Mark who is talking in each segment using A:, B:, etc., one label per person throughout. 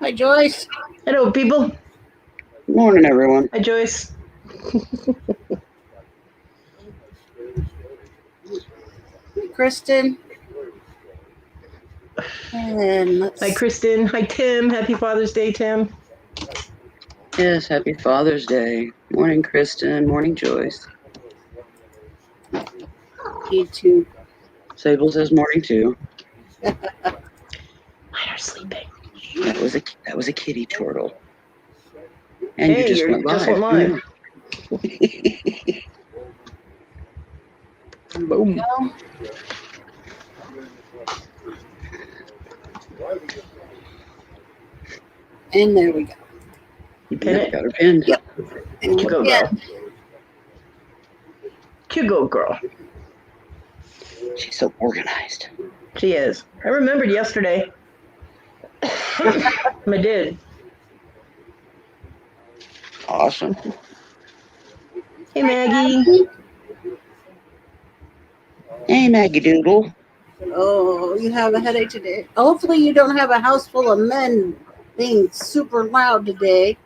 A: Hi, Joyce.
B: Hello, people.
C: Morning, everyone.
B: Hi, Joyce.
A: Kristen. And
B: Hi, Kristen. Hi, Tim. Happy Father's Day, Tim.
C: Yes, happy Father's Day. Morning, Kristen. Morning, Joyce.
A: you too.
C: Sable says morning too.
B: Mine are sleeping.
C: That was a kitty turtle. And
B: Hey,
C: you just went live.
B: Boom.
A: Go. And there we go.
B: You pin it?
C: Got her pinned.
A: Yep. And
B: You go, girl. You go, girl.
C: She's so organized.
B: She is. I remembered yesterday. I did.
C: Awesome.
B: Hey, Maggie.
C: Hey, Maggie Doodle.
A: Oh, you have a headache today. Hopefully, you don't have a house full of men being super loud today.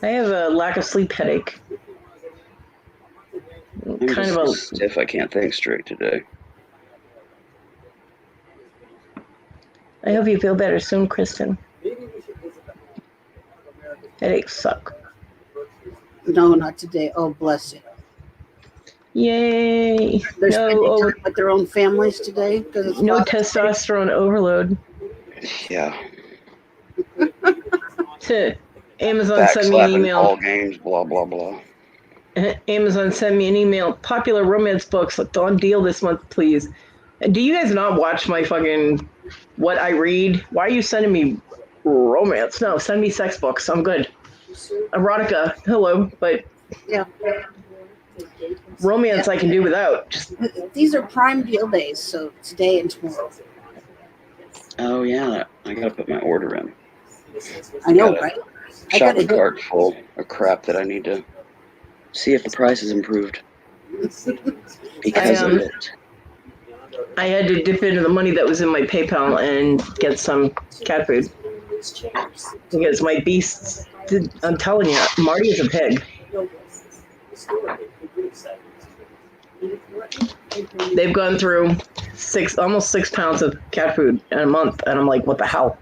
B: I have a lack of sleep headache.
C: I'm
B: Kind
C: just
B: of a
C: stiff. I can't think straight today.
B: I hope you feel better soon, Kristen. Headaches suck.
A: No, not today. Oh, bless you.
B: Yay.
A: They're spending time with their own families today because it's
B: no
A: Father's Day.
B: testosterone overload.
C: Yeah.
B: Amazon
C: Back
B: sent me an
C: slapping
B: email.
C: ball games, blah, blah, blah.
B: Amazon sent me an email. Popular romance books on deal this month, please. And do you guys not watch my fucking what I read? Why are you sending me romance? No, send me sex books. I'm good. Erotica, hello, but
A: Yeah.
B: romance I can do without. Just
A: These are Prime deal days, so today and tomorrow.
C: Oh, yeah. I got to put my order in.
A: I know, right?
C: Shopping cart full of crap that I need to see if the price is improved. Because of it.
B: I had to dip into the money that was in my PayPal and get some cat food. Because my beasts, I'm telling you, Marty is a pig. They've gone through almost 6 pounds of cat food in a month, and I'm like, what the hell?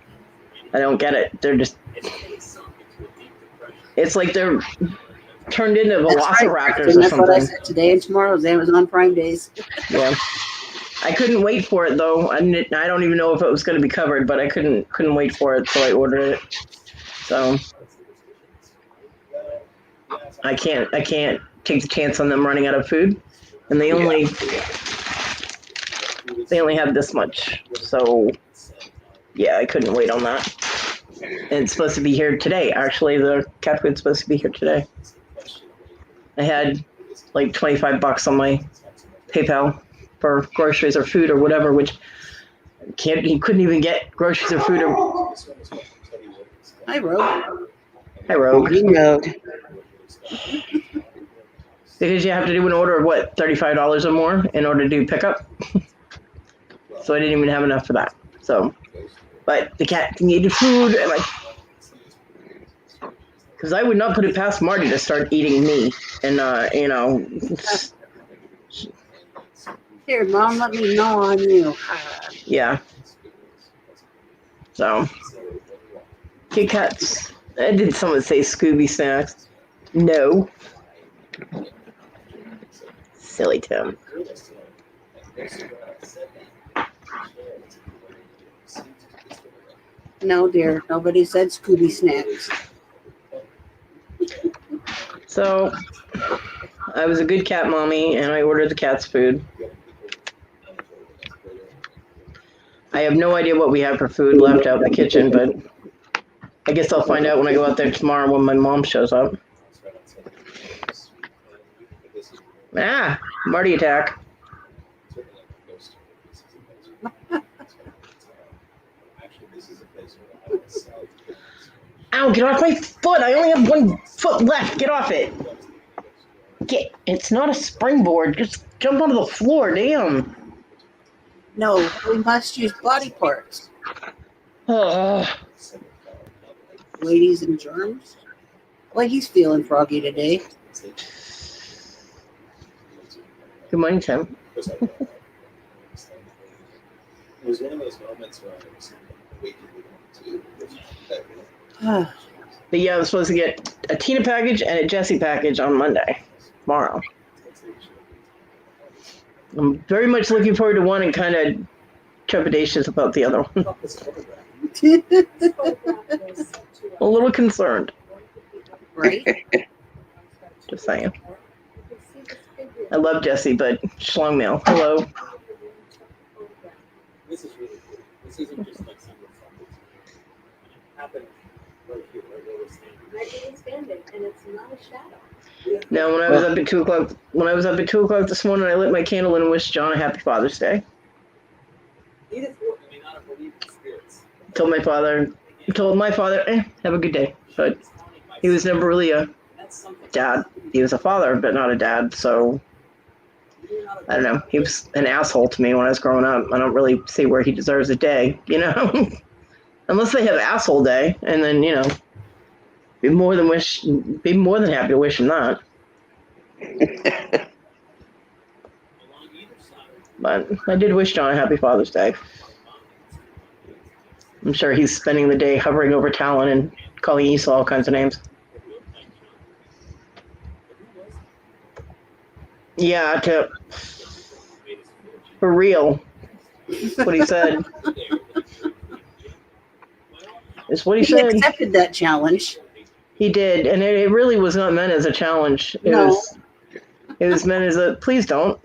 B: I don't get it. They're just, it's like they're turned into velociraptors or something.
A: That's what I said. Today and tomorrow is Amazon Prime days.
B: Yeah. I couldn't wait for it though. I don't even know if it was going to be covered, but I couldn't wait for it, so I ordered it. So I can't take the chance on them running out of food, and they only have this much. So yeah, I couldn't wait on that. And it's supposed to be here today. Actually, the cat food's supposed to be here today. I had like $25 on my PayPal for groceries or food or whatever, which he couldn't even get groceries or food.
A: Hi, Rogue.
B: Hi, Rogue.
C: Rogue.
B: Because you have to do an order of what, $35 or more in order to do pickup. So I didn't even have enough for that. So, but the cat needed food, and because I would not put it past Marty to start eating me, and
A: Here, Mom, let me know on you.
B: Yeah. So, Kit Kats. Did someone say Scooby snacks? No. Silly Tim.
A: No, dear. Nobody said Scooby snacks.
B: So, I was a good cat mommy, and I ordered the cat's food. I have no idea what we have for food left out in the kitchen, but I guess I'll find out when I go out there tomorrow when my mom shows up. Marty attack. Ow, get off my foot! I only have 1 foot left. Get off it. It's not a springboard. Just jump onto the floor. Damn.
A: No, we must use body parts.
B: Oh,
A: Ladies and germs. Well, he's feeling froggy today.
B: good morning, Tim.
A: Ah,
B: But yeah, I'm supposed to get a Tina package and a Jessie package on Monday, tomorrow. I'm very much looking forward to one and kind of trepidatious about the other one. A little concerned,
A: right?
B: just saying. I love Jessie, but schlong mail. Hello. Now, when I was up at 2 o'clock this morning, I lit my candle and wished John a happy Father's Day. Told my father, have a good day. But he was never really a dad. He was a father, but not a dad. So I don't know. He was an asshole to me when I was growing up. I don't really see where he deserves a day, unless they have asshole day, and then be more than happy to wish him that. But I did wish John a happy Father's Day. I'm sure he's spending the day hovering over Talon and calling Esau all kinds of names. Yeah, for real. That's what he said. It's what he
A: He
B: said.
A: accepted that challenge.
B: He did, and it really was not meant as a challenge. It was meant as a please don't.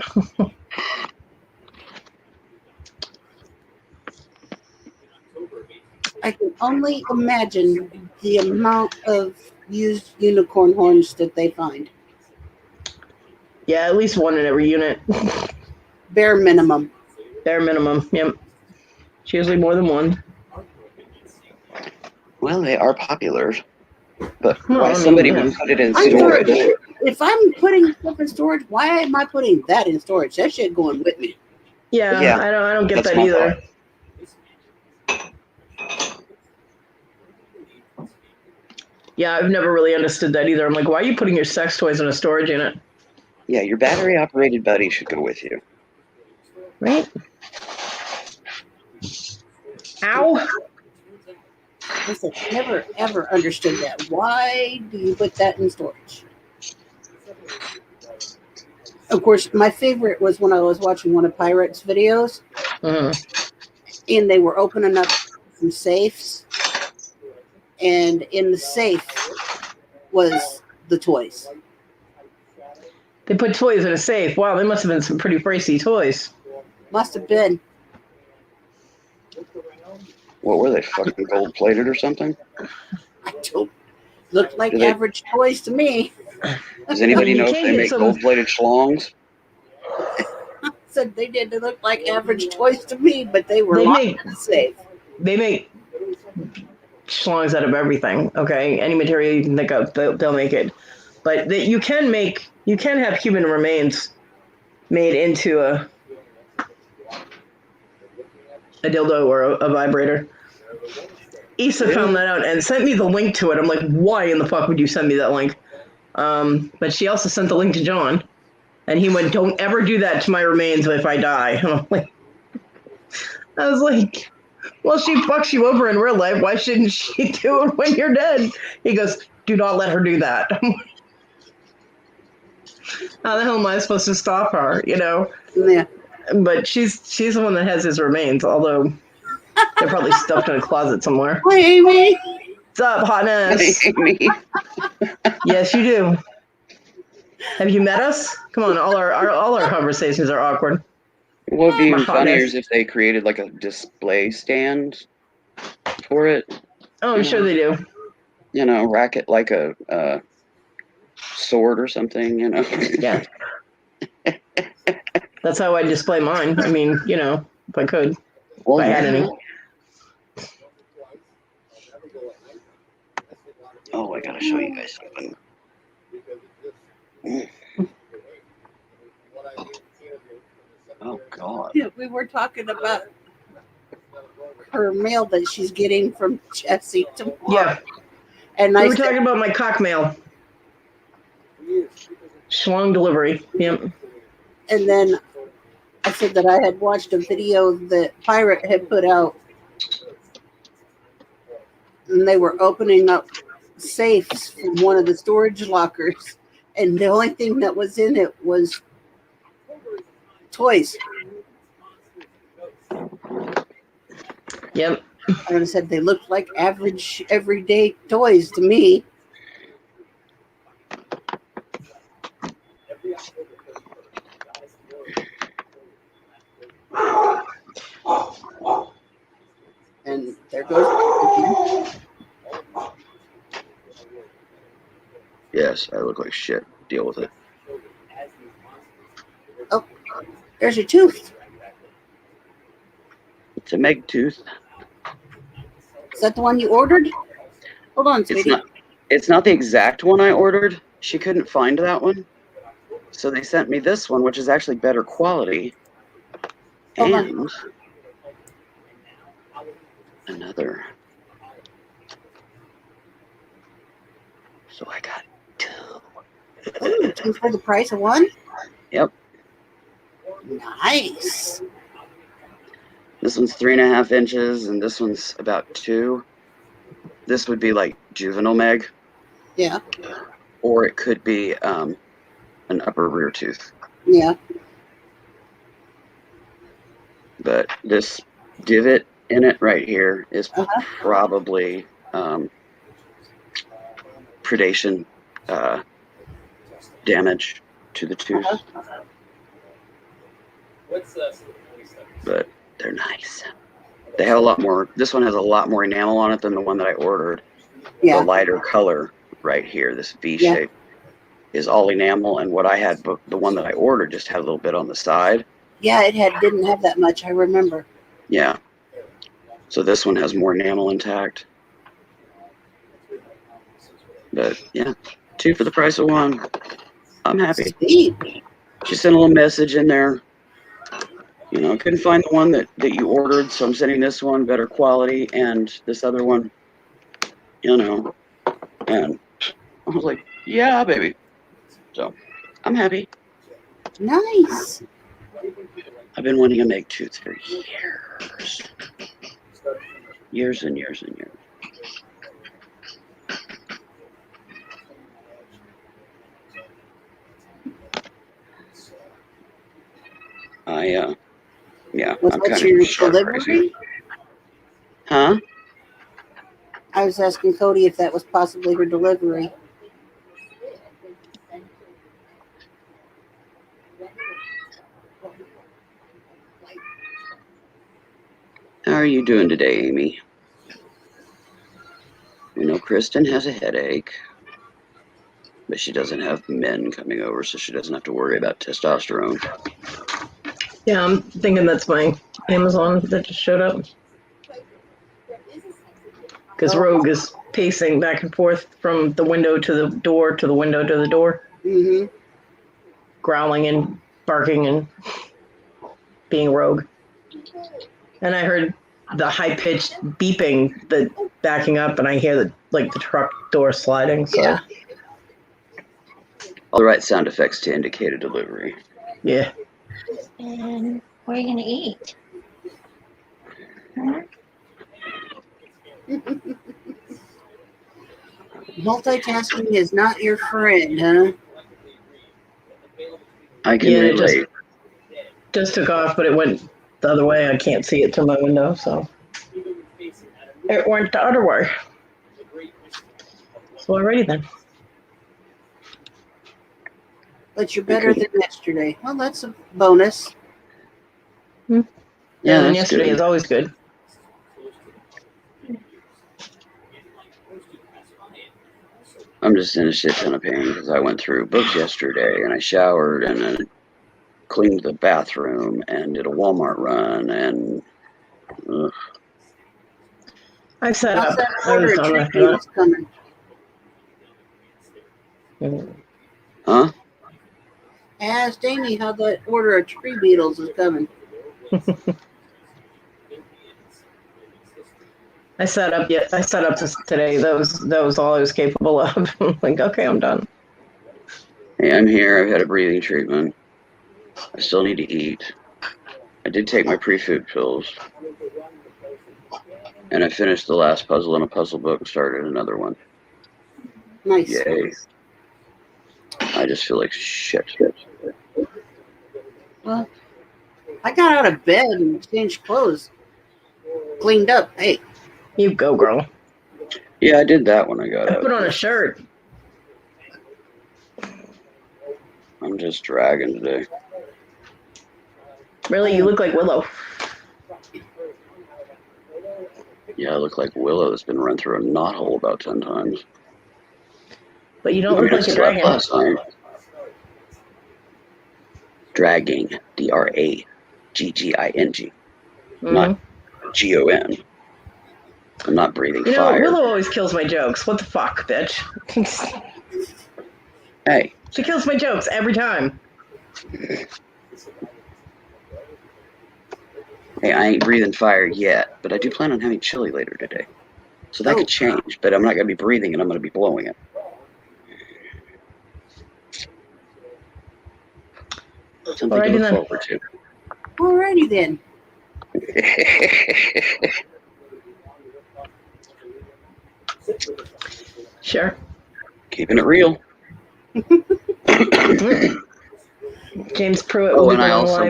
A: I can only imagine the amount of used unicorn horns that they find.
B: Yeah, at least one in every unit.
A: Bare minimum.
B: Bare minimum. Yep. It's usually more than one.
C: Well, they are popular, but
B: Well,
C: why
B: I mean,
C: somebody
B: yeah.
C: would put it in
A: I'm
C: storage?
A: If I'm putting stuff in storage, why am I putting that in storage? That shit going with me.
B: Yeah,
C: Yeah,
B: I don't get
C: that's
B: that
C: my
B: either.
C: thought.
B: Yeah, I've never really understood that either. I'm like, why are you putting your sex toys in a storage unit?
C: Yeah, your battery-operated buddy should go with you.
B: Right? Ow!
A: Listen, never ever understood that. Why do you put that in storage? Of course, my favorite was when I was watching one of Pirate's videos, and they were opening up some safes, and in the safe was the toys.
B: They put toys in a safe. Wow, they must have been some pretty pricey toys.
A: Must have been.
C: What were they, fucking gold-plated or something?
A: I don't look like
C: Do they-
A: average toys to me.
C: Does anybody
B: You
C: know if
B: can't
C: they
B: get
C: make
B: some-
C: gold-plated schlongs?
A: Said they didn't look like average toys to me, but they were
B: They
A: locked
B: make-
A: in the safe.
B: They make schlongs out of everything, okay? Any material you can think of, they'll make it. But you can have human remains made into a dildo or a vibrator. Issa found that out and sent me the link to it. I'm like, why in the fuck would you send me that link? But she also sent the link to John, and he went, "Don't ever do that to my remains if I die." I was like, well, she fucks you over in real life. Why shouldn't she do it when you're dead? He goes, "Do not let her do that." How the hell am I supposed to stop her?
A: Yeah.
B: But she's the one that has his remains, although they're probably stuffed in a closet somewhere.
A: Hi, Amy.
B: What's up, hotness?
C: Me?
B: Yes, you do. Have you met us? Come on, all our conversations are awkward.
C: What would be
B: My
C: even funnier
B: hotness.
C: is if they created like a display stand for it.
B: Oh, I'm sure they do.
C: Rack it like a sword or something.
B: Yeah. That's how I display mine. I mean, if I could,
C: Well,
B: if I had
C: yeah.
B: any.
C: Oh, I gotta show you guys something. Oh God.
A: Yeah, we were talking about her mail that she's getting from Jesse tomorrow.
B: Yeah.
A: And
B: We
A: I
B: were
A: said,
B: talking about my cock mail. Schlong delivery. Yep.
A: and then I said that I had watched a video that Pirate had put out, and they were opening up safes from one of the storage lockers, and the only thing that was in it was toys.
B: Yep.
A: And I said they looked like average, everyday toys to me. And there goes.
C: Yes, I look like shit. Deal with it.
A: Oh, there's your tooth.
C: It's a Meg tooth.
A: Is that the one you ordered? Hold on, sweetie.
C: It's not the exact one I ordered. She couldn't find that one. So they sent me this one, which is actually better quality.
A: Hold on.
C: And another. So I got two.
A: Ooh, two for the price of one?
C: Yep.
A: Nice.
C: This one's 3.5 inches, and this one's about 2. This would be like juvenile Meg.
A: Yeah.
C: Or it could be an upper rear tooth.
A: Yeah.
C: But this divot in it right here is probably predation damage to the tooth. But they're nice. They have a lot more. This one has a lot more enamel on it than the one that I ordered.
A: Yeah.
C: The lighter color right here, this V shape, is all enamel, and what I had, the one that I ordered, just had a little bit on the side.
A: Yeah, it didn't have that much. I remember.
C: Yeah. So this one has more enamel intact. But yeah, 2 for the price of 1. I'm happy.
A: Sweet.
C: She sent a little message in there. You know, I couldn't find the one that you ordered, so I'm sending this one, better quality, and this other one, you know. And I was like, yeah, baby. So I'm happy.
A: Nice.
C: I've been wanting to make tooth for years. Years and years and years. Yeah,
A: Was
C: I'm
A: that
C: kind
A: your
C: of shark
A: delivery?
C: crazy. Huh?
A: I was asking Cody if that was possibly her delivery.
C: How are you doing today, Amy? We know Kristen has a headache, but she doesn't have men coming over, so she doesn't have to worry about testosterone.
B: Yeah, I'm thinking that's my Amazon that just showed up. Because Rogue is pacing back and forth from the window to the door to the window to the door.
A: Mm-hmm.
B: Growling and barking and being Rogue. And I heard the high-pitched beeping, the backing up, and I hear the truck door sliding. So
A: Yeah.
C: All the right sound effects to indicate a delivery.
B: Yeah.
D: And what are you going to eat?
A: Multitasking is not your friend, huh?
C: I can relate.
B: Just took off, but it went the other way. I can't see it through my window, so it went the other way. So alrighty then.
A: But you're better than yesterday. Well, that's a bonus.
B: Yeah, and yesterday is always good.
C: I'm just in a shit ton of pain because I went through books yesterday and I showered and then cleaned the bathroom and did a Walmart run and
B: I set up. I was done after that.
A: Coming.
C: Huh?
A: I asked Amy how the order of tree beetles is coming.
B: I set up this today. That was all I was capable of. I'm like, okay, I'm done.
C: Hey, I'm here. I've had a breathing treatment. I still need to eat. I did take my pre-food pills. And I finished the last puzzle in a puzzle book and started another one.
A: Nice.
C: Yay. I just feel like shit.
A: Well, I got out of bed and changed clothes. Cleaned up. Hey.
B: You go, girl.
C: Yeah, I did that when I got
B: I
C: up.
B: put on a shirt.
C: I'm just dragging today.
B: Really, you look like Willow.
C: Yeah, I look like Willow that's been run through a knothole about 10 times.
B: But you don't look like a
C: slept
B: dragon.
C: last night. Dragging. DRAGGING. Not GON. I'm not breathing fire.
B: Willow always kills my jokes. What the fuck, bitch?
C: Hey.
B: She kills my jokes every time.
C: Hey, I ain't breathing fire yet, but I do plan on having chili later today. So that could change, but I'm not going to be breathing and I'm going to be blowing it. Something to look forward to.
A: Alrighty then.
B: Sure.
C: Keeping it real.
B: James Pruitt.
C: Oh, and I also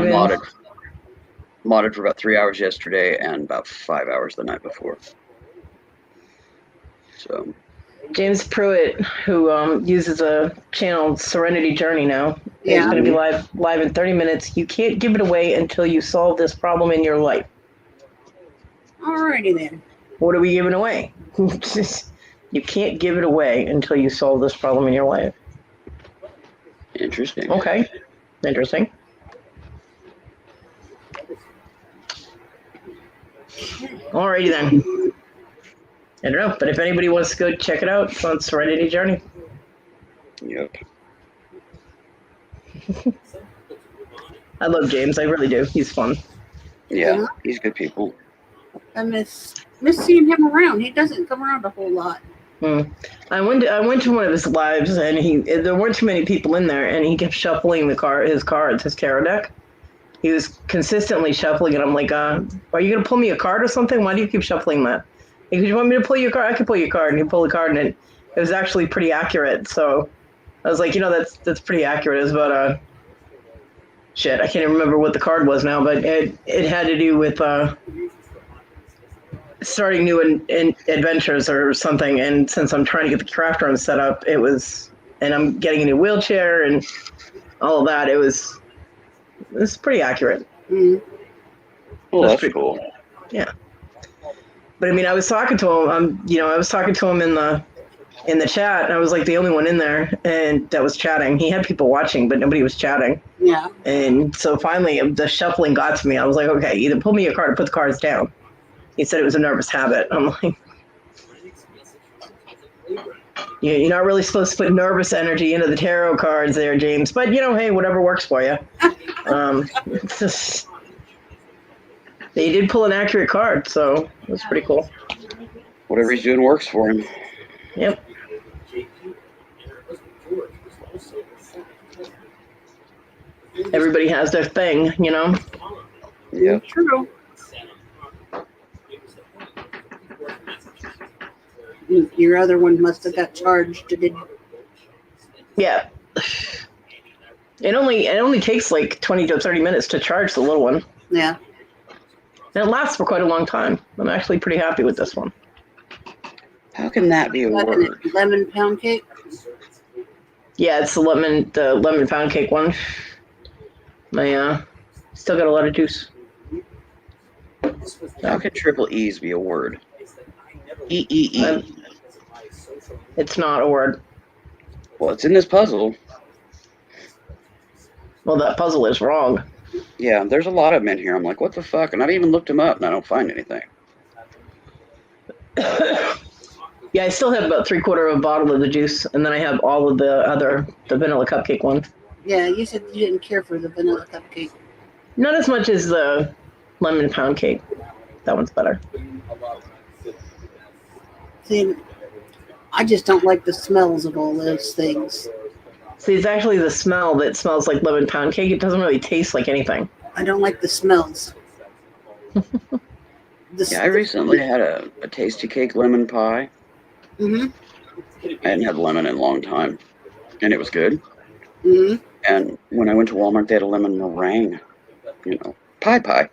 C: modded for about 3 hours yesterday and about 5 hours the night before. So.
B: James Pruitt, who uses a channel, Serenity Journey now, is going to be live in 30 minutes. You can't give it away until you solve this problem in your life.
A: Alrighty then.
B: What are we giving away? You can't give it away until you solve this problem in your life.
C: Interesting.
B: Okay. Interesting. Alrighty then. I don't know, but if anybody wants to go check it out, it's on Serenity Journey.
C: Yep.
B: I love James. I really do. He's fun.
C: Yeah, he's good people.
A: I miss seeing him around. He doesn't come around a whole lot.
B: I went to one of his lives, and there weren't too many people in there, and he kept shuffling his cards, his tarot deck. He was consistently shuffling, and I'm like, are you going to pull me a card or something? Why do you keep shuffling that? If you want me to pull your card, I can pull your card. And he pulled a card, and it was actually pretty accurate. So I was like, that's pretty accurate. It was about shit. I can't even remember what the card was now, but it had to do with starting new adventures or something. And since I'm trying to get the craft room set up, and I'm getting a new wheelchair and all of that. It's pretty accurate.
C: Mm-hmm. Well, that's pretty cool.
B: Yeah. But I mean, I was talking to him. I was talking to him in the chat, and I was like the only one in there, and that was chatting. He had people watching, but nobody was chatting.
A: Yeah.
B: And so finally, the shuffling got to me. I was like, okay, either pull me a card or put the cards down. He said it was a nervous habit. I'm like, you're not really supposed to put nervous energy into the tarot cards there, James. But hey, whatever works for you. They did pull an accurate card, so it was pretty cool.
C: Whatever he's doing works for him.
B: Yep. Everybody has their thing,
C: Yeah.
A: True. Your other one must have got charged, didn't?
B: Yeah. It only takes like 20 to 30 minutes to charge the little one.
A: Yeah.
B: And it lasts for quite a long time. I'm actually pretty happy with this one.
C: How can that be a word?
A: Lemon pound cake?
B: Yeah, it's the lemon pound cake one. I still got a lot of juice.
C: How can triple E's be a word? E.
B: It's not a word.
C: Well, it's in this puzzle.
B: Well, that puzzle is wrong.
C: Yeah, there's a lot of them in here. I'm like, what the fuck? And I've even looked them up, and I don't find anything.
B: Yeah, I still have about 3/4 of a bottle of the juice, and then I have all of the vanilla cupcake one.
A: Yeah, you said you didn't care for the vanilla cupcake.
B: Not as much as the lemon pound cake. That one's better.
A: See, I just don't like the smells of all those things.
B: See, it's actually the smell that smells like lemon pound cake. It doesn't really taste like anything.
A: I don't like the smells.
C: Yeah, I recently had a tasty cake lemon pie.
A: Mm-hmm.
C: I hadn't had lemon in a long time, and it was good.
A: Mm-hmm.
C: And when I went to Walmart, they had a lemon meringue, pie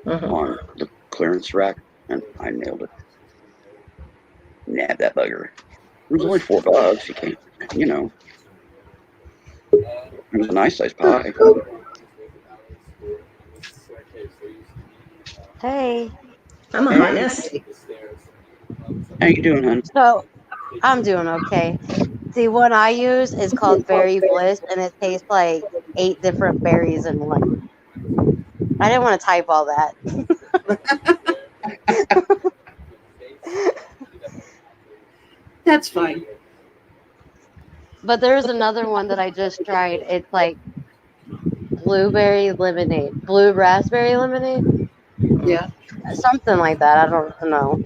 C: on the clearance rack, and I nailed it. Nab that bugger. It was only $4. You can't, It was a nice sized pie.
D: Hey.
B: I'm a hotness.
C: How you doing, hon?
D: So I'm doing okay. The one I use is called Berry Bliss, and it tastes like 8 different berries in one. I didn't want to type all that.
A: That's fine.
D: But there's another one that I just tried. It's like blueberry lemonade, blue raspberry lemonade.
A: Yeah.
D: Something like that. I don't know.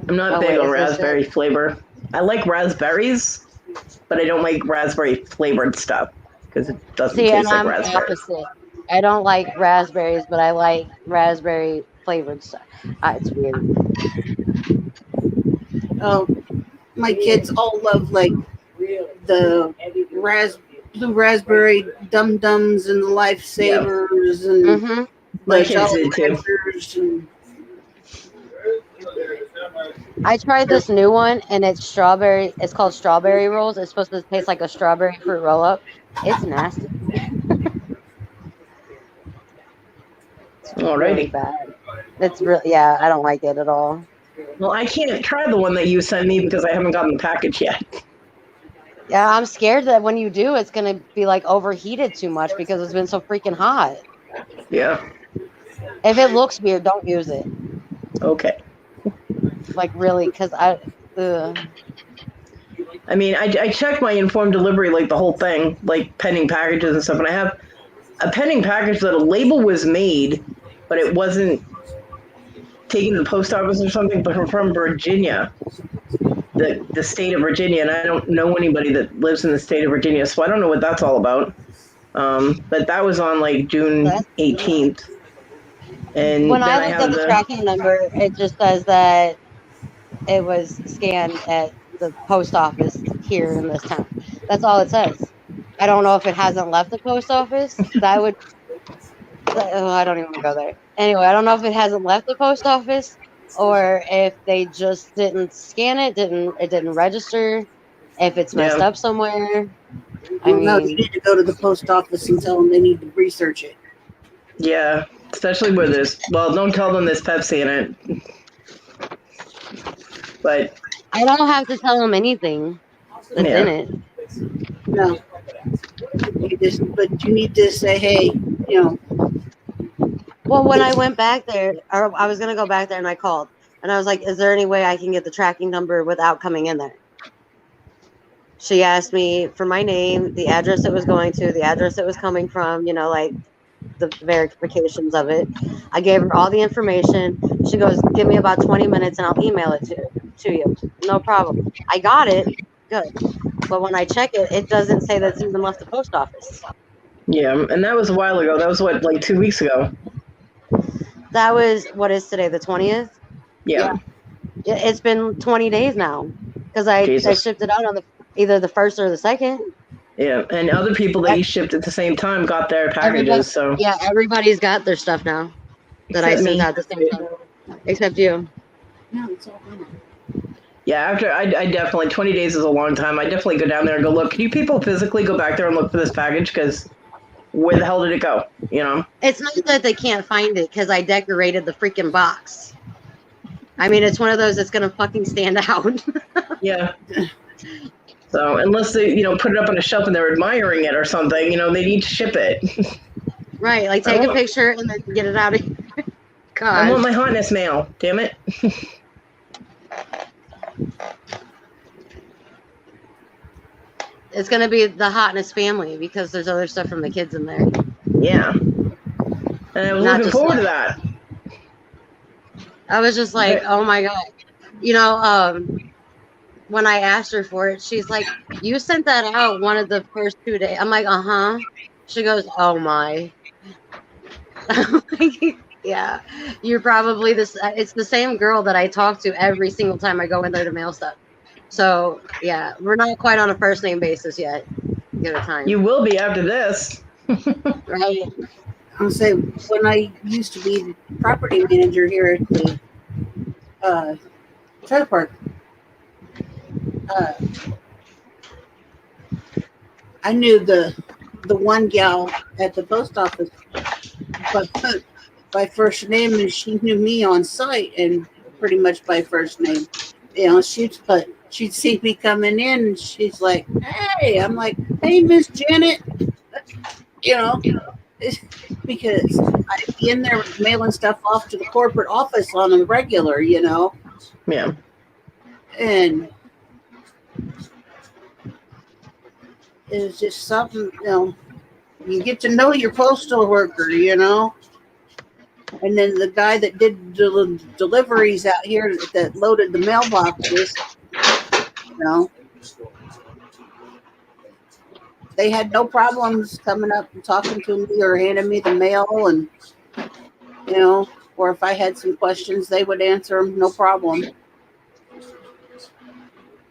B: I'm not big on raspberry flavor. I like raspberries, but I don't like raspberry flavored stuff because it doesn't taste like raspberry.
D: Opposite. I don't like raspberries, but I like raspberry flavored stuff. It's weird.
A: Oh, my kids all love like the blue raspberry dum dums and the lifesavers and
B: my kids did too.
A: And
D: I tried this new one, and it's strawberry. It's called strawberry rolls. It's supposed to taste like a strawberry fruit roll up. It's nasty.
B: Alrighty.
D: Really bad. It's really I don't like it at all.
B: Well, I can't try the one that you sent me because I haven't gotten the package yet.
D: Yeah, I'm scared that when you do, it's gonna be like overheated too much because it's been so freaking hot.
B: Yeah.
D: If it looks weird, don't use it.
B: Okay.
D: Like really, because I
B: mean, I checked my informed delivery, like the whole thing, like pending packages and stuff, and I have a pending package that a label was made, but it wasn't taken to the post office or something, but from Virginia, the state of Virginia, and I don't know anybody that lives in the state of Virginia, so I don't know what that's all about. But that was on like June 18th. And
D: when I looked at the tracking number, it just says that it was scanned at the post office here in this town. That's all it says. I don't know if it hasn't left the post office. I don't even want to go there. Anyway, I don't know if it hasn't left the post office or if they just didn't scan it, it didn't register, if it's messed up somewhere.
A: No, you need to go to the post office and tell them they need to research it.
B: Yeah, especially where there's, well, don't tell them there's Pepsi in it. But
D: I don't have to tell them anything that's in it.
A: No. But you need to say, hey,
D: Well, when I went back there, or I was going to go back there and I called. And I was like, is there any way I can get the tracking number without coming in there? She asked me for my name, the address it was going to, the address it was coming from, like the verifications of it. I gave her all the information. She goes, give me about 20 minutes and I'll email it to you. No problem. I got it. Good. But when I check it, it doesn't say that it's even left the post office.
B: Yeah, and that was a while ago. That was what, like 2 weeks ago?
D: That was, what is today, the 20th?
B: Yeah.
D: It's been 20 days now because I shipped it out on either the 1st or the 2nd.
B: Yeah, and other people that you shipped at the same time got their packages.
D: Yeah, everybody's got their stuff now that I sent out the same time, except you.
A: No, it's all gone.
B: Yeah, after I definitely, 20 days is a long time. I definitely go down there and go, look, can you people physically go back there and look for this package? Because where the hell did it go?
D: It's not that they can't find it because I decorated the freaking box. I mean, it's one of those that's going to fucking stand out.
B: Yeah. So unless they, put it up on a shelf and they're admiring it or something, they need to ship it.
D: Right. Like take a picture and then get it out of here. God.
B: I want my hotness mail. Damn it.
D: It's gonna be the Hotness family because there's other stuff from the kids in there.
B: Yeah. And I was
D: Not
B: looking
D: just
B: forward to
D: that.
B: that.
D: I was just like,
B: Okay.
D: oh my god. You know, when I asked her for it, she's like, you sent that out one of the first 2 days. I'm like, uh-huh. She goes, oh my. I'm like, yeah, you're probably this. It's the same girl that I talk to every single time I go in there to mail stuff. So yeah, we're not quite on a first name basis yet. Give it time,
B: You will be after this.
D: right?
A: I'll say when I used to be the property manager here at the trailer park, uh, I knew the one gal at the post office, but by first name, and she knew me on site, and pretty much by first name. You know, she'd see me coming in, and she's like, "Hey," I'm like, "Hey, Miss Janet," you know, because I'd be in there mailing stuff off to the corporate office on a regular, you know,
B: Yeah.
A: and it was just something, you know, you get to know your postal worker, you know. And then the guy that did deliveries out here that loaded the mailboxes, you know, they had no problems coming up and talking to me or handing me the mail, and you know, or if I had some questions, they would answer them, no problem.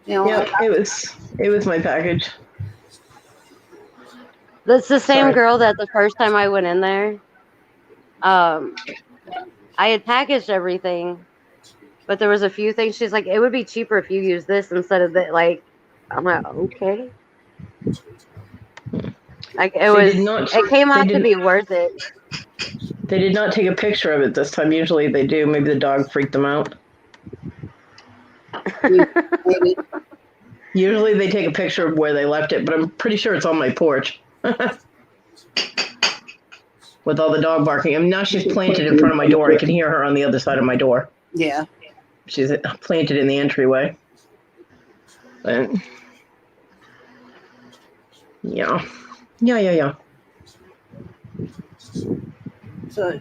A: You know,
B: Yeah, it was my package.
D: That's the same
B: Sorry.
D: girl that the first time I went in there, um, I had packaged everything, but there was a few things. She's like, it would be cheaper if you use this instead of that. Like, I'm like, okay. Like it came
B: They
D: out to
B: didn't
D: be worth it.
B: they did not take a picture of it this time. Usually they do. Maybe the dog freaked them out.
A: maybe.
B: Usually they take a picture of where they left it, but I'm pretty sure it's on my porch. With all the dog barking. I mean, now she's planted in front of my door. I can hear her on the other side of my door.
A: Yeah.
B: She's planted in the entryway. But, yeah. Yeah.
A: So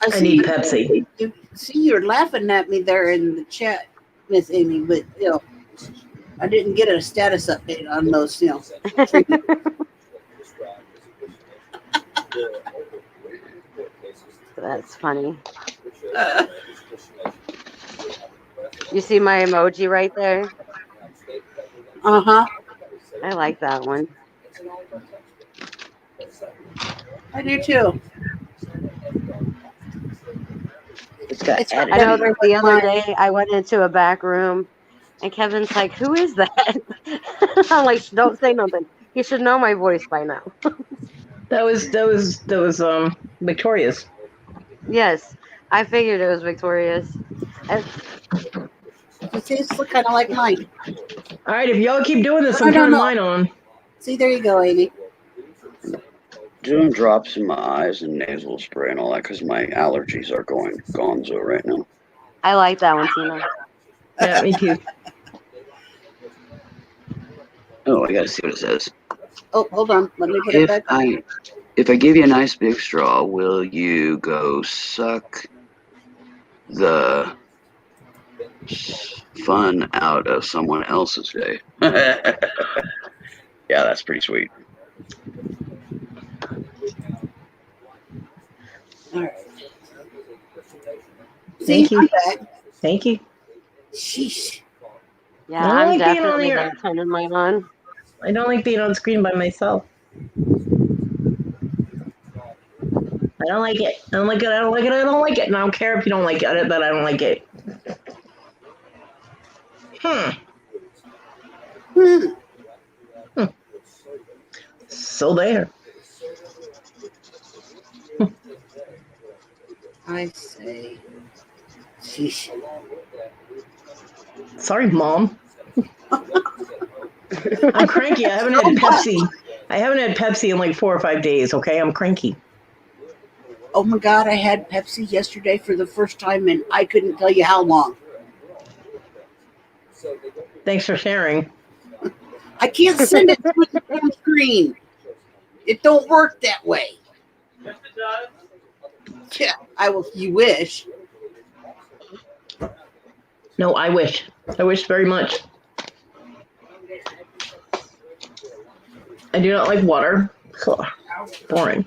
B: I need Pepsi.
A: You're laughing at me there in the chat, Miss Amy, but you know, I didn't get a status update on those, you know, treatment.
D: That's funny. You see my emoji right there?
A: Uh-huh.
D: I like that one.
A: I do too.
C: It's got
A: It's
C: added.
D: I know
A: better
D: the
A: with
D: other
A: my-
D: day I went into a back room and Kevin's like, who is that? I'm like, don't say nothing. He should know my voice by now.
B: That was Victoria's.
D: Yes, I figured it was Victoria's.
A: It tastes kind of like mine.
B: All right, if y'all keep doing this, I'm
A: I don't
B: turning
A: know.
B: mine on.
A: See, there you go, Amy.
C: Doing drops in my eyes and nasal spray and all that because my allergies are going gonzo right now.
D: I like that one, Tina.
B: Yeah, me too.
C: Oh, I gotta see what it says.
A: Oh, hold on. Let me put it back.
C: If I give you a nice big straw, will you go suck the fun out of someone else's day? Yeah, that's pretty sweet.
A: All right.
B: Thank
A: See,
B: you.
A: I'm back.
B: Thank you.
A: Sheesh.
D: Yeah,
B: I don't
D: I'm
B: like being on
D: definitely
B: here.
D: not turning mine on.
B: I don't like being on screen by myself. I don't like it. I don't like it. I don't like it. I don't like it. And I don't care if you don't like it, that I don't like it. So there.
A: I say. Sheesh.
B: Sorry, Mom. I'm cranky. I haven't had Pepsi. I haven't had Pepsi in like 4 or 5 days, okay? I'm cranky.
A: Oh my God, I had Pepsi yesterday for the first time, and I couldn't tell you how long.
B: Thanks for sharing.
A: I can't send it through the damn screen. It don't work that way. Yeah, I will. You wish.
B: No, I wish. I wish very much. I do not like water. Ugh, boring.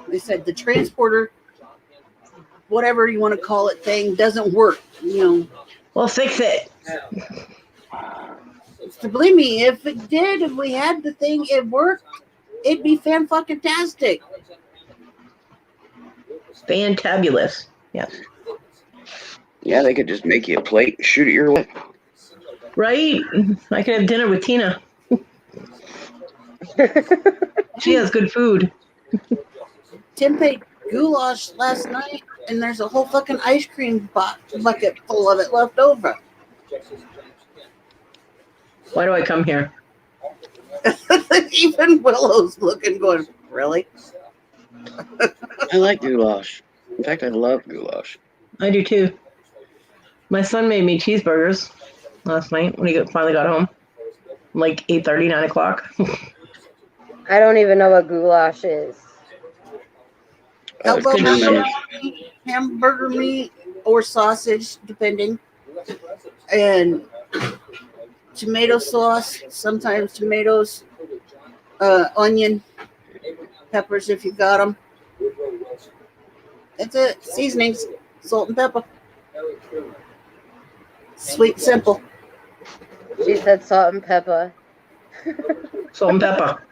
A: They said the transporter, whatever you want to call it, thing doesn't work.
B: Well, fix it.
A: So believe me, if it did, if we had the thing, it worked, it'd be fan-fucking-tastic.
B: Fantabulous. Yes.
C: Yeah, they could just make you a plate and shoot it your way.
B: Right? I could have dinner with Tina. She has good food.
A: Tim made goulash last night, and there's a whole fucking ice cream bucket full of it left over.
B: Why do I come here?
A: Even Willow's looking, going, really?
C: I like goulash. In fact, I love goulash.
B: I do too. My son made me cheeseburgers last night when he finally got home. Like 8:30, 9 o'clock.
E: I don't even know what goulash is.
A: Elbow
C: German.
A: hamburger meat or sausage, depending. And tomato sauce, sometimes tomatoes, onion, peppers if you got them. That's it. Seasonings, salt and pepper. Sweet and simple.
E: She said salt and pepper.
B: Salt and pepper.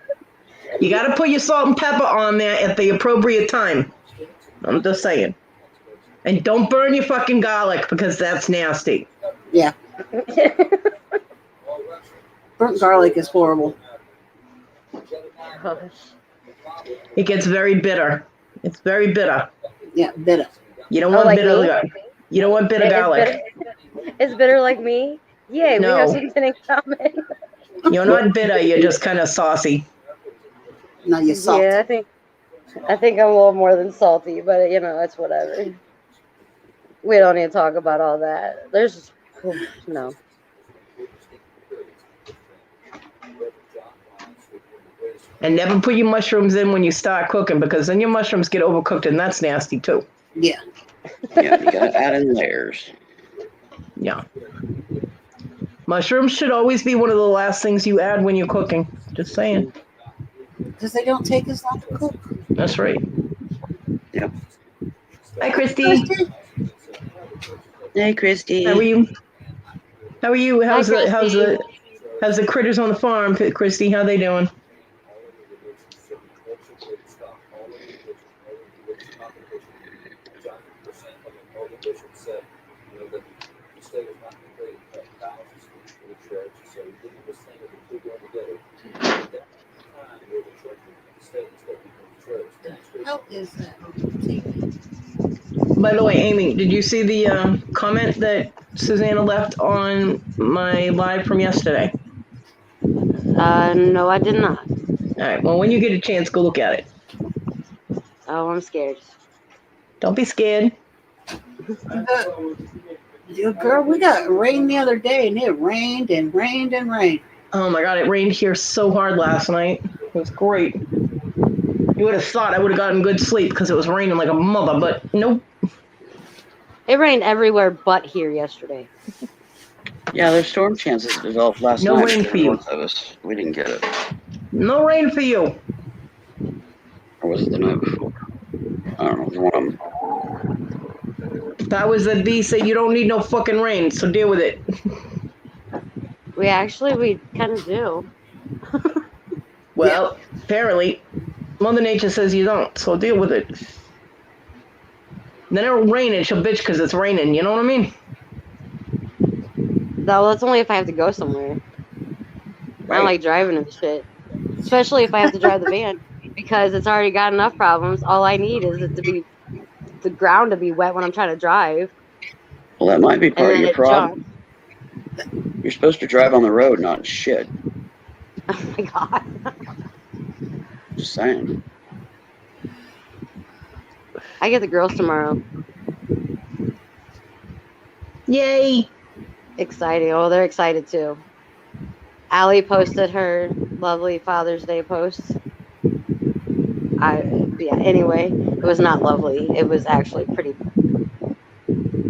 B: You got to put your salt and pepper on there at the appropriate time. I'm just saying. And don't burn your fucking garlic because that's nasty.
A: Yeah. Burnt garlic is horrible.
E: Gosh.
B: It gets very bitter. It's very bitter.
A: Yeah, bitter.
B: You don't
E: Oh,
B: want
E: like
B: bitter.
E: me?
B: You don't want bitter
E: It's
B: garlic.
E: It's bitter like me? Yay,
B: No.
E: we have something in common.
B: You're not bitter. You're just kind of saucy.
A: No, you salt.
E: Yeah, I think I'm a little more than salty, but it's whatever. We don't need to talk about all that. There's no.
B: And never put your mushrooms in when you start cooking because then your mushrooms get overcooked and that's nasty too.
A: Yeah.
C: Yeah, you gotta add in layers.
B: Yeah. Mushrooms should always be one of the last things you add when you're cooking. Just saying.
A: Because they don't take as long to cook.
B: That's right.
C: Yep.
B: Hi, Christy.
C: Hey, Christy.
B: How are you? How are you? How's
E: Hi,
B: the critters on the farm, Christy? How they doing?
A: How is that?
B: By the way, Amy, did you see the comment that Susanna left on my live from yesterday?
E: No, I did not.
B: All right. Well, when you get a chance, go look at it.
E: Oh, I'm scared.
B: Don't be scared.
A: Girl, we got rain the other day, and it rained and rained and rained.
B: Oh my God, it rained here so hard last night. It was great. You would have thought I would have gotten good sleep because it was raining like a mother, but nope.
E: It rained everywhere but here yesterday.
C: Yeah, there's storm chances that developed last
B: No
C: night.
B: rain for you.
C: Most of us, we didn't get it.
B: No rain for you.
C: Or was it the night before? I don't know. It was one of them.
B: That was the B said you don't need no fucking rain, so deal with it.
E: We kind of do.
B: Well, apparently, Mother Nature says you don't, so deal with it. Then it'll rain and she'll bitch because it's raining, you know what I mean?
E: No, that's only if I have to go somewhere. I don't like driving and shit. Especially if I have to drive the van. Because it's already got enough problems. All I need is the ground to be wet when I'm trying to drive.
C: Well, that might be part of
E: then
C: your
E: it
C: problem. You're supposed to drive on the road, not in shit.
E: Oh my God.
C: Just saying.
E: I get the girls tomorrow.
B: Yay!
E: Exciting. Oh, they're excited too. Allie posted her lovely Father's Day post. Anyway, it was not lovely. It was actually pretty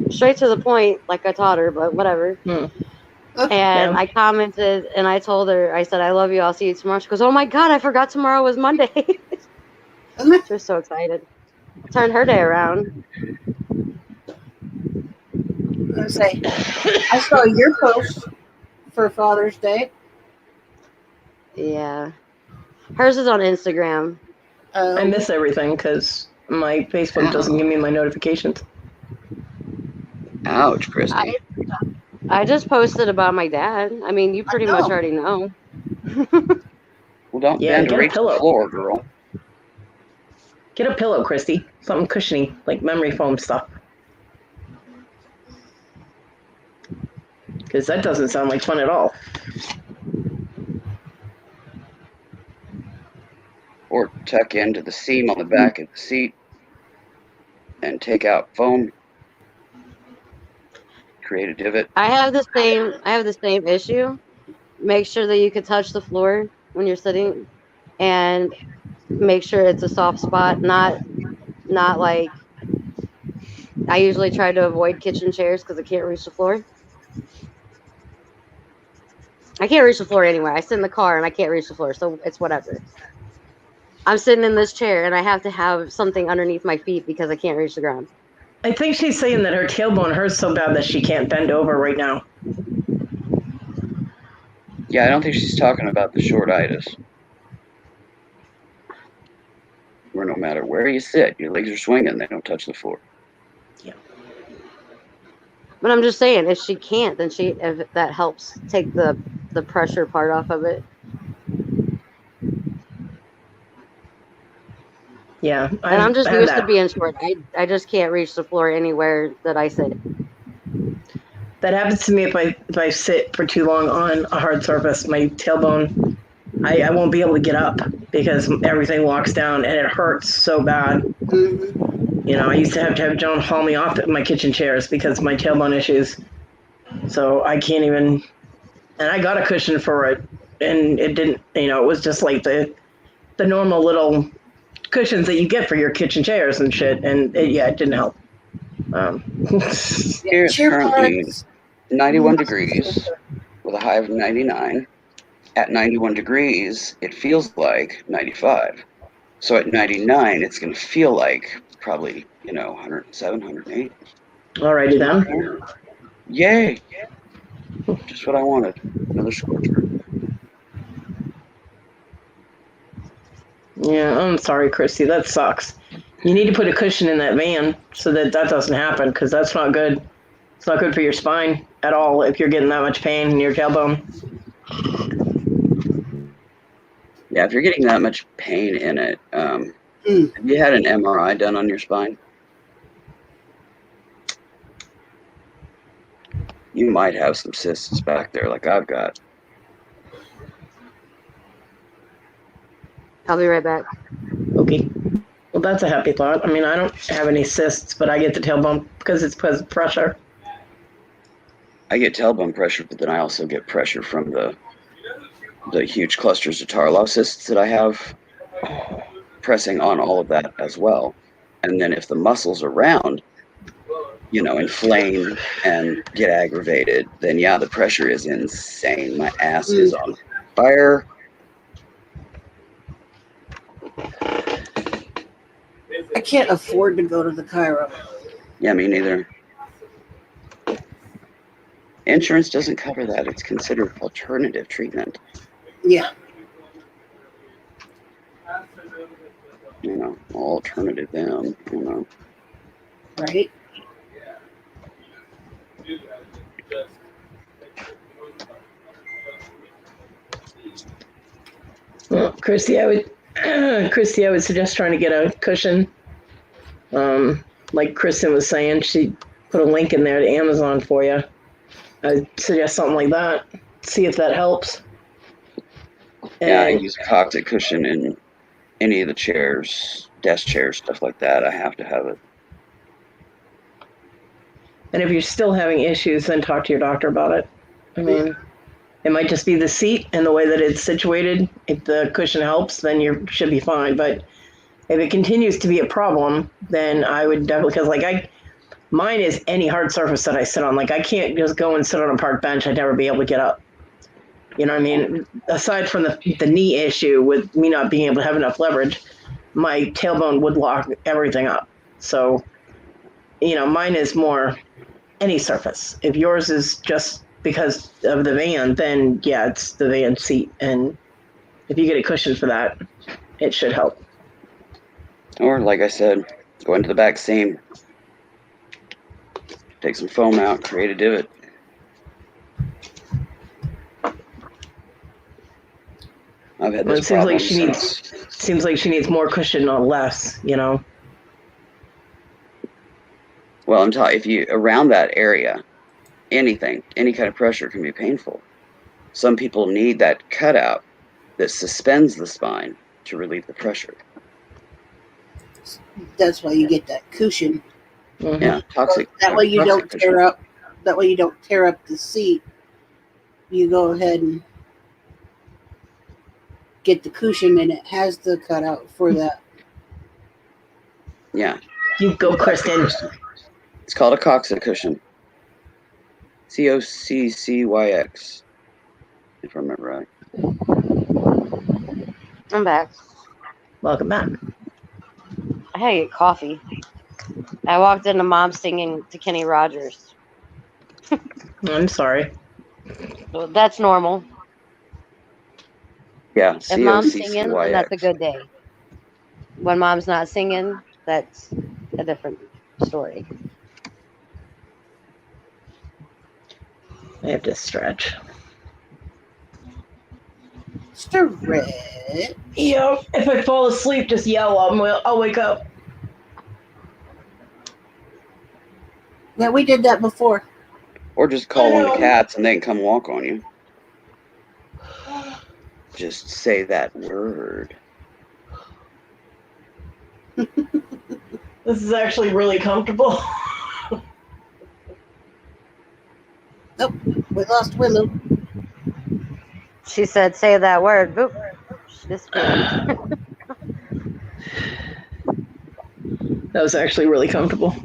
E: straight to the point, like I taught her, but whatever. And
B: Yeah.
E: I commented and I told her, I said, I love you. I'll see you tomorrow. She goes, oh my God, I forgot tomorrow was Monday. She was so excited. Turned her day around.
A: I say, I saw your post for Father's Day.
E: Yeah. Hers is on Instagram.
B: I miss everything because my Facebook doesn't give me my notifications.
C: Ouch, Christy.
E: I just posted about my dad. I mean, you pretty much already know.
C: Well, don't
B: Yeah,
C: bend to
B: get a
C: reach the
B: pillow.
C: floor, girl.
B: Get a pillow, Christy. Something cushiony, like memory foam stuff. Because that doesn't sound like fun at all.
C: Or tuck into the seam on the back of the seat and take out foam. Create a divot.
E: I have the same issue. Make sure that you can touch the floor when you're sitting, and make sure it's a soft spot, not like I usually try to avoid kitchen chairs because I can't reach the floor. I can't reach the floor anywhere. I sit in the car and I can't reach the floor, so it's whatever. I'm sitting in this chair and I have to have something underneath my feet because I can't reach the ground.
B: I think she's saying that her tailbone hurts so bad that she can't bend over right now.
C: Yeah, I don't think she's talking about the shortitis. Where no matter where you sit, your legs are swinging, they don't touch the floor.
B: Yeah.
E: But I'm just saying, if she can't, then if that helps take the pressure part off of it.
B: Yeah.
E: And I'm just used to being short. I just can't reach the floor anywhere that I sit.
B: That happens to me if I sit for too long on a hard surface. My tailbone, I won't be able to get up because everything locks down and it hurts so bad.
A: Mm-hmm.
B: You know, I used to have Joan haul me off my kitchen chairs because of my tailbone issues. So I can't even, and I got a cushion for it, and it didn't, you know, it was just like the normal little cushions that you get for your kitchen chairs and shit, and it didn't help.
C: Here it's currently 91 degrees with a high of 99. At 91 degrees, it feels like 95. So at 99, it's going to feel like probably, 107, 108.
B: Alrighty then.
C: Yay! Just what I wanted. Another scorcher.
B: Yeah, I'm sorry, Christy. That sucks. You need to put a cushion in that van so that doesn't happen, because that's not good. It's not good for your spine at all if you're getting that much pain in your tailbone.
C: Yeah, if you're getting that much pain in it, have you had an MRI done on your spine? You might have some cysts back there like I've got.
E: I'll be right back.
B: Okay. Well, that's a happy thought. I mean, I don't have any cysts, but I get the tailbone because it's because of pressure.
C: I get tailbone pressure, but then I also get pressure from the huge clusters of Tarlow cysts that I have pressing on all of that as well. And then if the muscles around, inflame and get aggravated, then yeah, the pressure is insane. My ass is on fire.
A: I can't afford to go to the chiro.
C: Yeah, me neither. Insurance doesn't cover that. It's considered alternative treatment.
A: Yeah.
C: Alternative them,
A: Right.
B: Well, Christy, I would suggest trying to get a cushion. Like Kristen was saying, she put a link in there to Amazon for you. I'd suggest something like that. See if that helps.
C: Yeah, I use a cockpit cushion in any of the chairs, desk chairs, stuff like that. I have to have it. And
B: if you're still having issues, then talk to your doctor about it. I mean, It might just be the seat and the way that it's situated. If the cushion helps, then you should be fine. But if it continues to be a problem, then I would definitely, because mine is any hard surface that I sit on. Like I can't just go and sit on a park bench. I'd never be able to get up. You know what I mean? Aside from the knee issue with me not being able to have enough leverage, my tailbone would lock everything up. So, mine is more any surface. If yours is just because of the van, then yeah, it's the van seat. And if you get a cushion for that, it should help.
C: Or, like I said, go into the back seam, take some foam out, create a divot. I've had this
B: Well,
C: problem.
B: Seems like she needs more cushion, not less.
C: Well, I'm talking, if you, around that area, any kind of pressure can be painful. Some people need that cutout that suspends the spine to relieve the pressure.
A: That's why you get that cushion.
B: Mm-hmm.
C: Yeah, toxic.
A: That way you don't tear up. That way you don't tear up the seat. You go ahead and get the cushion, and it has the cutout for that.
C: Yeah.
B: You go, Kristen.
C: It's called a coccyx cushion. COCCYX, if I remember right.
E: I'm back.
B: Welcome back.
E: I had to get coffee. I walked into Mom singing to Kenny Rogers.
B: I'm sorry.
E: So that's normal.
C: Yeah,
E: If Mom's singing, then that's a good day. When Mom's not singing, that's a different story.
B: I have to stretch.
A: Stretch.
B: Yeah, if I fall asleep, just yell. I'll wake up.
A: Yeah, we did that before.
C: Or just call one of the cats and they can come walk on you. Just say that word.
B: This is actually really comfortable.
A: Nope, we lost Willow.
E: She said, say that word. Boop. She disappeared.
B: That was actually really comfortable.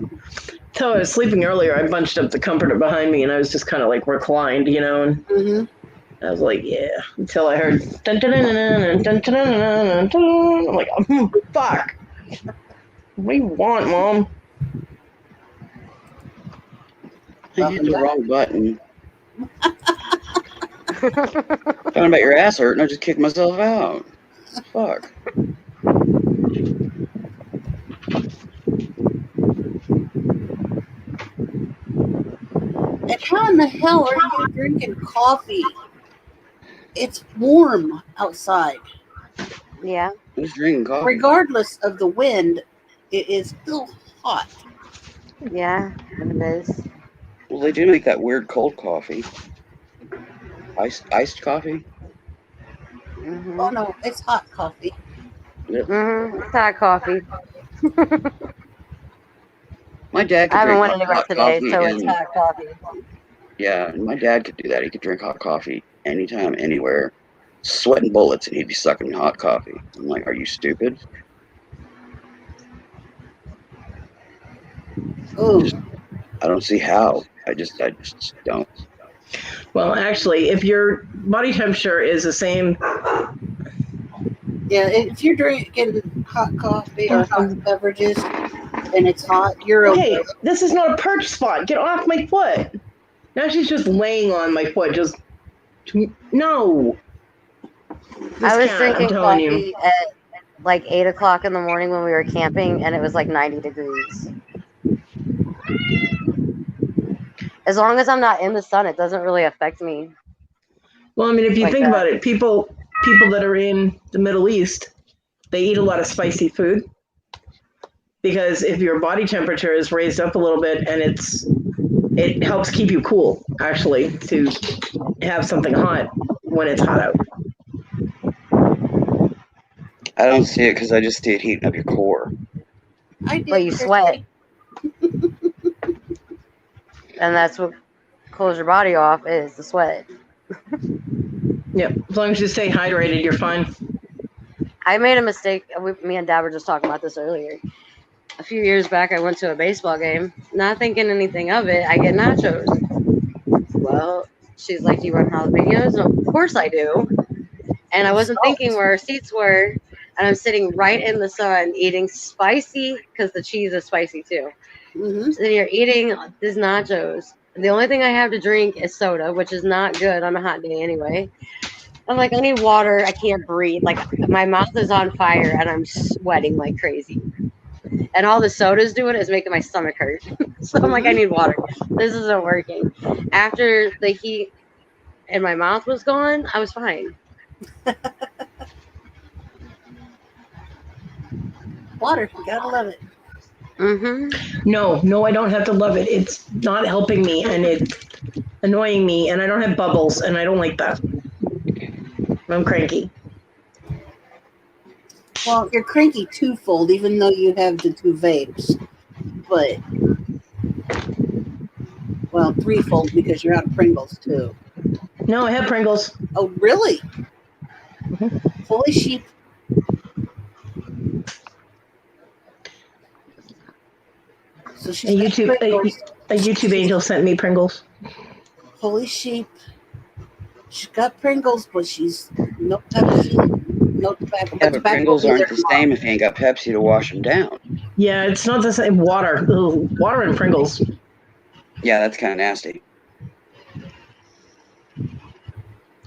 B: So I was sleeping earlier, I bunched up the comforter behind me and I was just kind of like reclined, and I was like, yeah, until I heard dun dun dun dun dun dun dun dun. I'm like, fuck. What do you want, Mom?
C: I hit the wrong button. Talking about your ass hurt and I just kicked myself out. Fuck.
A: And how in the hell are you drinking coffee? It's warm outside.
E: Yeah.
C: Who's drinking coffee?
A: Regardless of the wind, it is still hot.
E: Yeah, it is.
C: Well, they do make that weird cold coffee. Iced coffee?
E: Mm-hmm.
A: Oh no, it's hot coffee.
E: Mm-hmm. It's hot coffee.
C: My dad could
E: I haven't
C: drink
E: went anywhere
C: hot
E: today,
C: coffee
E: so it's hot coffee.
C: Yeah, my dad could do that. He could drink hot coffee anytime, anywhere, sweating bullets, and he'd be sucking hot coffee. I'm like, are you stupid?
A: Oh,
C: I don't see how. I just don't.
B: Well, actually, if your body temperature is the same.
A: yeah, if you're drinking hot coffee or hot beverages and it's hot, you're okay.
B: Hey, this is not a perch spot. Get off my foot. Now she's just laying on my foot. Just no.
E: I was drinking coffee at like 8 o'clock in the morning when we were camping, and it was like 90 degrees. As long as I'm not in the sun, it doesn't really affect me.
B: Well, I mean, if you think about it, people that are in the Middle East, they eat a lot of spicy food. Because if your body temperature is raised up a little bit and it helps keep you cool, actually, to have something hot when it's hot out.
C: I don't see it because I just see it heating up your core.
E: But you sweat. And that's what cools your body off is the sweat.
B: Yep. As long as you stay hydrated, you're fine.
E: I made a mistake. Me and Dad were just talking about this earlier. A few years back, I went to a baseball game, not thinking anything of it. I get nachos. Well, she's like, "Do you run jalapenos?" Of course I do. And I wasn't thinking where our seats were. And I'm sitting right in the sun eating spicy, because the cheese is spicy too.
A: Mm-hmm.
E: Sitting here eating these nachos. The only thing I have to drink is soda, which is not good on a hot day anyway. I'm like, I need water. I can't breathe. Like, my mouth is on fire and I'm sweating like crazy. And all the soda's doing is making my stomach hurt. So I'm like, I need water. This isn't working. After the heat in my mouth was gone, I was fine.
A: Water, you gotta love it.
E: Mm-hmm.
B: No, I don't have to love it. It's not helping me, and it's annoying me, and I don't have bubbles, and I don't like that. I'm cranky.
A: Well, you're cranky twofold, even though you have the two vapes. But, well, threefold because you're out of Pringles, too.
B: No, I have Pringles.
A: Oh, really?
B: Mm-hmm.
A: Holy sheep. So
B: A
A: she's got
B: YouTube,
A: Pringles.
B: a YouTube angel sent me Pringles.
A: Holy sheep. She's got Pringles, but she's no Pepsi, no tobacco.
C: Yeah, but Pringles aren't the same if you ain't got Pepsi to wash them down.
B: Yeah, it's not the same. Water. Ugh, water and Pringles.
C: Yeah, that's kind of nasty.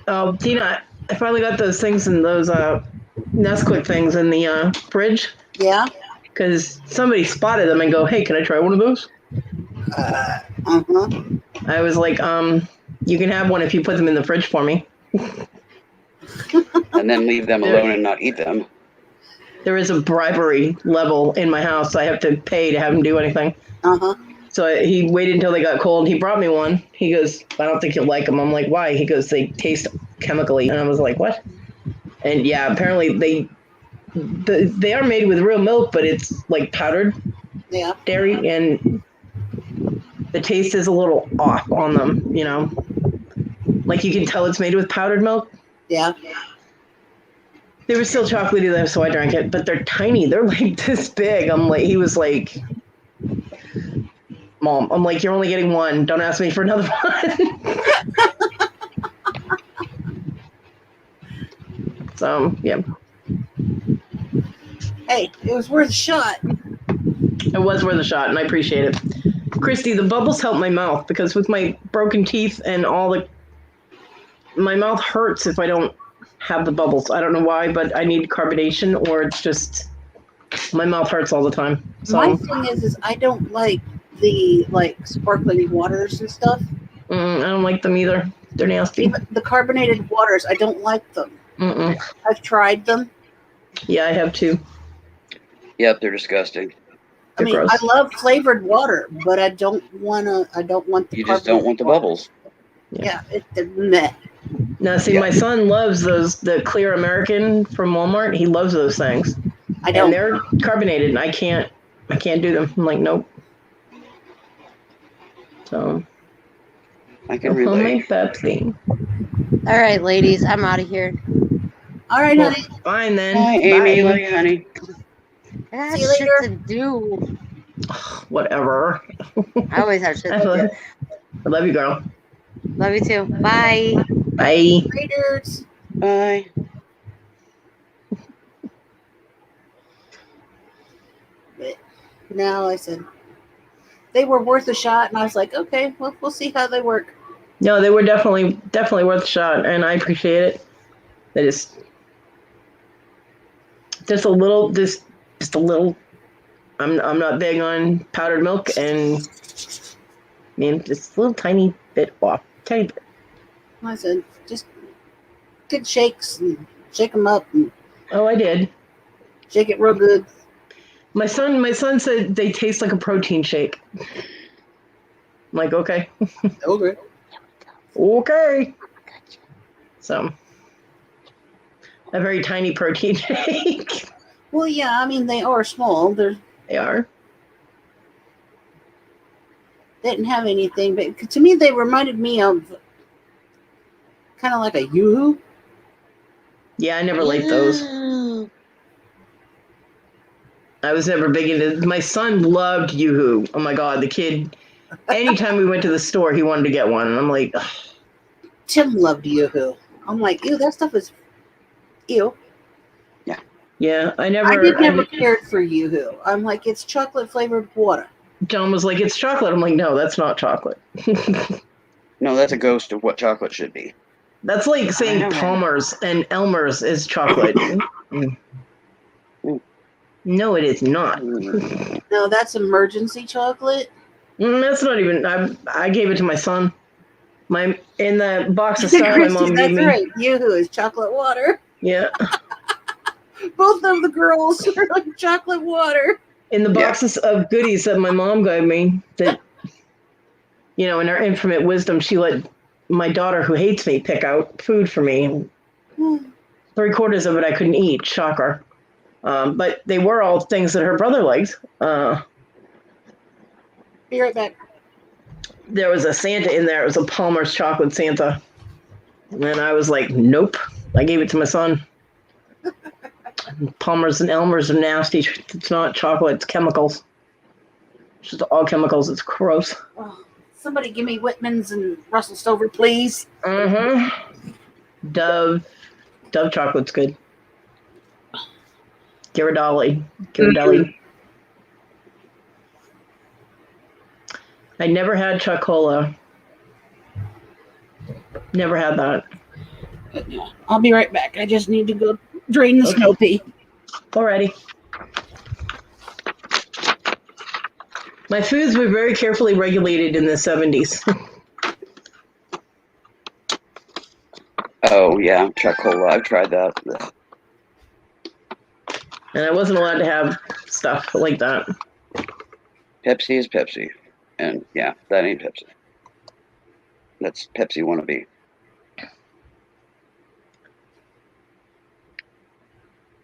B: Oh, Tina, I finally got those things in those Nesquik things in the fridge.
A: Yeah?
B: Because somebody spotted them and go, hey, can I try one of those?
A: Uh-huh.
B: I was like, you can have one if you put them in the fridge for me.
C: And then leave them alone and not eat them.
B: There is a bribery level in my house. I have to pay to have him do anything.
A: Uh-huh.
B: So he waited until they got cold. He brought me one. He goes, I don't think you'll like them. I'm like, why? He goes, they taste chemically. And I was like, what? And yeah, apparently they are made with real milk, but it's like powdered dairy, and the taste is a little off on them, you know? Like you can tell it's made with powdered milk.
A: Yeah.
B: They were still chocolatey though, so I drank it, but they're tiny. They're like this big. He was like, Mom, I'm like, you're only getting one. Don't ask me for another one. So, yeah.
A: Hey, it was worth a shot.
B: It was worth a shot, and I appreciate it. Christy, the bubbles help my mouth because with my broken teeth and my mouth hurts if I don't have the bubbles. I don't know why, but I need carbonation, or it's just my mouth hurts all the time. So
A: my thing is I don't like the sparkling waters and stuff.
B: I don't like them either. They're nasty.
A: Even the carbonated waters, I don't like them. I've tried them.
B: Yeah, I have too.
C: Yep, they're disgusting.
B: They're gross.
A: I love flavored water, but I don't want the.
C: You just don't want the bubbles.
A: Yeah, meh.
B: Now, see, my son loves the Clear American from Walmart. He loves those things.
A: I don't.
B: And they're carbonated, and I can't do them. I'm like, nope. So
C: I can relate.
B: Pepsi.
E: All right, ladies, I'm out of here.
A: All right, honey.
B: Fine then.
C: Hi, Amy. Love you, honey.
E: I got
A: See you
E: shit
A: later.
E: to do.
B: Whatever.
E: I always have shit to do.
B: I love you, girl.
E: Love you too. Bye.
B: Bye.
A: Raiders.
C: Bye.
A: But now I said they were worth a shot, and I was like, okay, well, we'll see how they work.
B: No, they were definitely worth a shot, and I appreciate it. They just a little. I'm not big on powdered milk, and I mean, just a little tiny bit off. Tiny bit.
A: I said, just good shakes and shake them up and
B: Oh, I did.
A: shake it real good.
B: My son said they taste like a protein shake. I'm like, okay.
A: Okay.
B: Okay. So, a very tiny protein shake.
A: Well, yeah, I mean, they are small.
B: They are.
A: They didn't have anything, but to me, they reminded me of kind of like a Yoo-hoo.
B: Yeah, I never liked those. I was never big into. My son loved Yoo-Hoo. Oh my god, the kid. Anytime we went to the store, he wanted to get one, and I'm like, ugh.
A: Tim loved Yoo-Hoo. I'm like, ew, that stuff is ew.
B: Yeah, I
A: never cared for Yoo-Hoo. I'm like, it's chocolate flavored water.
B: John was like, it's chocolate. I'm like, no, that's not chocolate.
C: No, that's a ghost of what chocolate should be.
B: That's like saying Palmer's and Elmer's is chocolate. No, it is not.
A: No, that's emergency chocolate.
B: That's not even. I gave it to my son. In the box of stuff my mom gave me.
A: That's right. Yoo-Hoo is chocolate water.
B: Yeah.
A: Both of the girls are like chocolate water.
B: In the boxes of goodies that my mom gave me, that, you know, in her infinite wisdom, she let my daughter, who hates me, pick out food for me. 3/4 of it I couldn't eat. Shocker. But they were all things that her brother liked.
A: Be right back.
B: There was a Santa in there. It was a Palmer's chocolate Santa. And I was like, nope. I gave it to my son. Palmer's and Elmer's are nasty. It's not chocolate. It's chemicals. It's just all chemicals. It's gross.
A: Oh, somebody give me Whitman's and Russell Stover, please.
B: Dove chocolate's good. Ghirardelli. I never had Chocola. Never had that.
A: I'll be right back. I just need to go drain the snow pea.
B: Alrighty. My foods were very carefully regulated in the 70s.
C: Oh, yeah, Chocola. I've tried that.
B: And I wasn't allowed to have stuff like that.
C: Pepsi is Pepsi. And, yeah, that ain't Pepsi. That's Pepsi wannabe.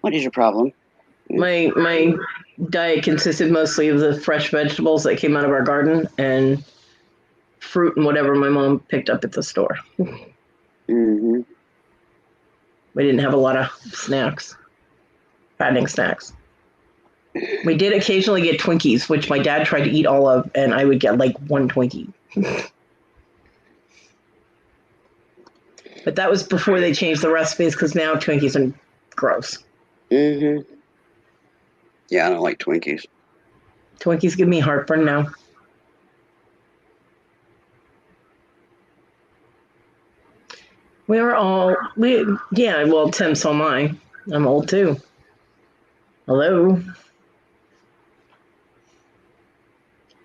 C: What is your problem?
B: My diet consisted mostly of the fresh vegetables that came out of our garden and fruit and whatever my mom picked up at the store.
C: Mm-hmm.
B: We didn't have a lot of snacks, fattening snacks. We did occasionally get Twinkies, which my dad tried to eat all of, and I would get like one Twinkie. But that was before they changed the recipes, because now Twinkies are gross.
C: Mm-hmm. Yeah, I don't like Twinkies.
B: Twinkies give me heartburn now. Well, Tim, so am I. I'm old too. Hello.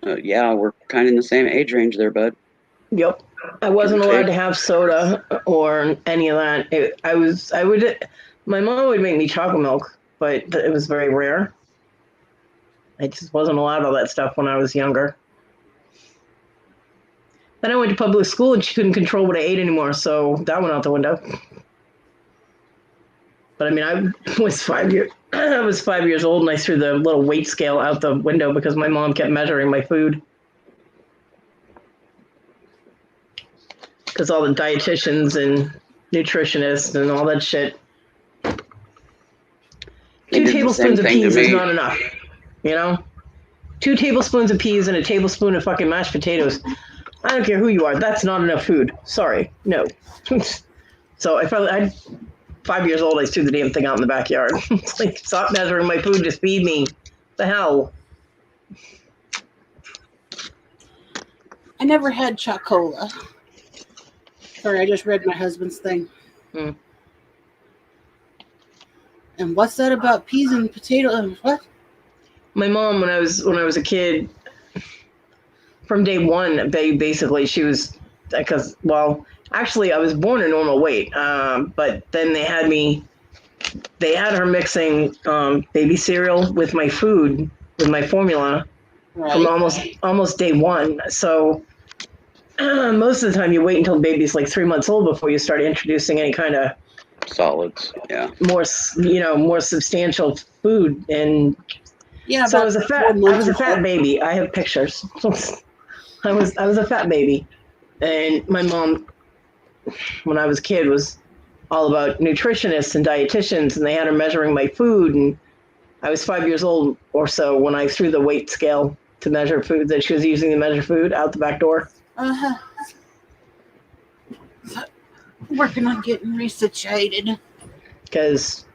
C: Yeah, we're kind of in the same age range there, bud.
B: Yep. I wasn't allowed to have soda or any of that. My mom would make me chocolate milk, but it was very rare. I just wasn't allowed all that stuff when I was younger. Then I went to public school and she couldn't control what I ate anymore, so that went out the window. But I mean, I was 5 years old and I threw the little weight scale out the window because my mom kept measuring my food. Because all the dietitians and nutritionists and all that shit. 2 tablespoons of peas is not enough. You know? 2 tablespoons of peas and a tablespoon of fucking mashed potatoes. I don't care who you are. That's not enough food. Sorry. No. So I'm 5 years old. I threw the damn thing out in the backyard. It's like, stop measuring my food. Just feed me. The hell?
A: I never had Chocola. Sorry, I just read my husband's thing. And what's that about peas and potatoes? What?
B: My mom, when I was a kid, from day one, basically she was, because, well, actually I was born a normal weight, but then they had her mixing baby cereal with my food, with my formula, from almost day one. So most of the time you wait until baby's like 3 months old before you start introducing any kind of
C: solids,
B: more substantial food. And so I was a fat baby. I have pictures. I was a fat baby, and my mom, when I was a kid, was all about nutritionists and dietitians, and they had her measuring my food, and I was 5 years old or so when I threw the weight scale to measure food that she was using to measure food out the back door.
A: Working on getting resatiated.
B: Because,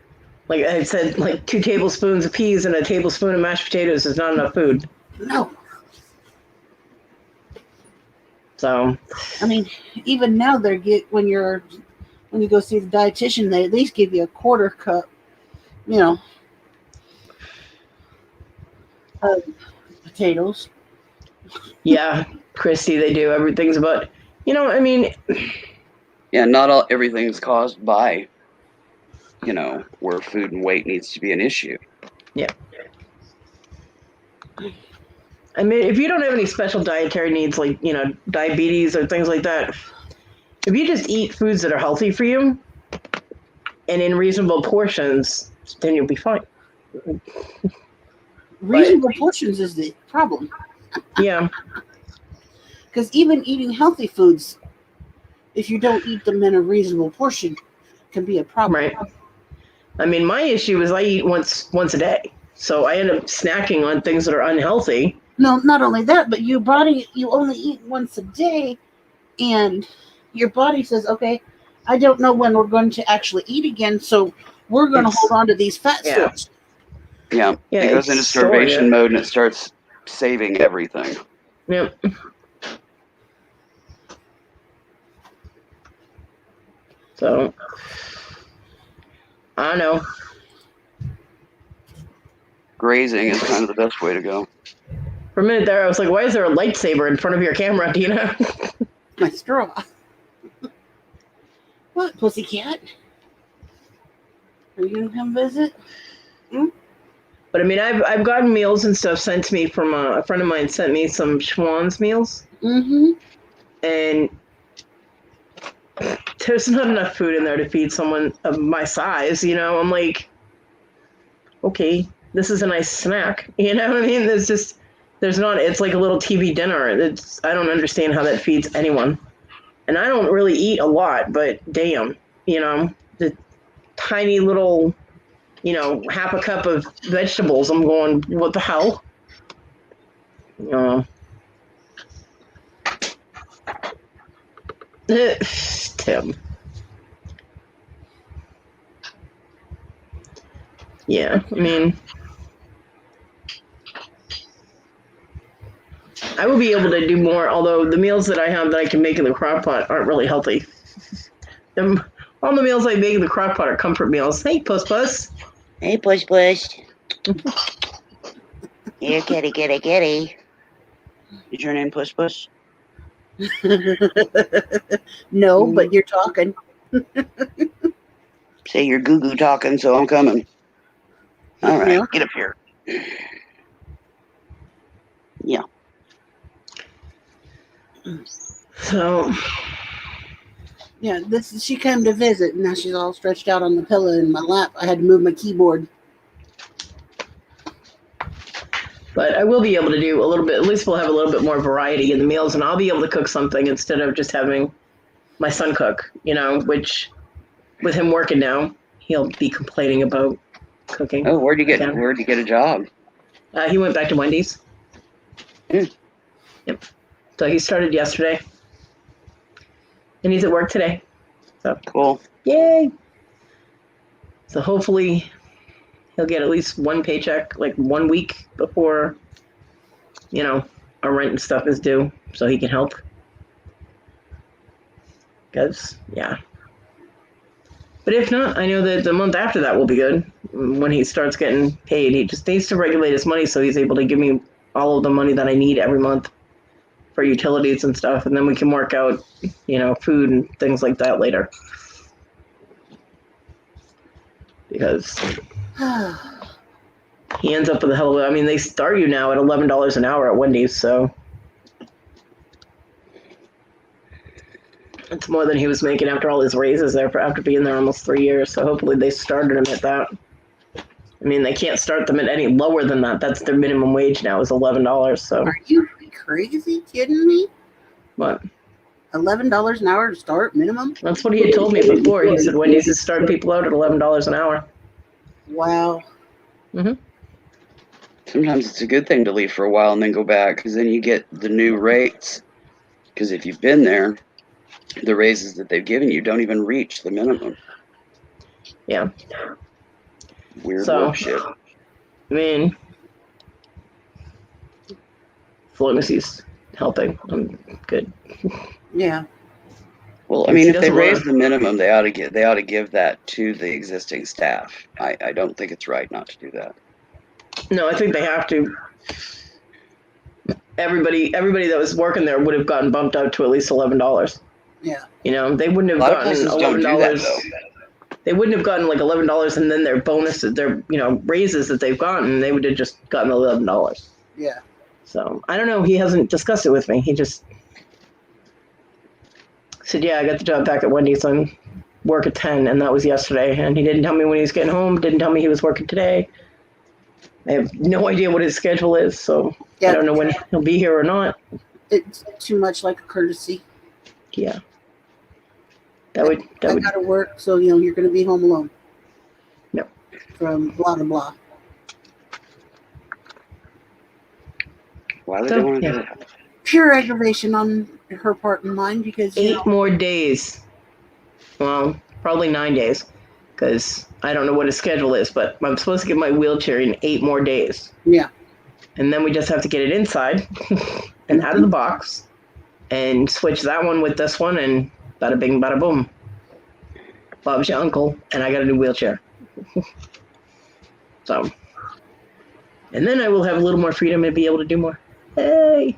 B: like I said, like 2 tablespoons of peas and a tablespoon of mashed potatoes is not enough food.
A: No.
B: So,
A: I mean, even now when you go see the dietitian, they at least give you a quarter cup, of potatoes.
B: yeah, Christy, they do. Everything's about, I mean.
C: Yeah, not everything's caused by, where food and weight needs to be an issue.
B: Yeah. I mean, if you don't have any special dietary needs like, diabetes or things like that, if you just eat foods that are healthy for you and in reasonable portions, then you'll be fine.
A: Reasonable portions is the problem.
B: Yeah.
A: Because even eating healthy foods, if you don't eat them in a reasonable portion, can be a problem.
B: Right. I mean, my issue is I eat once a day. So I end up snacking on things that are unhealthy.
A: No, not only that, but you only eat once a day, and your body says, okay, I don't know when we're going to actually eat again, so we're going to hold on to these fat stores.
C: Yeah, it goes into starvation mode and it starts saving everything.
B: Yep. So, I don't know.
C: Grazing is kind of the best way to go.
B: For a minute there, I was like, why is there a lightsaber in front of your camera, Dina?
A: My straw. What, pussycat? Are you going to come visit?
B: But I mean, I've gotten meals and stuff sent to me from a friend of mine sent me some Schwann's meals.
A: Mm-hmm.
B: And there's not enough food in there to feed someone of my size, I'm like, okay, this is a nice snack. You know what I mean? It's like a little TV dinner. I don't understand how that feeds anyone. And I don't really eat a lot, but damn, the tiny little, half a cup of vegetables. I'm going, what the hell? Tim. Yeah, I mean, I will be able to do more, although the meals that I have that I can make in the crock pot aren't really healthy. All the meals I make in the crock pot are comfort meals. Hey, Puss Puss.
F: Hey, Push Push. Here, kitty.
C: Is your name Push Push?
A: No, but you're talking.
C: Say you're goo talking, so I'm coming. All right, Get up here. Yeah.
B: So,
A: yeah, she came to visit, and now she's all stretched out on the pillow in my lap. I had to move my keyboard.
B: But I will be able to do a little bit, at least we'll have a little bit more variety in the meals, and I'll be able to cook something instead of just having my son cook, which with him working now, he'll be complaining about cooking.
C: Oh, where'd you get a job?
B: He went back to Wendy's. Yep. So he started yesterday. And he's at work today. So
C: cool.
B: Yay. So hopefully he'll get at least one paycheck, like 1 week before, our rent and stuff is due, so he can help. Because, yeah. But if not, I know that the month after that will be good. When he starts getting paid, he just needs to regulate his money so he's able to give me all of the money that I need every month for utilities and stuff, and then we can work out, food and things like that later. Because he ends up with a hell of they start you now at $11 an hour at Wendy's, so it's more than he was making after all his raises there after being there almost 3 years. So hopefully they started him at that. They can't start them at any lower than that. That's their minimum wage now is $11. So
A: are you crazy kidding me?
B: What?
A: $11 an hour to start minimum?
B: That's what he had told me before. He said Wendy's is starting people out at $11 an hour.
A: Wow.
B: Mm-hmm.
C: Sometimes it's a good thing to leave for a while and then go back, because then you get the new rates. Because if you've been there, the raises that they've given you don't even reach the minimum.
B: Yeah.
C: Weird
B: So,
C: work shit.
B: I mean, Fluency's helping. I'm good.
A: Yeah.
C: Well, I mean, if they raise the minimum, they ought to give that to the existing staff. I don't think it's right not to do that.
B: No, I think they have to. Everybody that was working there would have gotten bumped out to at least $11.
A: Yeah.
B: You know, they wouldn't have gotten $11. They wouldn't have gotten like $11 and then their bonuses, their raises that they've gotten, they would have just gotten $11.
A: Yeah.
B: So I don't know. He hasn't discussed it with me. He just said, "Yeah, I got the job back at Wendy's on work at 10, and that was yesterday." And he didn't tell me when he was getting home. Didn't tell me he was working today. I have no idea what his schedule is, so I don't know when he'll be here or not.
A: It's too much like a courtesy.
B: Yeah.
A: I gotta work, so you're gonna be home alone.
B: Yep.
A: From blah blah blah.
C: Why would they want to do that?
A: Pure aggravation on her part and mine, because
B: 8 more days. Well, probably 9 days, because I don't know what his schedule is, but I'm supposed to get my wheelchair in 8 more days.
A: Yeah.
B: And then we just have to get it inside and out of the box and switch that one with this one, and bada bing, bada boom. Bob's your uncle, and I got a new wheelchair. So, and then I will have a little more freedom and be able to do more. Hey.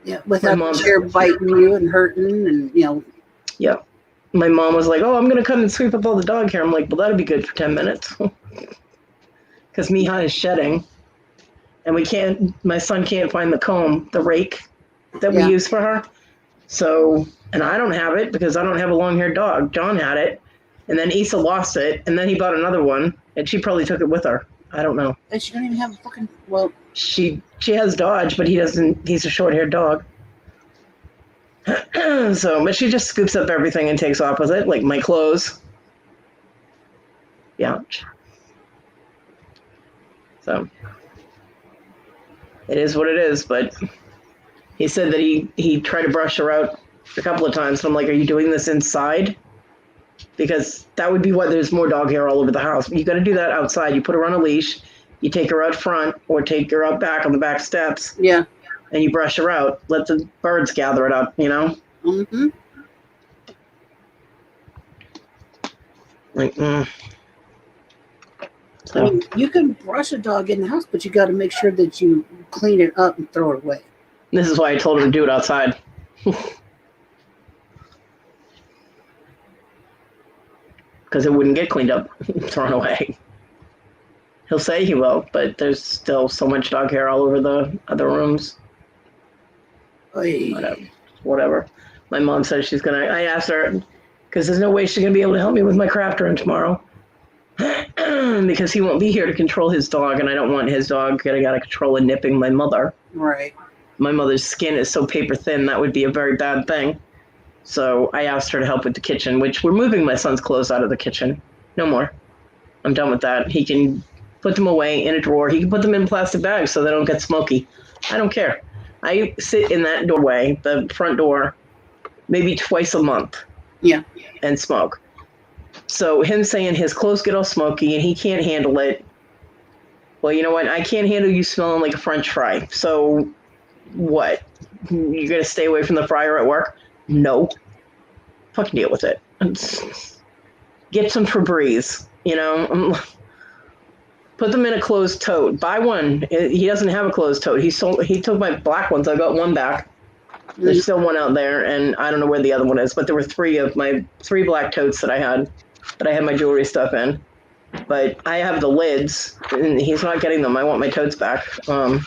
A: Yeah, without the chair biting you and hurting, and
B: Yeah. My mom was like, "Oh, I'm gonna come and sweep up all the dog hair." I'm like, "Well, that'd be good for 10 minutes," because Miha is shedding, and my son can't find the comb, the rake that we use for her. So, and I don't have it because I don't have a long-haired dog. John had it, and then Issa lost it, and then he bought another one, and she probably took it with her. I don't know.
A: And she don't even have a fucking
B: She has Dodge, but he doesn't. He's a short-haired dog. So, but she just scoops up everything and takes off with it, like my clothes. Yeah. So, it is what it is, but he said that he tried to brush her out a couple of times, and I'm like, "Are you doing this inside?" Because that would be why there's more dog hair all over the house. You got to do that outside. You put her on a leash, you take her out front, or take her out back on the back steps.
A: Yeah.
B: And you brush her out. Let the birds gather it up,
A: Mm-hmm.
B: Like,
A: So. I mean, you can brush a dog in the house, but you got to make sure that you clean it up and throw it away.
B: This is why I told him to do it outside. Because it wouldn't get cleaned up, thrown away. He'll say he will, but there's still so much dog hair all over the other rooms. Whatever. My mom says she's going to... I asked her, because there's no way she's going to be able to help me with my crafter tomorrow. Because he won't be here to control his dog, and I don't want his dog getting out of control and nipping my mother.
A: Right.
B: My mother's skin is so paper thin, that would be a very bad thing. So I asked her to help with the kitchen, which we're moving my son's clothes out of the kitchen. No more. I'm done with that. He can put them away in a drawer. He can put them in plastic bags so they don't get smoky. I don't care. I sit in that doorway, the front door, maybe twice a month.
A: Yeah.
B: And smoke. So him saying his clothes get all smoky and he can't handle it. Well, you know what? I can't handle you smelling like a French fry. So what? You're going to stay away from the fryer at work? No. Fucking deal with it. Get some Febreze, Put them in a closed tote. Buy one. He doesn't have a closed tote. He took my black ones. I got one back. There's still one out there, and I don't know where the other one is, but there were 3 of my 3 black totes that I had my jewelry stuff in. But I have the lids, and he's not getting them. I want my totes back. Go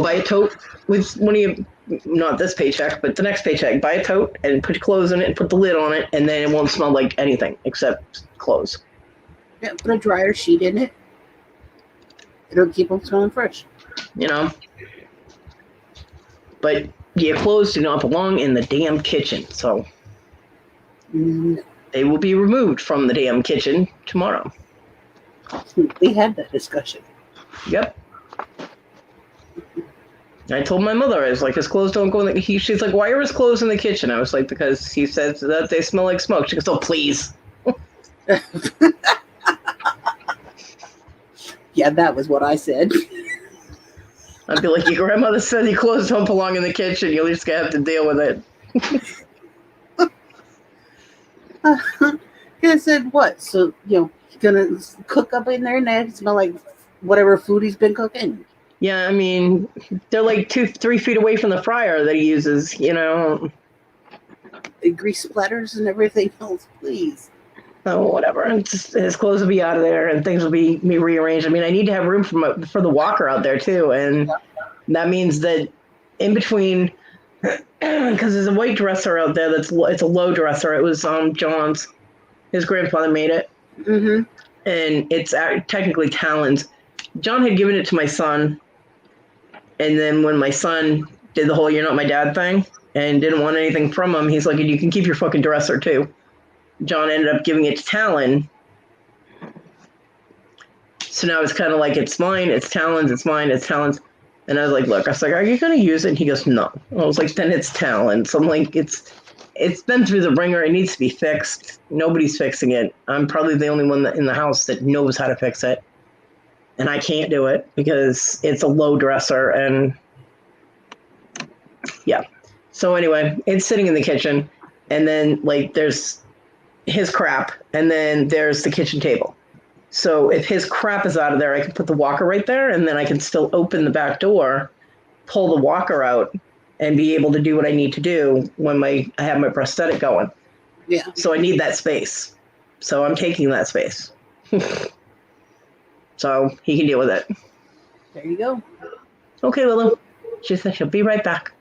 B: buy a tote with one of your, not this paycheck, but the next paycheck. Buy a tote and put your clothes in it and put the lid on it, and then it won't smell like anything except clothes.
A: Yeah, put a dryer sheet in it. It'll keep them smelling fresh.
B: But your clothes do not belong in the damn kitchen. So they will be removed from the damn kitchen tomorrow.
A: We had that discussion.
B: Yep. I told my mother, I was like, his clothes don't go in the... She's like, why are his clothes in the kitchen? I was like, because he says that they smell like smoke. She goes, oh, please.
A: Yeah, that was what I said.
B: I'd be like, your grandmother said your clothes don't belong in the kitchen. You're just going to have to deal with it.
A: I said, what? So, you're going to cook up in there and they smell like whatever food he's been cooking?
B: Yeah, I mean, they're like 2-3 feet away from the fryer that he uses, The
A: grease splatters and everything else, please.
B: Oh, whatever. His clothes will be out of there and things will be rearranged. I mean, I need to have room for the walker out there, too. And that means that in between, because there's a white dresser out there it's a low dresser. It was John's. His grandfather made it.
A: Mm-hmm.
B: And it's technically Talon's. John had given it to my son. And then when my son did the whole "you're not my dad" thing and didn't want anything from him, he's like, you can keep your fucking dresser, too. John ended up giving it to Talon. So now it's kind of like, it's mine, it's Talon's, it's mine, it's Talon's. And I was like, look, are you going to use it? And he goes, no. I was like, then it's Talon's. So I'm like, it's been through the ringer. It needs to be fixed. Nobody's fixing it. I'm probably the only one in the house that knows how to fix it. And I can't do it because it's a low dresser. And yeah. So anyway, it's sitting in the kitchen. And then there's his crap, and then there's the kitchen table. So if his crap is out of there, I can put the walker right there, and then I can still open the back door, pull the walker out, and be able to do what I need to do when I have my prosthetic going.
A: Yeah.
B: So I need that space. So I'm taking that space. So he can deal with it.
A: There you go.
B: Okay, Lulu. She said she'll be right back.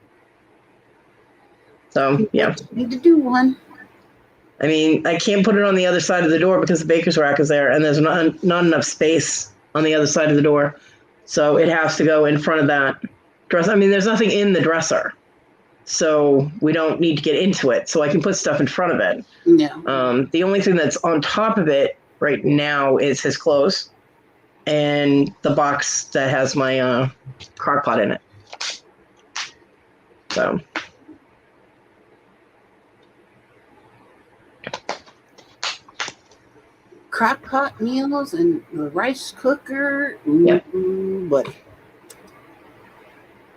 B: So, yeah.
A: Need to do one.
B: I mean, I can't put it on the other side of the door because the baker's rack is there, and there's not enough space on the other side of the door. So it has to go in front of that dresser. I mean, there's nothing in the dresser, so we don't need to get into it. So I can put stuff in front of it.
A: Yeah.
B: The only thing that's on top of it right now is his clothes and the box that has my crock pot in it. So...
A: Crock pot meals and the rice cooker.
B: Yep.
A: Buddy.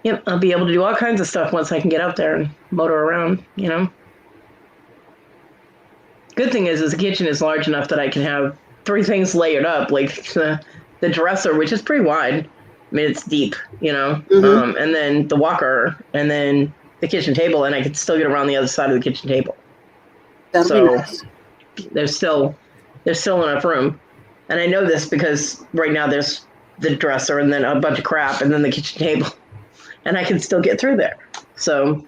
B: Yep, I'll be able to do all kinds of stuff once I can get out there and motor around, Good thing is the kitchen is large enough that I can have 3 things layered up, like the dresser, which is pretty wide. I mean, it's deep,
A: Mm-hmm.
B: And then the walker, and then the kitchen table, and I can still get around the other side of the kitchen table.
A: That'll be nice.
B: There's still enough room. And I know this because right now there's the dresser and then a bunch of crap and then the kitchen table. And I can still get through there. So,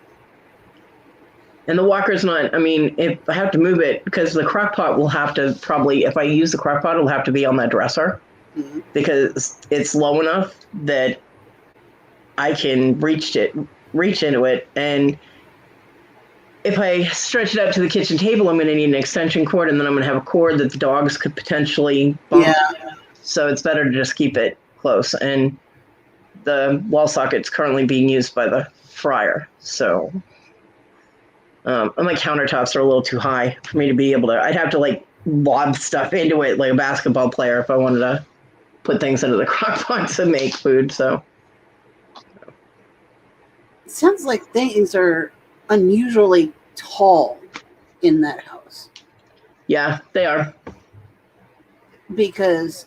B: and the walker's not, I mean, if I have to move it, because the crock pot will have to probably, if I use the crock pot, it'll have to be on that dresser. Mm-hmm. Because it's low enough that I can reach into it. And if I stretch it out to the kitchen table, I'm going to need an extension cord, and then I'm going to have a cord that the dogs could potentially bump. Yeah. So it's better to just keep it close. And the wall socket's currently being used by the fryer. So and my countertops are a little too high for me to be able to. I'd have to lob stuff into it like a basketball player if I wanted to put things into the crock pot to make food. So
A: it sounds like things are unusually tall in that house.
B: Yeah, they are.
A: Because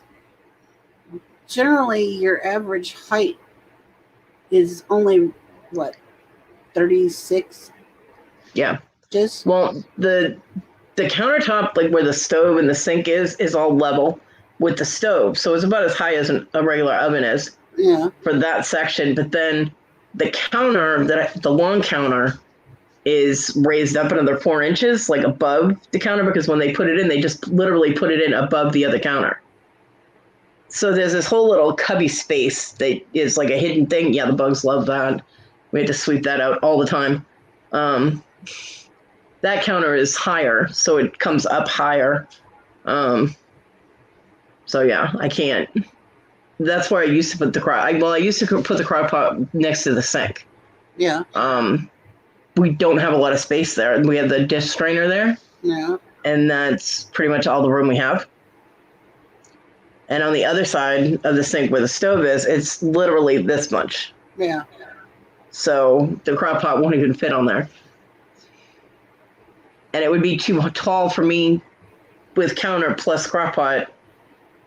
A: generally your average height is only 36?
B: Yeah.
A: Just
B: well, the countertop, where the stove and the sink is all level with the stove. So it's about as high as a regular oven is.
A: Yeah.
B: For that section, but then the counter, the long counter, is raised up another 4 inches, above the counter, because when they put it in, they just literally put it in above the other counter. So there's this whole little cubby space that is like a hidden thing. Yeah, the bugs love that. We had to sweep that out all the time. That counter is higher, so it comes up higher. So yeah, I can't. That's where I used to put the crock. I used to put the crock pot next to the sink.
A: Yeah.
B: We don't have a lot of space there. We have the dish strainer there.
A: Yeah.
B: And that's pretty much all the room we have. And on the other side of the sink where the stove is, it's literally this much.
A: Yeah.
B: So the crock pot won't even fit on there. And it would be too tall for me with counter plus crock pot.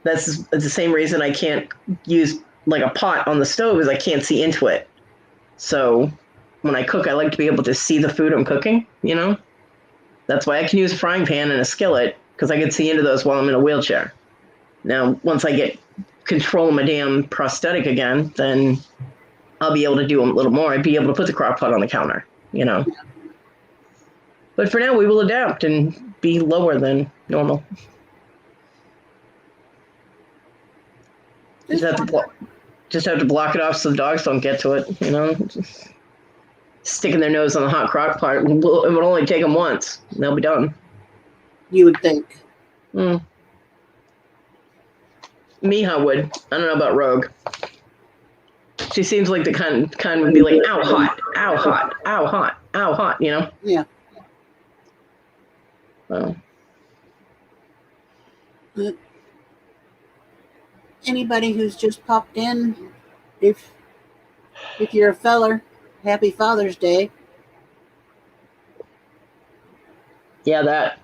B: That's the same reason I can't use like a pot on the stove, is I can't see into it. So when I cook, I like to be able to see the food I'm cooking, you know? That's why I can use a frying pan and a skillet, because I can see into those while I'm in a wheelchair. Now, once I get control of my damn prosthetic again, then I'll be able to do a little more. I'd be able to put the crock pot on the counter, you know? But for now, we will adapt and be lower than normal. Just have to block it off so the dogs don't get to it, you know? Just sticking their nose on the hot crock pot, it would only take them once. And they'll be done.
A: You would think.
B: Miha would. I don't know about Rogue. She seems like the kind would be like, ow, hot, ow, hot, ow, hot, ow, hot, you know?
A: Yeah.
B: So.
A: But anybody who's just popped in, if you're a feller, happy Father's Day.
B: Yeah, that.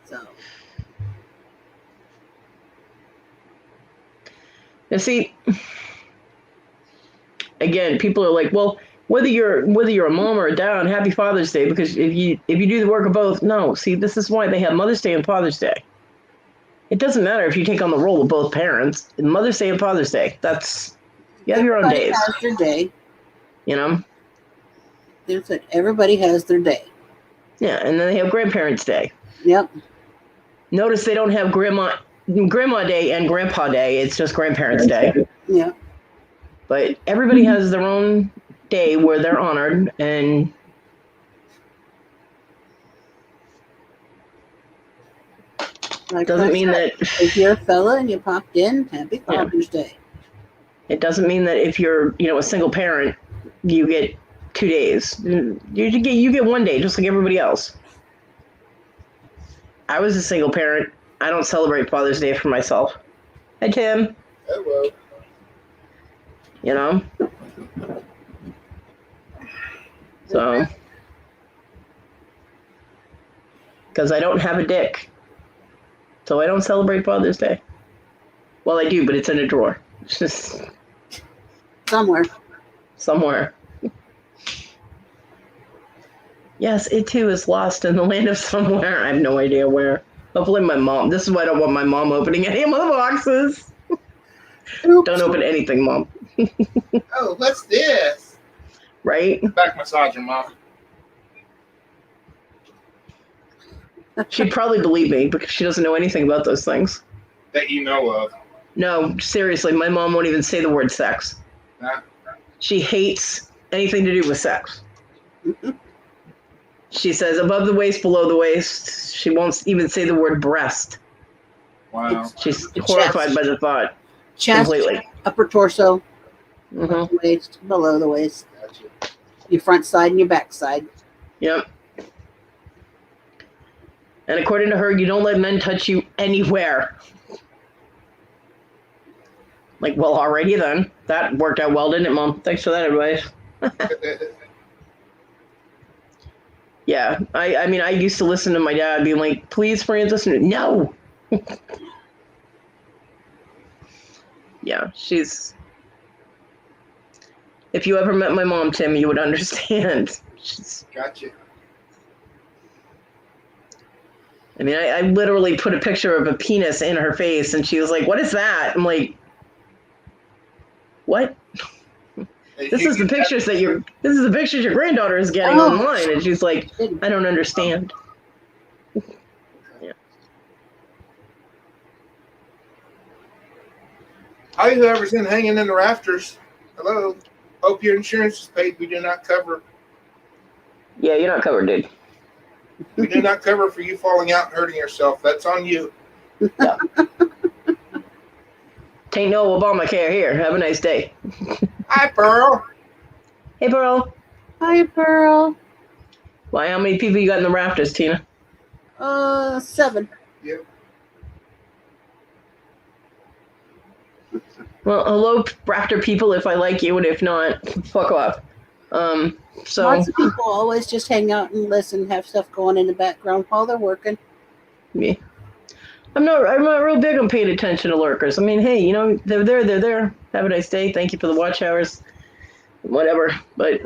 A: So.
B: And see, again, people are like, well, whether you're a mom or a dad, happy Father's Day, because if you do the work of both, no. See, this is why they have Mother's Day and Father's Day. It doesn't matter if you take on the role of both parents. Mother's Day and Father's Day, you have your own days.
A: Everybody has their day.
B: You know?
A: There's it. Everybody has their day.
B: Yeah, and then they have Grandparents' Day.
A: Yep.
B: Notice they don't have Grandma Day and Grandpa Day. It's just Grandparents' Day.
A: Yeah.
B: But everybody has their own day where they're honored, and
A: Like
B: doesn't mean that
A: if you're a fella and you popped in, happy Father's Day.
B: It doesn't mean that if you're, a single parent, you get 2 days. You get 1 day, just like everybody else. I was a single parent. I don't celebrate Father's Day for myself. Hi, Tim.
G: Hello.
B: You know? So, because I don't have a dick. So I don't celebrate Father's Day. Well, I do, but it's in a drawer. It's just somewhere. Yes, it too is lost in the land of somewhere. I have no idea where. Hopefully my mom. This is why I don't want my mom opening any of the boxes. Don't open anything, Mom.
G: Oh, what's this?
B: Right?
G: Back massager, Mom.
B: She'd probably believe me because she doesn't know anything about those things.
G: That you know of.
B: No, seriously, my mom won't even say the word sex.
G: Huh?
B: She hates anything to do with sex. She says above the waist, below the waist. She won't even say the word breast.
G: Wow.
B: She's horrified by the thought.
A: Chest,
B: completely.
A: upper torso,
B: Mm-hmm.
A: waist, below the waist,
G: Gotcha.
A: your front side and your back side.
B: Yep. And according to her, you don't let men touch you anywhere. Like, well, alrighty then. That worked out well, didn't it, Mom? Thanks for that advice. Yeah, I mean, I used to listen to my dad being like, please, Francis, no. Yeah, she's... If you ever met my mom, Tim, you would understand.
G: Gotcha.
B: I mean, I literally put a picture of a penis in her face, and she was like, what is that? I'm like, what? This is the pictures your granddaughter is getting online. And she's like, I don't understand. Yeah.
G: Hi, whoever's hanging in the rafters. Hello. Hope your insurance is paid. We do not cover.
B: Yeah, you're not covered, dude.
G: We do not cover for you falling out and hurting yourself. That's on you.
B: Yeah. Tain't no Obamacare here. Have a nice day.
G: Hi, Pearl.
B: Hey, Pearl.
A: Hi, Pearl.
B: Why? How many people you got in the rafters, Tina?
A: 7.
G: Yep.
B: Well, hello, rafter people. If I like you, and if not, fuck off. So
A: Lots of people always just hang out and listen, have stuff going in the background while they're working.
B: yeah. I'm not real big on paying attention to lurkers. I mean, hey, you know, they're there. Have a nice day. Thank you for the watch hours. Whatever. But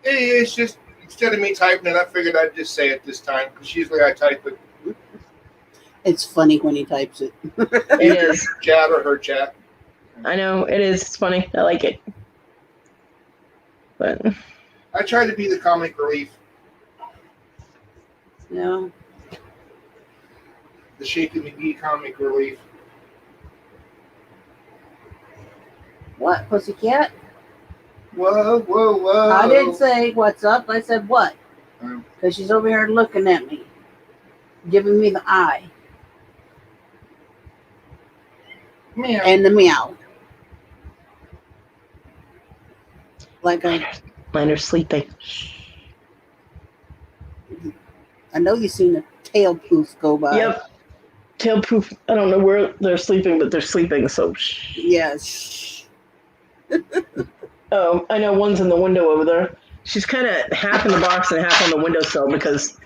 G: It's just, instead of me typing it, I figured I'd just say it this time, because usually I type it.
A: It's funny when he types it.
B: it is.
G: Chat or her chat.
B: I know, it is. It's funny. I like it. But
G: I try to be the comic relief.
A: Yeah.
G: The Shaky McGee comic relief.
A: What, pussycat?
G: Whoa, whoa, whoa.
A: I didn't say what's up. I said what?
G: Oh.
A: Because she's over here looking at me, giving me the eye
G: Meow.
A: and the meow. Like
B: mine are sleeping.
A: I know you've seen a tail poof go by.
B: Yep. Tail proof. I don't know where they're sleeping, but they're sleeping. So.
A: Yes.
B: Oh, I know one's in the window over there. She's kind of half in the box and half on the windowsill because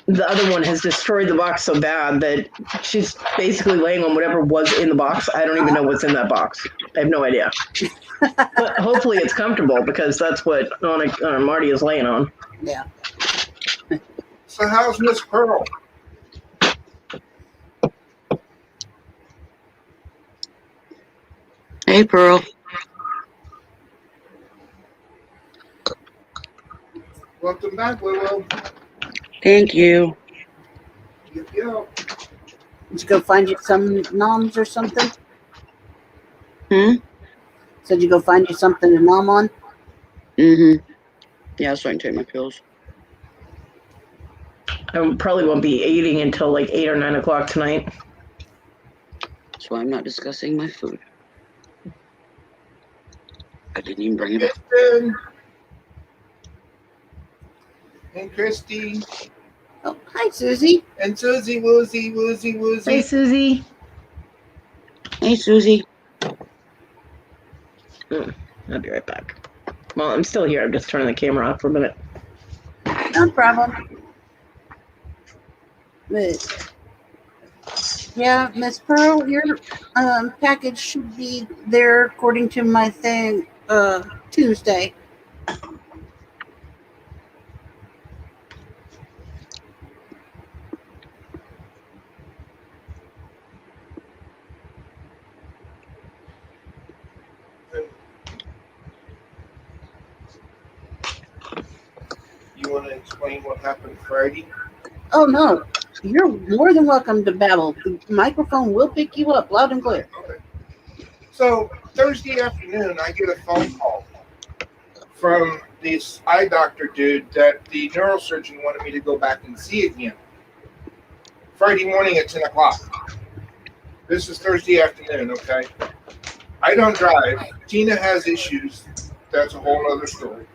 B: the other one has destroyed the box so bad that she's basically laying on whatever was in the box. I don't even know what's in that box. I have no idea. But hopefully it's comfortable because that's what Marty is laying on.
A: Yeah.
G: So how's Miss Pearl?
C: Hey, Pearl.
G: Welcome back, Willow.
C: Thank you.
G: Yo.
A: Did you go find you some noms or something? Said you go find you something to nom on?
C: Mm-hmm. Yeah, so I can take my pills.
B: I probably won't be eating until like 8 or 9 o'clock tonight.
C: That's why I'm not discussing my food. I didn't even bring it up.
G: Kristen. And Christy.
A: Oh, hi, Susie.
G: And Susie, Woozy, Woozy, Woozy.
B: Hey, Susie.
C: Hey, Susie.
B: I'll be right back. Well, I'm still here. I'm just turning the camera off for a minute.
A: No problem. But, yeah, Miss Pearl, your package should be there according to my thing Tuesday.
G: You want to explain what happened Friday?
A: Oh, no. You're more than welcome to babble. The microphone will pick you up loud and clear.
G: Okay. So Thursday afternoon, I get a phone call from this eye doctor dude that the neurosurgeon wanted me to go back and see again. Friday morning at 10 o'clock. This is Thursday afternoon, okay? I don't drive. Tina has issues. That's a whole other story.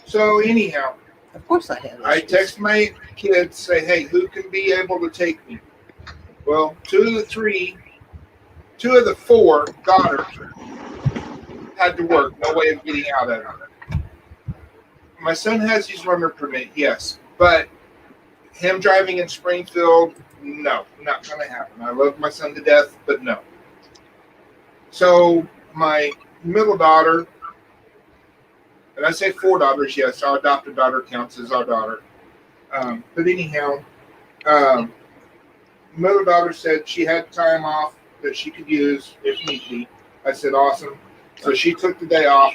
G: So anyhow,
A: Of course I have.
G: I text my kids, say, hey, who can be able to take me? Well, two of the four daughters had to work. No way of getting out of it. My son has his runner permit, yes. But him driving in Springfield, no, not going to happen. I love my son to death, but no. So my middle daughter, and I say four daughters, yes, our adopted daughter counts as our daughter. But anyhow, middle daughter said she had time off that she could use if need be. I said, awesome. So she took the day off.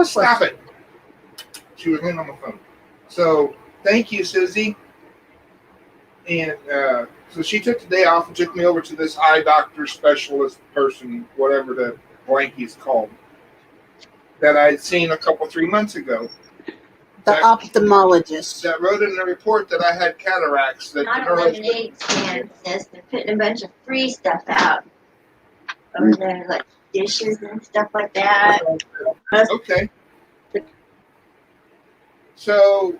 G: Stop it. She was laying on the phone. So thank you, Susie. And so she took the day off and took me over to this eye doctor specialist person, whatever the blankie's called, that I'd seen a couple, 3 months ago.
A: The ophthalmologist.
G: That wrote in the report that I had cataracts. That
H: Not a lemonade stand, sis. They're putting a bunch of free stuff out over there, like dishes and stuff like that.
G: Okay. So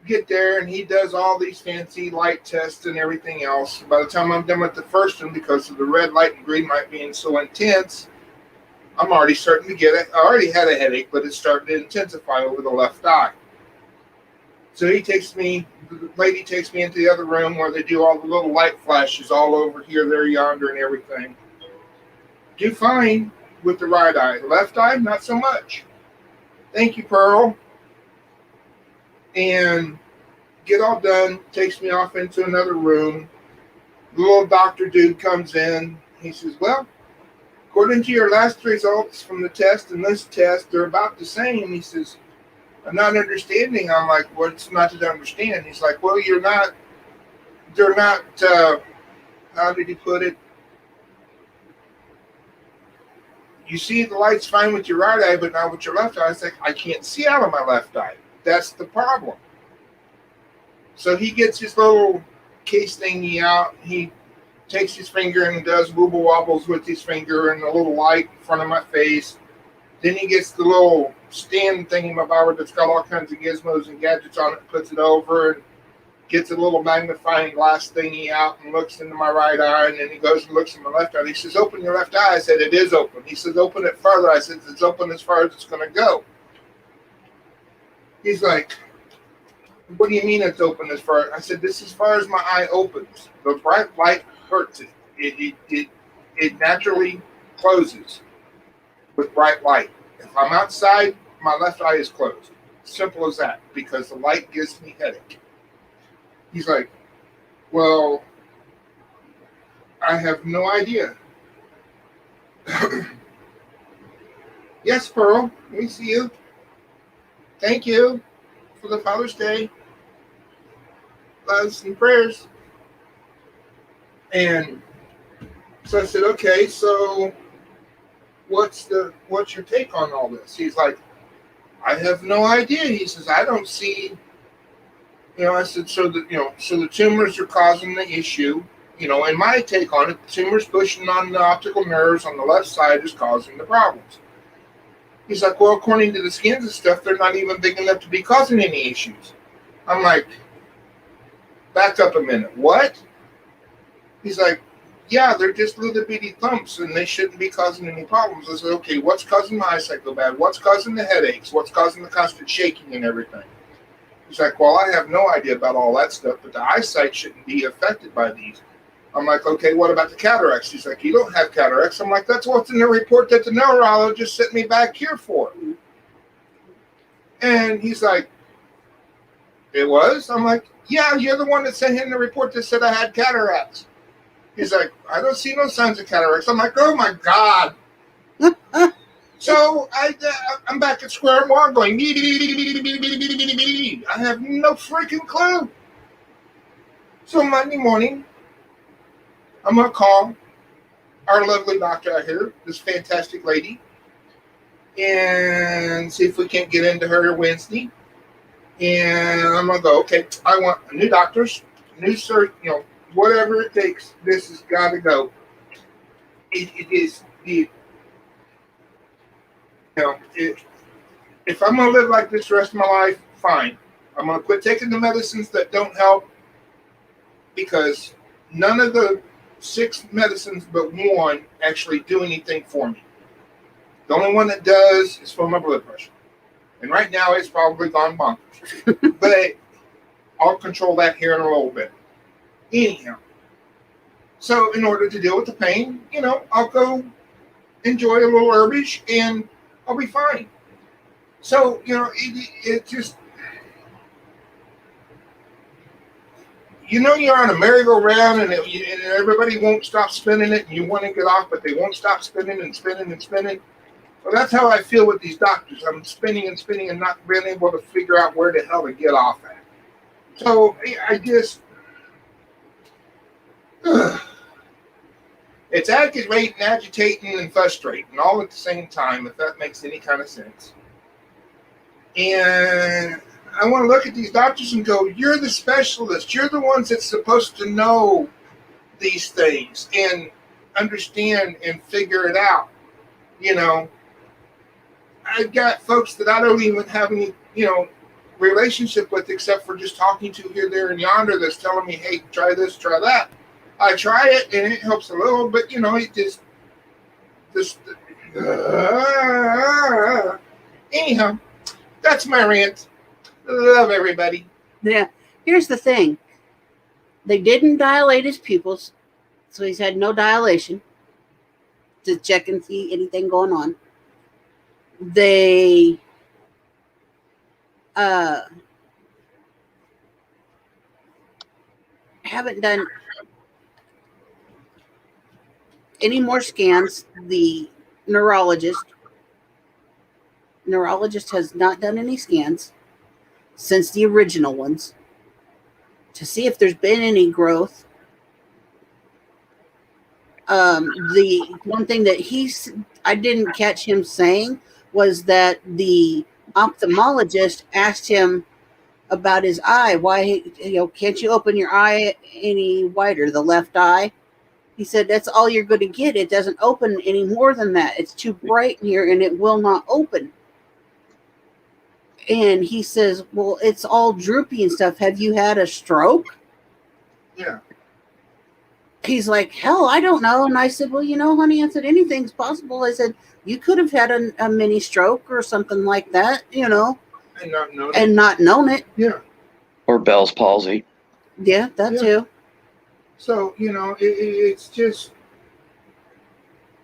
G: get there and he does all these fancy light tests and everything else. By the time I'm done with the first one, because of the red light and green light being so intense, I'm already starting to get it. I already had a headache, but it's starting to intensify over the left eye. So the lady takes me into the other room where they do all the little light flashes all over here, there, yonder, and everything. Do fine with the right eye. Left eye, not so much. Thank you, Pearl. And get all done, takes me off into another room. The little doctor dude comes in. He says, well, according to your last results from the test and this test, they're about the same. He says, I'm not understanding. I'm like, what's not to understand? He's like, well, they're not, how did he put it? You see the light's fine with your right eye, but not with your left eye. It's like, I can't see out of my left eye. That's the problem. So he gets his little case thingy out. He takes his finger and does wobble wobbles with his finger and a little light in front of my face. Then he gets the little stand thingy that's got all kinds of gizmos and gadgets on it, puts it over and gets a little magnifying glass thingy out and looks into my right eye. And then he goes and looks at my left eye. He says, open your left eye. I said, it is open. He says, open it further. I said, it's open as far as it's going to go. He's like, what do you mean it's open as far? I said, this is as far as my eye opens. The bright light hurts it. It naturally closes with bright light. If I'm outside, my left eye is closed. Simple as that, because the light gives me headache. He's like, well, I have no idea. Yes, Pearl, we see you. Thank you for the Father's Day. Loves and prayers. And so I said, okay, so what's your take on all this? He's like, I have no idea. He says, I don't see, I said, so the tumors are causing the issue. And my take on it, the tumors pushing on the optical nerves on the left side is causing the problems. He's like, well, according to the scans and stuff, they're not even big enough to be causing any issues. I'm like, back up a minute. What? He's like, yeah, they're just little bitty thumps and they shouldn't be causing any problems. I said, okay, what's causing my eyesight go bad? What's causing the headaches? What's causing the constant shaking and everything? He's like, well, I have no idea about all that stuff, but the eyesight shouldn't be affected by these. I'm like, okay, what about the cataracts? He's like, you don't have cataracts. I'm like, that's what's in the report that the neurologist sent me back here for. And he's like, it was? I'm like, yeah, you're the one that sent him the report that said I had cataracts. He's like, I don't see no signs of cataracts. I'm like, oh my God. So I'm back at square one going, I have no freaking clue. So Monday morning, I'm going to call our lovely doctor out here, this fantastic lady, and see if we can't get into her Wednesday. And I'm going to go, okay, I want new doctors, new surgeon, whatever it takes. This has got to go. It is the, if I'm going to live like this the rest of my life, fine. I'm going to quit taking the medicines that don't help, because none of the 6 medicines but one actually do anything for me. The only one that does is for my blood pressure. And right now it's probably gone bonkers. But I'll control that here in a little bit. Anyhow. So in order to deal with the pain, I'll go enjoy a little herbage and I'll be fine. So, it just, you're on a merry-go-round and everybody won't stop spinning it and you want to get off, but they won't stop spinning and spinning and spinning. Well, that's how I feel with these doctors. I'm spinning and spinning and not being able to figure out where the hell to get off at. So I just, It's aggravating, agitating, and frustrating all at the same time, if that makes any kind of sense. And I want to look at these doctors and go, you're the specialist. You're the ones that's supposed to know these things and understand and figure it out. You know, I've got folks that I don't even have any, relationship with except for just talking to here, there, and yonder that's telling me, hey, try this, try that. I try it and it helps a little, but it just anyhow, that's my rant. Love everybody.
A: Yeah. Here's the thing. They didn't dilate his pupils, so he's had no dilation to check and see anything going on. They haven't done any more scans. The neurologist has not done any scans since the original ones to see if there's been any growth. The one thing that I didn't catch him saying was that the ophthalmologist asked him about his eye. Why, can't you open your eye any wider, the left eye? He said, that's all you're going to get. It doesn't open any more than that. It's too bright in here and it will not open. And he says, well, it's all droopy and stuff. Have you had a stroke?
G: Yeah.
A: He's like, hell, I don't know. And I said, well, honey, I said, anything's possible. I said, you could have had a mini stroke or something like that,
G: And not known
A: and not known it.
G: Yeah.
C: Or Bell's palsy.
A: Yeah, that too.
G: So, it's just,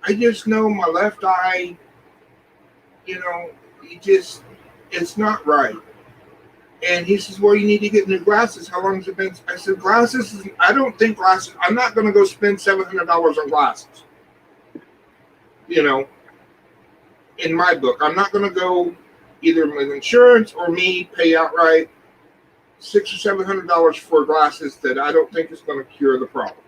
G: I just know my left eye, it's not right. And he says, well, you need to get new glasses. How long has it been? I said, I don't think glasses, I'm not going to go spend $700 on glasses. In my book, I'm not going to go either with insurance or me pay outright $600 or $700 for glasses that I don't think is going to cure the problem.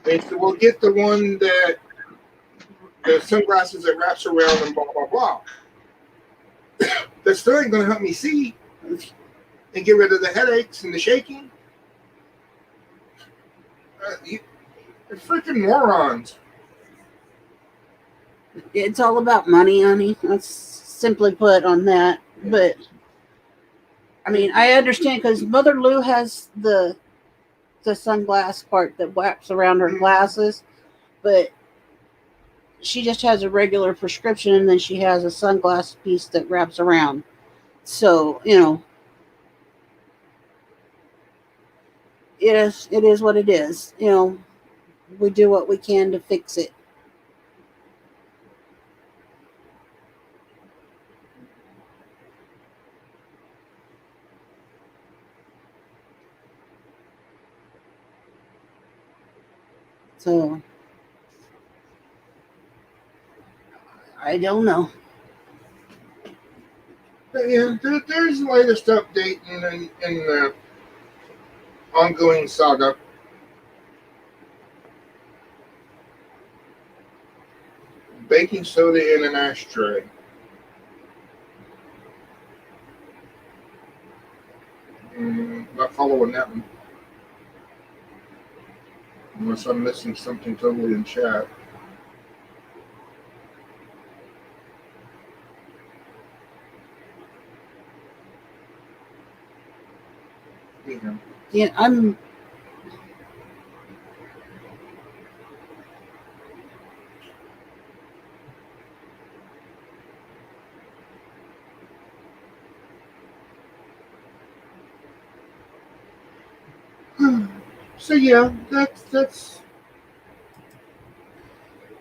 G: They said, well, get the one the sunglasses that wraps around and blah, blah, blah. That still ain't going to help me see and get rid of the headaches and the shaking. They're freaking morons.
A: It's all about money, honey. That's simply put on that. But, I mean, I understand because Mother Lou has the sunglass part that wraps around her glasses, but she just has a regular prescription and then she has a sunglass piece that wraps around. So, it is what it is. We do what we can to fix it. So, I don't know.
G: But yeah, there's the latest update in the ongoing saga. Baking soda in an ashtray. Not following that one. Unless I'm missing something totally in chat.
A: Yeah, I'm.
G: So yeah, that's.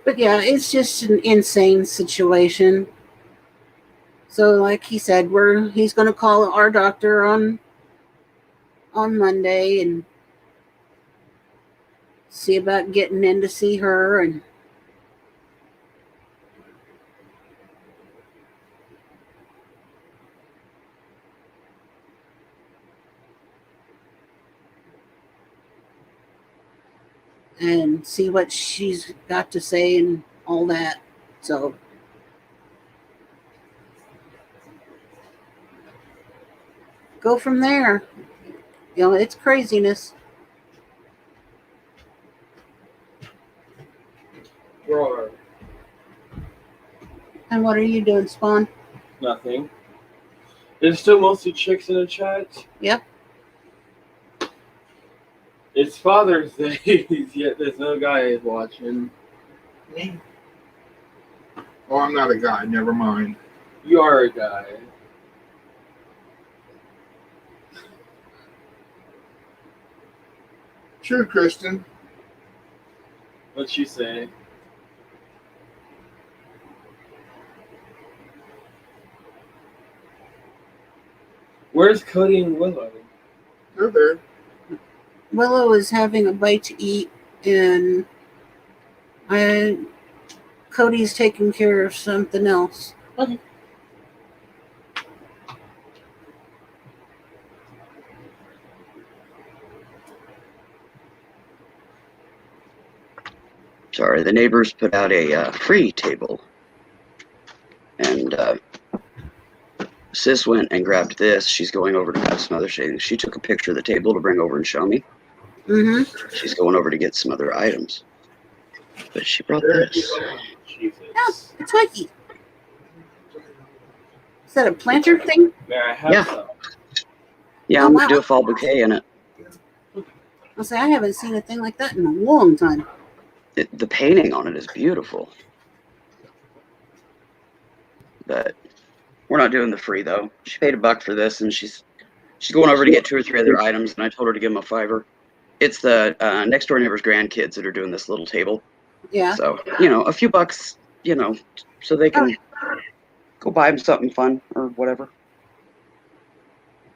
A: But yeah, it's just an insane situation. So, like he said, he's going to call our doctor on Monday and see about getting in to see her. And and see what she's got to say and all that. So go from there. You know, it's craziness.
I: Roar.
A: And what are you doing, Spawn?
I: Nothing. There's still mostly chicks in the chat.
A: Yep.
I: It's Father's Day, yet there's no guy watching.
G: Me? Oh, I'm not a guy. Never mind.
I: You are a guy.
G: True, Kristen.
I: What'd she say? Where's Cody and Willow?
G: They're there.
A: Willow is having a bite to eat, and Cody's taking care of something else.
B: Okay.
C: Sorry, the neighbors put out a free table, and Sis went and grabbed this. She's going over to have some other things. She took a picture of the table to bring over and show me.
A: Mm-hmm.
C: She's going over to get some other items, but she brought this.
I: Jesus.
A: Yeah, a Twinkie. Is that a planter thing?
I: May I have
C: Yeah.
I: some?
C: Yeah,
A: Oh,
C: I'm
A: wow.
C: gonna do a fall bouquet in it.
A: I'll say I haven't seen a thing like that in a long time.
C: The painting on it is beautiful, but we're not doing the free though. She paid $1 for this, and she's going over to get 2 or 3 other items, and I told her to give them a $5. It's the next door neighbor's grandkids that are doing this little table.
A: Yeah.
C: So a few bucks, so they can go buy them something fun or whatever.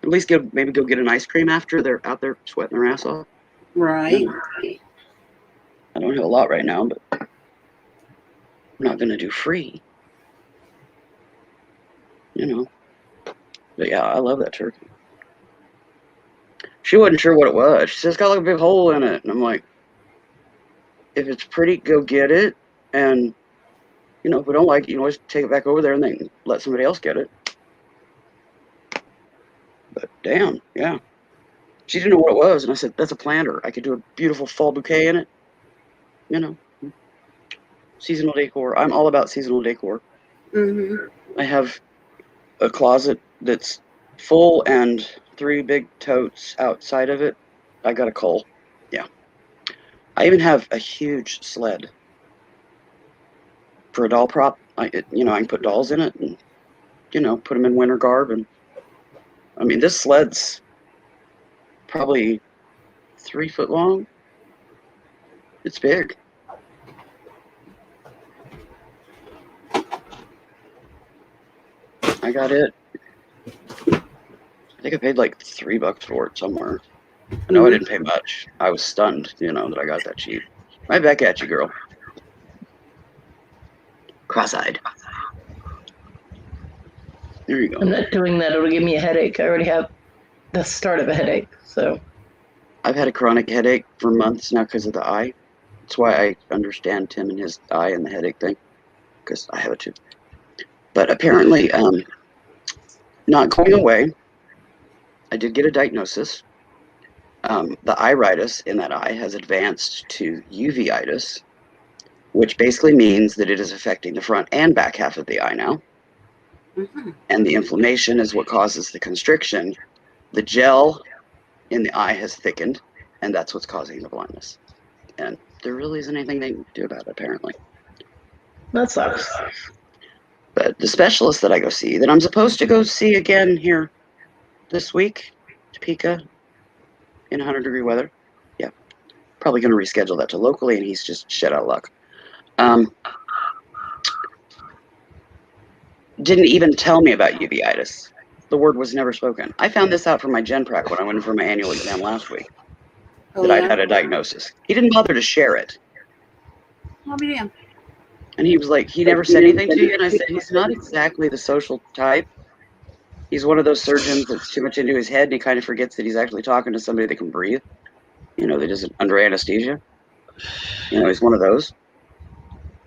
C: At least maybe go get an ice cream after they're out there sweating their ass off.
A: Right.
C: I don't have a lot right now, but I'm not gonna do free. But yeah, I love that turkey. She wasn't sure what it was. She says it's got like a big hole in it, and I'm like, if it's pretty, go get it. And if we don't like it, you can always take it back over there and then let somebody else get it. But damn, yeah. She didn't know what it was, and I said, that's a planter. I could do a beautiful fall bouquet in it. Seasonal decor. I'm all about seasonal decor.
A: Mm-hmm.
C: I have a closet that's full and 3 big totes outside of it. I got a coal. Yeah. I even have a huge sled for a doll prop. I can put dolls in it and, put them in winter garb. And I mean, this sled's probably 3 foot long. It's big. I got it. I think I paid like $3 for it somewhere. I know I didn't pay much. I was stunned, that I got that cheap. Right back at you, girl. Cross-eyed. There you go.
B: I'm not doing that. It'll give me a headache. I already have the start of a headache. So
C: I've had a chronic headache for months now because of the eye. That's why I understand Tim and his eye and the headache thing, because I have it too. But apparently, not going away. I did get a diagnosis. The iritis in that eye has advanced to uveitis, which basically means that it is affecting the front and back half of the eye now.
A: Mm-hmm.
C: And the inflammation is what causes the constriction. The gel in the eye has thickened, and that's what's causing the blindness. And there really isn't anything they can do about it, apparently.
B: that sucks.
C: But the specialist that I go see, that I'm supposed to go see again here this week, Topeka, in 100-degree weather. Yeah, probably going to reschedule that to locally, and he's just shit out of luck. Didn't even tell me about uveitis. The word was never spoken. I found this out from my gen prac when I went in for my annual exam last week, that I'd had a diagnosis. He didn't bother to share it.
A: I'll be damned.
C: And he was like, he never said anything to you? And I said, he's not exactly the social type. He's one of those surgeons that's too much into his head, and he kind of forgets that he's actually talking to somebody that can breathe, that isn't under anesthesia. You know, he's one of those.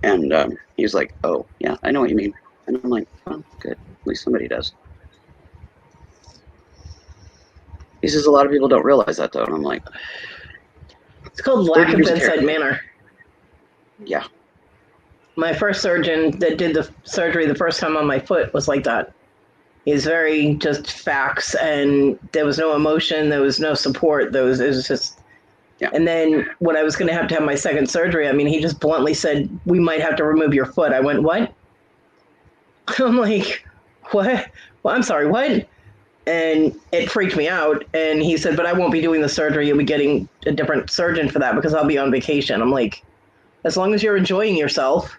C: And he was like, "Oh, yeah, I know what you mean." And I'm like, "Oh, good. At least somebody does." He says a lot of people don't realize that, though. And I'm like,
B: It's called lack of bedside manner.
C: Yeah.
B: My first surgeon that did the surgery the first time on my foot was like that. He's very just facts, and there was no emotion, there was no support, it was just.
C: Yeah.
B: And then when I was going to have my second surgery, I mean, he just bluntly said, "We might have to remove your foot." I went, "What?" I'm like, "What? Well, I'm sorry, what?" And it freaked me out. And he said, "But I won't be doing the surgery. You'll be getting a different surgeon for that because I'll be on vacation." I'm like, as long as you're enjoying yourself.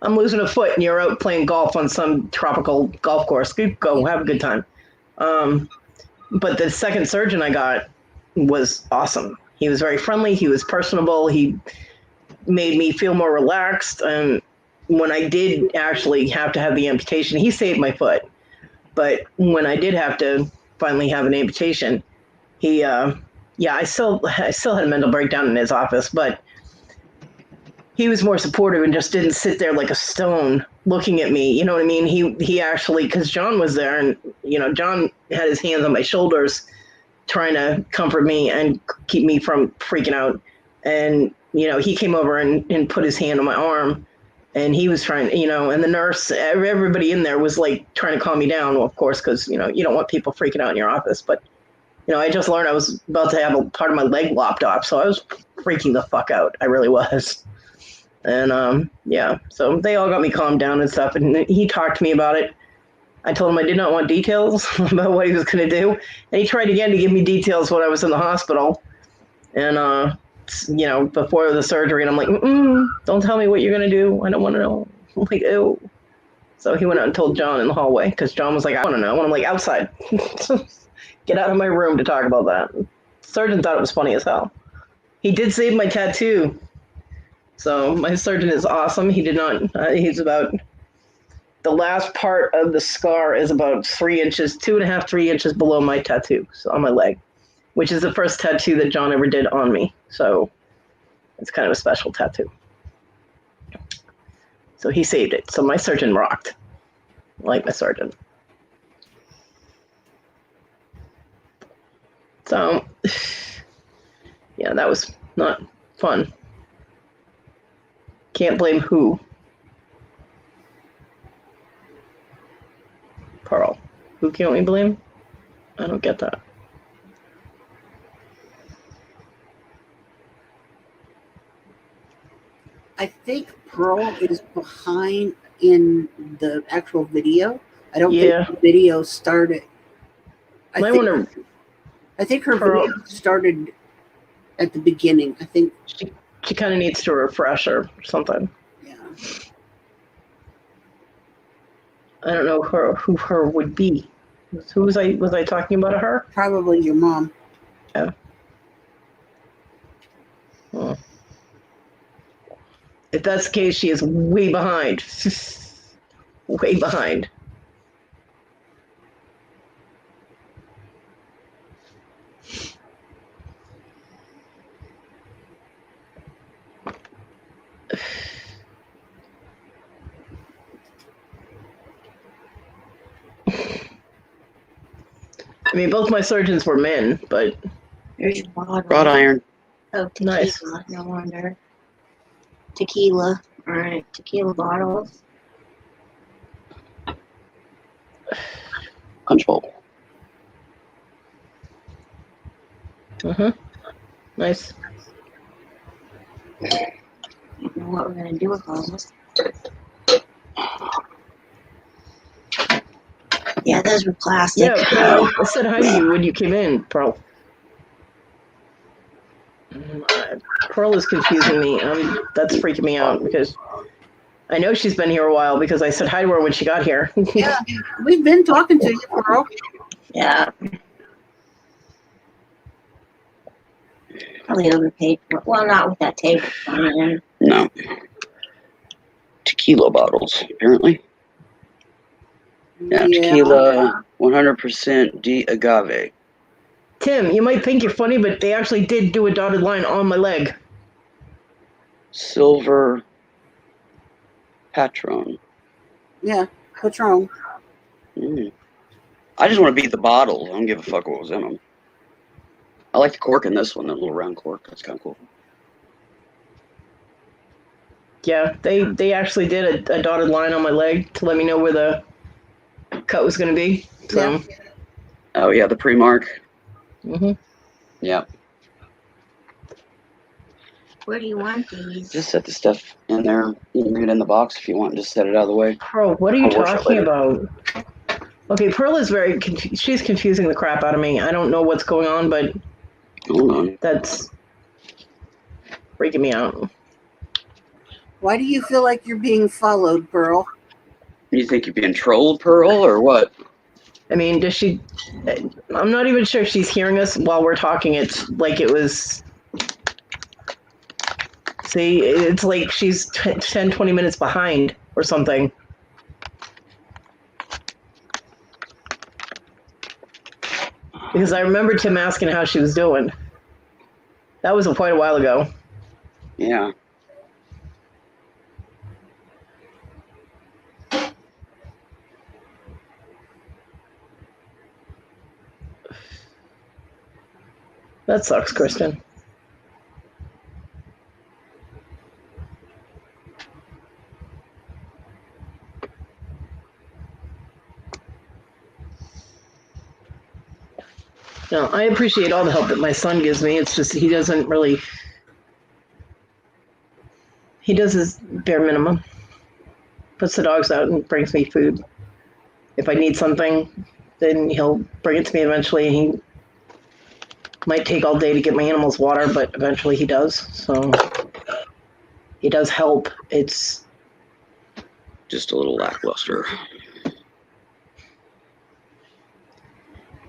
B: I'm losing a foot and you're out playing golf on some tropical golf course. Go have a good time. But the second surgeon I got was awesome. He was very friendly. He was personable. He made me feel more relaxed. And when I did actually have to have the amputation, he saved my foot. But when I did have to finally have an amputation, he, I still had a mental breakdown in his office, but he was more supportive and just didn't sit there like a stone looking at me. You know what I mean? He actually, because John was there, and John had his hands on my shoulders trying to comfort me and keep me from freaking out. And he came over and put his hand on my arm, and he was trying, and the nurse, everybody in there was like trying to calm me down, of course, because you don't want people freaking out in your office. But I just learned I was about to have a part of my leg lopped off, so I was freaking the fuck out. I really was. And so they all got me calmed down and stuff, and he talked to me about it. I told him I did not want details about what he was going to do, and he tried again to give me details when I was in the hospital, and before the surgery, and I'm like, don't tell me what you're going to do. I don't want to know. I'm like, ew. So he went out and told John in the hallway, because John was like, I want to know, and I'm like, outside. Get out of my room to talk about that. The surgeon thought it was funny as hell. He did save my tattoo. So my surgeon is awesome. He did not, he's about, the last part of the scar is about 3 inches, 2.5, 3 inches below my tattoo, so on my leg, which is the first tattoo that John ever did on me. So it's kind of a special tattoo. So he saved it. So my surgeon rocked. I like my surgeon. So, yeah, that was not fun. Can't blame who? Pearl. Who can't we blame? I don't get that.
A: I think Pearl is behind in the actual video. I don't think the video started. I think her
B: Pearl,
A: video started at the beginning. I think
B: she kind of needs to refresh or something.
A: Yeah. I
B: don't know who her would be. Who was I talking about her?
A: Probably your mom.
B: Yeah. Oh. If that's the case, she is way behind. Way behind. I mean, both my surgeons were men, but
F: There's your bottle.
C: Wrought iron.
F: Oh, tequila.
B: Nice.
F: No wonder. Tequila. All right, tequila bottles.
C: Punch bowl.
B: Nice.
F: I don't know what we're gonna do with all this. Yeah, those were plastic.
B: Yeah, I said hi to you when you came in, Pearl. Pearl is confusing me. That's freaking me out because I know she's been here a while because I said hi to her when she got here.
A: Yeah, we've been talking to you, Pearl.
F: Yeah. Probably overpaid for it. Well, not with that table.
C: No. Tequila bottles, apparently. Yeah, tequila, 100% de agave.
B: Tim, you might think you're funny, but they actually did do a dotted line on my leg.
C: Silver Patron.
A: Yeah, Patron.
C: Mm. I just want to beat the bottles. I don't give a fuck what was in them. I like the cork in this one, that little round cork. That's kind of cool.
B: Yeah, they actually did a dotted line on my leg to let me know where the cut was going to be. So.
A: Yeah.
C: Oh, yeah, the pre-mark.
B: Mm-hmm.
C: Yeah.
H: Where do you want these?
C: Just set the stuff in there. You can leave it in the box if you want. Just set it out of the way.
B: Pearl, what are you
C: I'll wash it
B: talking
C: later.
B: about? Okay, Pearl is very she's confusing the crap out of me. I don't know what's going on, but
C: Hold on.
B: that's freaking me out.
A: Why do you feel like you're being followed, Pearl?
C: You think you're being trolled, Pearl, or what?
B: I mean, does she... I'm not even sure if she's hearing us while we're talking. It's like it was... See, it's like she's 10, 20 minutes behind or something. Because I remember Tim asking how she was doing. That was quite a while ago.
C: Yeah.
B: That sucks, Kristen. No, I appreciate all the help that my son gives me. It's just he doesn't really... He does his bare minimum. Puts the dogs out and brings me food. If I need something, then he'll bring it to me eventually. He might take all day to get my animals water, but eventually he does. So he does help. It's
C: just a little lackluster.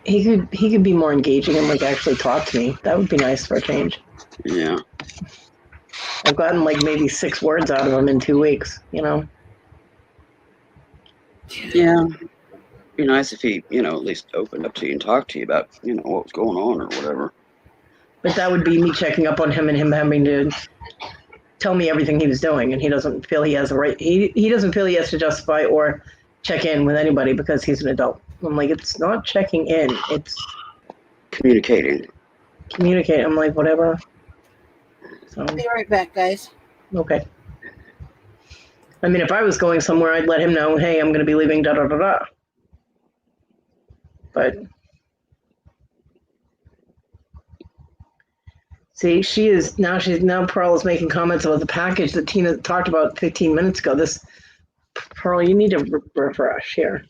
B: He could be more engaging and like actually talk to me. That would be nice for a change.
C: Yeah.
B: I've gotten like maybe 6 words out of him in 2 weeks, you know?
C: Yeah. Be nice if he, at least opened up to you and talked to you about, what was going on or whatever.
B: But that would be me checking up on him and him having to tell me everything he was doing, and he doesn't feel he has a right. He doesn't feel he has to justify or check in with anybody because he's an adult. I'm like, it's not checking in. It's
C: communicating.
B: I'm like, whatever. So,
A: I'll be right back, guys.
B: Okay. I mean, if I was going somewhere, I'd let him know, hey, I'm going to be leaving, da da da da. But see, now Pearl is making comments about the package that Tina talked about 15 minutes ago. This Pearl, you need to refresh here.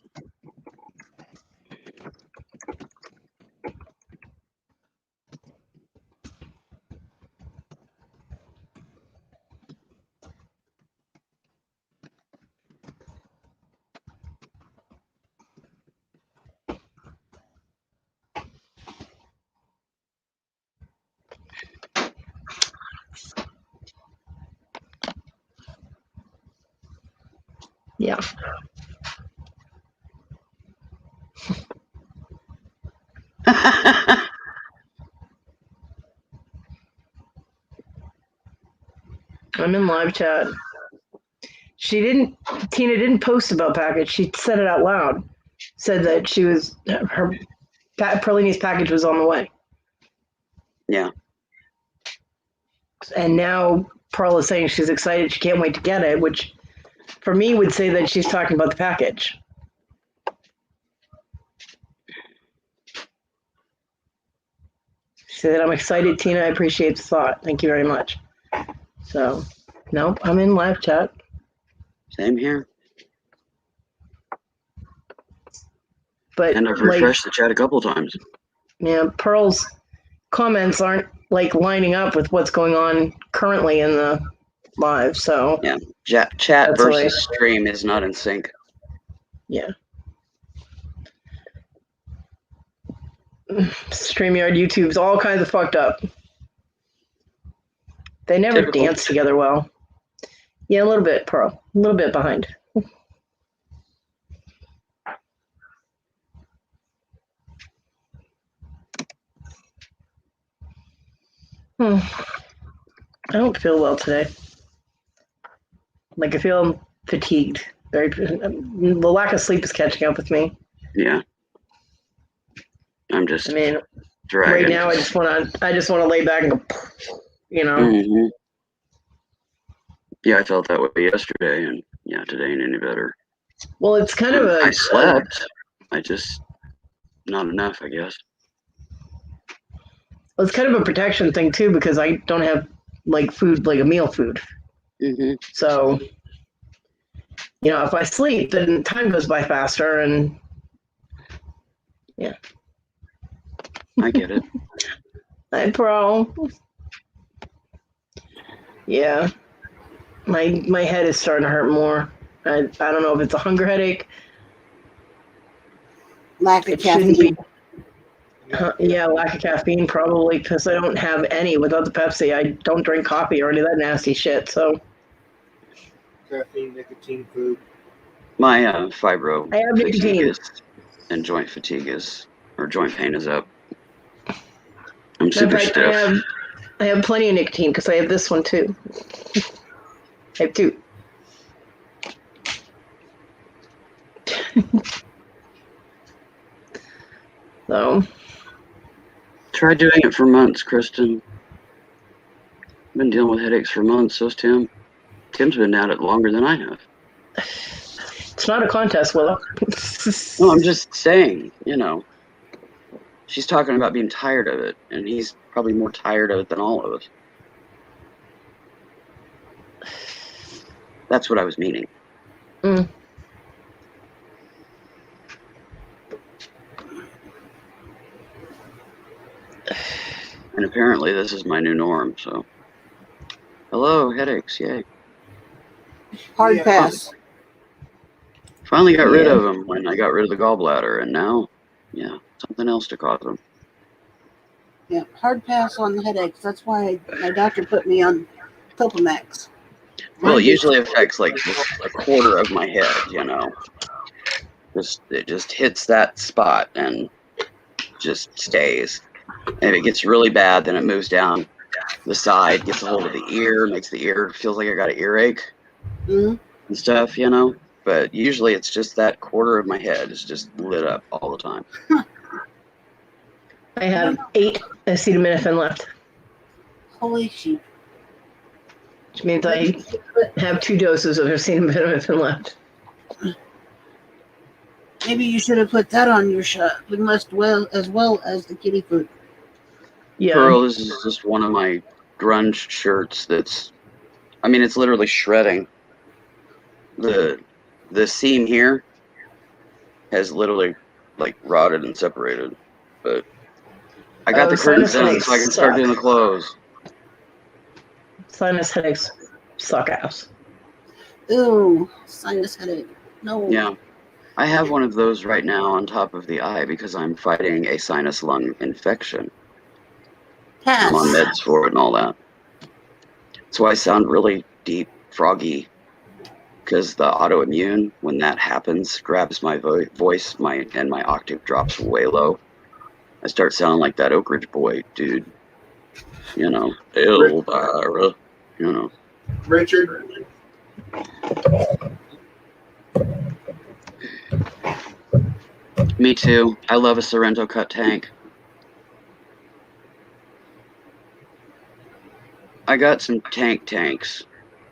B: Yeah. I'm in live chat. Tina didn't post about package. She said it out loud. Said that her Perlini's package was on the way.
C: Yeah.
B: And now Pearl is saying she's excited. She can't wait to get it, which for me would say that she's talking about the package. She said, I'm excited, Tina. I appreciate the thought. Thank you very much. So, nope, I'm in live chat.
C: Same here.
B: But
C: and I've refreshed the chat a couple of times.
B: Yeah, Pearl's comments aren't like lining up with what's going on currently in the live. So
C: yeah, chat versus stream is not in sync.
B: Yeah. StreamYard, YouTube's all kinds of fucked up. They never dance together well. Yeah, a little bit, Pearl. A little bit behind. I don't feel well today. Like I feel fatigued. The lack of sleep is catching up with me.
C: Yeah. I'm just
B: I mean,
C: dragging.
B: right now I just want to lay back and go, you know.
C: Mm-hmm. Yeah, I felt that way yesterday, and yeah, today ain't any better.
B: Well, it's kind of
C: I slept. I just not enough, I guess.
B: Well, it's kind of a protection thing too because I don't have like food, like a meal food.
C: Mm-hmm.
B: So, if I sleep, then time goes by faster, and yeah.
C: I get it.
B: Hi, Pro. Yeah, my head is starting to hurt more. I don't know if it's a hunger headache.
A: Lack of
B: It shouldn't
A: caffeine.
B: be. Yeah, lack of caffeine probably because I don't have any. Without the Pepsi, I don't drink coffee or any of that nasty shit. So
G: Caffeine, nicotine, food.
C: My fibro
B: I have nicotine.
C: and joint pain is up. I'm super
B: In fact,
C: stiff.
B: I have plenty of nicotine because I have this one too. I have two. So
C: Tried doing it for months, Kristen. Been dealing with headaches for months. So's Tim. Tim's been at it longer than I have.
B: it's not a contest, Willow.
C: No, I'm just saying, she's talking about being tired of it, and he's probably more tired of it than all of us. That's what I was meaning.
B: Mm.
C: And apparently this is my new norm, so. Hello, headaches, yay.
A: Hard
G: Yeah.
A: pass.
C: Finally got rid of them when I got rid of the gallbladder, and now, something else to cause them.
A: Yeah, hard pass on the headaches. That's why my doctor put me on Topamax.
C: Well, it usually affects like a quarter of my head, It just hits that spot and just stays. And if it gets really bad, then it moves down the side, gets a hold of the ear, makes the ear feels like I got an earache
A: Mm-hmm.
C: and stuff, But usually it's just that quarter of my head is just lit up all the time.
B: I have 8 acetaminophen left,
A: Holy sheep.
B: which means I have 2 doses of acetaminophen left.
A: Maybe you should have put that on your shot. We must as well as the kitty food.
B: Yeah.
C: Pearl, this is just one of my grunge shirts it's literally shredding. The seam here has literally like rotted and separated, but I got the curtains in so I can start doing the clothes.
B: Sinus headaches suck ass.
A: Ooh, sinus headache. No.
C: Yeah. I have one of those right now on top of the eye because I'm fighting a sinus lung infection.
A: Pass.
C: I'm on meds for it and all that. That's why I sound really deep, froggy, because the autoimmune, when that happens, grabs my voice, and my octave drops way low. I start sounding like that Oak Ridge boy, dude. Elvira,
G: Richard.
C: Me too. I love a Sorrento cut tank. I got some tanks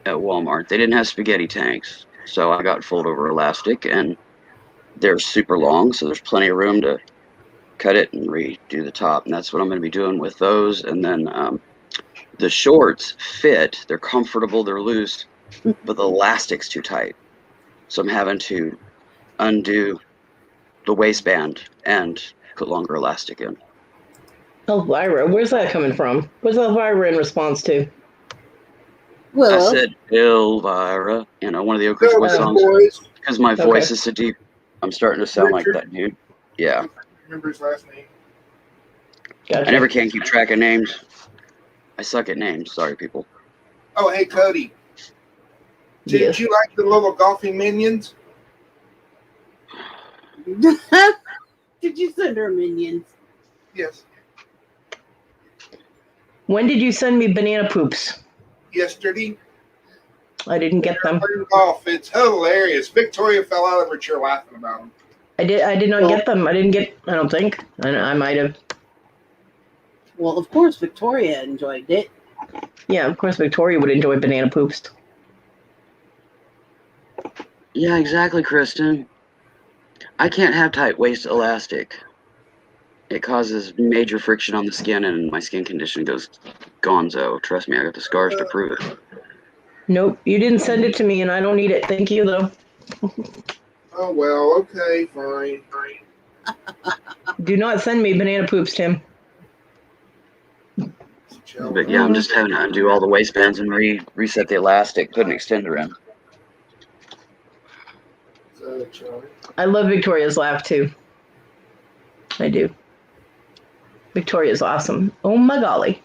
C: at Walmart. They didn't have spaghetti tanks, so I got fold over elastic, and they're super long, so there's plenty of room to cut it and redo the top, and that's what I'm going to be doing with those. And then the shorts fit. They're comfortable. They're loose, but the elastic's too tight, so I'm having to undo the waistband and put longer elastic in.
B: Elvira, where's that coming from? What's Elvira in response to?
A: Willow.
C: I said Elvira, one of the Oak Ridge Boys songs, because my voice is so deep. I'm starting to sound like that dude. Yeah.
G: Remember his last name?
B: Gotcha.
C: I never can keep track of names. I suck at names. Sorry, people.
G: Oh, hey, Cody. Did you like the little golfing minions?
A: Did you send her minions?
G: Yes.
B: When did you send me banana poops?
G: Yesterday.
B: I didn't get them.
G: Off. It's hilarious. Victoria fell out of her chair laughing about them.
B: I did not get them. I don't think. I might have.
A: Well, of course, Victoria enjoyed it.
B: Yeah, of course Victoria would enjoy banana poops.
C: Yeah, exactly, Kristen. I can't have tight waist elastic. It causes major friction on the skin, and my skin condition goes gonzo. Trust me, I got the scars to prove it.
B: Nope, you didn't send it to me, and I don't need it. Thank you, though.
G: Oh, well, okay, fine.
B: Do not send me banana poops, Tim.
C: But yeah, I'm just having to undo all the waistbands and reset the elastic, put an extender in.
B: I love Victoria's laugh, too. I do. Victoria's awesome. Oh, my golly.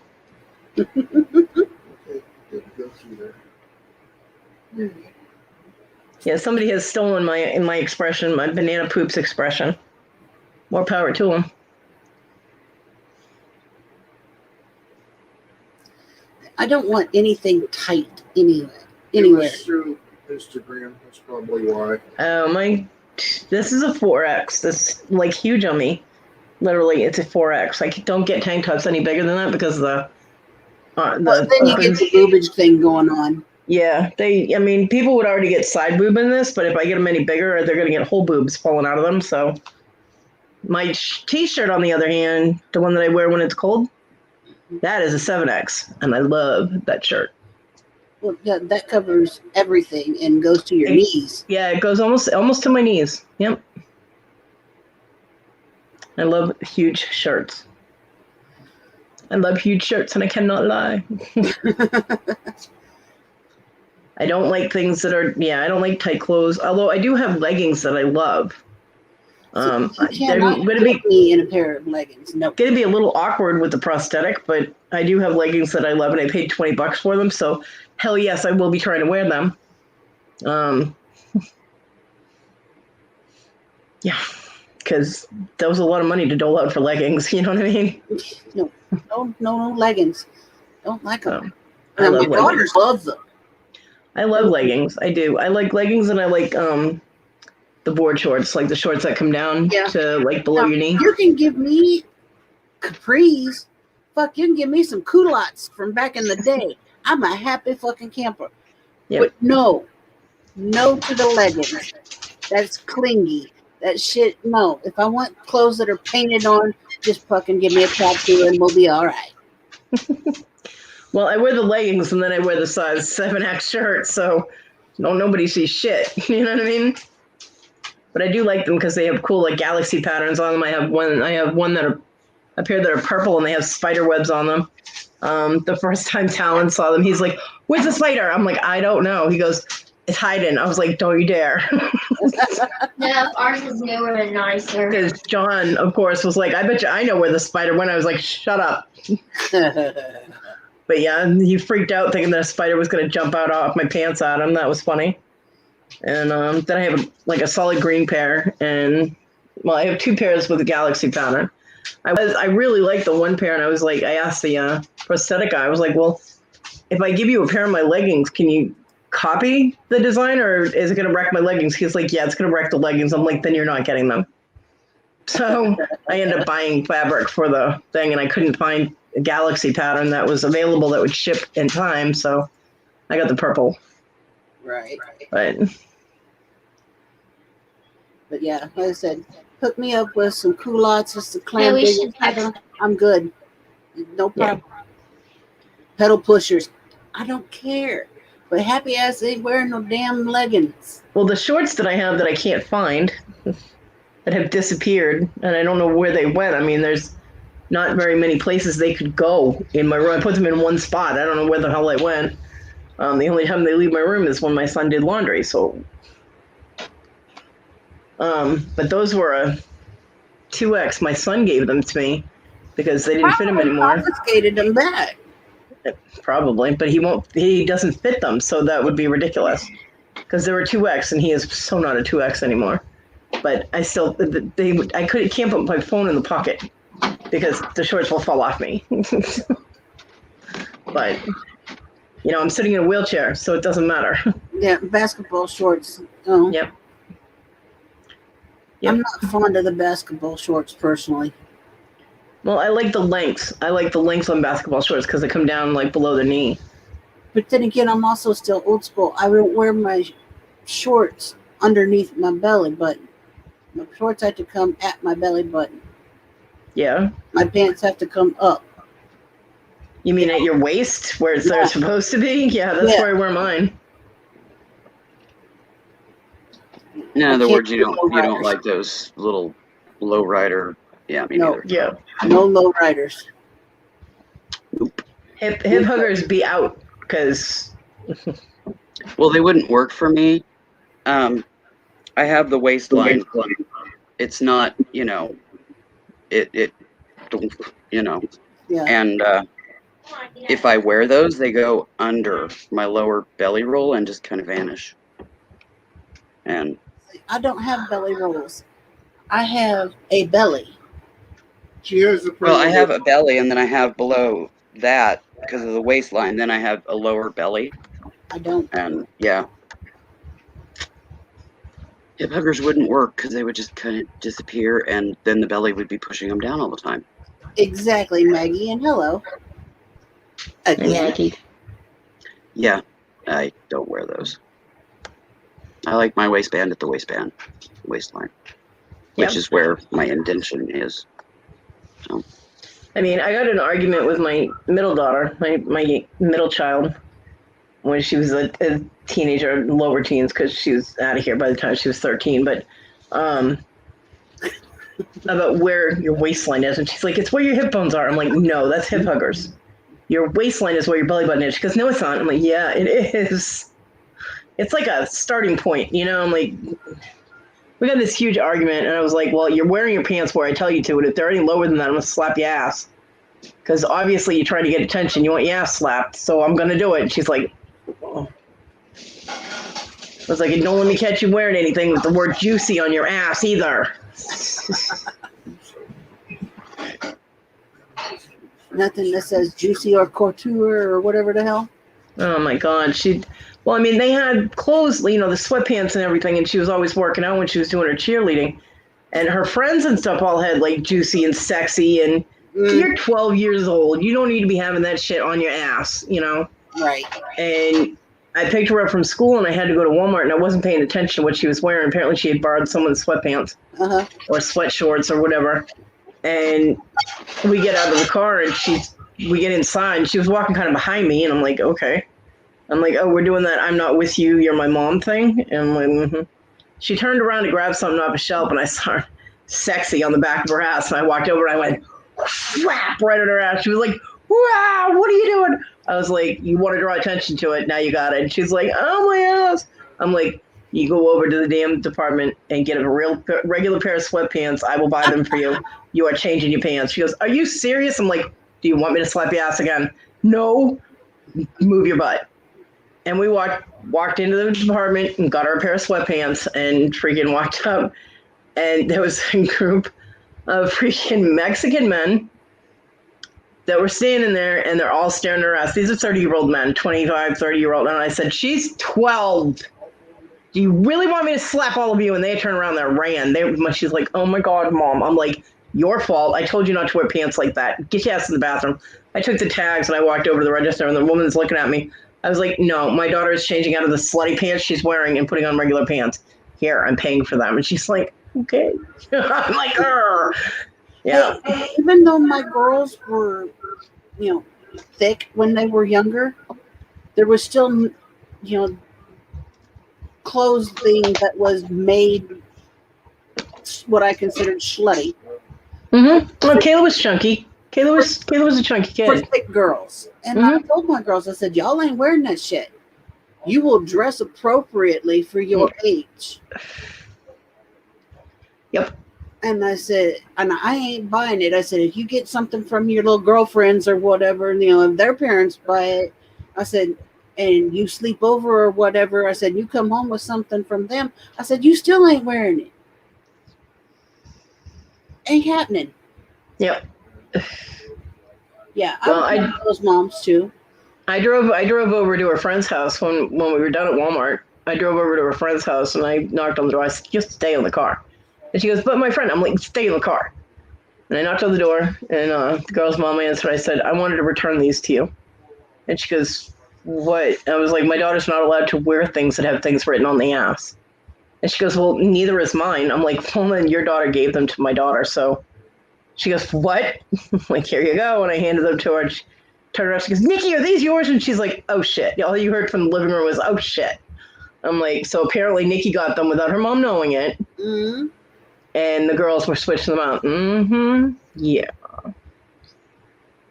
B: Yeah, somebody has stolen my expression, my banana poops expression. More power to them.
A: I don't want anything tight anywhere.
G: Through Instagram, that's probably why.
B: This is a 4X. This is like huge on me. Literally, it's a 4X. I don't get tank tops any bigger than that because the
A: then you get the boobage thing going on.
B: Yeah, people would already get side boob in this, but if I get them any bigger, they're going to get whole boobs falling out of them. So my t-shirt, on the other hand, the one that I wear when it's cold, that is a 7X, and I love that shirt.
A: Well, that covers everything and goes to your knees.
B: Yeah, it goes almost to my knees. Yep. I love huge shirts. I love huge shirts, and I cannot lie. I don't like things that are, I don't like tight clothes, although I do have leggings that I love.
A: You cannot put me in a pair of leggings. No.
B: Going to be a little awkward with the prosthetic, but I do have leggings that I love, and I paid $20 for them, so hell yes, I will be trying to wear them. Yeah, because that was a lot of money to dole out for leggings, you know what I mean?
A: No leggings. Don't like them.
B: I love
A: my daughters love them.
B: I love leggings. I do. I like leggings, and I like the board shorts, like the shorts that come down to like below your knee.
A: You can give me capris. Fuck, you can give me some culottes from back in the day. I'm a happy fucking camper. Yep. But no to the leggings. That's clingy. That shit, no. If I want clothes that are painted on, just fucking give me a tattoo and we'll be all right.
B: Well, I wear the leggings and then I wear the size 7X shirt, so nobody sees shit. You know what I mean? But I do like them because they have cool like galaxy patterns on them. I have one that are a pair that are purple and they have spider webs on them. The first time Talon saw them, he's like, "Where's the spider?" I'm like, "I don't know." He goes, "It's hiding." I was like, "Don't you dare."
H: No, ours is newer and nicer.
B: Because John, of course, was like, "I bet you I know where the spider went." I was like, "Shut up." But yeah, he freaked out thinking that a spider was going to jump out off my pants at him. That was funny. And then I have a solid green pair, and I have two pairs with a galaxy pattern. I really like the one pair, and I asked the prosthetic guy, I was like, well, if I give you a pair of my leggings, can you copy the design, or is it going to wreck my leggings? He's like, yeah, it's going to wreck the leggings. I'm like, then you're not getting them. So I ended up buying fabric for the thing, and I couldn't find a galaxy pattern that was available that would ship in time, so I got the purple.
A: Right.
B: But
A: yeah, like I said, hook me up with some culottes, just a clam pattern. I'm good. No problem. Yeah. Pedal pushers. I don't care. But happy ass ain't wearing no damn leggings.
B: Well, the shorts that I have that I can't find that have disappeared, and I don't know where they went. I mean, there's not very many places they could go in my room. I put them in one spot. I don't know where the hell they went. The only time they leave my room is when my son did laundry. So, but those were a 2X. My son gave them to me because they didn't fit him anymore.
A: Confiscated them back.
B: Probably, but he doesn't fit them, so that would be ridiculous. Because they were 2X, and he is so not a 2X anymore. But I can't put my phone in the pocket because the shorts will fall off me. But, I'm sitting in a wheelchair, so it doesn't matter.
A: Yeah, basketball shorts. Oh.
B: Yep.
A: I'm not fond of the basketball shorts personally.
B: Well, I like the lengths. I like the lengths on basketball shorts because they come down like below the knee.
A: But then again, I'm also still old school. I don't wear my shorts underneath my belly button. My shorts have to come at my belly button.
B: Yeah.
A: My pants have to come up.
B: You mean at your waist where they're supposed to be? Yeah, that's where I wear mine.
C: In other words, you don't like those little low rider. Yeah, me neither.
B: Yeah.
A: No low riders.
C: Nope.
B: Hip huggers be out because.
C: Well, they wouldn't work for me. I have the waistline. It's not, it.
A: Yeah.
C: And if I wear those, they go under my lower belly roll and just kind of vanish. And
A: I don't have belly rolls. I have a belly.
C: Well, I have a belly, and then I have below that because of the waistline. Then I have a lower belly.
A: I don't.
C: And yeah, hip huggers wouldn't work because they would just kind of disappear, and then the belly would be pushing them down all the time.
A: Exactly, Maggie, and hello. Again.
B: Maggie.
C: Yeah, I don't wear those. I like my waistband at the waistline, which is where my indentation is. So.
B: I mean, I got in an argument with my middle daughter, my middle child, when she was a teenager, lower teens, because she was out of here by the time she was 13. But about where your waistline is, and she's like, "It's where your hip bones are." I'm like, "No, that's hip huggers. Your waistline is where your belly button is." She goes, "No, it's not." I'm like, "Yeah, it is. It's like a starting point, I'm like, we got this huge argument, and I was like, "Well, you're wearing your pants where I tell you to, and if they're any lower than that, I'm gonna slap your ass." Because obviously you're trying to get attention, you want your ass slapped, so I'm gonna do it. And she's like, oh. I was like, "Don't let me catch you wearing anything with the word juicy on your ass either."
A: Nothing that says juicy or couture or whatever the hell.
B: Oh my God. Well, I mean, they had clothes, the sweatpants and everything, and she was always working out when she was doing her cheerleading. And her friends and stuff all had like juicy and sexy, and you're 12 years old. You don't need to be having that shit on your ass,
A: Right.
B: And I picked her up from school, and I had to go to Walmart, and I wasn't paying attention to what she was wearing. Apparently she had borrowed someone's sweatpants or sweat shorts or whatever. And we get out of the car, and we get inside, and she was walking kind of behind me, and I'm like, okay. I'm like, "Oh, we're doing that I'm not with you, you're my mom thing?" And I'm like, mm-hmm. She turned around to grab something off a shelf, and I saw her sexy on the back of her ass, and I walked over, and I went, whap, right on her ass. She was like, "Wow, what are you doing?" I was like, "You want to draw attention to it, now you got it." And she's like, "Oh, my ass." I'm like, "You go over to the damn department and get a regular pair of sweatpants. I will buy them for you. You are changing your pants." She goes, "Are you serious?" I'm like, "Do you want me to slap your ass again?" "No, move your butt." And we walked into the department and got our pair of sweatpants and freaking walked up. And there was a group of freaking Mexican men that were standing there, and they're all staring at her ass. These are 30-year-old men, 25, 30-year-old. And I said, "She's 12. Do you really want me to slap all of you?" And they turned around and ran. She's like, "Oh my God, Mom." I'm like, "Your fault. I told you not to wear pants like that. Get your ass in the bathroom." I took the tags and I walked over to the register, and the woman's looking at me. I was like, "No, my daughter is changing out of the slutty pants she's wearing and putting on regular pants. Here, I'm paying for them." And she's like, "Okay." I'm like, "Arr." Yeah.
A: Hey, even though my girls were, thick when they were younger, there was still, clothing that was made what I considered slutty.
B: Mm-hmm. Well, Kayla was chunky. Kayla was a chunky kid.
A: For thick girls. And I told my girls, I said, "Y'all ain't wearing that shit. You will dress appropriately for your age."
B: Yep.
A: And I said, and I ain't buying it. I said, if you get something from your little girlfriends or whatever, if their parents buy it, I said, and you sleep over or whatever, I said, you come home with something from them, I said, you still ain't wearing it. Ain't happening.
B: Yep.
A: Yeah,
B: Well,
A: I love those moms too.
B: I drove over to her friend's house when we were done at Walmart. I drove over to her friend's house and I knocked on the door. I said, "Just stay in the car." And she goes, "But my friend," I'm like, "Stay in the car." And I knocked on the door and the girl's mom answered. I said, "I wanted to return these to you." And she goes, "What?" I was like, "My daughter's not allowed to wear things that have things written on the ass." And she goes, "Well, neither is mine." I'm like, "Well, then your daughter gave them to my daughter." So she goes, "What?" I'm like, "Here you go." And I handed them to her. And she turned around. She goes, "Nikki, are these yours?" And she's like, "Oh, shit." All you heard from the living room was, "Oh, shit." I'm like, so apparently Nikki got them without her mom knowing it.
A: Mm-hmm.
B: And the girls were switching them out. Mm-hmm. Yeah.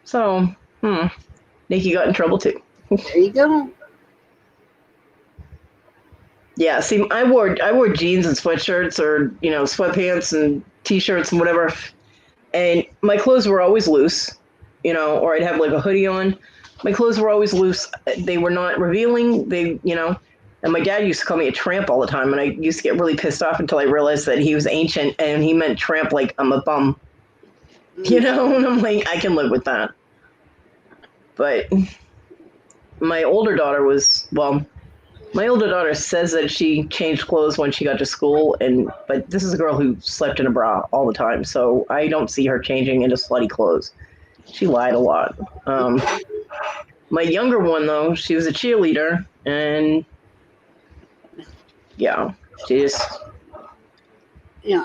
B: So, Nikki got in trouble too.
A: There you go.
B: Yeah, see, I wore jeans and sweatshirts or, sweatpants and t-shirts and whatever. And my clothes were always loose, or I'd have like a hoodie on. My clothes were always loose. They were not revealing. And my dad used to call me a tramp all the time. And I used to get really pissed off until I realized that he was ancient and he meant tramp like I'm a bum. And I'm like, I can live with that. But my older daughter says that she changed clothes when she got to school, but this is a girl who slept in a bra all the time, so I don't see her changing into slutty clothes. She lied a lot. My younger one, though, she was a cheerleader, and yeah, she just...
A: In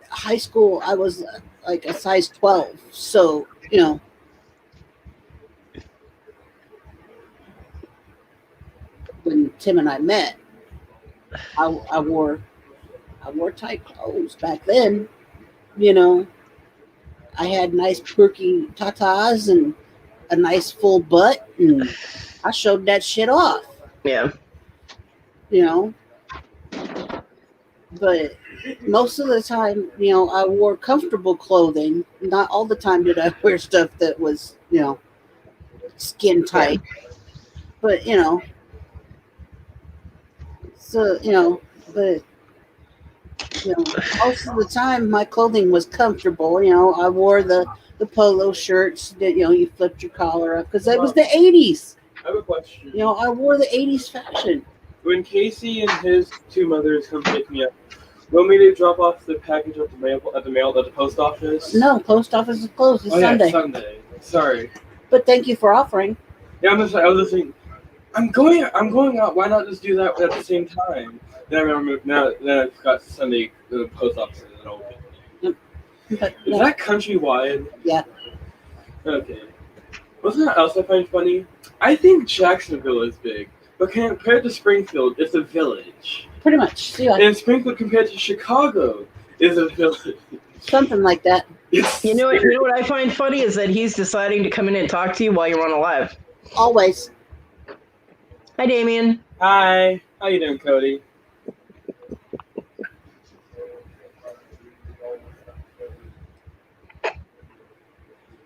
A: high school, I was like a size 12, so, when Tim and I met, I wore tight clothes back then. I had nice perky tatas and a nice full butt, and I showed that shit off.
B: Yeah.
A: But most of the time, I wore comfortable clothing. Not all the time did I wear stuff that was, skin tight. Yeah. But, most of the time my clothing was comfortable. I wore the polo shirts that, you flipped your collar up because that was the 80s.
I: I have a question.
A: I wore the 80s fashion.
I: When Casey and his two mothers come pick me up, want me to drop off the package at the post office?
A: No, post office is closed. It's Sunday.
I: Yeah, Sunday. Sorry.
A: But thank you for offering.
I: Yeah, I was just thinking, I'm going out. Why not just do that at the same time? Then I remember then I got Sunday the post office is open. Is that countrywide?
A: Yeah.
I: Okay. Wasn't that else I find funny? I think Jacksonville is big, but compared to Springfield, it's a village.
A: Pretty much. Yeah.
I: And Springfield compared to Chicago is a village.
A: Something like that.
B: You know what I find funny is that he's deciding to come in and talk to you while you're on a live.
A: Always.
B: Hi, Damien.
I: Hi. How you doing, Cody?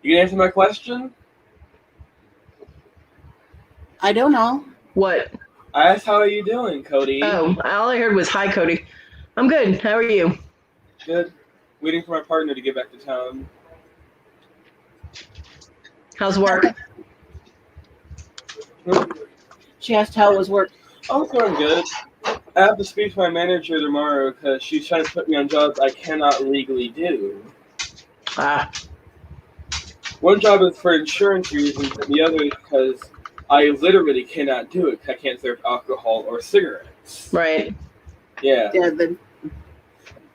I: You can answer my question?
A: I don't know.
B: What?
I: I asked, how are you doing, Cody?
B: Oh, all I heard was, "Hi, Cody." I'm good. How are you?
I: Good. Waiting for my partner to get back to town.
B: How's work?
A: She asked how it was work.
I: Oh, it's going good. I have to speak to my manager tomorrow because she's trying to put me on jobs I cannot legally do.
B: Ah.
I: One job is for insurance reasons, and the other is because I literally cannot do it. I can't serve alcohol or cigarettes.
B: Right.
I: Yeah.
A: Yeah.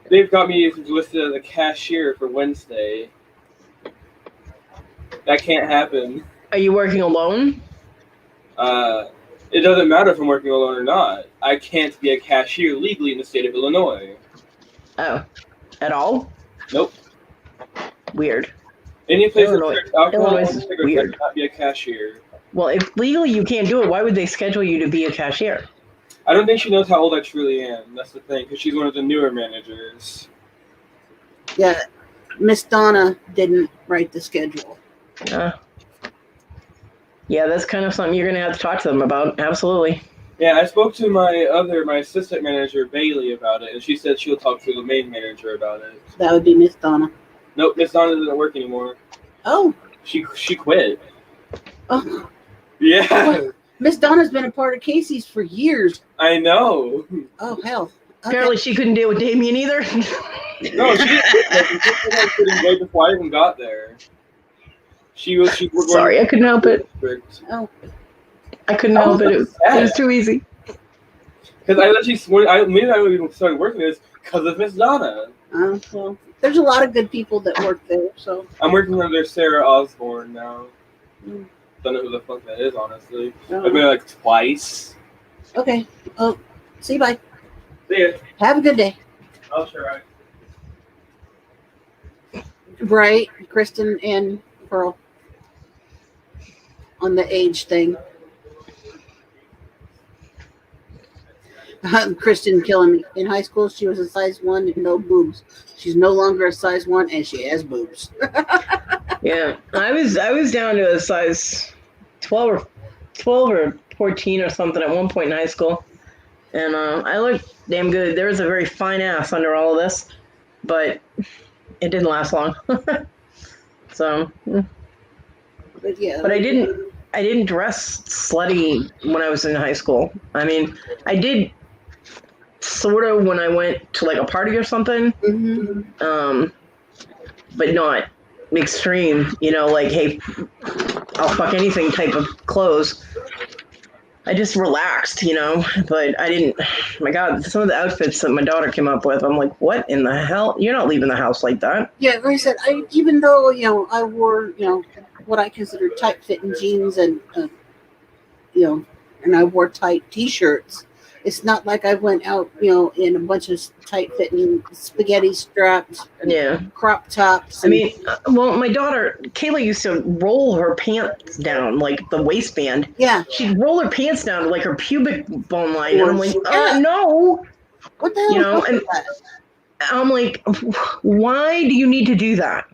I: They've got me listed as a cashier for Wednesday. That can't happen.
B: Are you working alone?
I: It doesn't matter if I'm working alone or not. I can't be a cashier legally in the state of Illinois.
B: Oh. At all?
I: Nope.
B: Weird.
I: Any place that serves alcohol or
B: Illinois is
I: cigarettes, I
B: weird.
I: cannot be a cashier.
B: Well, if legally you can't do it, why would they schedule you to be a cashier?
I: I don't think she knows how old I truly am. That's the thing, because she's one of the newer managers.
A: Yeah. Miss Donna didn't write the schedule.
B: Yeah, that's kind of something you're going to have to talk to them about. Absolutely.
I: Yeah, I spoke to my assistant manager, Bailey, about it, and she said she'll talk to the main manager about it.
A: That would be Miss Donna.
I: Nope, Miss Donna doesn't work anymore.
A: Oh.
I: She quit.
A: Oh,
I: Yeah,
A: Miss Donna's been a part of Casey's for years.
I: I know.
A: Oh, hell. Okay.
B: Apparently she couldn't deal with Damien either.
I: No, she didn't right before I even got there. She was
B: Sorry, I couldn't help it.
A: Oh.
B: I couldn't help it. It was too easy.
I: Because I literally swear, I even started working this because of Miss Donna.
A: Well, there's a lot of good people that work there, so.
I: I'm working under Sarah Osborne now.
A: Mm.
I: Don't know who the fuck that is, honestly.
A: Oh.
I: I've been like twice.
A: Okay. Oh, see you, bye.
I: See ya.
A: Have a good day.
I: I'll try.
A: Right, Kristen and Pearl on the age thing. Kristen killing me. In high school, she was a size 1 and no boobs. She's no longer a size 1 and she has boobs.
B: Yeah, I was down to a size 12 or 14 or something at one point in high school, and I looked damn good. There was a very fine ass under all of this, but it didn't last long. So,
A: But yeah,
B: but I didn't dress slutty when I was in high school. I mean, I did sort of when I went to like a party or something, but not extreme, like, hey, I'll fuck anything type of clothes. I just relaxed, but I didn't, my God, some of the outfits that my daughter came up with, I'm like, what in the hell? You're not leaving the house like that.
A: Yeah, like I said, even though, I wore, what I consider tight-fitting jeans and, and I wore tight T-shirts, it's not like I went out, in a bunch of tight-fitting spaghetti straps and crop tops.
B: I mean, well, my daughter, Kayla, used to roll her pants down, like the waistband.
A: Yeah.
B: She'd roll her pants down to like her pubic bone line. And I'm like,
A: Yeah.
B: no.
A: What the hell is
B: and
A: that?
B: I'm like, why do you need to do that?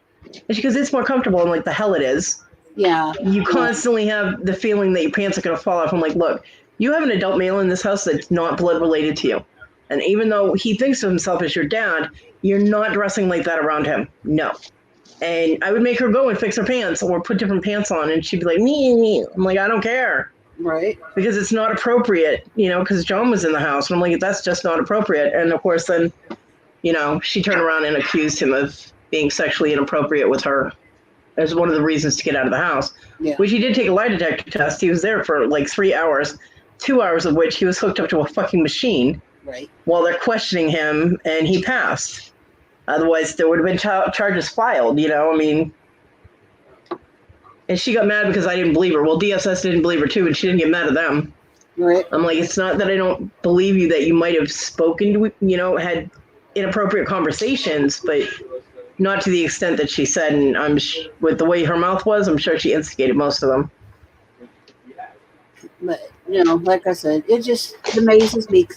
B: And she goes, it's more comfortable. I'm like, the hell it is.
A: Yeah.
B: You constantly have the feeling that your pants are going to fall off. I'm like, look, you have an adult male in this house that's not blood related to you. And even though he thinks of himself as your dad, you're not dressing like that around him. No. And I would make her go and fix her pants or put different pants on. And she'd be like, me. I'm like, I don't care.
A: Right.
B: Because it's not appropriate, because John was in the house. And I'm like, that's just not appropriate. And of course, then, she turned around and accused him of being sexually inappropriate with her as one of the reasons to get out of the house.
A: Yeah.
B: Which he did take a lie detector test. He was there for like 3 hours, 2 hours of which he was hooked up to a fucking machine.
A: Right.
B: While they're questioning him, and he passed. Otherwise, there would have been charges filed, I mean. And she got mad because I didn't believe her. Well, DSS didn't believe her too, and she didn't get mad at them.
A: Right.
B: I'm like, it's not that I don't believe you that you might have spoken to, had inappropriate conversations, but not to the extent that she said. And with the way her mouth was, I'm sure she instigated most of them.
A: But, like I said, it just amazes me.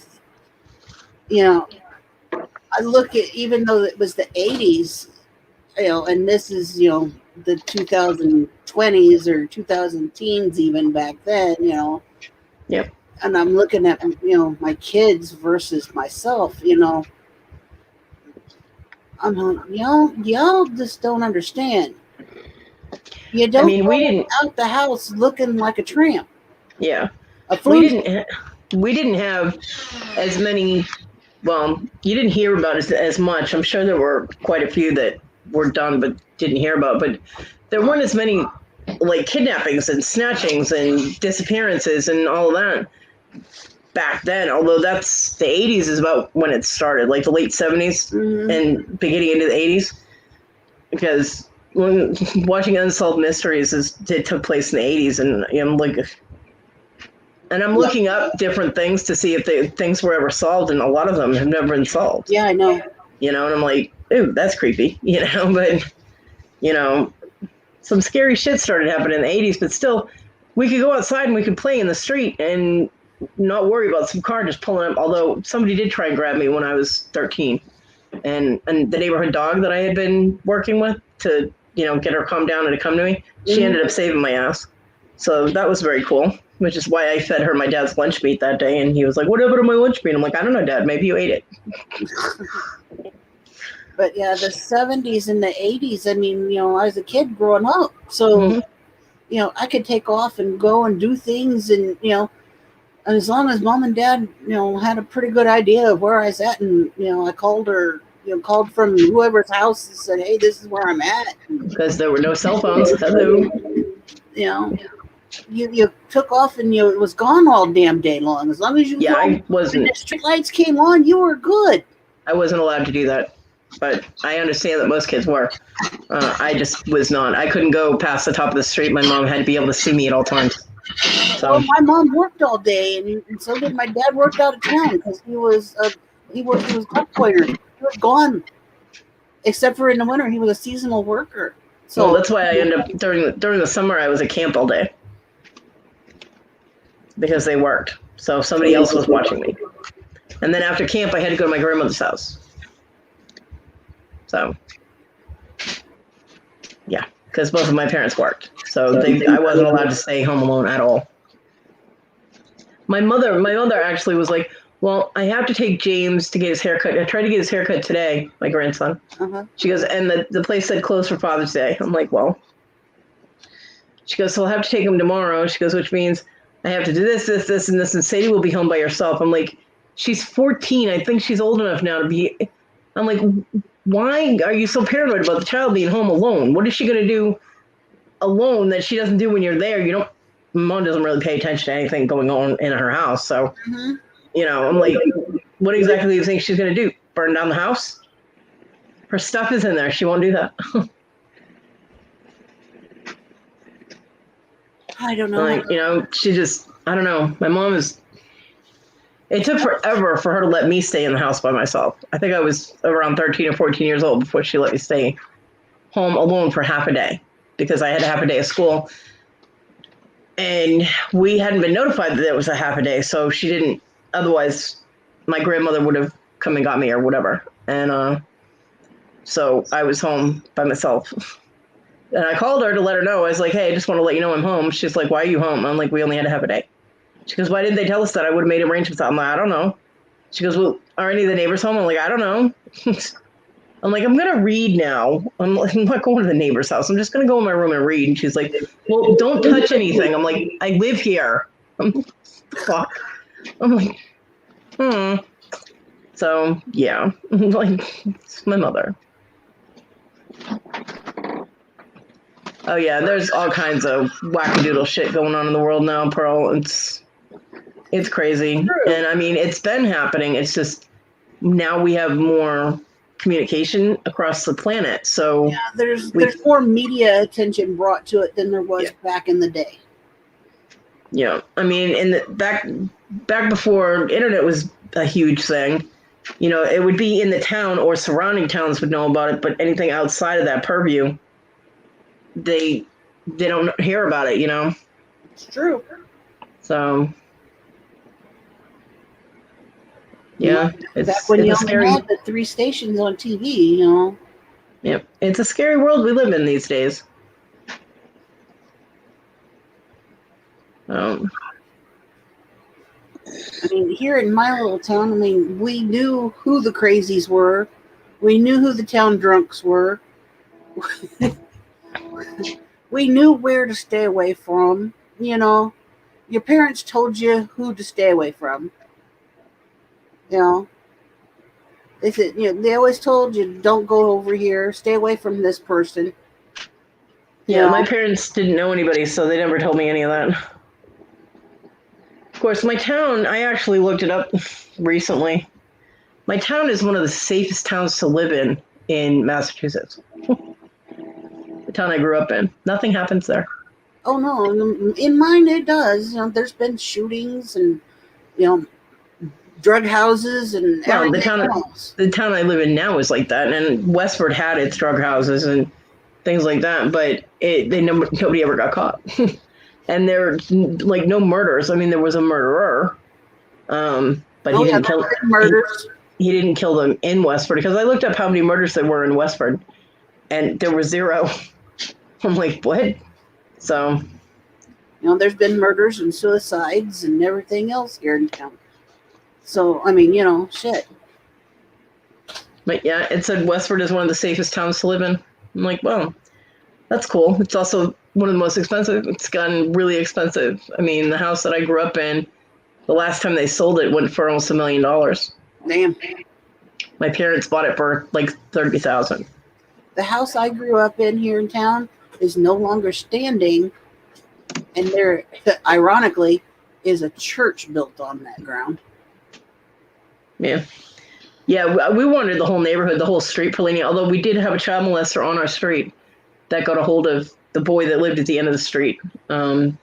A: I look at, even though it was the 80s, and this is, the 2020s or 2010s even back then,
B: Yep.
A: And I'm looking at, my kids versus myself, I'm like, y'all just don't understand. You don't
B: we didn't
A: out the house looking like a tramp.
B: Yeah.
A: We
B: didn't have as many. Well, you didn't hear about as much. I'm sure there were quite a few that were done but didn't hear about. But there weren't as many like kidnappings and snatchings and disappearances and all of that back then. Although that's the 80s is about when it started, like the late 70s and beginning into the 80s. Because when watching Unsolved Mysteries it took place in the 80s, and I'm like. And I'm looking up different things to see if things were ever solved, and a lot of them have never been solved.
A: Yeah, I know.
B: And I'm like, ooh, that's creepy, but, some scary shit started happening in the 80s, but still, we could go outside and we could play in the street and not worry about some car just pulling up, although somebody did try and grab me when I was 13. And the neighborhood dog that I had been working with to, get her calmed down and to come to me, she ended up saving my ass. So that was very cool. Which is why I fed her my dad's lunch meat that day. And he was like, what happened to my lunch meat? I'm like, I don't know, Dad. Maybe you ate it.
A: But yeah, the 70s and the 80s, I mean, I was a kid growing up. So, I could take off and go and do things, and as long as mom and dad, had a pretty good idea of where I was at, and I called her, called from whoever's house and said, "Hey, this is where I'm at."
B: Because there were no cell phones. Hello.
A: You took off and it was gone all damn day long. As long as you
B: I wasn't.
A: When the street lights came on, you were good.
B: I wasn't allowed to do that, but I understand that most kids were. I just was not. I couldn't go past the top of the street. My mom had to be able to see me at all times. So
A: well, my mom worked all day, and so did my dad. Worked out of town because he was duck pointer. He was gone, except for in the winter. He was a seasonal worker. So
B: that's why I ended up during the summer. I was at camp all day because they worked. So somebody else was watching me. And then after camp, I had to go to my grandmother's house. So, yeah, because both of my parents worked. So I wasn't allowed to stay home alone at all. My mother actually was like, well, I have to take James to get his haircut. I tried to get his haircut today, my grandson.
A: Uh-huh.
B: She goes, and the place said closed for Father's Day. I'm like, well. She goes, so I'll have to take him tomorrow. She goes, which means I have to do this, and Sadie will be home by herself. I'm like, she's 14. I think she's old enough now to be. I'm like, why are you so paranoid about the child being home alone? What is she going to do alone that she doesn't do when you're there? Mom doesn't really pay attention to anything going on in her house. So, I'm like, what exactly do you think she's going to do? Burn down the house? Her stuff is in there. She won't do that.
A: I don't know.
B: She just, I don't know. My mom is. It took forever for her to let me stay in the house by myself. I think I was around 13 or 14 years old before she let me stay home alone for half a day because I had a half a day of school. And we hadn't been notified that it was a half a day, so she didn't. Otherwise, my grandmother would have come and got me or whatever. And so I was home by myself. And I called her to let her know. I was like, hey, I just want to let you know I'm home. She's like, why are you home? I'm like, we only had a half a day. She goes, why didn't they tell us that? I would have made arrangements. I'm like, I don't know. She goes, well, are any of the neighbors home? I'm like, I don't know. I'm like, I'm going to read now. I'm not going to the neighbor's house. I'm just going to go in my room and read. And she's like, well, don't touch anything. I'm like, I live here. Fuck. I'm like, So, yeah. Like, it's my mother. Oh, yeah, there's all kinds of wackadoodle shit going on in the world now, Pearl. It's crazy. And, I mean, it's been happening. It's just now we have more communication across the planet. So
A: yeah, there's more media attention brought to it than there was back in the day.
B: Yeah, I mean, back before internet was a huge thing, it would be in the town or surrounding towns would know about it, but anything outside of that purview, they don't hear about it.
A: It's true.
B: So. Yeah,
A: back when you only had the 3 stations on TV,
B: Yep, it's a scary world we live in these days.
A: I mean, here in my little town, we knew who the crazies were. We knew who the town drunks were. We knew where to stay away from. Your parents told you who to stay away from. They said, they always told you, don't go over here, stay away from this person.
B: Yeah, my parents didn't know anybody, so they never told me any of that. Of course, my town, I actually looked it up recently. My town is one of the safest towns to live in Massachusetts. The town I grew up in. Nothing happens there.
A: Oh, no. In mine, it does. There's been shootings and, drug houses and everything else.
B: The town I live in now is like that, and Westford had its drug houses and things like that, but nobody ever got caught. And there were like no murders. I mean, there was a murderer, but he didn't kill murders. He didn't kill them in Westford because I looked up how many murders there were in Westford, and there were 0. I'm like, what? So,
A: there's been murders and suicides and everything else here in town. So, I mean, shit.
B: But yeah, it said Westford is one of the safest towns to live in. I'm like, well, that's cool. It's also one of the most expensive. It's gotten really expensive. I mean, the house that I grew up in, the last time they sold it went for almost $1 million.
A: Damn.
B: My parents bought it for like $30,000.
A: The house I grew up in here in town is no longer standing, and there, ironically, is a church built on that ground.
B: Yeah. Yeah, we wanted the whole neighborhood, the whole street for lenient, although we did have a child molester on our street that got a hold of the boy that lived at the end of the street. And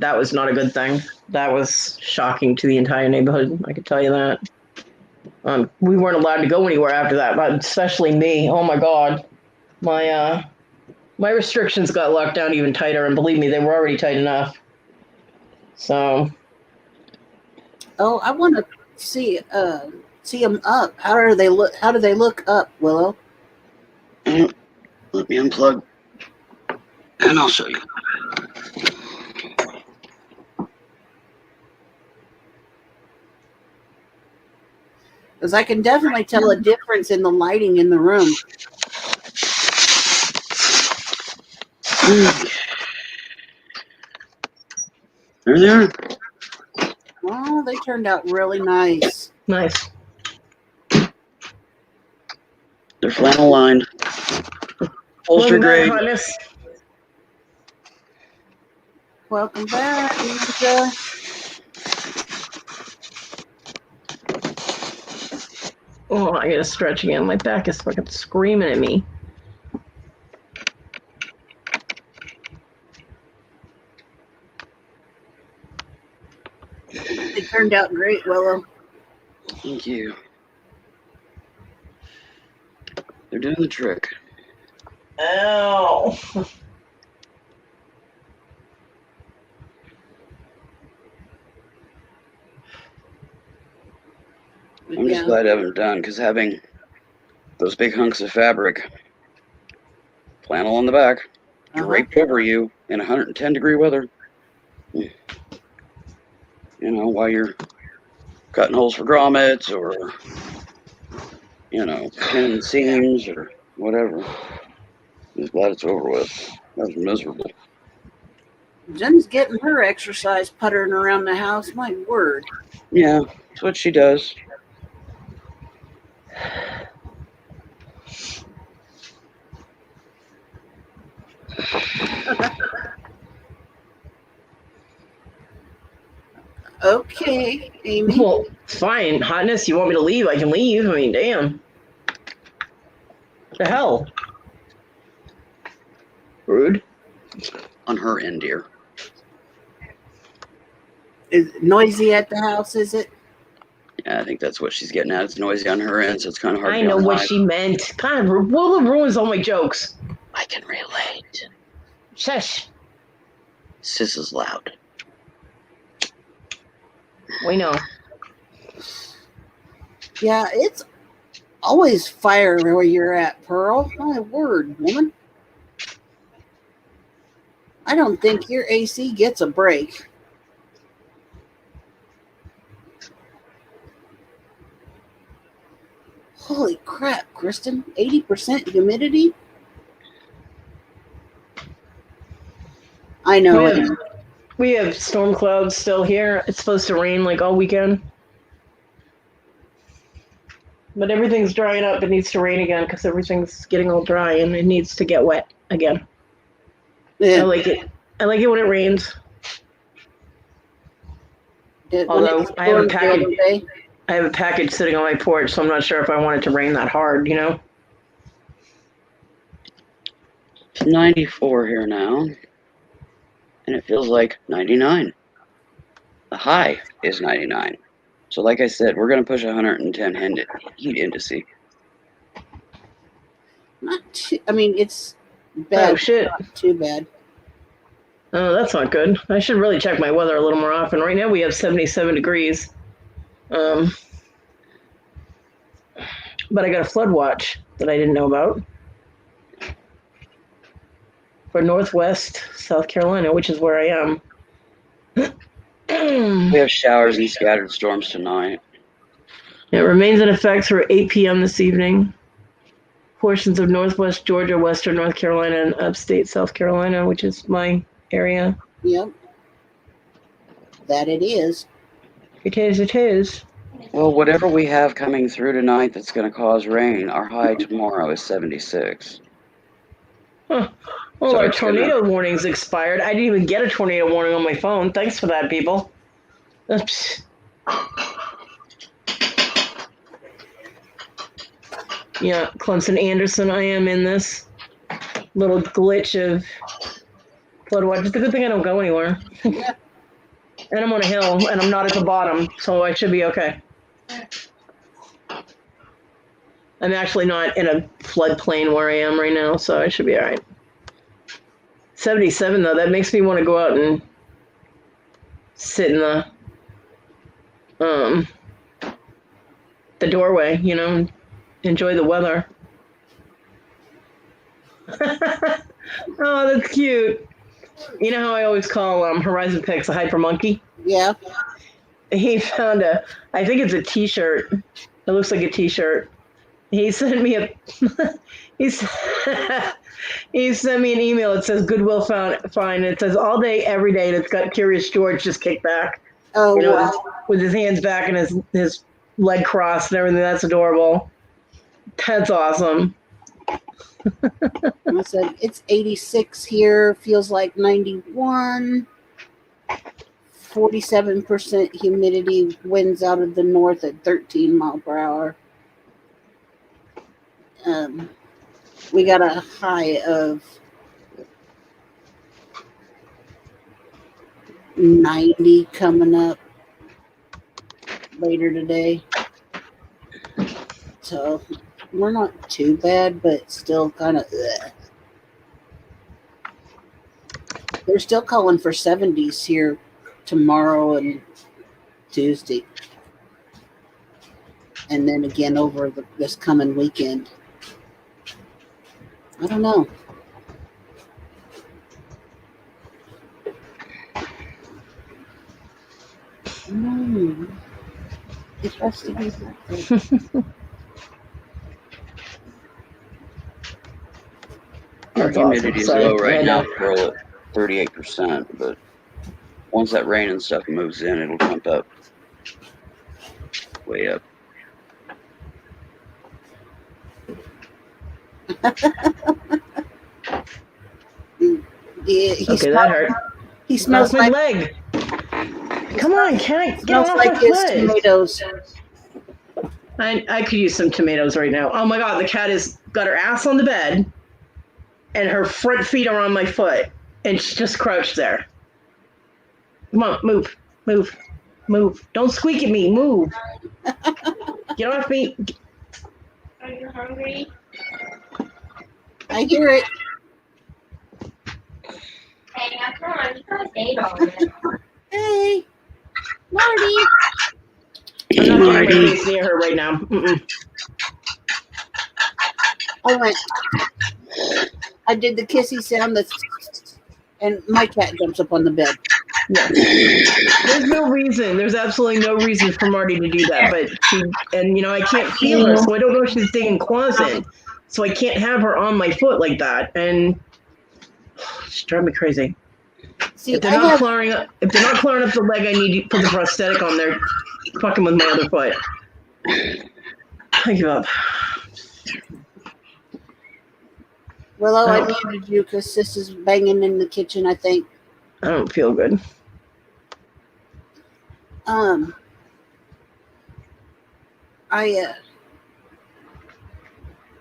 B: that was not a good thing. That was shocking to the entire neighborhood, I can tell you that. We weren't allowed to go anywhere after that, but especially me. Oh my God. My restrictions got locked down even tighter, and believe me, they were already tight enough. So.
A: Oh, I want to see them up. How do they look? How do they look up, Willow?
C: Let me unplug, and I'll show you.
A: Because I can definitely tell a difference in the lighting in the room.
C: There they are.
A: Oh, they turned out really nice.
B: Nice.
C: They're flannel lined. Upholstery grade.
A: Welcome back, Ninja.
B: Oh, I gotta stretch again. My back is fucking screaming at me.
A: It turned out great, Willow.
C: Thank you. They're doing the trick.
B: Ow.
C: I'm just glad I haven't done, because having those big hunks of fabric, flannel on the back, draped over you in 110-degree weather, you know, while you're cutting holes for grommets or, you know, pinning seams or whatever. I'm just glad it's over with. That was miserable.
A: Jen's getting her exercise puttering around the house. My word.
C: Yeah, that's what she does.
A: Okay, Amy.
B: Well, fine. Hotness, you want me to leave? I can leave. I mean, damn. The hell? Rude.
C: On her end, dear.
A: Is it noisy at the house, is it?
C: Yeah, I think that's what she's getting at. It's noisy on her end, so it's kind of hard to
B: I know what she meant. Kind of ruins all my jokes.
C: I can relate.
B: Shush.
C: Sis is loud.
B: We know.
A: Yeah, it's always fire where you're at, Pearl. My word, woman. I don't think your AC gets a break. Holy crap, Kristen. 80% humidity? I know.
B: We have storm clouds still here. It's supposed to rain like all weekend. But everything's drying up. It needs to rain again because everything's getting all dry and it needs to get wet again. Yeah. I like it. I like it when it rains. Although I have a package sitting on my porch, so I'm not sure if I want it to rain that hard, you know?
C: It's 94 here now, and it feels like 99. The high is 99. So like I said, we're going to push 110 heat indice.
A: Not too, I mean, it's bad.
B: Oh, shit.
A: Not too bad.
B: Oh, that's not good. I should really check my weather a little more often. Right now we have 77 degrees. But I got a flood watch that I didn't know about for Northwest South Carolina, which is where I am.
C: We have showers and scattered storms tonight.
B: It remains in effect through 8 p.m. this evening. portions of northwest Georgia, western North Carolina, and upstate South Carolina, which is my area.
A: Yep. That it is.
B: It is, it is.
C: Well, whatever we have coming through tonight that's going to cause rain, our high tomorrow is 76.
B: Huh. Well,
C: So
B: our
C: it's gonna-
B: tornado warning's expired. I didn't even get a tornado warning on my phone. Thanks for that, people. Oops. Yeah, Clemson Anderson, I am in this little glitch of flood watch. It's a good thing I don't go anywhere. And I'm on a hill, and I'm not at the bottom, so I should be okay. I'm actually not in a floodplain where I am right now, so I should be all right. 77, though, that makes me want to go out and sit in the doorway, you know, and enjoy the weather. Oh, that's cute. You know how I always call Horizon Pix a hyper monkey?
A: Yeah.
B: He found I think it's a t-shirt. It looks like a t-shirt. He sent me he sent me an email. It says Goodwill fine. It says all day, every day, and it's got Curious George just kicked back.
A: Oh,
B: you know,
A: wow.
B: with his hands back and his leg crossed and everything. That's adorable. That's awesome.
A: I said it's 86 here, feels like 91. 47% humidity, winds out of the north at 13 mile per hour. We got a high of 90 coming up later today. So we're not too bad, but still kind of. They're still calling for 70s here tomorrow and Tuesday. And then again over this coming weekend. I don't know. It has to be something.
C: Our
B: That's
C: humidity is
B: awesome.
C: low right
B: Sorry.
C: now, Pearl, at 38%, but once that rain and stuff moves in, it'll jump up, way up.
A: Yeah,
B: Okay, that hurt.
A: He smells
B: That's my
A: like
B: leg. Come on, can I get
A: smells
B: off
A: like
B: my
A: his
B: foot?
A: tomatoes.
B: I could use some tomatoes right now. Oh my god, the cat has got her ass on the bed and her front feet are on my foot and she's just crouched there. Come on, move, move, move. Don't squeak at me, move. Get off me.
H: Are you hungry?
A: I hear it.
H: Hey, now come on, you guys ate already.
A: Hey, Marty.
B: I'm not getting my
C: Marty.
B: face near her right now. Mm-mm.
A: I did the kissy sound and my cat jumps up on the bed.
B: Yeah. There's no reason. There's absolutely no reason for Marty to do that. But I can't feel her, so I don't know if she's digging claws in. So I can't have her on my foot like that. And it's driving me crazy.
A: See,
B: If they're not clawing up the leg, I need to put the prosthetic on there, fucking with my other foot. I give up.
A: Willow, I muted you because Sis is banging in the kitchen, I think.
B: I don't feel good.
A: I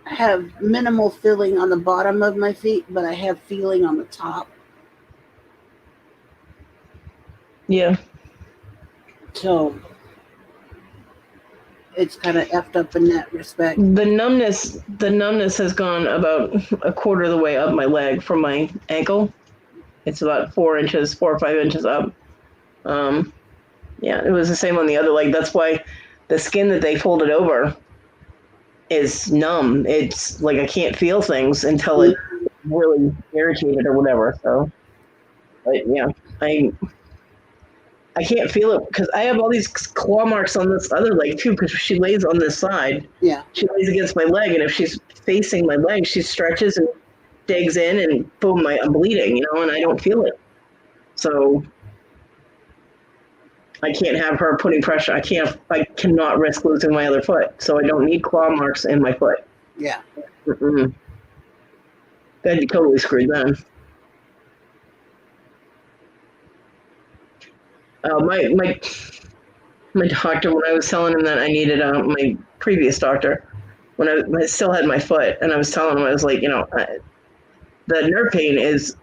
A: have minimal feeling on the bottom of my feet, but I have feeling on the top.
B: Yeah.
A: So it's kind of effed up in that respect.
B: The numbness has gone about a quarter of the way up my leg from my ankle. It's about 4 or 5 inches up. Yeah, it was the same on the other leg. That's why the skin that they folded over is numb. It's like I can't feel things until it's really irritated or whatever. So, but yeah, I can't feel it because I have all these claw marks on this other leg too. Because she lays on this side,
A: Yeah.
B: she lays against my leg, and if she's facing my leg, she stretches and digs in, and boom, I'm bleeding. And I don't feel it. So I can't have her putting pressure. I cannot risk losing my other foot. So I don't need claw marks in my foot.
A: Yeah.
B: Mm-mm. That'd be totally screwed then. My doctor, when I was telling him that I needed my previous doctor, when I still had my foot, and I was telling him, I was like, the nerve pain is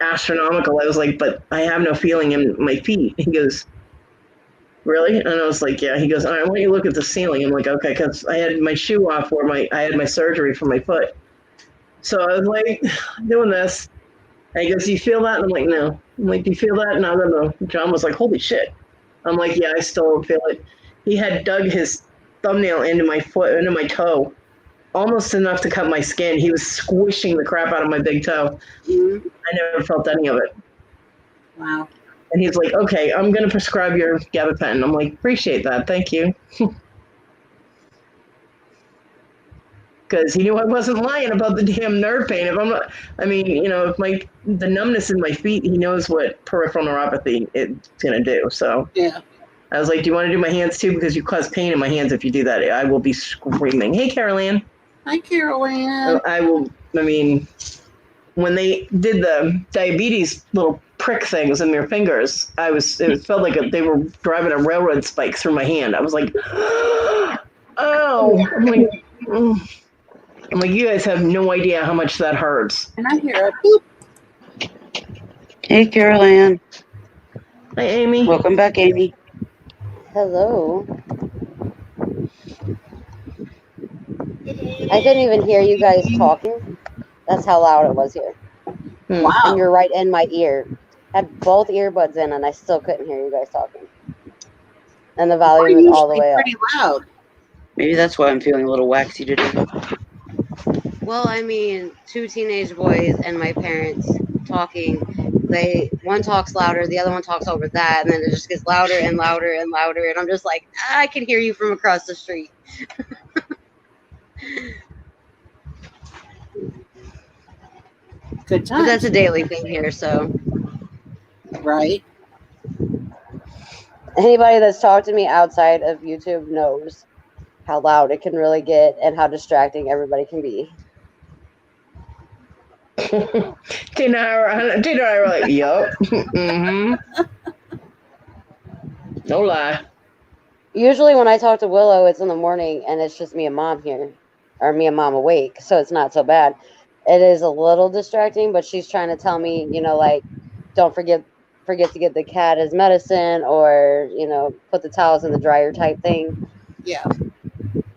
B: astronomical. I was like, but I have no feeling in my feet. He goes, really? And I was like, yeah. He goes, all right, why don't you look at the ceiling? I'm like, okay, because I had my shoe off where I had my surgery for my foot. So I was like, doing this. And he goes, do you feel that? And I'm like, no. I'm like, do you feel that? No, no, no. John was like, holy shit. I'm like, yeah, I still don't feel it. He had dug his thumbnail into my foot, into my toe, almost enough to cut my skin. He was squishing the crap out of my big toe.
A: Mm-hmm.
B: I never felt any of it.
A: Wow.
B: And he's like, okay, I'm going to prescribe your gabapentin. I'm like, appreciate that. Thank you. Because he knew I wasn't lying about the damn nerve pain. If I'm not, if the numbness in my feet, he knows what peripheral neuropathy it's going to do. So
A: yeah,
B: I was like, do you want to do my hands too? Because you cause pain in my hands if you do that. I will be screaming. Hey, Carol Ann.
A: Hi, Carol Ann.
B: When they did the diabetes little prick things in their fingers, it felt like they were driving a railroad spike through my hand. I was like, oh, I'm like, you guys have no idea how much that hurts.
A: And I hear a boop.
C: Hey, Carol Ann.
B: Hi, Amy.
C: Welcome back, Amy.
E: Hello. I couldn't even hear you guys talking. That's how loud it was here.
A: Wow.
E: And you're right in my ear. I had both earbuds in and I still couldn't hear you guys talking. And the volume was all the way up.
A: Pretty loud.
C: Maybe that's why I'm feeling a little waxy today.
E: Well, I mean, two teenage boys and my parents talking. One talks louder, the other one talks over that, and then it just gets louder and louder and louder. And I'm just like, I can hear you from across the street.
A: Good time.
E: But that's a daily thing here, so.
A: Right.
E: Anybody that's talked to me outside of YouTube knows how loud it can really get and how distracting everybody can be.
B: Tina and I were like, yup. Mm-hmm. No lie.
E: Usually when I talk to Willow, it's in the morning and it's just me and Mom here. Or me and Mom awake, so it's not so bad. It is a little distracting, but she's trying to tell me, like, don't forget to get the cat his medicine, or, put the towels in the dryer type thing.
A: Yeah.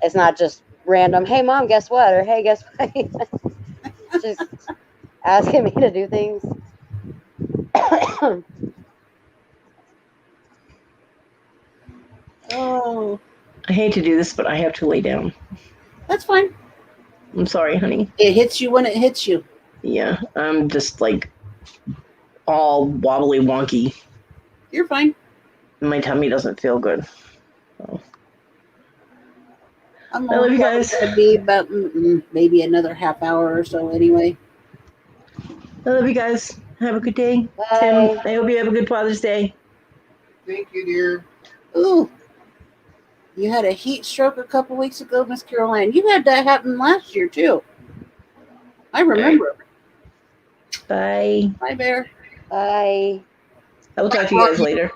E: It's not just random, hey, Mom, guess what? Or, hey, guess what? She's asking me to do things.
A: Oh.
B: I hate to do this, but I have to lay down.
A: That's fine.
B: I'm sorry, honey.
A: It hits you when it hits you.
B: Yeah, I'm just like all wobbly wonky.
A: You're fine.
B: My tummy doesn't feel good. So.
A: I
B: love you guys.
A: It'll be about maybe another half hour or so anyway.
B: I love you guys. Have a good day.
E: Bye.
B: Tim, I hope you have a good Father's Day.
G: Thank you, dear.
A: Ooh. You had a heat stroke a couple weeks ago, Miss Caroline. You had that happen last year, too. I remember.
B: Bye.
A: Bye, Bear.
E: Bye.
B: I will talk to you guys later.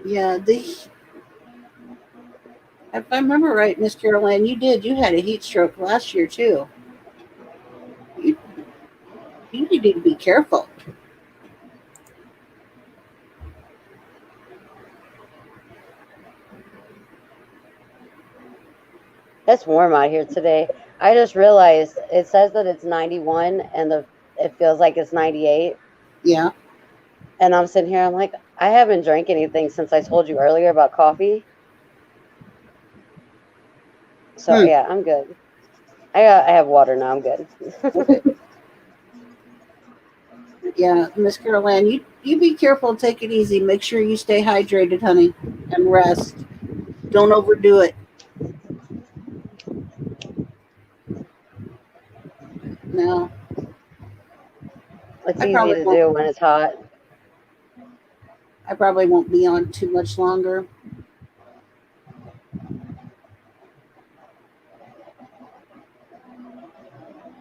A: Yeah, if I remember right, Miss Caroline, you had a heat stroke last year, too. You need to be careful.
E: It's warm out here today. I just realized it says that it's 91 and it feels like it's 98.
A: Yeah.
E: And I'm sitting here, I'm like, I haven't drank anything since I told you earlier about coffee. So, yeah, I'm good. I have water now. I'm good.
A: Okay. Yeah, Miss Caroline, you be careful. Take it easy. Make sure you stay hydrated, honey, and rest. Don't overdo it. No,
E: It's
A: I
E: easy
A: probably
E: to
A: won't.
E: do when it's hot.
A: I probably won't be on too much longer.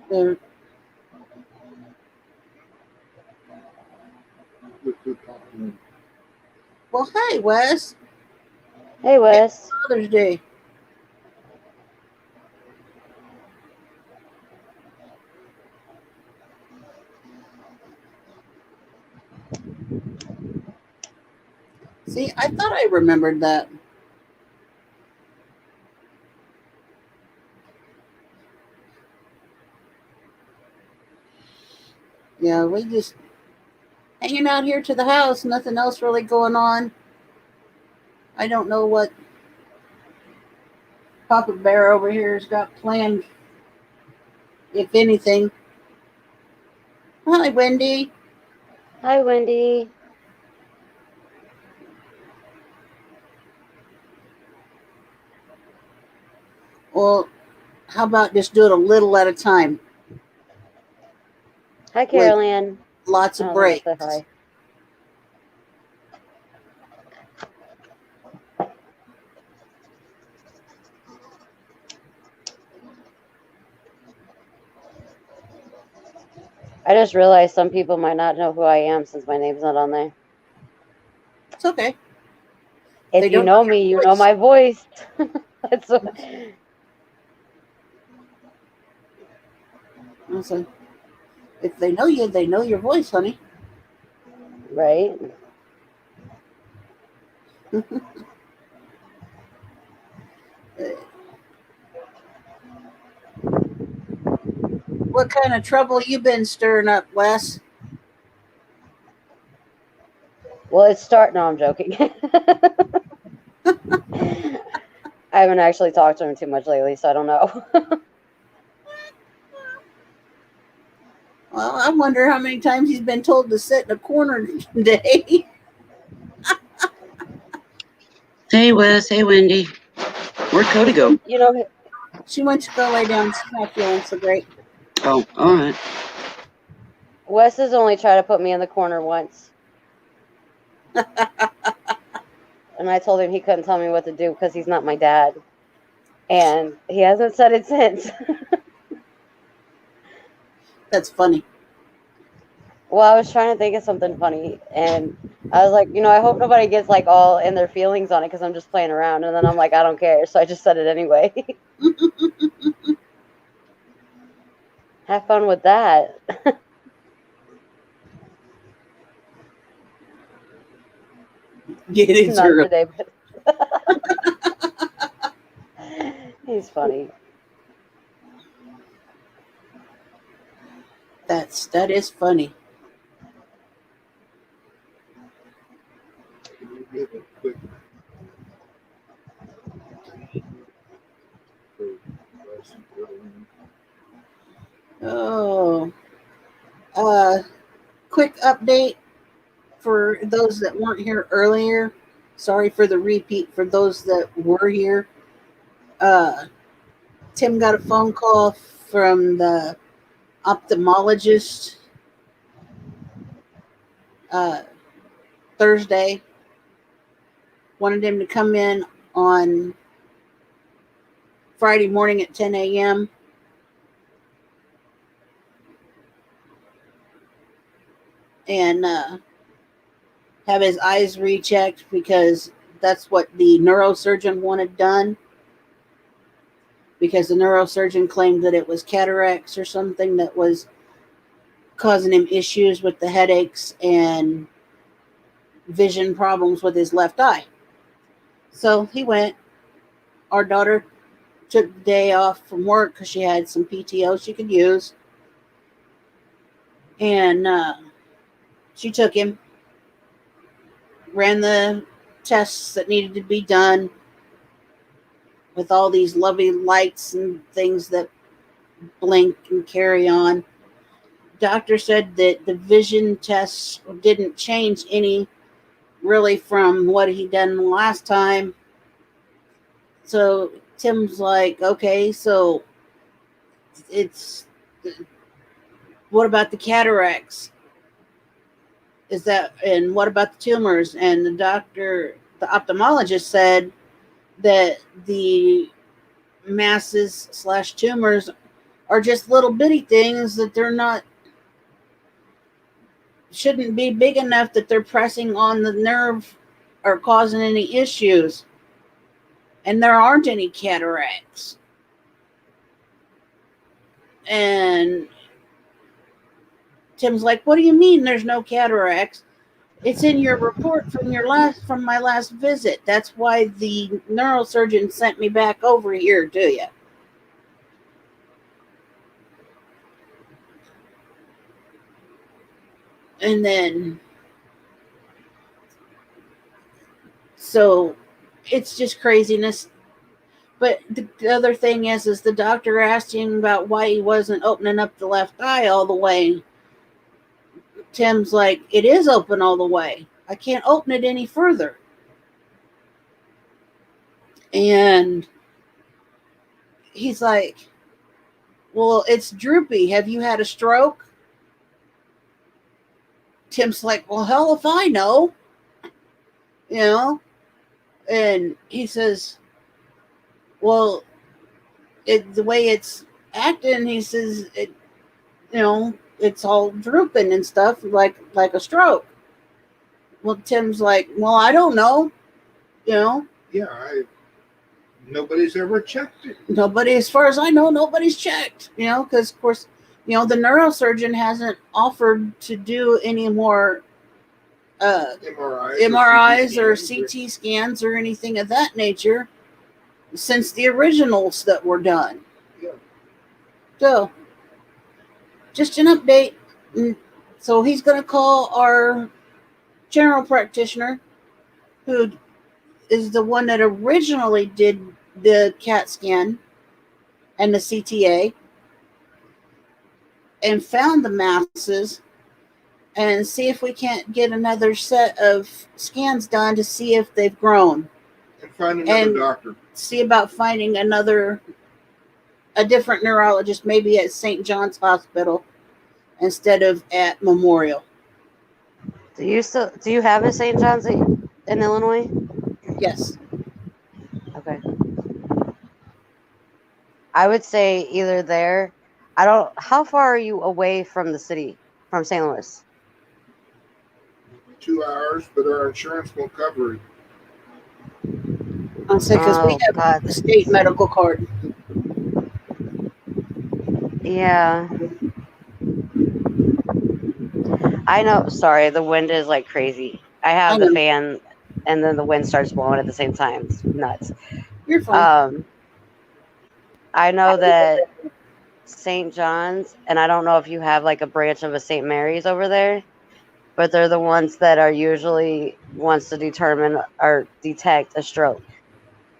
A: There. Well, hey, Wes.
E: Hey, Wes.
A: Father's Day. See, I thought I remembered that. Yeah, we just hanging out here to the house. Nothing else really going on. I don't know what Papa Bear over here has got planned, if anything. Hi, Wendy.
E: Hi, Wendy.
A: Well, how about just do it a little at a time
E: Hi,
A: with
E: Carol Ann.
A: lots
E: I
A: of
E: don't think
A: breaks?
E: I said hi. I just realized some people might not know who I am since my name's not on there.
A: It's okay.
E: If you know me, you know my voice. That's what...
A: Listen, if they know you, they know your voice, honey.
E: Right?
A: What kind of trouble you been stirring up, Wes?
E: Well, it's starting. No, I'm joking. I haven't actually talked to him too much lately, so I don't know.
A: Well, I wonder how many times he's been told to sit in a corner today.
C: Hey, Wes. Hey, Wendy. Where'd Cody go?
E: You know,
A: She went to go lay down. She's not feeling so great.
C: Oh, all right.
E: Wes has only tried to put me in the corner once. And I told him he couldn't tell me what to do because he's not my dad. And he hasn't said it since.
A: That's funny.
E: Well, I was trying to think of something funny, and I was like, I hope nobody gets like all in their feelings on it because I'm just playing around. And then I'm like, I don't care, so I just said it anyway. Have fun with that.
A: Get it,
E: Not
A: girl.
E: today, but he's funny.
A: That is funny. Oh, quick update for those that weren't here earlier. Sorry for the repeat for those that were here. Tim got a phone call from the ophthalmologist Thursday. Wanted him to come in on Friday morning at 10 a.m. and have his eyes rechecked because that's what the neurosurgeon wanted done. Because the neurosurgeon claimed that it was cataracts or something that was causing him issues with the headaches and vision problems with his left eye. So he went. Our daughter took the day off from work because she had some PTO she could use. And she took him, ran the tests that needed to be done with all these lovely lights and things that blink and carry on. Doctor said that the vision tests didn't change any really from what he done the last time. So Tim's like, okay, so it's what about the cataracts? And what about the tumors? And the ophthalmologist said that the masses/tumors are just little bitty things, that shouldn't be big enough that they're pressing on the nerve or causing any issues. And there aren't any cataracts. And Tim's like, what do you mean there's no cataracts? It's in your report from my last visit. That's why the neurosurgeon sent me back over here to you. And then, so it's just craziness. But the other thing is the doctor asked him about why he wasn't opening up the left eye all the way. Tim's like, it is open all the way. I can't open it any further. And he's like, well, it's droopy. Have you had a stroke? Tim's like, well, hell if I know. You know? And he says, well, the way it's acting, he says, it's all drooping and stuff like a stroke. Well, Tim's like, well, I don't know.
G: Yeah, nobody's ever checked it.
A: Nobody, as far as I know, nobody's checked. Because of course, the neurosurgeon hasn't offered to do any more MRIs or CT scans or anything of that nature since the originals that were done.
G: Yeah.
A: So, just an update. So he's going to call our general practitioner, who is the one that originally did the CAT scan and the CTA and found the masses, and see if we can't get another set of scans done to see if they've grown.
G: And find another doctor.
A: See about finding a different neurologist, maybe at St. John's Hospital instead of at Memorial.
E: Do you have a St. John's in Illinois?
A: Yes.
E: Okay. I would say either there. How far are you away from the city, from St. Louis?
G: 2 hours, but our insurance won't cover it.
A: I'll say because we have the state medical card.
E: Yeah. I know. Sorry, the wind is like crazy. I have the fan, and then the wind starts blowing at the same time. It's nuts.
A: You're fine.
E: I know that St. John's, and I don't know if you have like a branch of a St. Mary's over there, but they're the ones that are usually wants to determine or detect a stroke.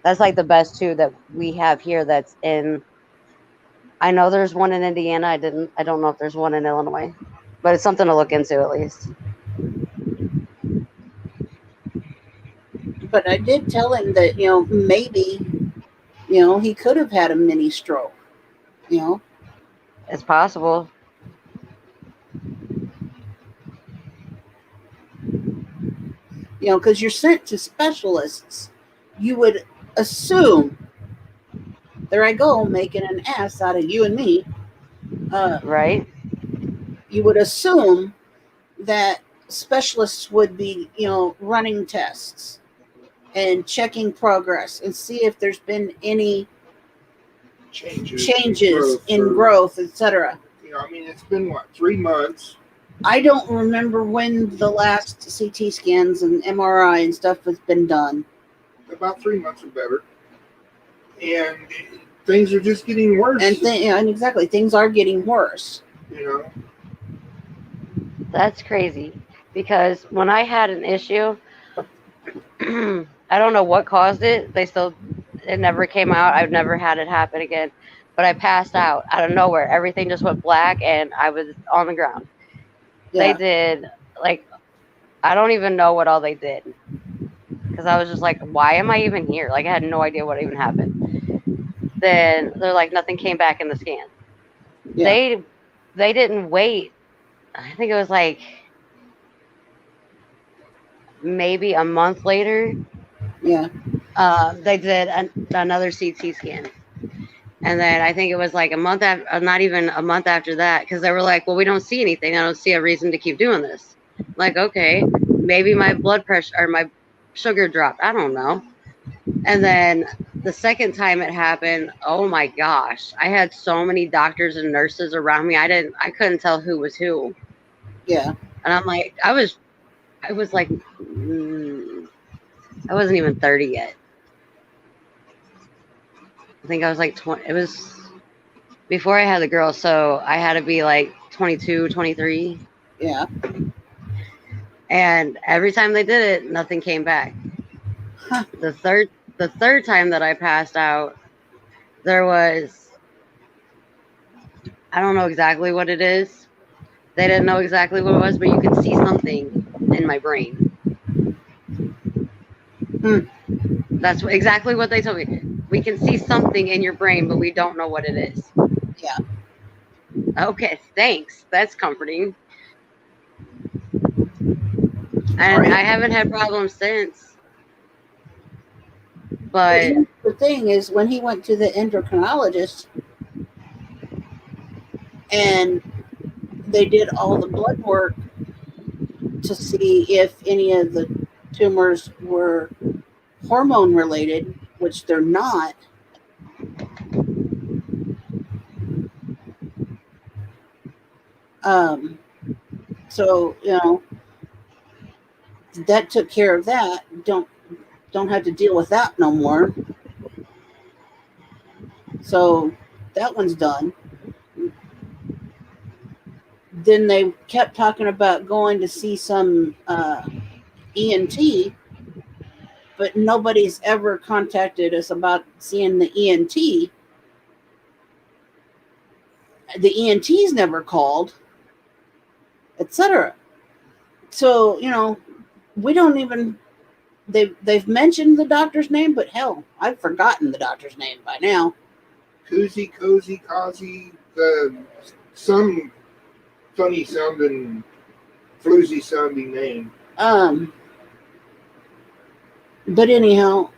E: That's like the best two that we have here. That's in. I know there's one in Indiana. I don't know if there's one in Illinois, but it's something to look into at least.
A: But I did tell him that maybe he could have had a mini stroke.
E: It's possible.
A: Because you're sent to specialists, you would assume. There I go, making an ass out of you and me.
E: Right.
A: You would assume that specialists would be, running tests and checking progress and see if there's been any changes in growth, etc.
G: It's been 3 months.
A: I don't remember when the last CT scans and MRI and stuff has been done.
G: About 3 months or better. And things are just getting worse.
A: And exactly, things are getting worse.
E: That's crazy. Because when I had an issue, I don't know what caused it. It never came out. I've never had it happen again. but I passed out of nowhere. Everything just went black, and I was on the ground. They
A: Yeah.
E: did, like, I don't even know what all they did. Because I was just like, why am I even here? Like, I had no idea what even happened. Then they're like, nothing came back in the scan.
A: Yeah.
E: They didn't wait. I think it was like maybe a month later.
A: Yeah.
E: They did another CT scan. And then I think it was like a month after, not even a month after that, because they were like, well, we don't see anything. I don't see a reason to keep doing this. I'm like, okay, maybe my blood pressure or my sugar dropped. I don't know. And then the second time it happened, oh my gosh, I had so many doctors and nurses around me. I couldn't tell who was who.
A: Yeah.
E: And I'm like, I was like, I wasn't even 30 yet. I think I was like 20. It was before I had the girl, so I had to be like 22, 23.
A: Yeah.
E: And every time they did it, nothing came back.
A: Huh.
E: The third time that I passed out, there was, I don't know exactly what it is. They didn't know exactly what it was, but you could see something in my brain. That's exactly what they told me. We can see something in your brain, but we don't know what it is.
A: Yeah.
E: Okay, thanks. That's comforting. And
A: Right.
E: I haven't had problems since.
A: But
E: But
A: here's the thing is, when he went to the endocrinologist and they did all the blood work to see if any of the tumors were hormone related, which they're not. So that took care of that. Don't have to deal with that no more. So that one's done. Then they kept talking about going to see some ENT, but nobody's ever contacted us about seeing the ENT. The ENT's never called, etc. So we don't even. They've mentioned the doctor's name, but hell, I've forgotten the doctor's name by now.
G: Cozy, some funny sounding, floozy sounding name.
A: But anyhow,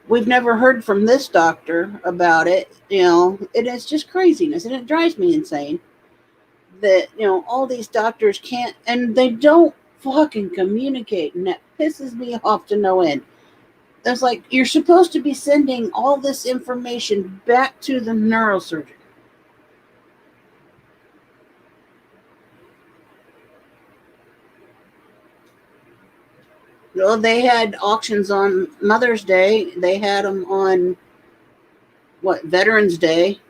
A: we've never heard from this doctor about it, and it's just craziness, and it drives me insane that, all these doctors can't, and they don't fucking communicate, and that pisses me off to no end. That's like, you're supposed to be sending all this information back to the neurosurgeon. They had auctions on Mother's Day. They had them on Veterans Day.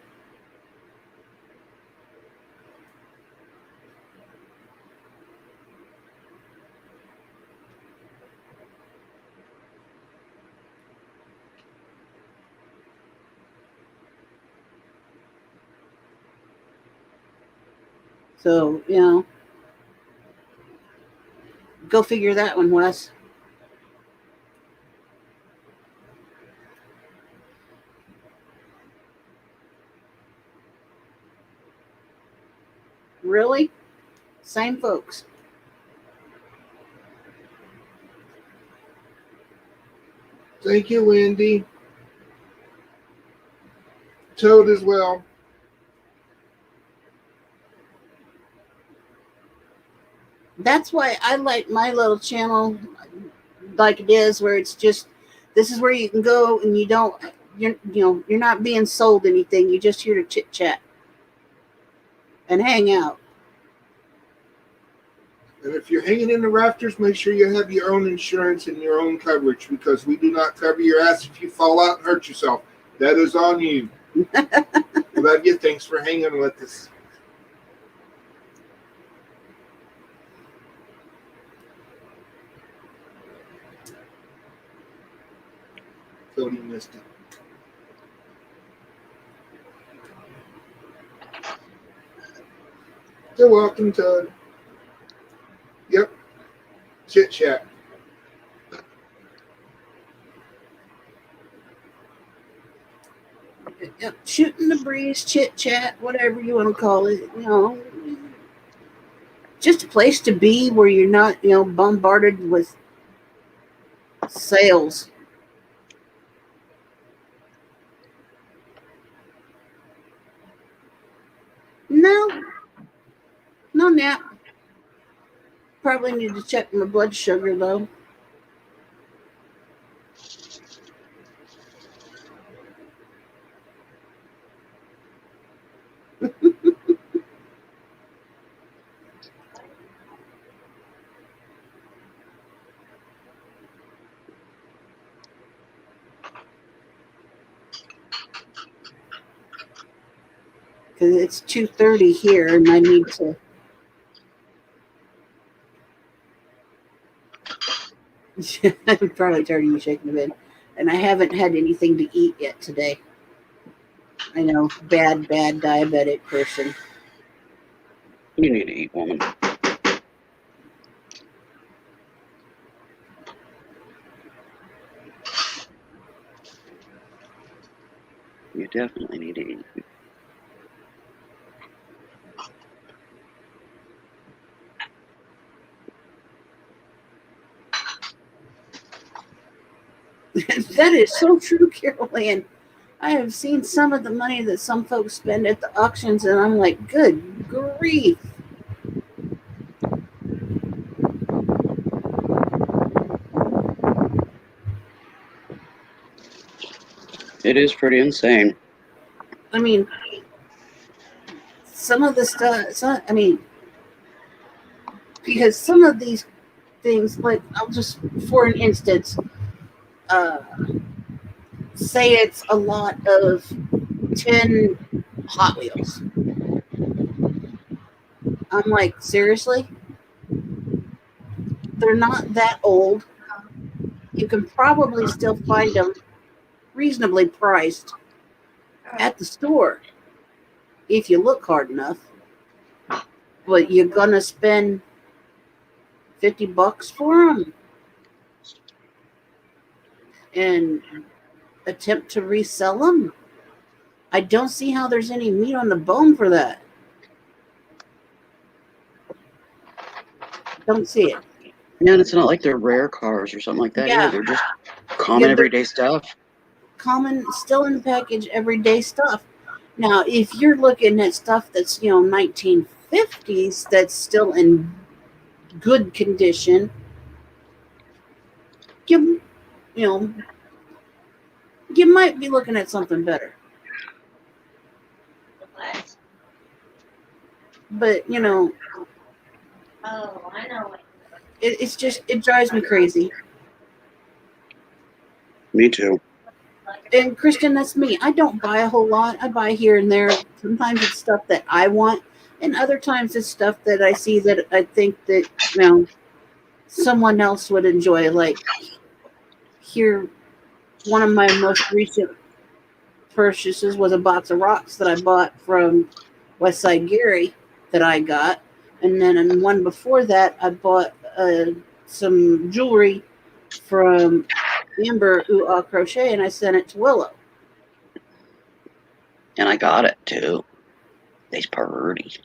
A: So, go figure that one, Wes. Really? Same folks.
G: Thank you, Wendy. Toad as well.
A: That's why I like my little channel like it is, where it's just, this is where you can go and you're not being sold anything. You're just here to chit chat and hang out.
G: And if you're hanging in the rafters, make sure you have your own insurance and your own coverage, because we do not cover your ass if you fall out and hurt yourself. That is on you. Love you. Thanks for hanging with us. Cody missed it. You're welcome, Toad. Yep. Chit chat.
A: Yep. Shooting the breeze, chit chat, whatever you want to call it. Just a place to be where you're not, bombarded with sales. No nap. Probably need to check my blood sugar though. Because it's 2:30 here, and I need to. I'm probably tired of you shaking the bed, and I haven't had anything to eat yet today. I know, bad diabetic person.
C: You need to eat, woman. You definitely need to eat.
A: That is so true, Carol Ann. I have seen some of the money that some folks spend at the auctions, and I'm like, good grief.
C: It is pretty insane.
A: I mean, some of the stuff, because some of these things, like, I'll just, for an instance, say it's a lot of 10 Hot Wheels. I'm like, seriously? They're not that old. You can probably still find them reasonably priced at the store if you look hard enough. But you're gonna spend $50 for them and attempt to resell them. I don't see how there's any meat on the bone for that. Don't see it.
C: Yeah, and it's not like they're rare cars or something like that
A: Yeah.
C: either. They're just common everyday stuff.
A: Common, still in the package, everyday stuff. Now, if you're looking at stuff that's 1950s, that's still in good condition, you might be looking at something better.
H: What?
A: But
H: Oh, I know what.
A: it drives me crazy.
C: Me too.
A: And Christian, that's me. I don't buy a whole lot. I buy here and there. Sometimes it's stuff that I want, and other times it's stuff that I see that I think that someone else would enjoy. Like here, one of my most recent purchases was a box of rocks that I bought from Westside Gary that I got, and then in one before that I bought some jewelry from Amber Crochet, and I sent it to Willow.
C: And I got it too. They's pretty.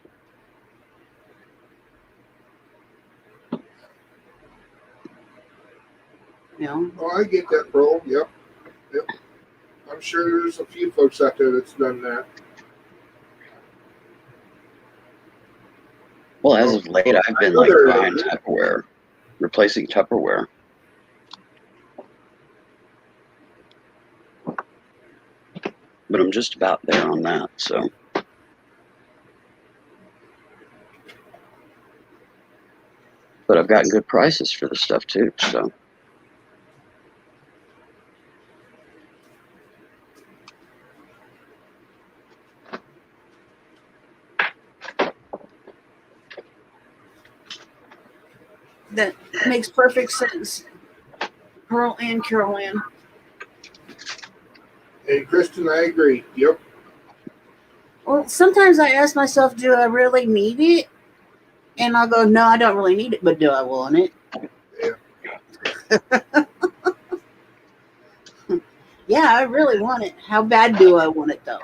G: Oh, I get that, bro. Yep. I'm sure there's a few folks out there that's done that.
C: Well, as of late, I've been like buying Tupperware, replacing Tupperware. But I'm just about there on that, so. But I've gotten good prices for the stuff too, so.
A: That makes perfect sense. Pearl and Carol Ann.
G: And Kristen, I agree. Yep.
A: Well, sometimes I ask myself, do I really need it? And I'll go, no, I don't really need it, but do I want it? Yeah, I really want it. How bad do I want it, though?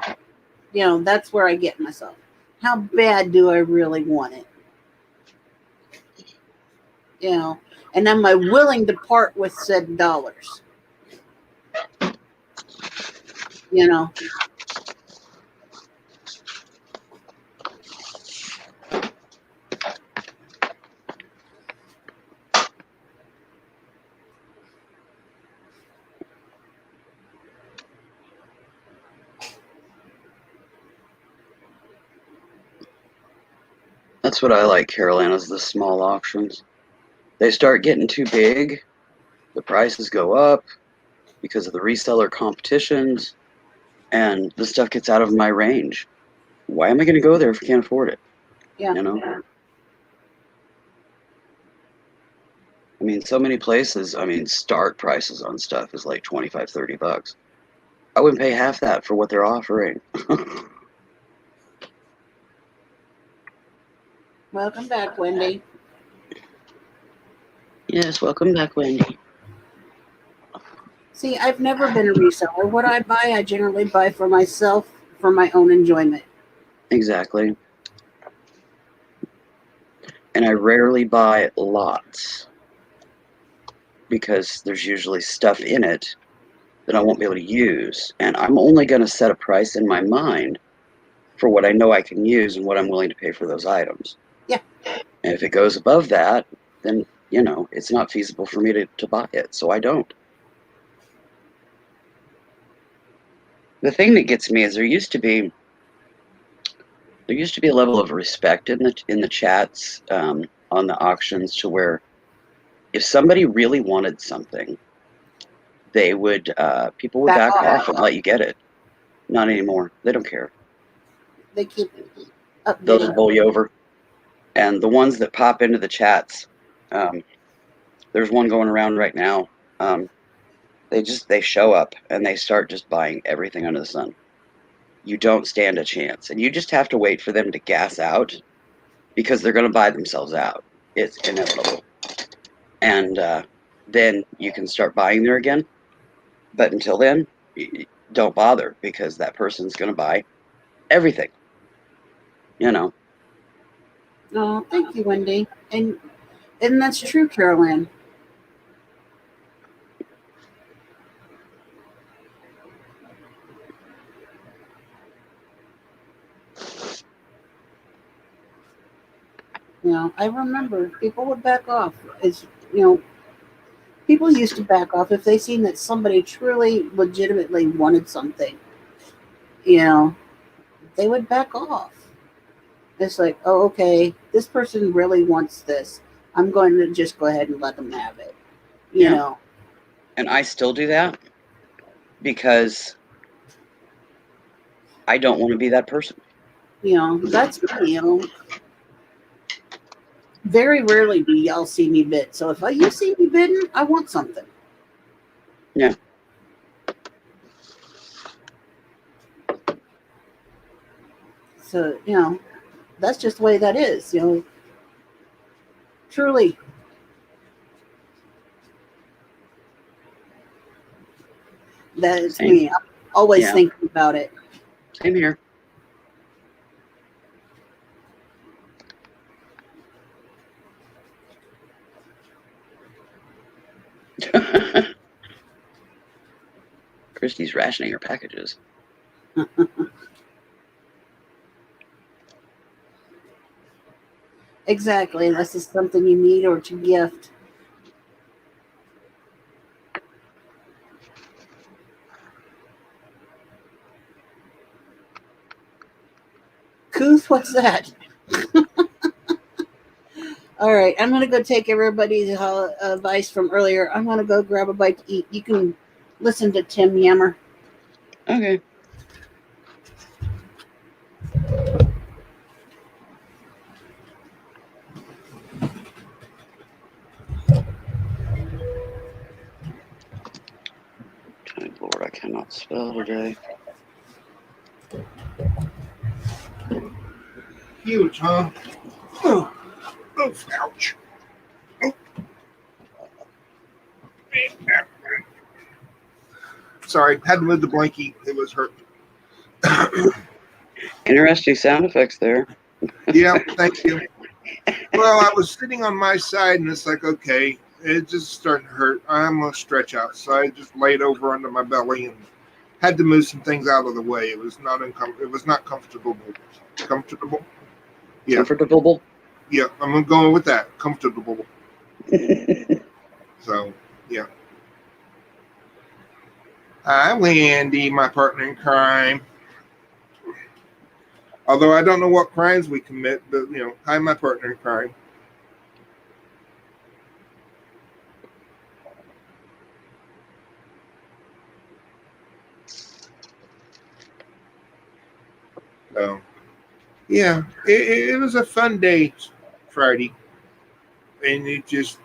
A: You know, that's where I get myself. How bad do I really want it? You know, and am I willing to part with said dollars? You know,
C: That's what I like, Caroline, is the small auctions. They start getting too big, the prices go up because of the reseller competitions, and the stuff gets out of my range. Why am I going to go there if I can't afford it?
A: yeah.
C: You know? I mean, so many places, start prices on stuff is like $25, $30. I wouldn't pay half that for what they're offering.
A: Welcome back, Wendy.
C: Yes, welcome back, Wendy.
A: See, I've never been a reseller. What I buy, I generally buy for myself, for my own enjoyment.
C: Exactly. And I rarely buy lots because there's usually stuff in it that I won't be able to use. And I'm only going to set a price in my mind for what I know I can use and what I'm willing to pay for those items.
A: Yeah.
C: And if it goes above that, then, you know, it's not feasible for me to buy it. So I don't. The thing that gets me is there used to be a level of respect in the chats on the auctions to where if somebody really wanted something, they would people would back off and let you get it. Not anymore. They don't care.
A: They keep
C: They'll just
A: updating.
C: bowl you over. And the ones that pop into the chats, there's one going around right now. They show up and they start just buying everything under the sun. You don't stand a chance, and you just have to wait for them to gas out because they're going to buy themselves out. It's inevitable. And then you can start buying there again. But until then, don't bother because that person's going to buy everything. You know.
A: Oh, thank you, Wendy. And that's true, Carolyn. You know, I remember people would back off. People used to back off if they seen that somebody truly, legitimately wanted something. You know, they would back off. It's like, oh, okay, this person really wants this. I'm going to just go ahead and let them have it. You know.
C: And I still do that because I don't want to be that person.
A: You know, that's me. You know, very rarely do y'all see me bid. So if you see me bidding, I want something.
C: Yeah.
A: So, you know, that's just the way that is, you know. Truly. That is me. I'm always thinking about it.
C: Same here. Christy's rationing her packages.
A: Exactly, unless it's something you need or to gift. Couth, what's that? All right, I'm going to go take everybody's advice from earlier. I'm going to go grab a bite to eat. You can listen to Tim yammer.
C: Okay. Good Lord, I cannot spell today.
G: Huge, huh? Oof, ouch. Oh. Sorry, had to move the blankie. It was hurt.
C: Interesting sound effects there.
G: Yeah, thank you. Well, I was sitting on my side, and it's like, okay, it just starting to hurt. I'm gonna stretch out, so I just laid over under my belly and had to move some things out of the way. It was not It was not comfortable. Comfortable. Yeah.
C: Comfortable.
G: Yeah, I'm going with that. Comfortable. So, yeah. Hi, Wendy, my partner in crime. Although I don't know what crimes we commit, but, hi, my partner in crime. So, yeah, it was a fun day Friday. And it just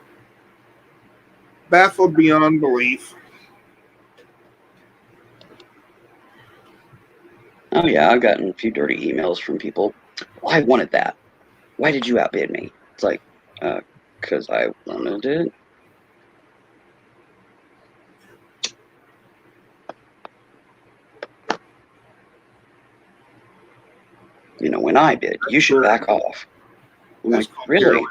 G: baffled beyond belief.
C: Oh yeah, I've gotten a few dirty emails from people. Well, I wanted that. Why did you outbid me? It's like, because I wanted it. When I bid, you should back off. I'm like, really?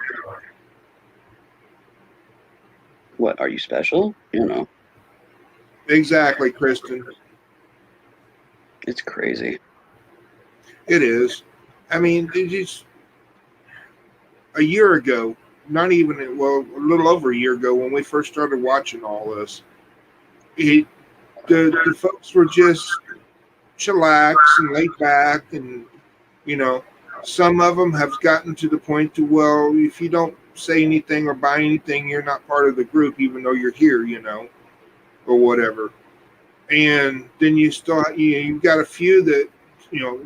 C: What, are you special?
G: Exactly, Kristen.
C: It's crazy.
G: It is. I mean, it just a year ago, not even, well, a little over a year ago when we first started watching all this, the folks were just chillax and laid back, and some of them have gotten to the point to, well, if you don't say anything or buy anything, you're not part of the group, even though you're here, or whatever. And then you've got a few that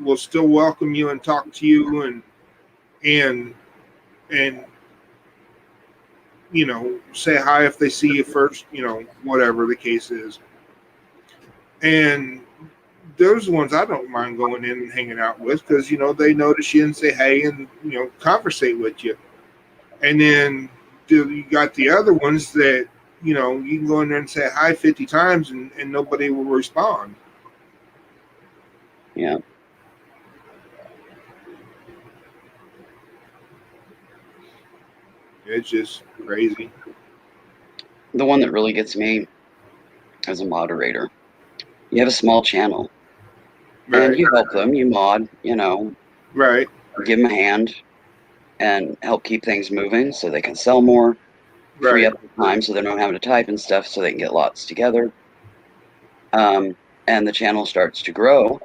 G: will still welcome you and talk to you and say hi if they see you first, whatever the case is. And those ones I don't mind going in and hanging out with, because they notice you and say hey and conversate with you. And then you got the other ones that you can go in there and say hi 50 times and nobody will respond.
C: Yeah.
G: It's just crazy.
C: The one that really gets me as a moderator, you have a small channel,
G: Right.
C: and you help them, you mod,
G: Right.
C: give them a hand and help keep things moving so they can sell more, free
G: Right.
C: up the time so they're not having to type and stuff so they can get lots together. And the channel starts to grow.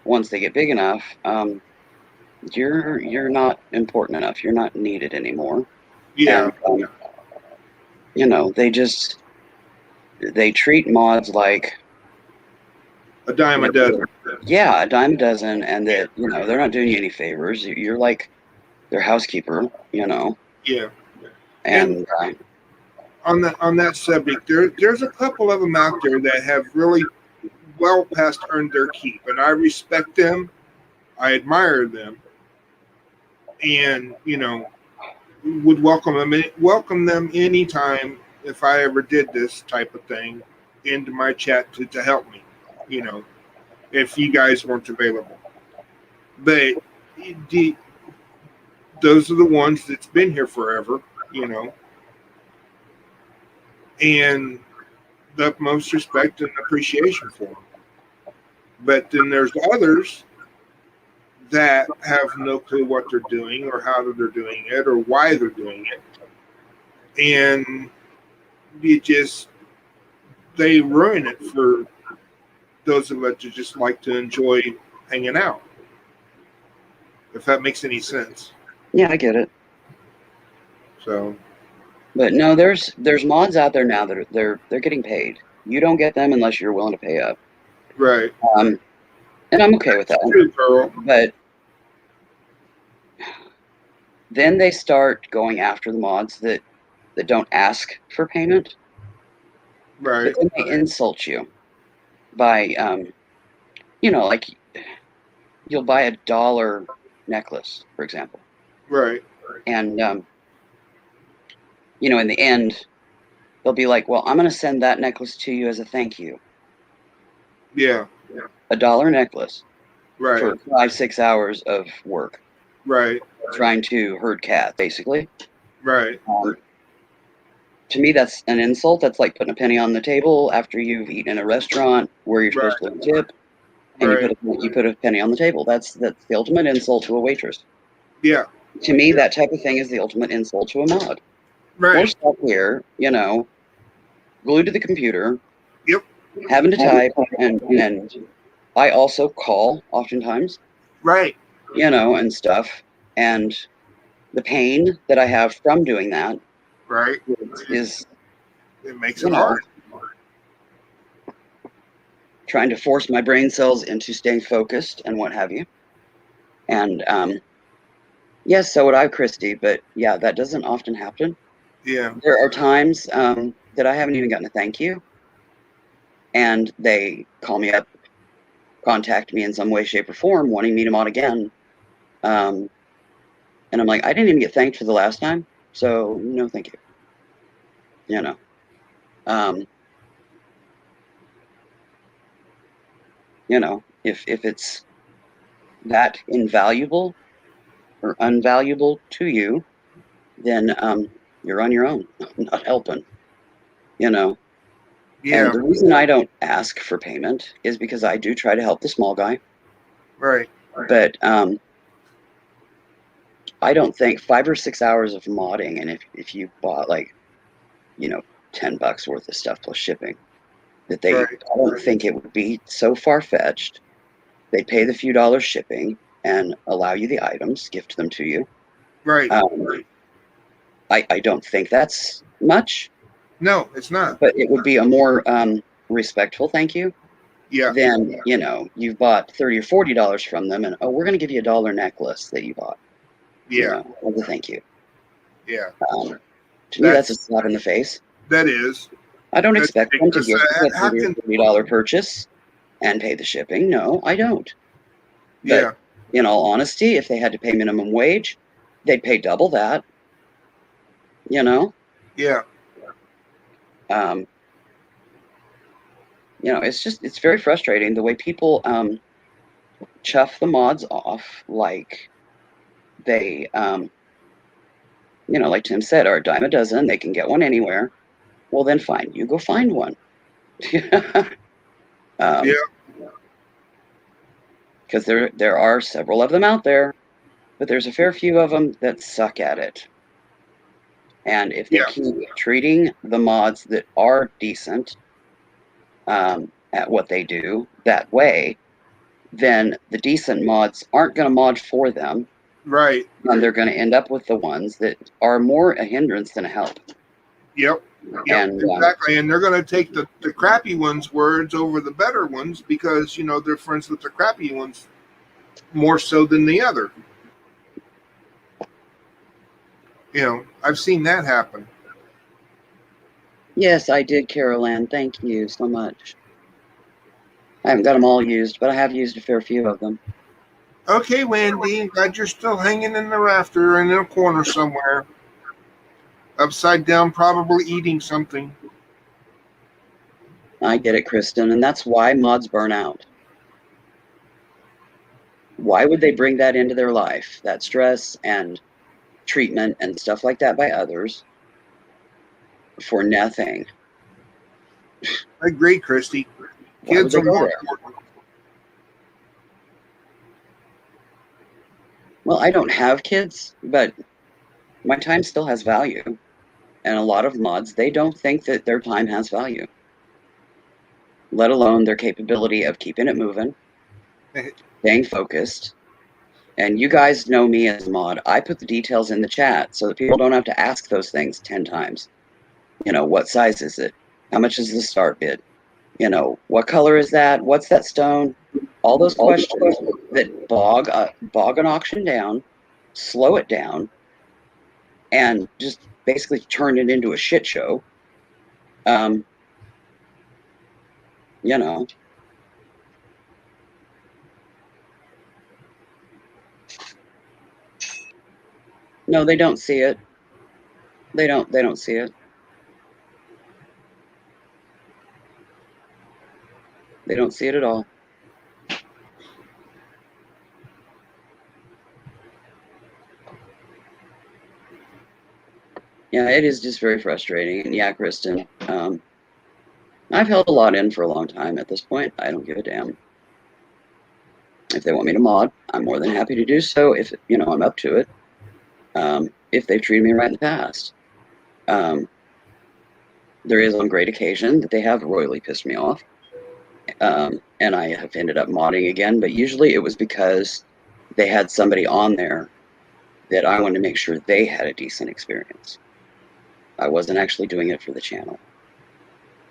C: Once they get big enough, you're not important enough. You're not needed anymore.
G: Yeah.
C: And they treat mods like
G: A dime a dozen.
C: Yeah, a dime a dozen, and that they're not doing you any favors. You're like their housekeeper,
G: Yeah.
C: And
G: on that subject, there's a couple of them out there that have really well past earned their keep, and I respect them. I admire them, and would welcome them anytime if I ever did this type of thing into my chat to help me. If you guys weren't available, but those are the ones that's been here forever. And the utmost respect and appreciation for them. But then there's others that have no clue what they're doing or how they're doing it or why they're doing it. And they ruin it for those of us who just like to enjoy hanging out. If that makes any sense.
C: Yeah, I get it.
G: So,
C: but no, there's mods out there now that they're getting paid. You don't get them unless you're willing to pay up.
G: Right.
C: And I'm okay with that.
G: True, Pearl.
C: But then they start going after the mods that don't ask for payment.
G: Right.
C: But then they insult you by like you'll buy $1 necklace, for example.
G: Right.
C: And, you know, in the end, they'll be like, well, I'm going to send that necklace to you as a thank you.
G: Yeah.
C: $1 necklace
G: Right.
C: for 5-6 hours of work.
G: Right.
C: Trying to herd cats, basically.
G: Right.
C: To me, that's an insult. That's like putting a penny on the table after you've eaten in a restaurant where you're supposed to tip, and you put a penny on the table. That's the ultimate insult to a waitress.
G: Yeah.
C: To me, that type of thing is the ultimate insult to a mod.
G: Right.
C: We're stuck here, you know, glued to the computer.
G: Yep.
C: Having to type, and I also call oftentimes.
G: Right.
C: You know, and stuff, and the pain that I have from doing that.
G: Right.
C: Is
G: it makes it hard.
C: Trying to force my brain cells into staying focused and what have you. And yes, so would I, Christy, but yeah, that doesn't often happen.
G: Yeah.
C: There are times that I haven't even gotten a thank you, and they call me up, contact me in some way, shape, or form, wanting me to mod again. And I'm like, I didn't even get thanked for the last time, so no thank you. You know. You know, if it's that invaluable or unvaluable to you, then you're on your own. I'm not helping. You know.
G: Yeah.
C: And the reason I don't ask for payment is because I do try to help the small guy.
G: Right.
C: But I don't think 5 or 6 hours of modding, and if you bought like, you know, $10 worth of stuff plus shipping, that I don't think it would be so far fetched. They pay the few dollars shipping and allow you the items, gift them to you.
G: Right.
C: I don't think that's much.
G: No, it's not.
C: But it would be a more respectful thank you.
G: Yeah.
C: Then, you know, you've bought $30 or $40 from them, and we're going to give you $1 necklace that you bought.
G: Yeah.
C: You know, as a thank you.
G: Yeah.
C: To me, that's a slap in the face.
G: That is.
C: I don't expect them to give a $30 or $40 purchase and pay the shipping. No, I don't. But in all honesty, if they had to pay minimum wage, they'd pay double that. You know?
G: Yeah.
C: You know, it's very frustrating the way people chuff the mods off like they, you know, like Tim said, are a dime a dozen. They can get one anywhere. Well, then fine. You go find one. Yeah. Because there are several of them out there, but there's a fair few of them that suck at it. And if they keep treating the mods that are decent at what they do that way, then the decent mods aren't going to mod for them.
G: Right.
C: And they're going to end up with the ones that are more a hindrance than a help.
G: Yep. Yep,
C: and,
G: exactly. And they're going to take the crappy ones' words over the better ones because, you know, they're friends with the crappy ones more so than the other. You know, I've seen that happen.
C: Yes, I did, Carol Ann. Thank you so much. I haven't got them all used, but I have used a fair few of them.
G: Okay, Wendy, glad you're still hanging in the rafter in a corner somewhere. Upside down, probably eating something.
C: I get it, Kristen, and that's why mods burn out. Why would they bring that into their life? That stress and treatment and stuff like that by others for nothing.
G: I agree, Christy. Kids are more important.
C: Well, I don't have kids, but my time still has value. And a lot of mods, they don't think that their time has value, let alone their capability of keeping it moving, staying focused. And you guys know me as a mod. I put the details in the chat so that people don't have to ask those things 10 times. You know, what size is it? How much is the start bid? You know, what color is that? What's that stone? All those questions that bog an auction down, slow it down, and just basically turn it into a shit show. You know. No, they don't see it. They don't see it. They don't see it at all. Yeah, it is just very frustrating. And yeah, Kristen, I've held a lot in for a long time at this point. I don't give a damn. If they want me to mod, I'm more than happy to do so if, I'm up to it. If they've treated me right in the past. There is on great occasion that they have royally pissed me off. And I have ended up modding again, but usually it was because they had somebody on there that I wanted to make sure they had a decent experience. I wasn't actually doing it for the channel.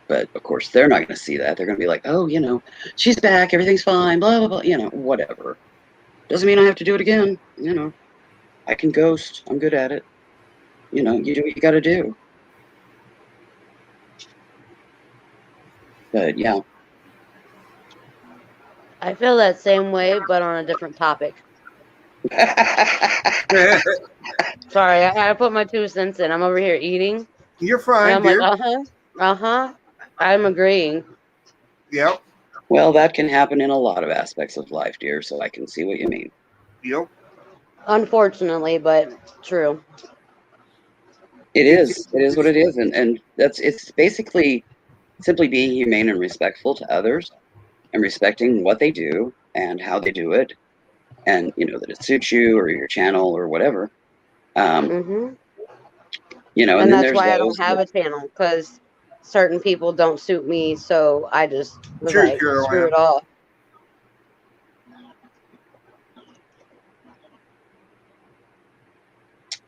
C: But of course, they're not going to see that. They're going to be like, oh, she's back, everything's fine, blah, blah, blah, whatever. Doesn't mean I have to do it again, I can ghost. I'm good at it. You do what you got to do. But yeah.
E: I feel that same way, but on a different topic. Sorry, I gotta put my 2 cents in. I'm over here eating.
G: You're fine,
E: and I'm
G: dear.
E: like, I'm agreeing.
G: Yep.
C: Well, that can happen in a lot of aspects of life, dear, so I can see what you mean.
G: Yep.
E: Unfortunately, but true.
C: It is. It is what it is. And it's basically simply being humane and respectful to others and respecting what they do and how they do it. And, that it suits you or your channel or whatever.
E: And
C: and
E: that's why I don't have a channel, because certain people don't suit me. So I just was like, screw it all.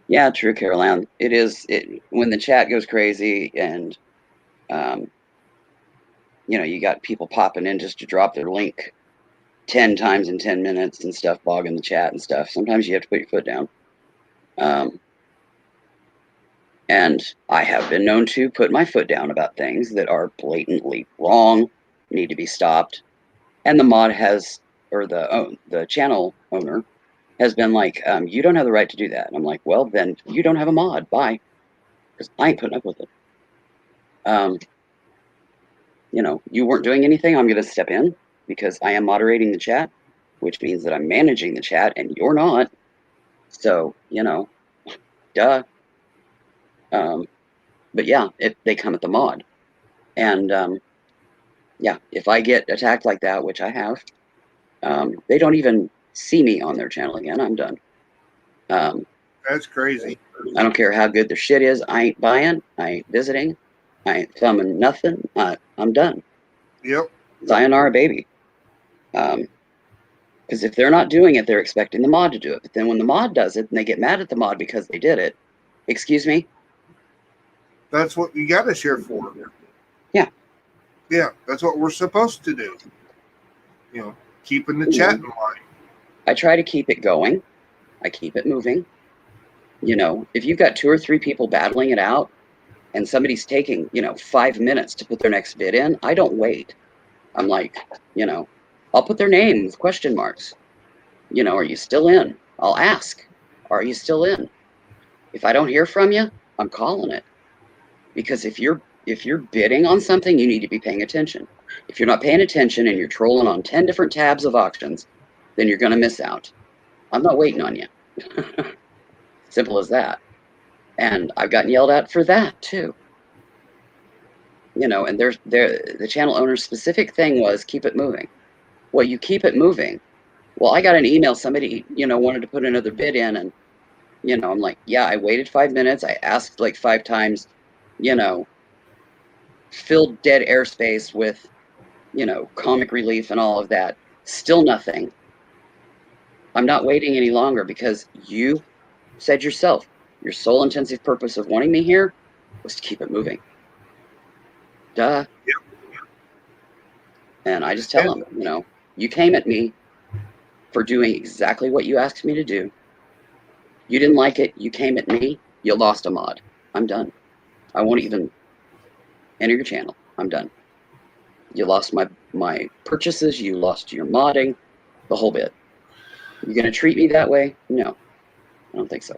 C: Yeah, true, Caroline. It is when the chat goes crazy and, you got people popping in just to drop their link 10 times in 10 minutes and stuff, bogging the chat and stuff. Sometimes you have to put your foot down. And I have been known to put my foot down about things that are blatantly wrong, need to be stopped. And the mod has, or the channel owner has been like, you don't have the right to do that. And I'm like, well, then you don't have a mod. Bye. Because I ain't putting up with it. You weren't doing anything. I'm going to step in because I am moderating the chat, which means that I'm managing the chat and you're not. So, duh. But yeah, they come at the mod. And yeah, if I get attacked like that, which I have, they don't even see me on their channel again. I'm done.
G: That's crazy.
C: I don't care how good their shit is. I ain't buying. I ain't visiting. I ain't filming nothing. I'm done.
G: Yep.
C: Sayonara, baby. Because if they're not doing it, they're expecting the mod to do it. But then when the mod does it, and they get mad at the mod because they did it, excuse me?
G: That's what you got to share for.
C: Yeah.
G: Yeah, that's what we're supposed to do. Keeping the chat in line.
C: I try to keep it going. I keep it moving. If you've got 2 or 3 people battling it out and somebody's taking, 5 minutes to put their next bid in, I don't wait. I'm like, I'll put their name with question marks. Are you still in? I'll ask, are you still in? If I don't hear from you, I'm calling it. Because if you're bidding on something, you need to be paying attention. If you're not paying attention and you're trolling on 10 different tabs of auctions, then you're going to miss out. I'm not waiting on you. Simple as that. And I've gotten yelled at for that too. And the channel owner's specific thing was keep it moving. Well, you keep it moving. Well, I got an email, somebody, wanted to put another bid in, and, I'm like, yeah, I waited 5 minutes. I asked like 5 times, filled dead airspace with, comic relief and all of that. Still nothing. I'm not waiting any longer because you said yourself, your sole intensive purpose of wanting me here was to keep it moving. Duh.
G: Yep.
C: And I just tell them, you came at me for doing exactly what you asked me to do. You didn't like it. You came at me. You lost a mod. I'm done. I won't even enter your channel. I'm done. You lost my purchases. You lost your modding, the whole bit. You're going to treat me that way? No, I don't think so.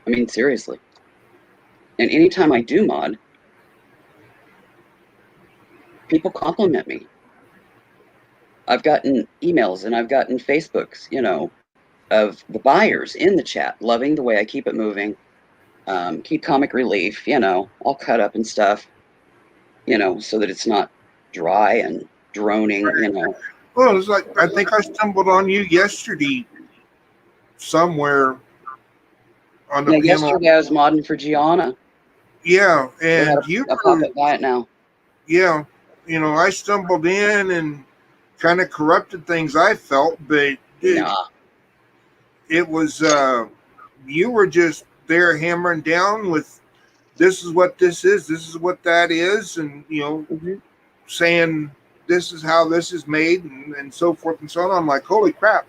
C: I mean, seriously. And anytime I do mod, people compliment me. I've gotten emails and I've gotten Facebooks, of the buyers in the chat loving the way I keep it moving, keep comic relief, all cut up and stuff, so that it's not dry and droning.
G: Well, it's like I think I stumbled on you yesterday somewhere on the
C: Yeah,
G: panel.
C: yesterday I was modding for Gianna.
G: Yeah, and
C: I'll pop it by it now.
G: Yeah, I stumbled in and kind of corrupted things I felt, but dude, it was you were just there hammering down with this is what this is what that is, and saying this is how this is made, and so forth and so on. I'm like, holy crap!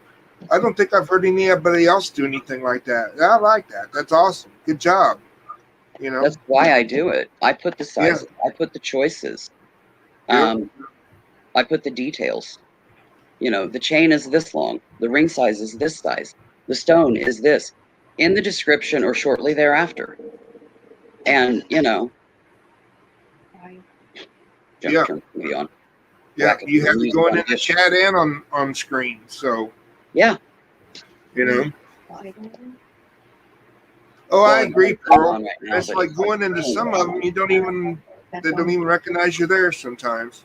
G: I don't think I've heard anybody else do anything like that. I like that. That's awesome. Good job.
C: That's why I do it. I put the sizes. I put the choices. I put the details. The chain is this long. The ring size is this size. The stone is this. In the description or shortly thereafter. And,
G: Yeah,
C: turn the TV on.
G: Yeah, you have it going in the chat and on screen. So
C: yeah,
G: Oh, I agree, Pearl.
C: Right now,
G: it's like going into some of them, they don't even recognize you there sometimes.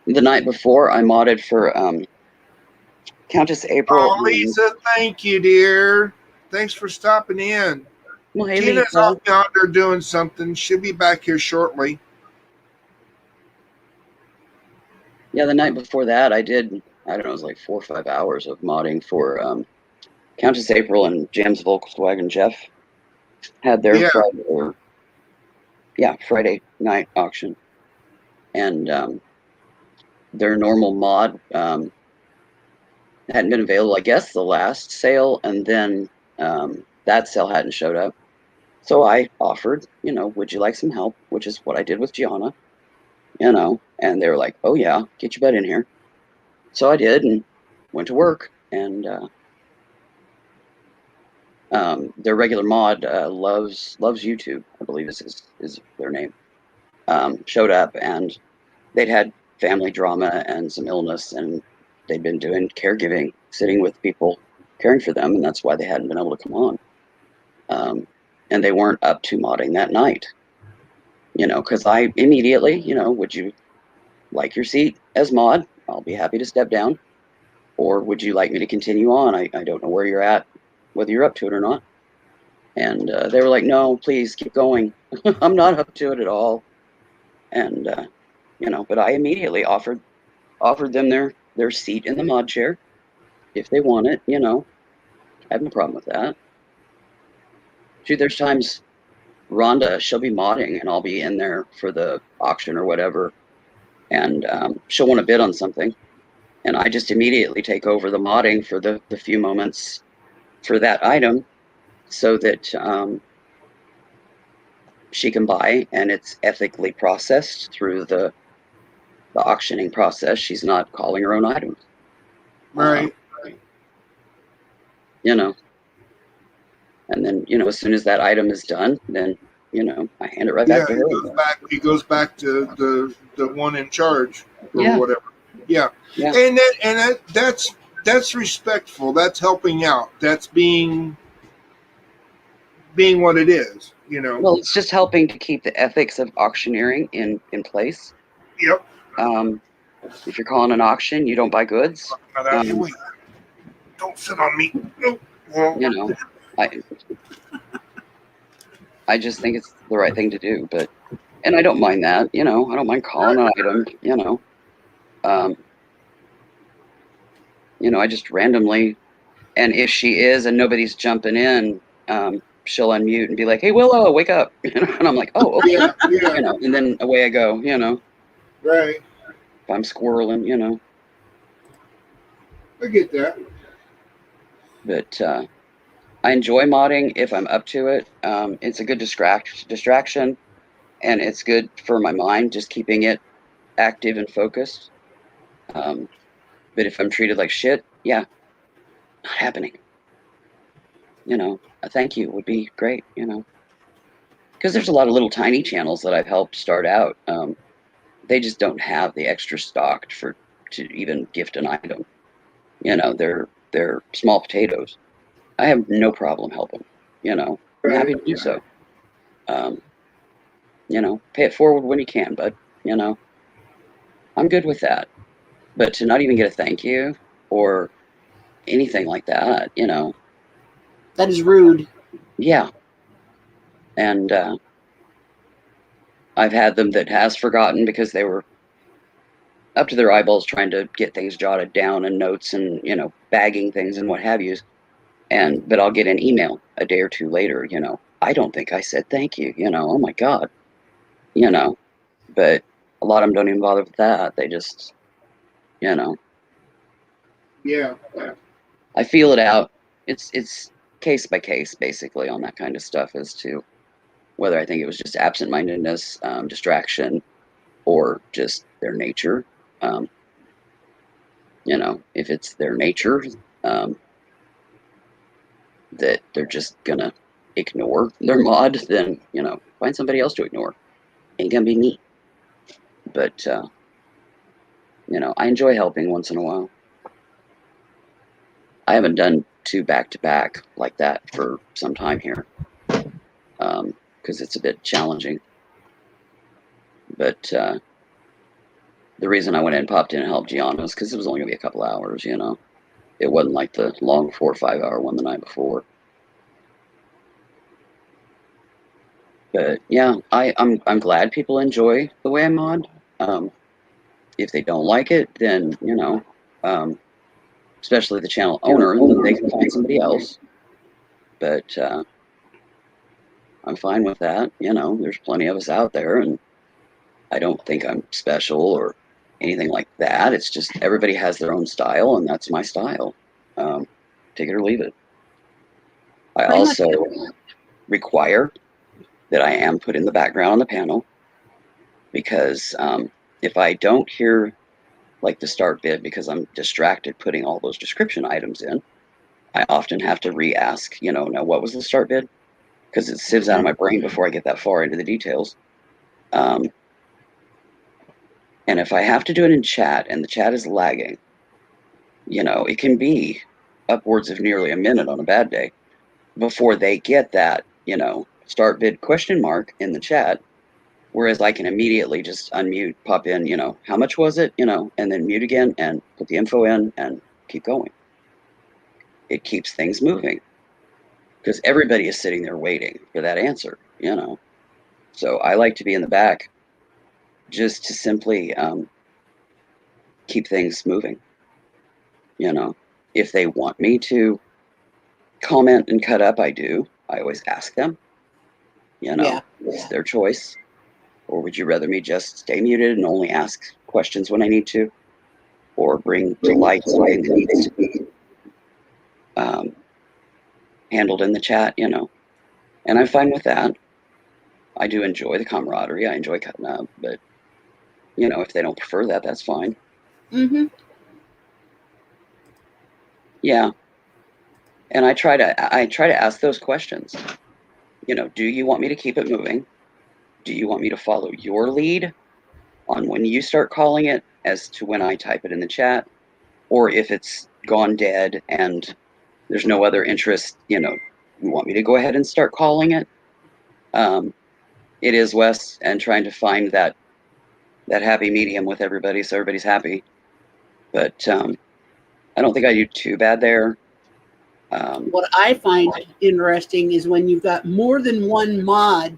C: The night before, I modded for Countess April.
G: Oh, Lisa, thank you, dear. Thanks for stopping in.
C: Well, hey,
G: Tina's
C: Lisa.
G: off out there doing something. She'll be back here shortly.
C: Yeah, the night before that, I did, I don't know, it was like 4 or 5 hours of modding for Countess April and Jam's Volkswagen Jeff had their Friday night auction. And their normal mod hadn't been available, I guess, the last sale, and then that sale hadn't showed up. So I offered, would you like some help? Which is what I did with Gianna, and they were like, oh yeah, get your butt in here. So I did and went to work, and their regular mod, loves YouTube, I believe is their name, showed up, and they'd had family drama and some illness, and they'd been doing caregiving, sitting with people, caring for them, and that's why they hadn't been able to come on. And they weren't up to modding that night, because I immediately, would you like your seat as mod? I'll be happy to step down. Or would you like me to continue on? I don't know where you're at, whether you're up to it or not. And they were like, no, please keep going. I'm not up to it at all. And, but I immediately offered them their seat in the mod chair if they want it, I have no problem with that. Dude, there's times Rhonda, she'll be modding and I'll be in there for the auction or whatever, and she'll want to bid on something, and I just immediately take over the modding for the few moments for that item so that she can buy, and it's ethically processed through the auctioning process. She's not calling her own items.
G: Right.
C: And then, as soon as that item is done, then, I hand it right back to her.
G: It goes back to the one in charge or whatever. Yeah.
C: Yeah.
G: And that's respectful. That's helping out. That's being what it is,
C: Well, it's just helping to keep the ethics of auctioneering in place.
G: Yep.
C: If you're calling an auction, you don't buy goods.
G: Don't sit on me. No. Well,
C: I just think it's the right thing to do, and I don't mind that, I don't mind calling an item, I just randomly, and if she is and nobody's jumping in, she'll unmute and be like, hey, Willow, wake up, and I'm like, oh, okay, and then away I go,
G: Right.
C: If I'm squirreling,
G: I get that.
C: But I enjoy modding if I'm up to it. It's a good distraction, and it's good for my mind, just keeping it active and focused. But if I'm treated like shit, not happening. you know, a thank you would be great, you know. Because there's a lot of little tiny channels that I've helped start out. They just don't have the extra stock to even gift an item. You know, they're small potatoes. I have no problem helping. You know, I'm happy to do so. You know, pay it forward when you can, but you know, I'm good with that. But to not even get a thank you or anything like that, you know,
A: That is rude.
C: yeah. And I've had them that has forgotten because they were up to their eyeballs trying to get things jotted down and notes and, you know, bagging things and what have you. But I'll get an email a day or two later, you know, I don't think I said thank you, you know, oh my God, you know, but a lot of them don't even bother with that. They just, you know,
G: Yeah.
C: I feel it out. It's case by case basically on that kind of stuff as to whether I think it was just absent-mindedness, distraction, or just their nature. Um, you know, if it's their nature, um, that they're just gonna ignore their mod, then you know, find somebody else to ignore. Ain't gonna be me. But you know, I enjoy helping once in a while. I haven't done two back to back like that for some time here, because it's a bit challenging. But the reason I went in and popped in and helped Gianna was because it was only gonna be a couple hours. You know, it wasn't like the long 4 or 5 hour one the night before. But yeah, I'm glad people enjoy the way I mod. If they don't like it, then you know, especially the channel owner, then they can find somebody else. But I'm fine with that. You know, there's plenty of us out there, and I don't think I'm special or anything like that. It's just everybody has their own style, and that's my style. Take it or leave it. I
A: Pretty much.
C: also require that I am put in the background on the panel because if I don't hear like the start bid because I'm distracted putting all those description items in, I often have to re-ask, you know, now what was the start bid? Because it sieves out of my brain before I get that far into the details. And if I have to do it in chat and the chat is lagging, you know, it can be upwards of nearly a minute on a bad day before they get that, you know, start bid question mark in the chat. Whereas I can immediately just unmute, pop in, you know, how much was it, you know, and then mute again and put the info in and keep going. It keeps things moving because everybody is sitting there waiting for that answer, you know. So I like to be in the back just to simply keep things moving, you know. If they want me to comment and cut up, I do. I always ask them, you know, it's their choice. Or would you rather me just stay muted and only ask questions when I need to? Or bring to light something that needs to be handled in the chat, you know? And I'm fine with that. I do enjoy the camaraderie. I enjoy cutting up, but, you know, if they don't prefer that, that's fine.
A: Mm-hmm.
C: Yeah. And I try to ask those questions. You know, do you want me to keep it moving? Do you want me to follow your lead on when you start calling it as to when I type it in the chat? Or if it's gone dead and there's no other interest, you know, you want me to go ahead and start calling it? It is Wes and trying to find that happy medium with everybody so everybody's happy. But I don't think I do too bad there.
A: What I find interesting is when you've got more than one mod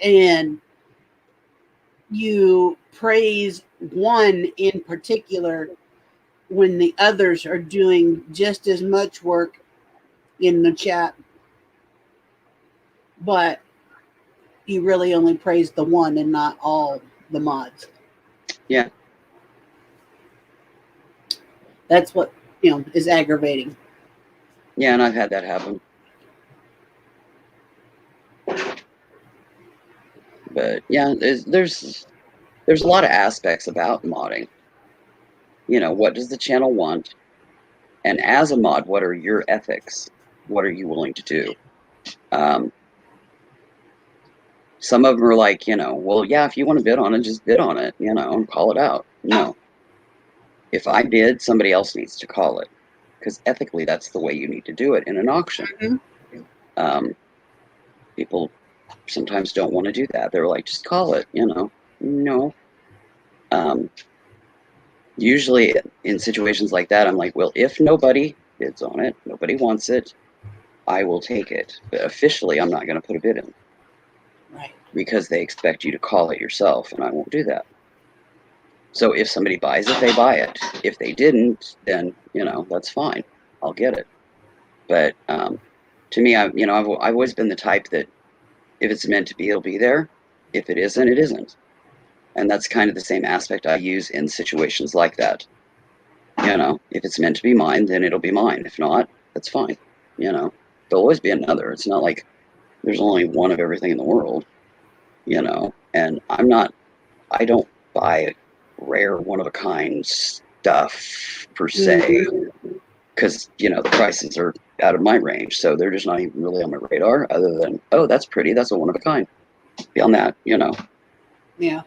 A: and you praise one in particular when the others are doing just as much work in the chat, but you really only praise the one and not all the mods.
C: Yeah.
A: That's what, you know, is aggravating.
C: Yeah, and I've had that happen. But yeah, there's a lot of aspects about modding. You know, what does the channel want? And as a mod, what are your ethics? What are you willing to do? Some of them are like, well, yeah, if you want to bid on it, just bid on it, and call it out. No. If I bid, somebody else needs to call it, because ethically, that's the way you need to do it in an auction.
A: Mhm.
C: People sometimes don't want to do that. They're like, just call it, No. Usually in situations like that, I'm like, well, if nobody bids on it, nobody wants it, I will take it. But officially, I'm not going to put a bid in.
A: Right.
C: Because they expect you to call it yourself, and I won't do that. So if somebody buys it, they buy it. If they didn't, then that's fine. I'll get it. But to me, I've always been the type that if it's meant to be, it'll be there. If it isn't, it isn't. And that's kind of the same aspect I use in situations like that. If it's meant to be mine, then it'll be mine. If not, that's fine. There'll always be another. It's not like there's only one of everything in the world. And I don't buy rare, one of a kind stuff per se, because the prices are out of my range, so they're just not even really on my radar. Other than, oh, that's pretty, that's a one of a kind. Beyond that,
A: Yeah.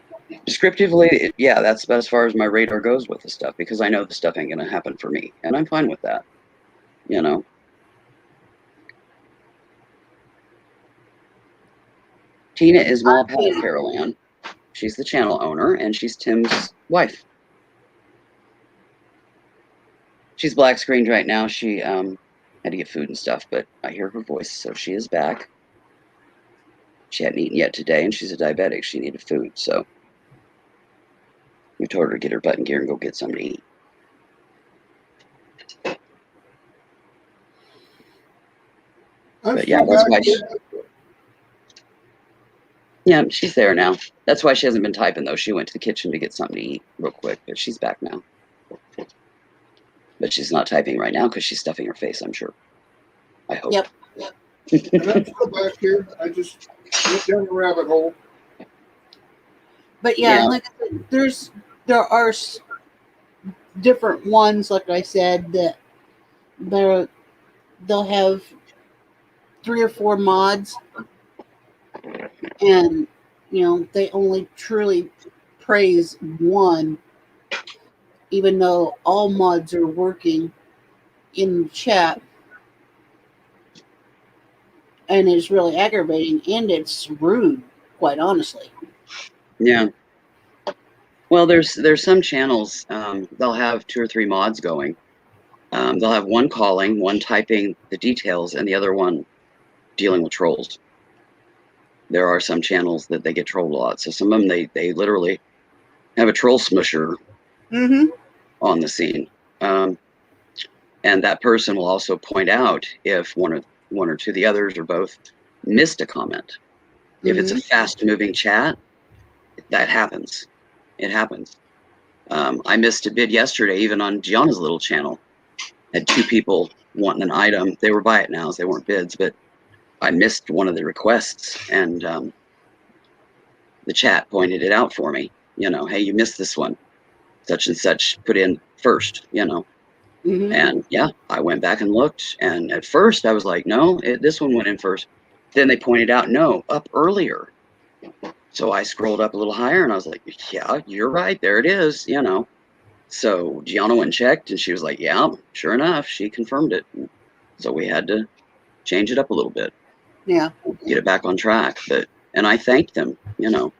C: descriptively, yeah, that's about as far as my radar goes with the stuff, because I know the stuff ain't gonna happen for me, and I'm fine with that. Tina is Malpat, Carol Ann. She's the channel owner, and she's Tim's wife. She's black screened right now. She had to get food and stuff, but I hear her voice, so she is back. She hadn't eaten yet today, and she's a diabetic. She needed food, so we told her to get her butt in gear and go get something to eat. But yeah, that's why yeah, she's there now. That's why she hasn't been typing, though. She went to the kitchen to get something to eat real quick, but she's back now. But she's not typing right now because she's stuffing her face, I'm sure. I hope.
A: Yep.
G: And I'm still back here. I just went down the rabbit hole.
A: But yeah, like I said, there are different ones, like I said, that they'll have 3 or 4 mods, and they only truly praise one, even though all mods are working in the chat. And it's really aggravating, and it's rude, quite honestly.
C: Yeah. Well, there's some channels, they'll have 2 or 3 mods going. They'll have one calling, one typing the details, and the other one dealing with trolls. There are some channels that they get trolled a lot. So some of them, they literally have a troll smusher on the scene. And that person will also point out if one or two of the others or both missed a comment. If it's a fast-moving chat, that happens. It happens. I missed a bid yesterday, even on Gianna's little channel. Had 2 people wanting an item. They were buy it nows. They weren't bids, but I missed one of the requests, and the chat pointed it out for me. Hey, you missed this one. Such and such put in first, And yeah, I went back and looked, and at first I was like, no, this one went in first. Then they pointed out, no, up earlier. So I scrolled up a little higher, and I was like, yeah, you're right. There it is, So Gianna went and checked, and she was like, yeah, sure enough, she confirmed it. So we had to change it up a little bit.
A: Yeah.
C: Get it back on track. And I thanked them,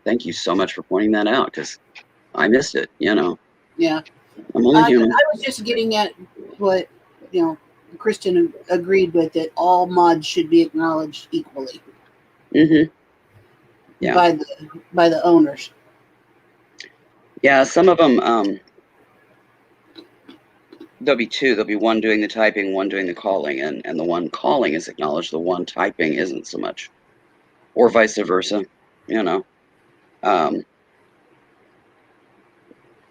C: thank you so much for pointing that out, because I missed it,
A: Yeah.
C: I'm only human.
A: I was just getting at what, Kristen agreed with, that all mods should be acknowledged equally.
C: Yeah.
A: By the owners.
C: Yeah, some of them, there'll be 2. There'll be one doing the typing, one doing the calling, and the one calling is acknowledged, the one typing isn't so much. Or vice versa,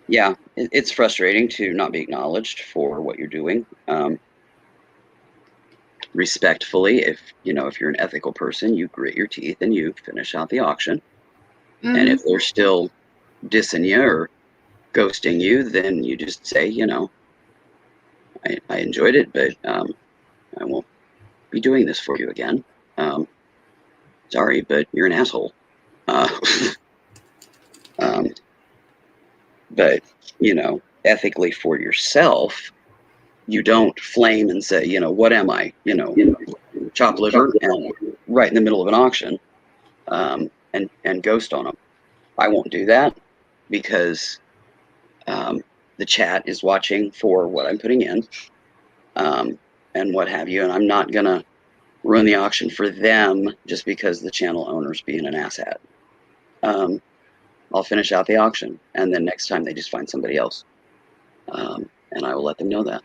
C: Yeah, it's frustrating to not be acknowledged for what you're doing. Respectfully, if you're an ethical person, you grit your teeth and you finish out the auction. And if they're still dissing you or ghosting you, then you just say, I enjoyed it, but I won't be doing this for you again. Sorry, but you're an asshole. But, ethically for yourself, you don't flame and say, what am I? Chop liver and right in the middle of an auction and ghost on them. I won't do that because the chat is watching for what I'm putting in and what have you. And I'm not going to ruin the auction for them just because the channel owner's being an asshat. I'll finish out the auction, and then next time they just find somebody else. And I will let them know that.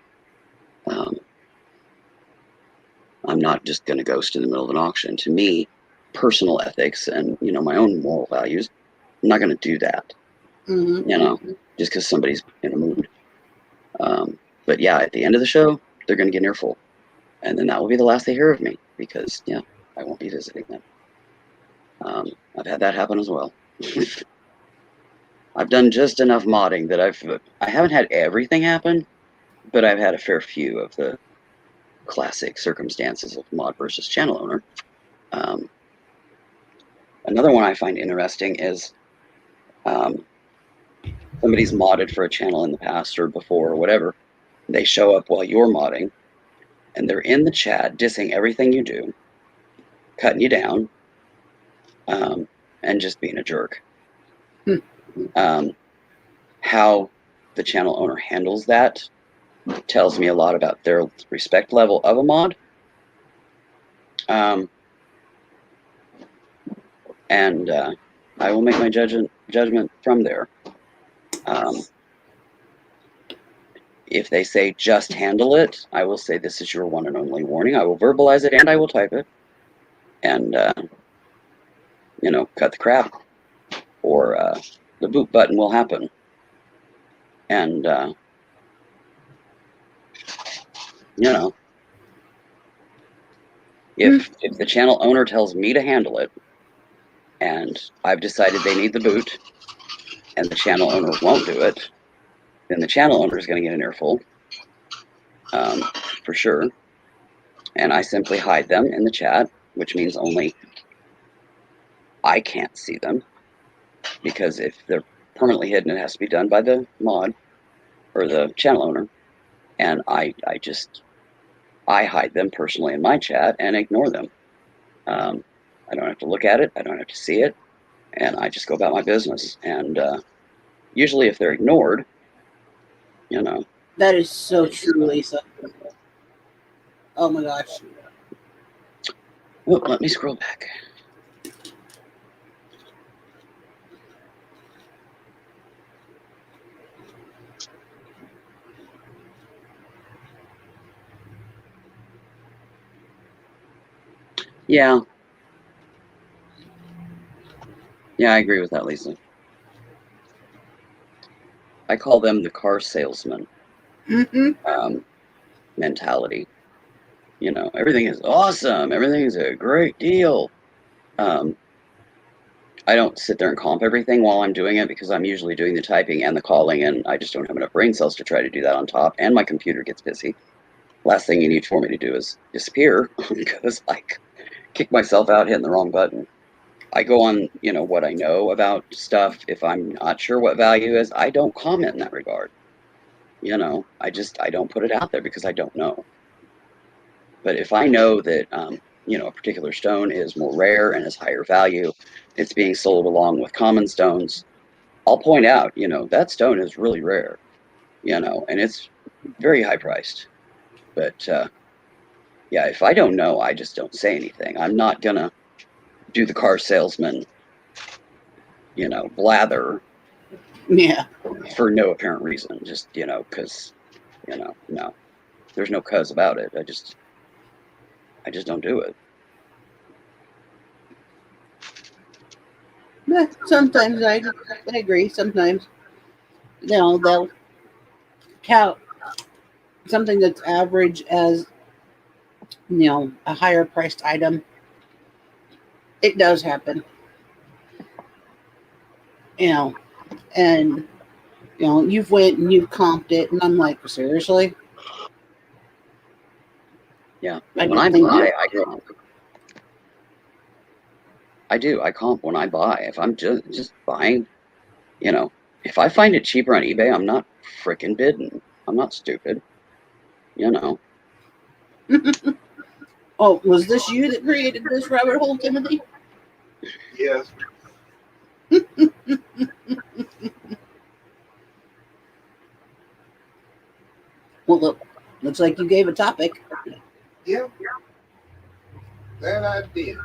C: I'm not just going to ghost in the middle of an auction. To me, personal ethics and, my own moral values, I'm not going to do that, just because somebody's in a mood. But yeah, at the end of the show, they're going to get an earful. And then that will be the last they hear of me because, I won't be visiting them. I've had that happen as well. I've done just enough modding that I haven't had everything happen, but I've had a fair few of the classic circumstances of mod versus channel owner. Another one I find interesting is somebody's modded for a channel in the past or before or whatever. They show up while you're modding, and they're in the chat dissing everything you do, cutting you down, and just being a jerk. How the channel owner handles that tells me a lot about their respect level of a mod. And I will make my judgment from there. If they say just handle it, I will say this is your one and only warning. I will verbalize it and I will type it. And, cut the crap. Or the boot button will happen. And, if the channel owner tells me to handle it, and I've decided they need the boot, and the channel owner won't do it, then the channel owner is going to get an earful, for sure. And I simply hide them in the chat, which means only I can't see them, because if they're permanently hidden, it has to be done by the mod or the channel owner. And I hide them personally in my chat and ignore them. I don't have to look at it. I don't have to see it. And I just go about my business. And usually if they're ignored,
A: That is so true, Lisa. Oh my gosh.
C: Oh, let me scroll back. Yeah. Yeah, I agree with that, Lisa. I call them the car salesman mentality. Everything is awesome. Everything is a great deal. I don't sit there and comp everything while I'm doing it because I'm usually doing the typing and the calling, and I just don't have enough brain cells to try to do that on top, and my computer gets busy. Last thing you need for me to do is disappear because I kick myself out hitting the wrong button. I go on, what I know about stuff. If I'm not sure what value is, I don't comment in that regard. I don't put it out there because I don't know. But if I know that, a particular stone is more rare and is higher value, it's being sold along with common stones, I'll point out, that stone is really rare, and it's very high priced. But, yeah, if I don't know, I just don't say anything. I'm not going to do the car salesman, blather.
A: Yeah.
C: For no apparent reason. Just, because, no. There's no cuz about it. I just don't do it.
A: Sometimes I agree. Sometimes, they'll count something that's average as, a higher priced item. It does happen. And, you've went and you've comped it, and I'm like, seriously?
C: Yeah.
A: I
C: When I
A: don't think
C: buy, I comp. I do. I comp when I buy. If I'm just buying, you know, if I find it cheaper on eBay, I'm not freaking bidding. I'm not stupid. You know.
A: Oh, was this you that created this rabbit hole, Timothy?
G: Yes.
A: Well, look, looks like you gave a topic.
G: Yeah. That I did.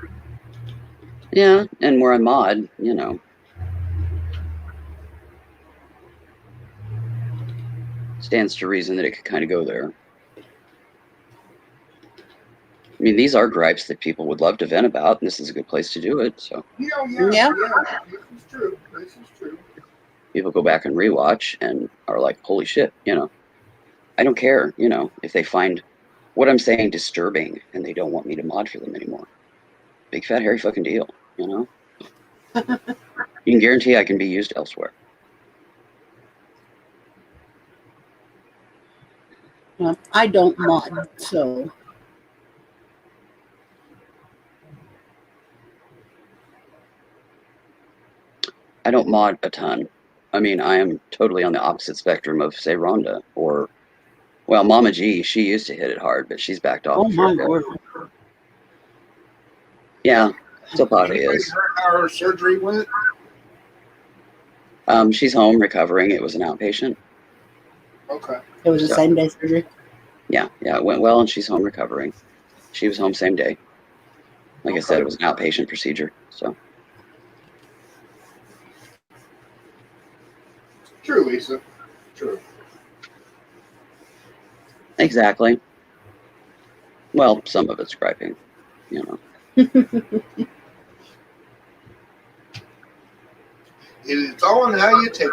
C: Yeah, and where I mod, you know. Stands to reason that it could kind of go there. I mean, these are gripes that people would love to vent about, and this is a good place to do it. So
A: Yeah.
G: This is true. This is true.
C: people go back and rewatch and are like, holy shit, you know. I don't care, you know, if they find what I'm saying disturbing and they don't want me to mod for them anymore. Big fat hairy fucking deal, you know? You can guarantee I can be used elsewhere.
A: I don't mod, so
C: I don't mod a ton. I mean, I am totally on the opposite spectrum of, say, Rhonda or, well, Mama G. She used to hit it hard, but she's backed off.
A: oh my lord.
C: Yeah, so Pata
G: Anybody
C: is.
G: heard how her surgery went?
C: She's home recovering. It was an outpatient.
G: Okay.
A: It was the same day surgery.
C: Yeah, it went well, and she's home recovering. She was home same day. Like I said, it was an outpatient procedure. So
G: True, Lisa. True.
C: exactly. Well, some of it's griping, you know.
G: It's all on how you take it.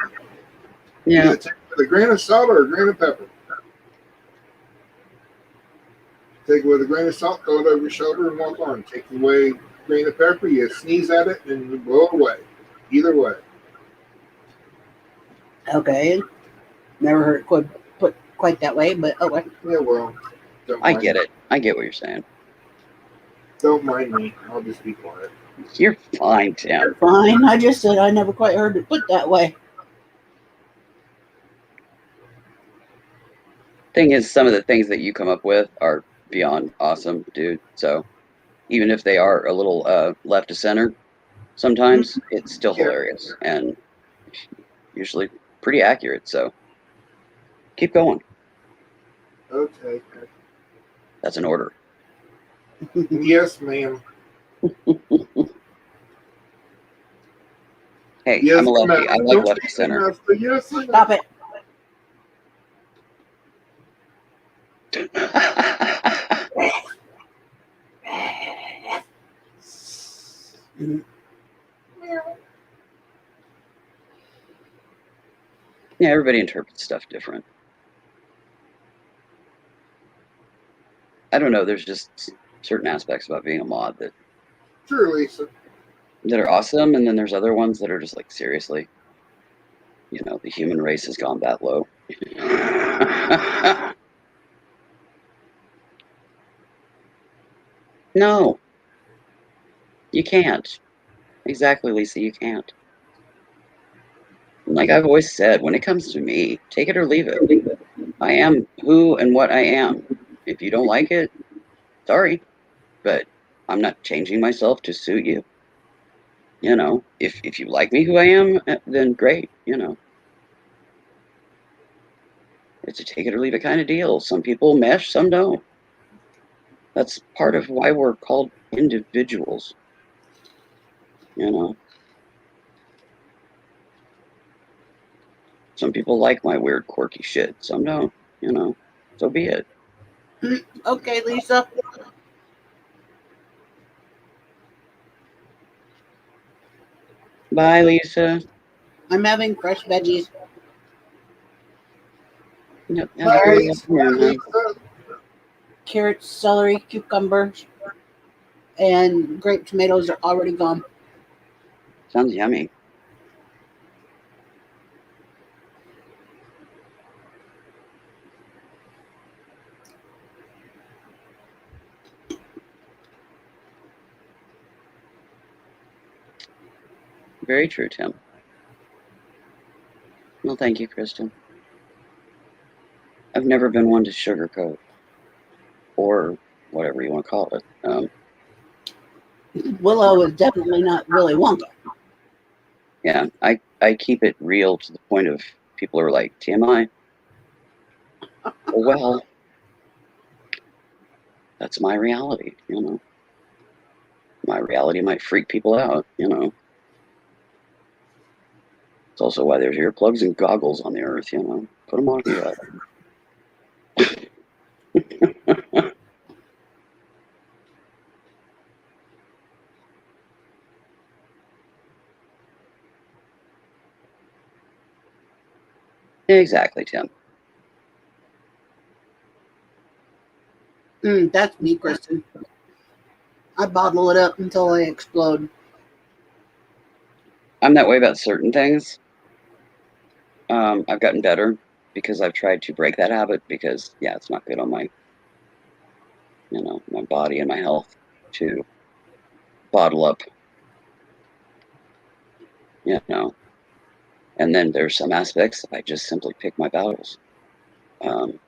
C: Yeah.
G: You take it with a grain of salt or a grain of pepper. Take it with a grain of salt, throw it over your shoulder, and walk on. Take away a grain of pepper, you sneeze at it, and you blow it away. Either way.
A: Okay. Never heard it put quite that way, but oh well.
G: Yeah, well.
C: I get it. I get what you're saying.
G: Don't mind me. I'll just be quiet.
C: You're fine, Tim.
A: Fine. I just said I never quite heard it put that way.
C: Thing is, some of the things that you come up with are beyond awesome, dude. So even if they are a little left to center, sometimes it's still hilarious and usually pretty accurate. So keep going.
G: Okay.
C: That's an order.
G: Yes, ma'am.
C: Hey,
G: Yes,
C: I'm a lefty.
G: ma'am.
C: I like
G: Don't
C: left to
G: be
C: center.
G: enough, but yes, ma'am.
A: Stop it.
C: Yeah, everybody interprets stuff different. I don't know. There's just certain aspects about being a mod that
G: True, Lisa.
C: are awesome, and then there's other ones that are just like, seriously, you know, the human race has gone that low. No, you can't. Exactly, Lisa, you can't. Like I've always said, when it comes to me, take it or leave it. I am who and what I am. If you don't like it, sorry, but I'm not changing myself to suit you. You know, if you like me who I am, then great, you know. It's a take it or leave it kind of deal. Some people mesh, some don't. That's part of why we're called individuals. You know. Some people like my weird, quirky shit. Some don't. You know. So be it.
A: Okay, Lisa.
C: Bye, Lisa.
A: I'm having fresh veggies.
C: Yep.
A: Carrots, celery, cucumbers, and grape tomatoes are already gone.
C: Sounds yummy. Very true, Tim. Well, thank you, Kristen. I've never been one to sugarcoat or whatever you want to call it.
A: Willow is definitely not Willy Wonka.
C: Yeah, I keep it real to the point of people are like, TMI? Well, that's my reality, you know. My reality might freak people out, you know. It's also why there's earplugs and goggles on the earth, you know. Put them on if you like. Exactly, Tim.
A: That's me, Kristen. I bottle it up until I explode.
C: I'm that way about certain things. I've gotten better because I've tried to break that habit because, yeah, it's not good on my, you know, my body and my health to bottle up, you know. And then there's some aspects I just simply pick my battles. You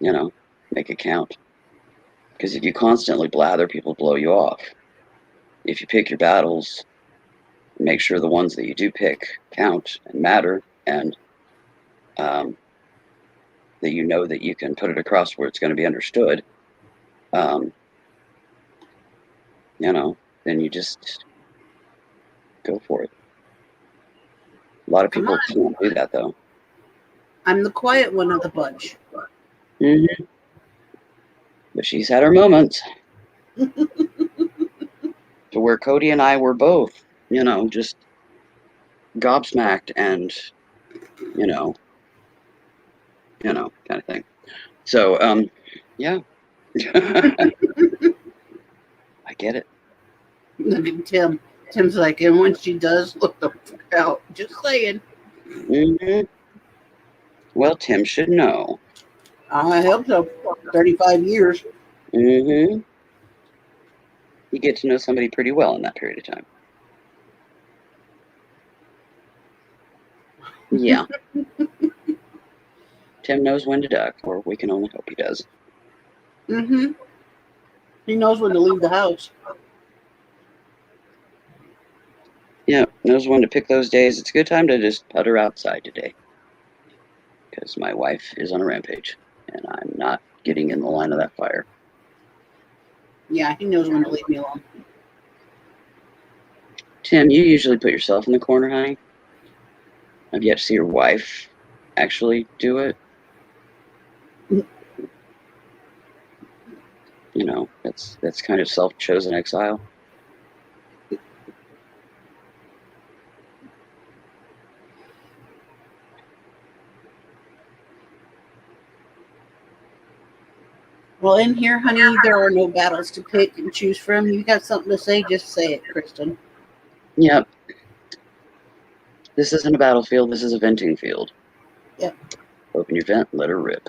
C: know, make it count. Because if you constantly blather, people blow you off. If you pick your battles, make sure the ones that you do pick count and matter, and that you know that you can put it across where it's going to be understood. You know, then you just go for it. A lot of people can't do that, though.
A: I'm the quiet one of the bunch.
C: Mm-hmm. But she's had her moments to where Cody and I were both, you know, just gobsmacked and, you know, kind of thing. So, yeah. I get it.
A: Look at Tim. Tim's like, and when she does, look the fuck out. Just saying.
C: Mm-hmm. Well, Tim should know.
A: I hope so. 35 years.
C: Mm-hmm. You get to know somebody pretty well in that period of time. Yeah. Tim knows when to duck, or we can only hope he does.
A: Mm-hmm. He knows when to leave the house.
C: Yeah, knows when to pick those days. It's a good time to just putter outside today. Because my wife is on a rampage, and I'm not getting in the line of that fire.
A: Yeah, he knows when to leave me alone.
C: Tim, you usually put yourself in the corner, honey. I've yet to see your wife actually do it. You know, that's kind of self-chosen exile.
A: Well, in here, honey, there are no battles to pick and choose from. You got something to say, just say it, Kristen.
C: Yep. This isn't a battlefield, this is a venting field.
A: Yep.
C: Open your vent, let her rip.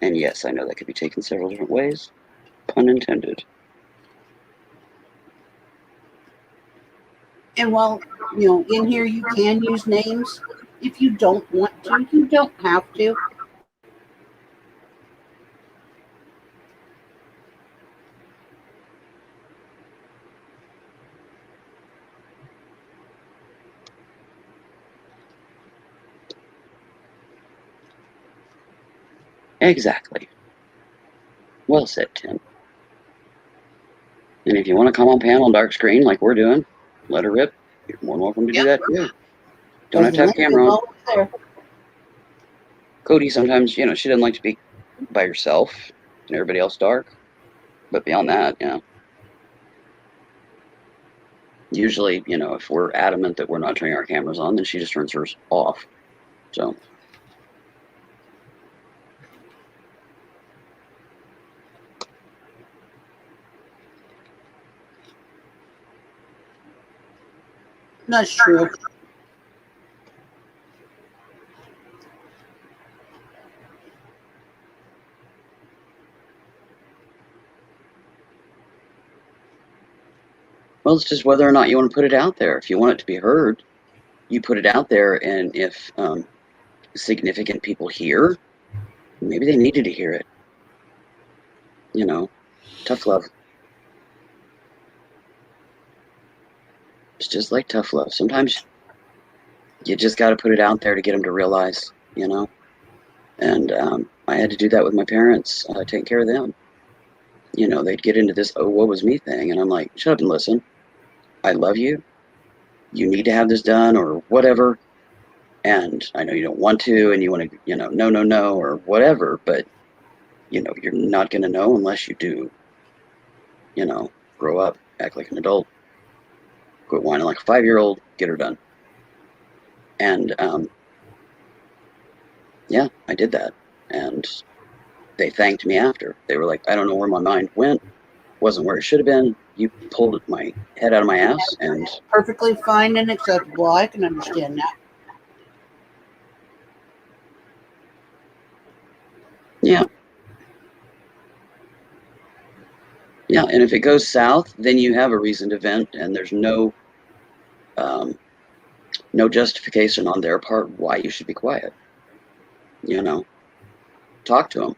C: And yes, I know that could be taken several different ways. Pun intended.
A: And while, in here you can use names, if you don't want to, you don't have to.
C: Exactly. Well said, Tim. And if you want to come on panel and dark screen like we're doing, let her rip. You're more than welcome to do that too. Don't have to have camera on.
A: There.
C: Cody sometimes, she doesn't like to be by herself and everybody else dark. But beyond that, yeah. Usually, if we're adamant that we're not turning our cameras on, then she just turns hers off. So.
A: That's true.
C: Well, it's just whether or not you want to put it out there. If you want it to be heard, you put it out there, and if significant people hear, maybe they needed to hear it. You know, tough love. It's just like tough love. Sometimes you just got to put it out there to get them to realize, you know. And I had to do that with my parents, taking care of them. You know, they'd get into this, oh, what was me thing. And I'm like, shut up and listen. I love you. You need to have this done or whatever. And I know you don't want to, and you want to, you know, no, or whatever. But, you know, you're not going to know unless you do. You know, grow up, act like an adult. Quit whining like a 5-year-old, get her done. And, yeah, I did that. And they thanked me after. They were like, I don't know where my mind went. Wasn't where it should have been. You pulled my head out of my ass. And
A: Perfectly fine and acceptable. I can understand that.
C: yeah. Yeah, and if it goes south, then you have a reason to vent, and there's no justification on their part why you should be quiet. You know, talk to them.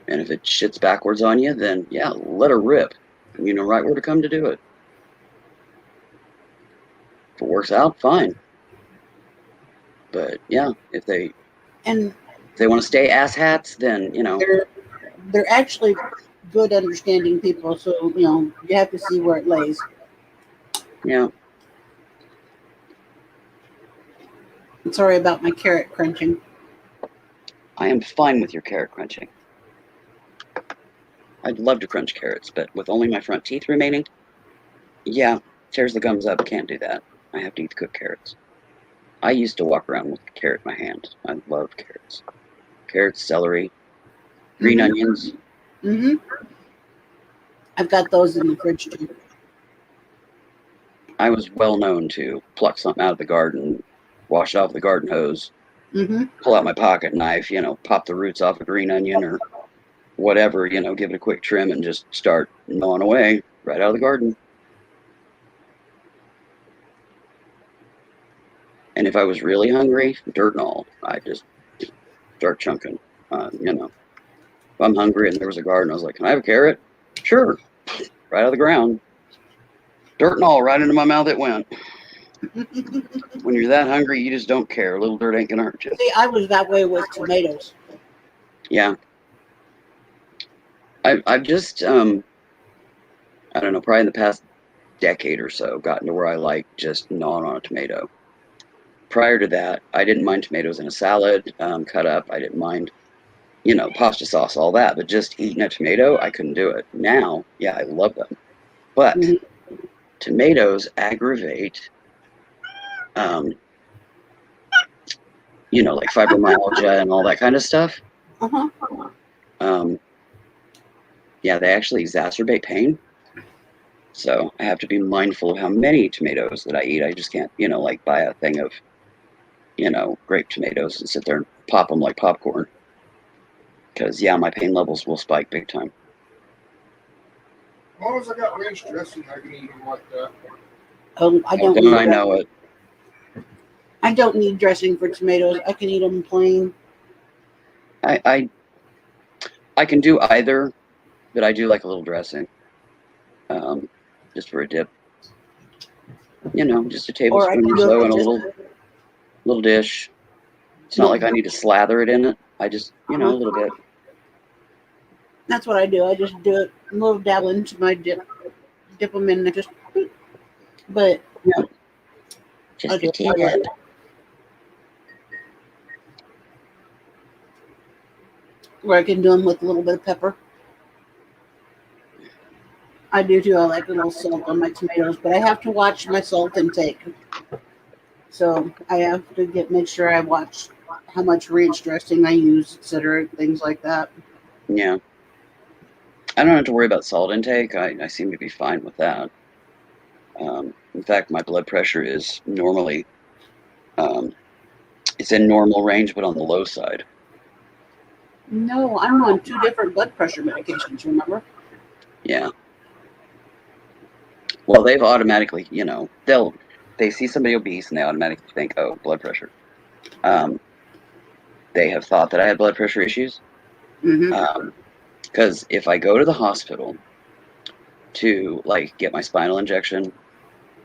C: And if it shits backwards on you, then yeah, let her rip. And you know right where to come to do it. If it works out, fine. But yeah, if they want to stay asshats, then, you know.
A: They're actually good, understanding people. So, you know, you have to see where it lays.
C: Yeah.
A: Sorry about my carrot crunching.
C: I am fine with your carrot crunching. I'd love to crunch carrots, but with only my front teeth remaining, yeah, tears the gums up. Can't do that. I have to eat the cooked carrots. I used to walk around with a carrot in my hand. I love carrots. Carrots, celery, green onions.
A: Mm-hmm. I've got those in the fridge too.
C: I was well known to pluck something out of the garden, wash it off the garden hose, pull out my pocket knife, you know, pop the roots off a green onion or whatever, you know, give it a quick trim and just start gnawing away right out of the garden. And if I was really hungry, dirt and all, I just start chunking. You know, if I'm hungry and there was a garden, I was like, can I have a carrot? Sure. Right out of the ground. Dirt and all right into my mouth it went. When you're that hungry, you just don't care. A little dirt ain't gonna hurt you.
A: See, I was that way with tomatoes.
C: Yeah. I've just, I don't know, probably in the past decade or so, gotten to where I like just gnawing on a tomato. Prior to that, I didn't mind tomatoes in a salad, cut up. I didn't mind, you know, pasta sauce, all that. But just eating a tomato, I couldn't do it. Now, yeah, I love them. But tomatoes aggravate, you know, like fibromyalgia and all that kind of stuff. Yeah, they actually exacerbate pain. So I have to be mindful of how many tomatoes that I eat. I just can't, you know, like buy a thing of, you know, grape tomatoes and sit there and pop them like popcorn. Because, yeah, my pain levels will spike big time.
G: As long as I got ranch dressing, I can eat them like that.
A: I don't.
C: Don't I know it?
A: I don't need dressing for tomatoes. I can eat them plain.
C: I can do either, but I do like a little dressing, just for a dip. You know, just a tablespoon or so in a little dish. It's not like I need to slather it in it. I just, you know, a little bit.
A: That's what I do. I just do it, a little dabble into my dip them in, and just. But
C: yeah,
F: just a tip.
A: Where I can do them with a little bit of pepper. I do too. I like a little salt on my tomatoes, but I have to watch my salt intake. So I have to make sure I watch how much ranch dressing I use, etc., things like that.
C: Yeah. I don't have to worry about salt intake. I seem to be fine with that. In fact, my blood pressure is normally, it's in normal range, but on the low side.
A: No, I'm on 2 different blood pressure medications, remember?
C: Yeah. Well, they've automatically, they see somebody obese and they automatically think, oh, blood pressure. They have thought that I had blood pressure issues. Because if I go to the hospital to like get my spinal injection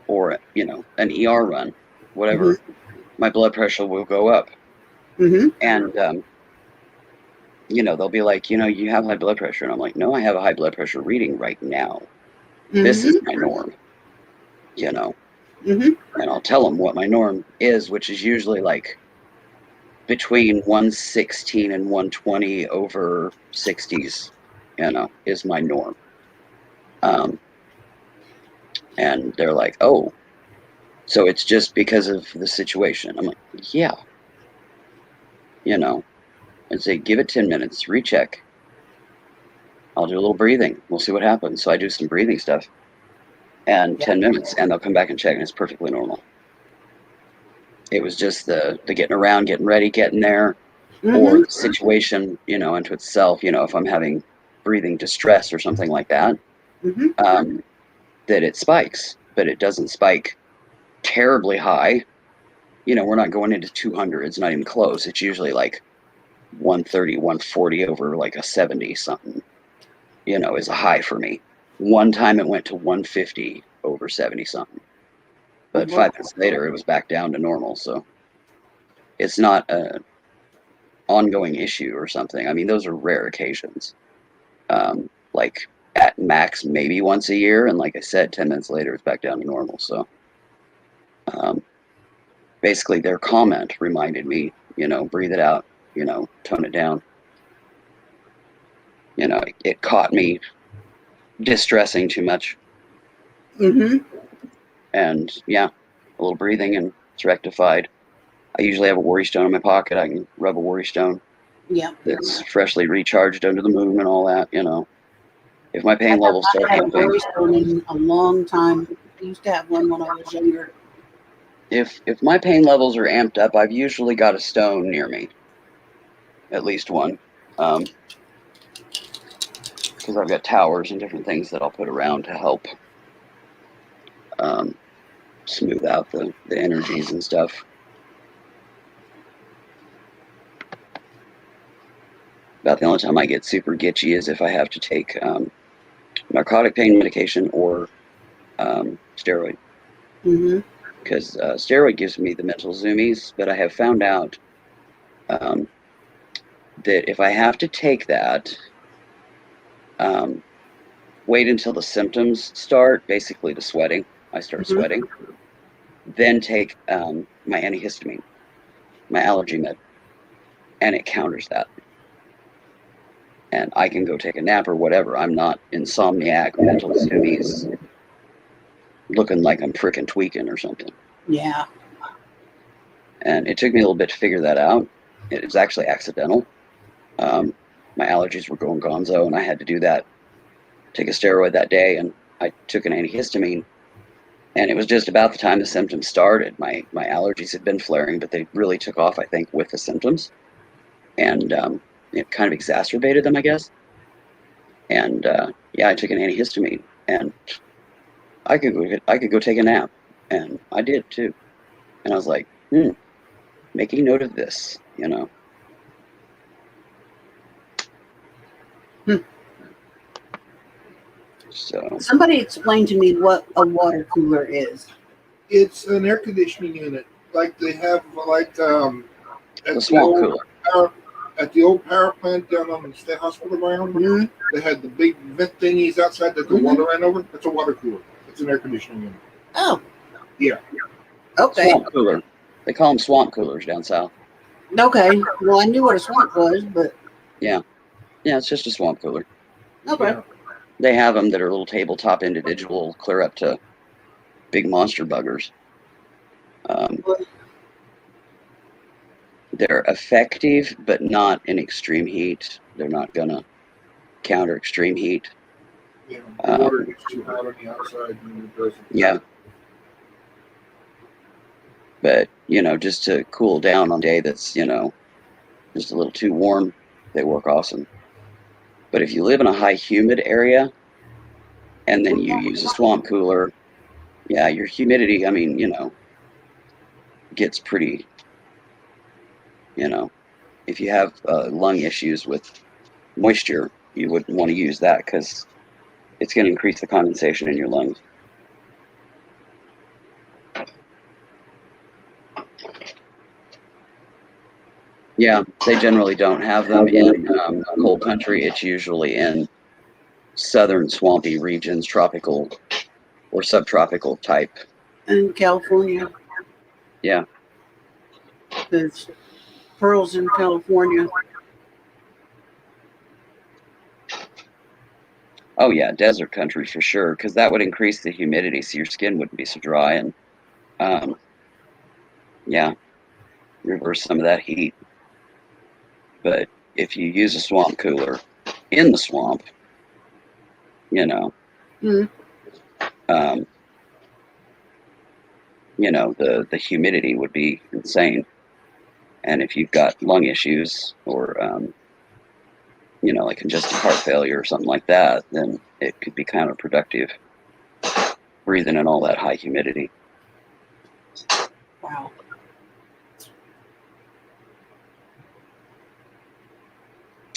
C: or an ER run, whatever, my blood pressure will go up. And they'll be like, you have high blood pressure, and I'm like, no, I have a high blood pressure reading right now. This is my norm. And I'll tell them what my norm is, which is usually like between 116 and 120 over 60s, is my norm. And they're like, oh, so it's just because of the situation. I'm like, yeah. And say, give it 10 minutes, recheck. I'll do a little breathing. We'll see what happens. So I do some breathing stuff. And 10 minutes, and they'll come back and check, and it's perfectly normal. It was just the getting around, getting ready, getting there, or the situation, unto itself, if I'm having breathing distress or something like that, that it spikes, but it doesn't spike terribly high. We're not going into 200. It's not even close. It's usually like 130, 140 over like a 70 something, is a high for me. One time it went to 150 over 70 something. But 5 minutes later, it was back down to normal. So it's not an ongoing issue or something. I mean, those are rare occasions. Like at max, maybe once a year. And like I said, 10 minutes later, it's back down to normal. So basically their comment reminded me, breathe it out, tone it down. It caught me distressing too much. And yeah, a little breathing and it's rectified. I usually have a worry stone in my pocket. I can rub a worry stone. Yeah. That's freshly recharged under the moon and all that, If my pain levels start
A: jumping. I haven't had a worry stone in a long time. I used to have one when I was younger.
C: If my pain levels are amped up, I've usually got a stone near me. At least one. Because I've got towers and different things that I'll put around to help smooth out the energies and stuff. About the only time I get super gitchy is if I have to take narcotic pain medication or steroid. Because steroid gives me the mental zoomies, but I have found out that if I have to take that, wait until the symptoms start, basically the sweating. I start sweating. Then take my antihistamine, my allergy med, and it counters that. And I can go take a nap or whatever. I'm not insomniac, mental zoomies, looking like I'm frickin' tweaking or something.
A: Yeah.
C: And it took me a little bit to figure that out. It was actually accidental. My allergies were going gonzo, and I had to do that. Take a steroid that day, and I took an antihistamine. And it was just about the time the symptoms started. My allergies had been flaring, but they really took off, I think, with the symptoms. And it kind of exacerbated them, I guess. And I took an antihistamine, and I could go take a nap, and I did too. And I was like, making note of this, So
A: somebody explain to me what a water cooler is.
G: It's an air conditioning unit, like they have, at
C: the swamp cooler.
G: At the old power plant down on the state hospital ground, they had the big vent thingies outside that the water ran over. That's a water cooler. It's an air conditioning unit.
A: Oh.
G: Yeah.
A: Okay.
C: Swamp cooler. They call them swamp coolers down south.
A: Okay. Well, I knew what a swamp was, but
C: yeah, it's just a swamp cooler.
A: Okay.
G: Yeah.
C: They have them that are little tabletop individual, clear up to big monster buggers. They're effective, but not in extreme heat. They're not gonna counter extreme heat.
G: Yeah. The water gets too hot on the outside and it doesn't.
C: Yeah. But, just to cool down on a day that's, just a little too warm, they work awesome. But if you live in a high humid area and then you use a swamp cooler Yeah, your humidity, I mean, gets pretty, if you have lung issues with moisture, you wouldn't want to use that because it's going to increase the condensation in your lungs. Yeah, they generally don't have them in cold country. It's usually in southern swampy regions, tropical or subtropical type.
A: In California.
C: Yeah.
A: There's pearls in California.
C: Oh yeah, desert country for sure, because that would increase the humidity, so your skin wouldn't be so dry, and yeah, reverse some of that heat. But if you use a swamp cooler in the swamp,
A: Mm.
C: The humidity would be insane. And if you've got lung issues or like congestive heart failure or something like that, then it could be counterproductive breathing in all that high humidity.
A: Wow.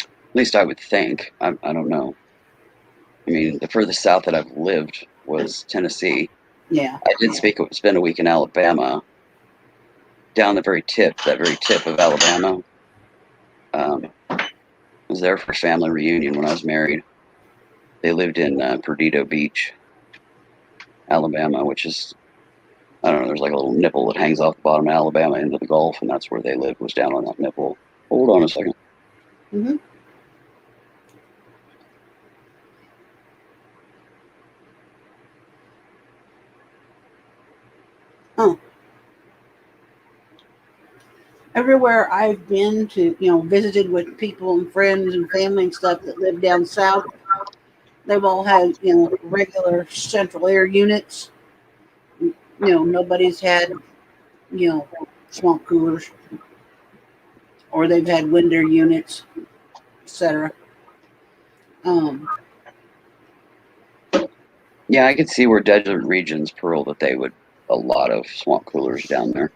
C: At least I would think. I don't know. I mean, the furthest south that I've lived was Tennessee.
A: Yeah.
C: I did spend a week in Alabama, down that very tip of Alabama. I was there for a family reunion when I was married. They lived in Perdido Beach, Alabama, which is, I don't know, there's like a little nipple that hangs off the bottom of Alabama into the Gulf, and that's where they lived, was down on that nipple. Hold on a second.
A: Mm-hmm. Oh. Everywhere I've been to, visited with people and friends and family and stuff that live down south, they've all had, regular central air units. Nobody's had, swamp coolers, or they've had wind air units, etc.
C: Yeah, I could see where desert regions, Pearl, that they would a lot of swamp coolers down there.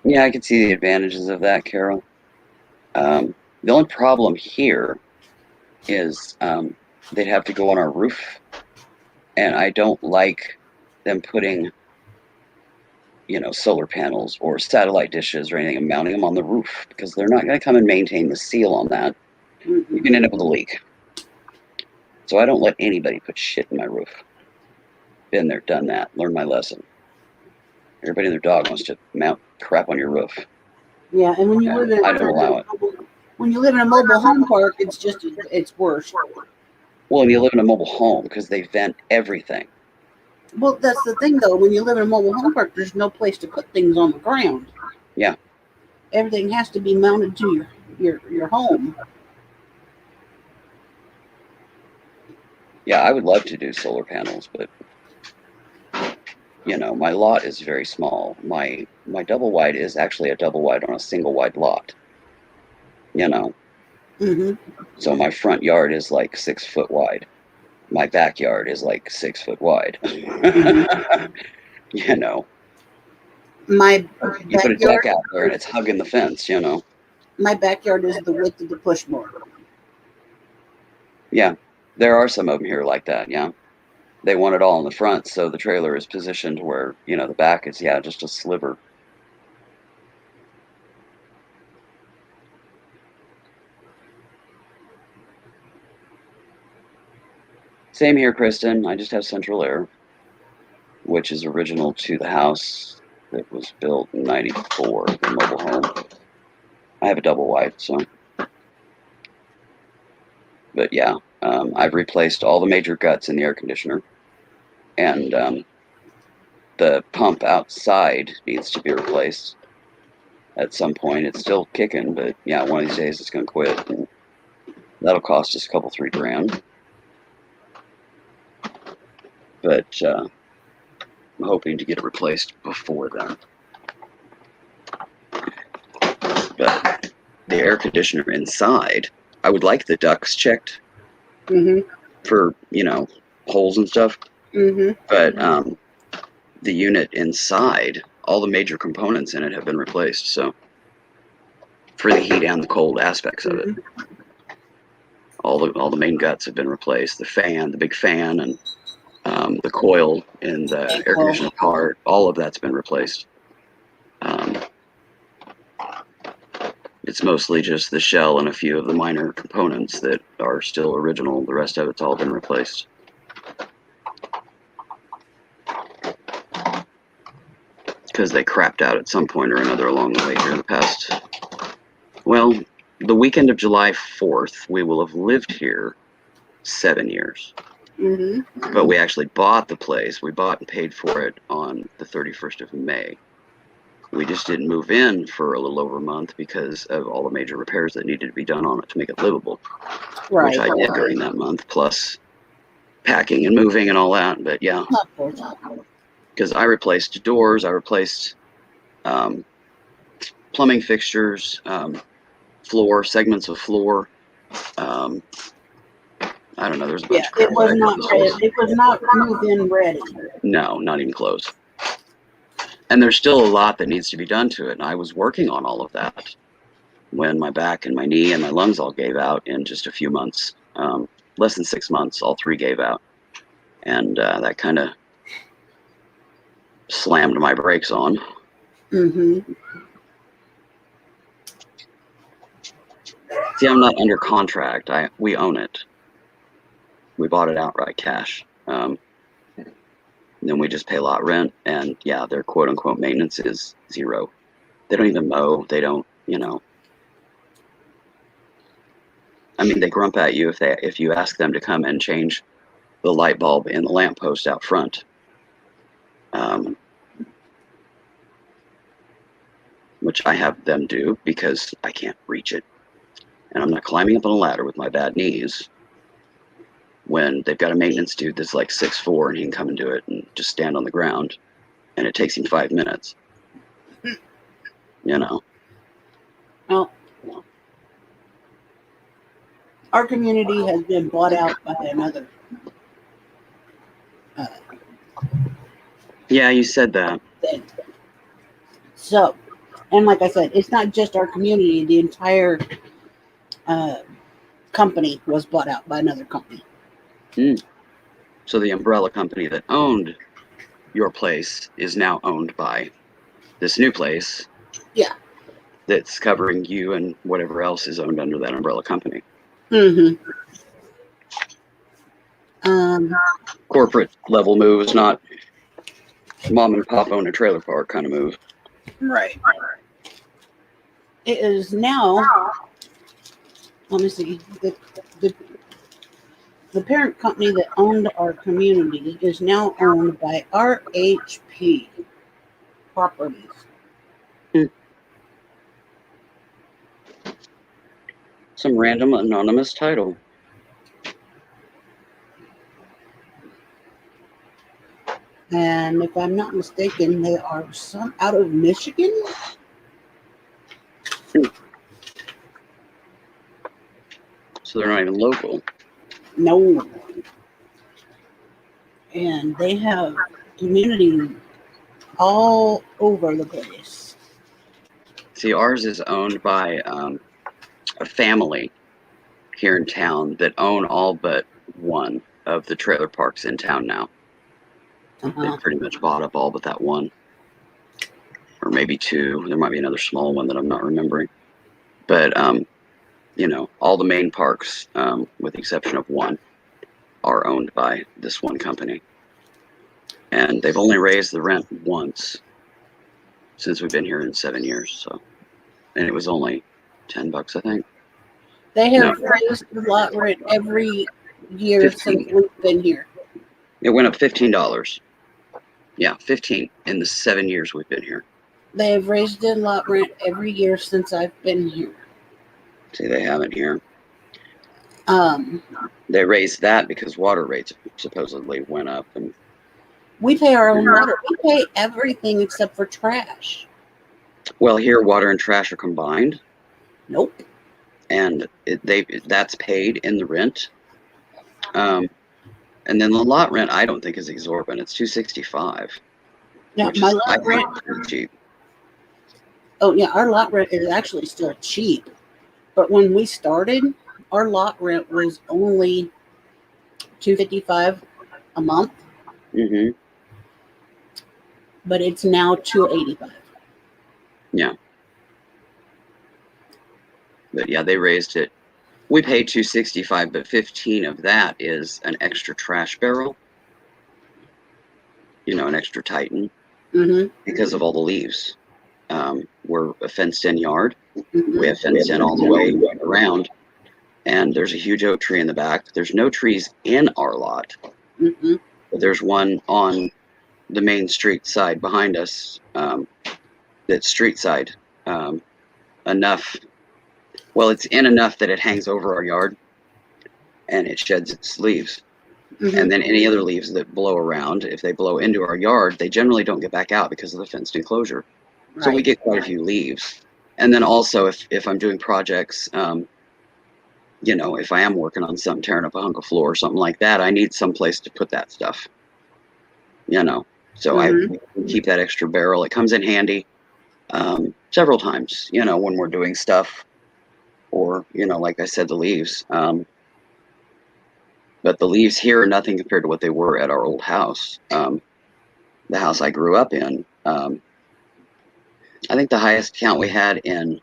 C: Yeah, I could see the advantages of that, Carol. The only problem here is they'd have to go on our roof, and I don't like them putting, solar panels or satellite dishes or anything and mounting them on the roof, because they're not going to come and maintain the seal on that. You can end up with a leak. So I don't let anybody put shit in my roof. Been there, done that, learned my lesson. Everybody and their dog wants to mount crap on your roof.
A: Yeah, and when you live in
C: I don't allow it.
A: When you live in a mobile home park, it's worse.
C: Well, and you live in a mobile home because they vent everything.
A: Well, that's the thing, though. When you live in a mobile home park, there's no place to put things on the ground.
C: Yeah.
A: Everything has to be mounted to your home.
C: Yeah, I would love to do solar panels, but my lot is very small. My double wide is actually a double wide on a single wide lot.
A: Mm-hmm.
C: So my front yard is like 6 foot wide. My backyard is like 6 foot wide.
A: Mm-hmm.
C: You
A: My
C: put a deck
A: backyard,
C: out there and it's hugging the fence,
A: my backyard is the width of the push mower.
C: Yeah, there are some of them here like that, yeah. They want it all in the front, so the trailer is positioned where, the back is, just a sliver. Same here, Kristen. I just have central air, which is original to the house that was built in '94, the mobile home. I have a double wide, so. But yeah, I've replaced all the major guts in the air conditioner, and the pump outside needs to be replaced at some point. It's still kicking, but yeah, one of these days it's going to quit, and that'll cost us a couple, $3,000. But I'm hoping to get it replaced before then. the air conditioner inside, I would like the ducts checked for, holes and stuff. But the unit inside, all the major components in it have been replaced. So for the heat and the cold aspects of it, all the main guts have been replaced. The big fan, and the coil in the air conditioner part, all of that's been replaced. It's mostly just the shell and a few of the minor components that are still original. The rest of it's all been replaced. Because they crapped out at some point or another along the way here the past. Well, the weekend of July 4th, we will have lived here 7 years. But we actually bought the place. We bought and paid for it on the 31st of May. We just didn't move in for a little over a month because of all the major repairs that needed to be done on it to make it livable. Which I did during that month, plus packing and moving and all that. But yeah, because I replaced doors, I replaced plumbing fixtures, segments of floor. I don't know. There's a bunch of crap.
A: It was not move-in ready.
C: No, not even close. And there's still a lot that needs to be done to it. And I was working on all of that when my back and my knee and my lungs all gave out in just a few months. Less than 6 months, all three gave out. And that kind of slammed my brakes on. See, I'm not under contract. We own it. We bought it outright cash. Then we just pay lot rent, and yeah, their quote unquote maintenance is zero. They don't even mow. They don't, I mean, they grump at you if you ask them to come and change the light bulb in the lamppost out front. Which I have them do because I can't reach it. And I'm not climbing up on a ladder with my bad knees when they've got a maintenance dude that's like 6'4" and he can come and do it and just stand on the ground, and it takes him 5 minutes.
A: Well, our community has been bought out by another.
C: Yeah, you said that.
A: So, and like I said, it's not just our community. The entire company was bought out by another company.
C: So the umbrella company that owned your place is now owned by this new place.
A: Yeah.
C: That's covering you and whatever else is owned under that umbrella company. Corporate level moves, not mom and pop own a trailer park kind of move.
A: Right. It is now. Let me see. The parent company that owned our community is now owned by RHP Properties.
C: Some random anonymous title.
A: And if I'm not mistaken, they are some out of Michigan.
C: So they're not even local.
A: No. And they have community all over the place.
C: See, ours is owned by a family here in town that own all but one of the trailer parks in town now. They pretty much bought up all but that one. Or maybe two. There might be another small one that I'm not remembering. But, all the main parks, with the exception of one, are owned by this one company. And they've only raised the rent once since we've been here in 7 years. So, and it was only $10, I think.
A: They have raised the lot rent every year since we've been here.
C: It went up $15. Yeah, 15 in the 7 years we've been here.
A: They have raised the lot rent every year since I've been here.
C: See, they haven't here. They raised that because water rates supposedly went up, and
A: we pay our own water. We pay everything except for trash.
C: Well, here water and trash are combined,
A: Nope.
C: And that's paid in the rent. And then the lot rent, I don't think is exorbitant. It's $265.
A: Yeah,
C: which
A: my
C: is, I
A: lot
C: think,
A: rent.
C: pretty cheap.
A: Oh yeah, our lot rent is actually still cheap, but when we started, our lot rent was only $255 a month,
C: Mm-hmm.
A: but it's now $285.
C: Yeah. But yeah, they raised it. We pay $265, but 15 of that is an extra trash barrel. An extra Titan
A: Mm-hmm.
C: because of all the leaves. We're a fenced-in yard.
A: Mm-hmm.
C: We have fenced in all the way around, and there's a huge oak tree in the back. There's no trees in our lot,
A: Mm-hmm.
C: but there's one on the main street side behind us. That's street side. Enough. Well, it's in enough that it hangs over our yard, and it sheds its leaves.
A: Mm-hmm.
C: And then any other leaves that blow around, if they blow into our yard, they generally don't get back out because of the fenced enclosure.
A: Right.
C: So we get quite a few leaves. And then also, if I'm doing projects, if I am working on something, tearing up a hunk of floor or something like that, I need some place to put that stuff. So I keep that extra barrel. It comes in handy several times, when we're doing stuff, or, like I said, the leaves. But the leaves here are nothing compared to what they were at our old house. The house I grew up in. I think the highest count we had I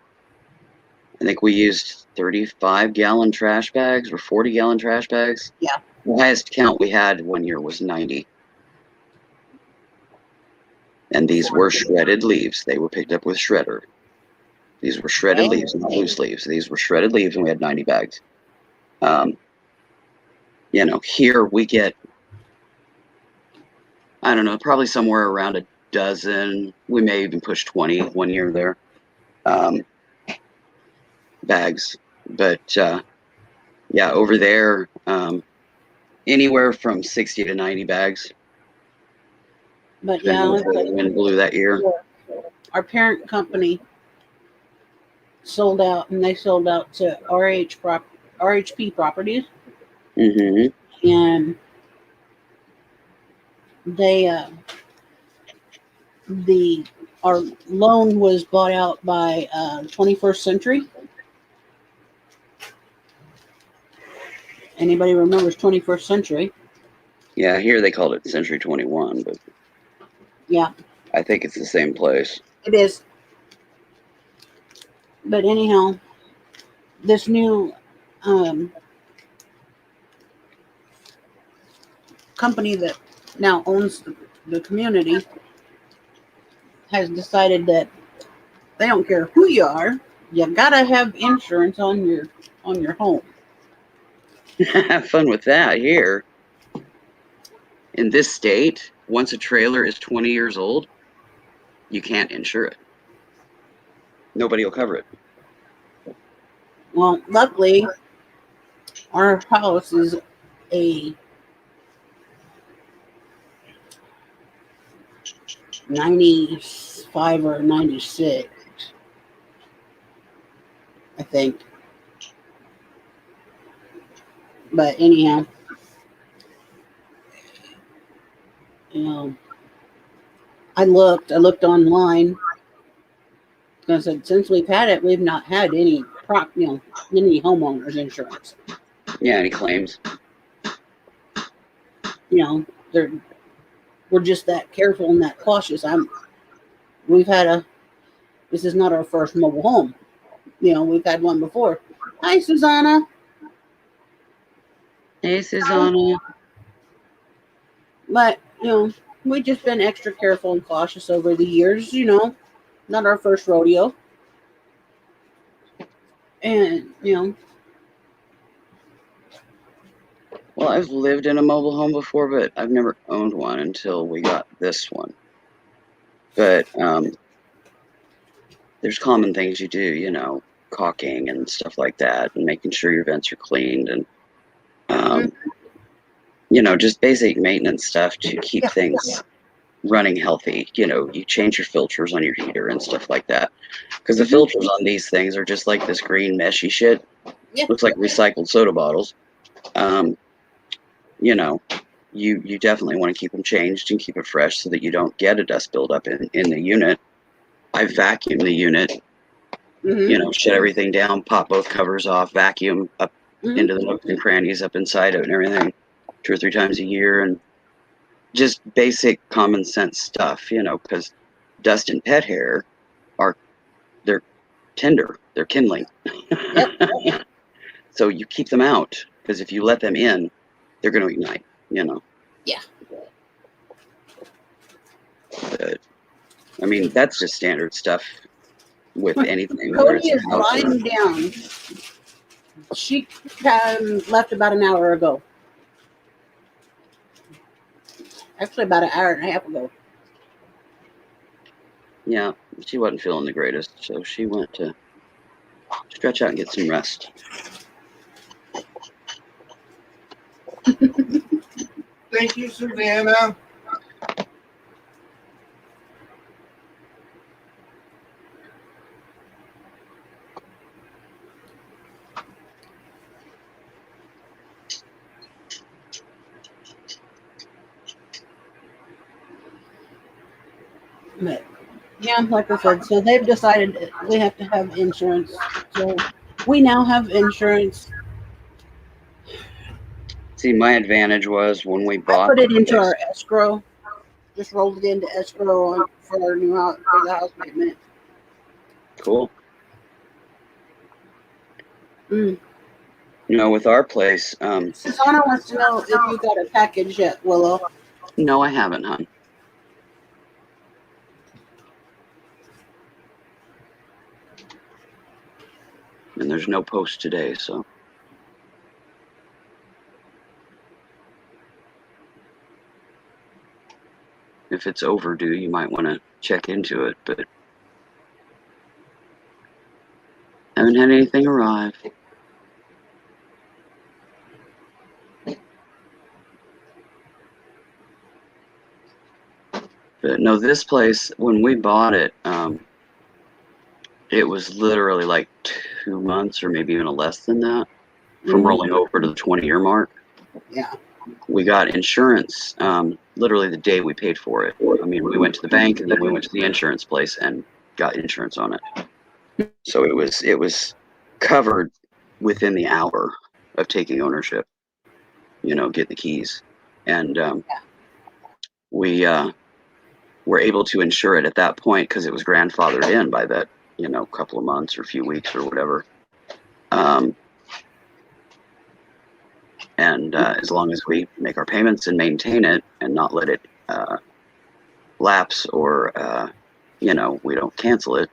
C: think we used 35-gallon trash bags or 40-gallon trash bags.
A: Yeah.
C: The highest count we had one year was 90. And these were shredded leaves. They were picked up with shredder. These were shredded leaves, not loose leaves. These were shredded leaves, and we had 90 bags. Here we get, I don't know, probably somewhere around a dozen. We may even push 20 one year there. Bags. But yeah, over there, anywhere from 60 to 90 bags.
A: But yeah,
C: wind blew that year.
A: Our parent company sold out, and they sold out to RHP Properties.
C: Mm-hmm.
A: And they our loan was bought out by 21st Century. Anybody remembers 21st Century?
C: Yeah, here they called it Century 21, but
A: yeah,
C: I think it's the same place.
A: It is. But anyhow, this new company that now owns the community has decided that they don't care who you are, you gotta have insurance on your home.
C: Have fun with that here. In this state, once a trailer is 20 years old, you can't insure it. Nobody will cover it.
A: Well, luckily, our house is a 95 or 96, I think. But anyhow, I looked online because since we've had it, we've not had any any homeowners insurance.
C: Yeah, any claims?
A: We're just that careful and that cautious. This is not our first mobile home. We've had one before. Hi, Susanna.
C: Hey, Susanna.
A: But, we've just been extra careful and cautious over the years, not our first rodeo. And,
C: Well, I've lived in a mobile home before, but I've never owned one until we got this one. But there's common things you do, caulking and stuff like that, and making sure your vents are cleaned, and just basic maintenance stuff to keep things running healthy. You know, you change your filters on your heater and stuff like that. Because the filters on these things are just like this green meshy shit.
A: Yeah.
C: Looks like recycled soda bottles. You know, you definitely want to keep them changed and keep it fresh so that you don't get a dust buildup in the unit. I vacuum the unit, you know, shut everything down, pop both covers off, vacuum up into the nooks and crannies up inside it and everything 2 or 3 times a year, and just basic common sense stuff, you know, because dust and pet hair they're tender, they're kindling.
A: Yep.
C: So you keep them out, because if you let them in, they're going to ignite, you know.
A: Yeah.
C: But, I mean, that's just standard stuff with anything. Whether
A: Cody
C: it's
A: is
C: a house or,
A: lying down. She left about an hour ago. Actually, about an hour and a half ago.
C: yeah, she wasn't feeling the greatest, so she went to stretch out and get some rest.
G: Thank you, Susanna.
A: But, yeah, like I said, so they've decided that we have to have insurance. So we now have insurance.
C: See, my advantage was when we
A: I
C: bought
A: put it
C: the
A: into
C: place.
A: our escrow. Just rolled it into escrow for our new house, for the house payment.
C: Cool.
A: Mm.
C: You know, with our place,
A: Susanna wants to know if you got a package yet, Willow.
C: no, I haven't, hon. And there's no post today, so. If it's overdue, you might want to check into it, but haven't had anything arrive. But no, this place, when we bought it, it was literally like 2 months or maybe even less than that from rolling over to the 20-year mark.
A: Yeah.
C: We got insurance literally the day we paid for it. I mean, we went to the bank and then we went to the insurance place and got insurance on it. So it was covered within the hour of taking ownership. You know, get the keys, and we were able to insure it at that point because it was grandfathered in by that, you know, couple of months or a few weeks or whatever. And as long as we make our payments and maintain it and not let it lapse or, you know, we don't cancel it,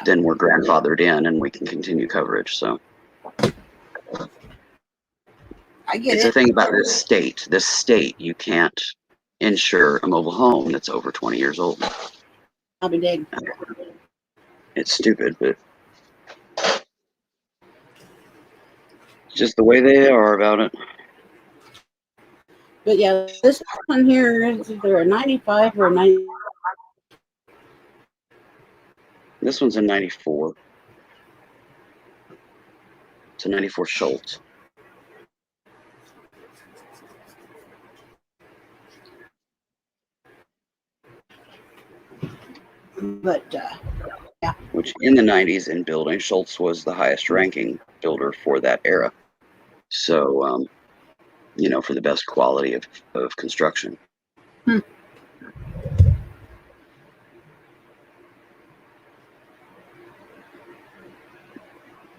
C: then we're grandfathered in and we can continue coverage. So
A: I get
C: it's
A: it.
C: a thing about this state. This state, you can't insure a mobile home that's over 20 years old.
A: I'll be dead.
C: It's stupid, but it's just the way they are about it.
A: But yeah, this one here is either a 95 or a 90.
C: This one's a 94. It's a 94 Schultz.
A: But yeah.
C: Which in the 90s in building, Schultz was the highest ranking builder for that era. So, you know, for the best quality of construction.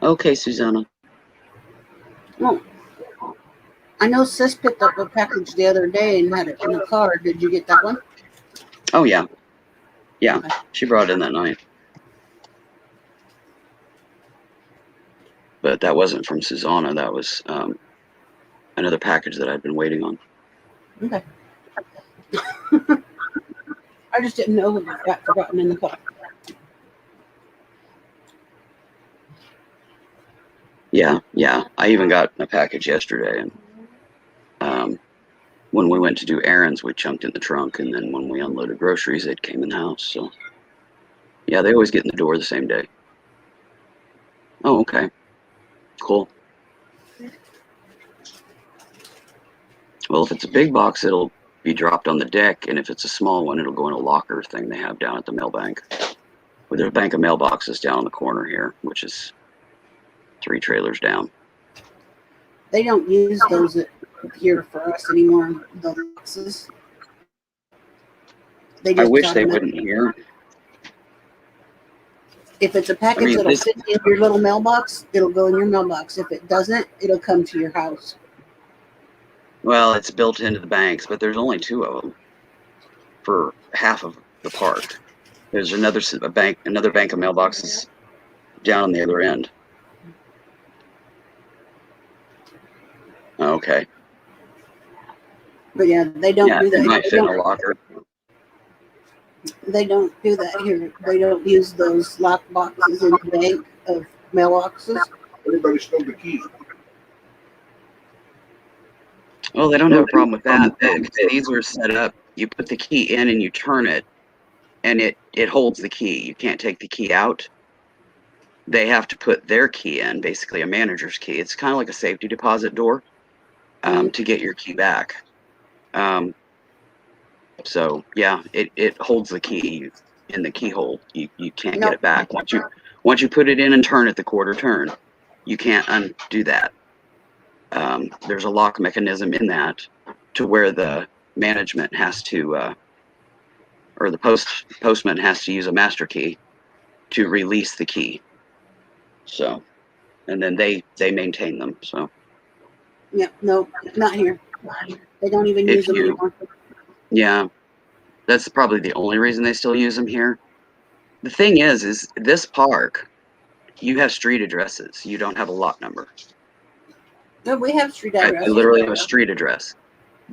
C: Okay, Susanna.
A: Well, I know Sis picked up a package the other day and had it in the car. Did you get that one?
C: Oh, yeah. Yeah, she brought it in that night. But that wasn't from Susanna. That was another package that I'd been waiting on.
A: Okay. I just didn't know if it got forgotten in the car.
C: Yeah. I even got a package yesterday, and when we went to do errands, we chunked in the trunk, and then when we unloaded groceries, it came in the house. So, yeah, they always get in the door the same day. Oh, okay. Cool. Well, if it's a big box, it'll be dropped on the deck, and if it's a small one, it'll go in a locker thing they have down at the mail bank. Well, there's a bank of mailboxes down in the corner here, which is 3 trailers down.
A: They don't use those here for us anymore, the boxes. They
C: I
A: just
C: wish they
A: automatic-
C: wouldn't here.
A: If it's a package that'll fit in your little mailbox, it'll go in your mailbox. If it doesn't, it'll come to your house.
C: Well, it's built into the banks, but there's only 2 of them for half of the park. There's another bank of mailboxes down on the other end. Okay.
A: But yeah, they don't do that.
C: It might fit in a locker.
A: They don't do that here. They don't use those lock boxes in the bank of mailboxes.
G: Everybody stole the keys.
C: Well, they don't have a problem with that. These are set up. You put the key in and you turn it, and it holds the key. You can't take the key out. They have to put their key in, basically a manager's key. It's kind of like a safety deposit door to get your key back. So yeah, it holds the key in the keyhole. You can't get it back. Once you put it in and turn it the quarter turn, you can't undo that. There's a lock mechanism in that to where the management has to, or the postman has to use a master key to release the key. So, and then they maintain them. So.
A: Yeah, no, not here. They don't even use them anymore.
C: Yeah, that's probably the only reason they still use them here. The thing is this park, you have street addresses. You don't have a lot number.
A: No, we have street addresses.
C: You literally have a street address.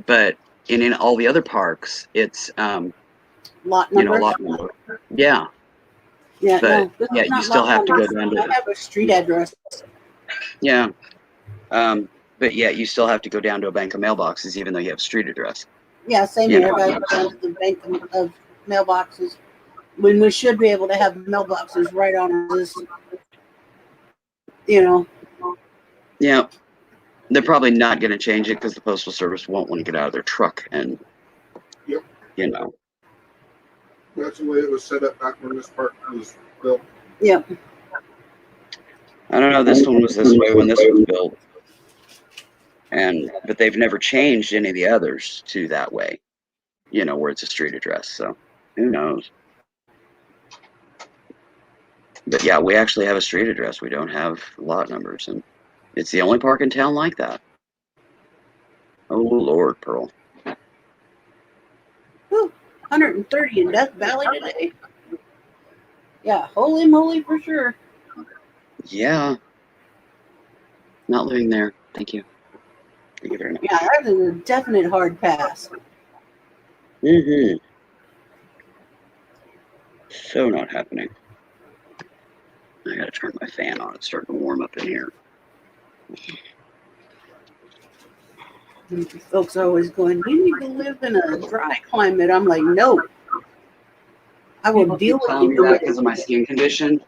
C: But in all the other parks, it's
A: lot number.
C: Lot number. Yeah.
A: Yeah,
C: but
A: no,
C: yeah, you still have to go down to.
A: I have a street address.
C: Yeah. But yeah, you still have to go down to a bank of mailboxes, even though you have a street address.
A: Yeah, same here. I go down to the bank of mailboxes when we should be able to have mailboxes right on this.
C: Yeah. They're probably not going to change it because the Postal Service won't want to get out of their truck and,
G: That's the way it was set up back when this park was built.
A: Yep.
C: I don't know. This one was this way when this was built. But they've never changed any of the others to that way, where it's a street address. So who knows? But yeah, we actually have a street address. We don't have lot numbers, and it's the only park in town like that. Oh Lord, Pearl.
A: Ooh, 130 in Death Valley today. Yeah, holy moly for sure.
C: Yeah. Not living there. Thank you. Thank you very much.
A: Yeah, that is a definite hard pass.
C: Mm-hmm. So not happening. I gotta turn my fan on. It's starting to warm up in here.
A: Folks are always going, you need to live in a dry climate. I'm like, no. I will deal with
C: you that because of my skin condition.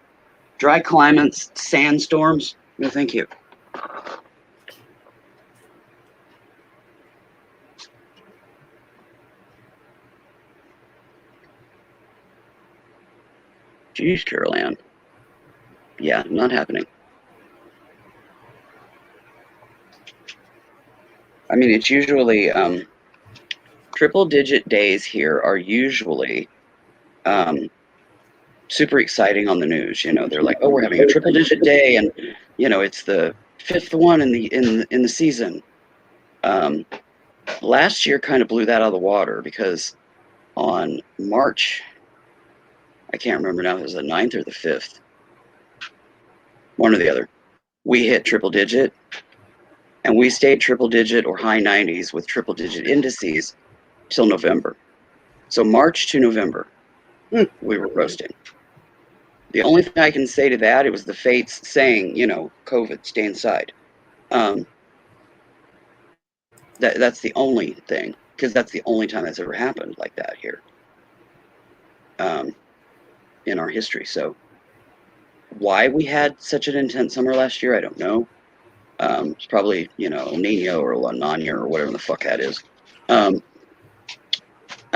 C: Dry climates, sandstorms. No, thank you. Jeez, Carol Ann. Yeah, not happening. I mean, it's usually triple-digit days here are usually super exciting on the news. They're like, oh, we're having a triple-digit day, and it's the 5th one in the season. Last year kind of blew that out of the water because on March, I can't remember now if it was the 9th or the 5th, one or the other, we hit triple-digit. And we stayed triple-digit or high 90s with triple-digit indices till November. So March to November, we were roasting. The only thing I can say to that, it was the fates saying, COVID, stay inside. That's the only thing, because that's the only time that's ever happened like that here in our history. So why we had such an intense summer last year, I don't know. It's probably, Nino or La Nina or whatever the fuck that is. I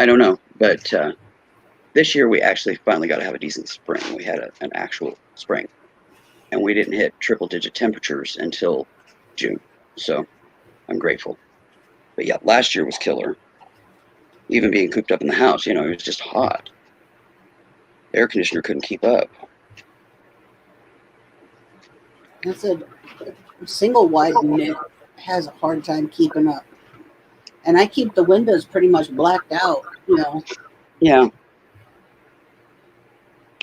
C: don't know. But this year we actually finally got to have a decent spring. We had an actual spring. And we didn't hit triple-digit temperatures until June. So I'm grateful. But yeah, last year was killer. Even being cooped up in the house, it was just hot. The air conditioner couldn't keep up.
A: That's a single wide unit has a hard time keeping up. And I keep the windows pretty much blacked out,
C: Yeah.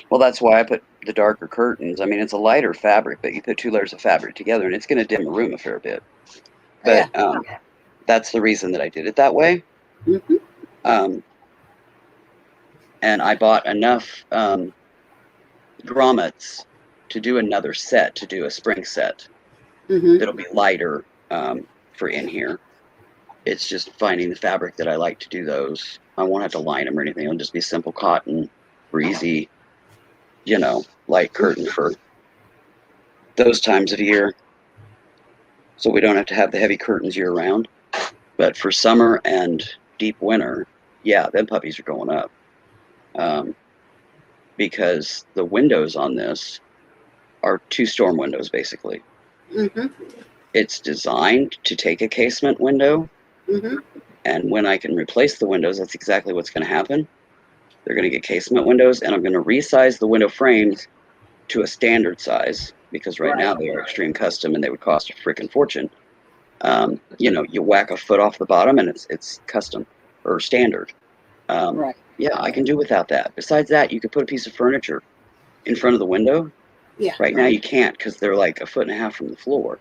C: Well, that's why I put the darker curtains. I mean, it's a lighter fabric, but you put 2 layers of fabric together, and it's going to dim a room a fair bit. But that's the reason that I did it that way.
A: Mm-hmm.
C: And I bought enough grommets to do another set, to do a spring set.
A: Mm-hmm.
C: That'll be lighter for in here. It's just finding the fabric that I like to do those. I won't have to line them or anything. It'll just be simple cotton, breezy, light curtain for those times of year. So we don't have to have the heavy curtains year round. But for summer and deep winter, yeah, them puppies are going up. Because the windows on this are 2 storm windows, basically.
A: Mm-hmm.
C: It's designed to take a casement window.
A: Mm-hmm.
C: And when I can replace the windows, that's exactly what's going to happen. They're going to get casement windows, and I'm going to resize the window frames to a standard size, because right now they are extreme custom and they would cost a freaking fortune. You whack a foot off the bottom and it's custom or standard. Yeah, I can do without that. Besides that, you could put a piece of furniture in front of the window.
A: Yeah.
C: Right now you can't, because they're like 1.5 feet from the floor.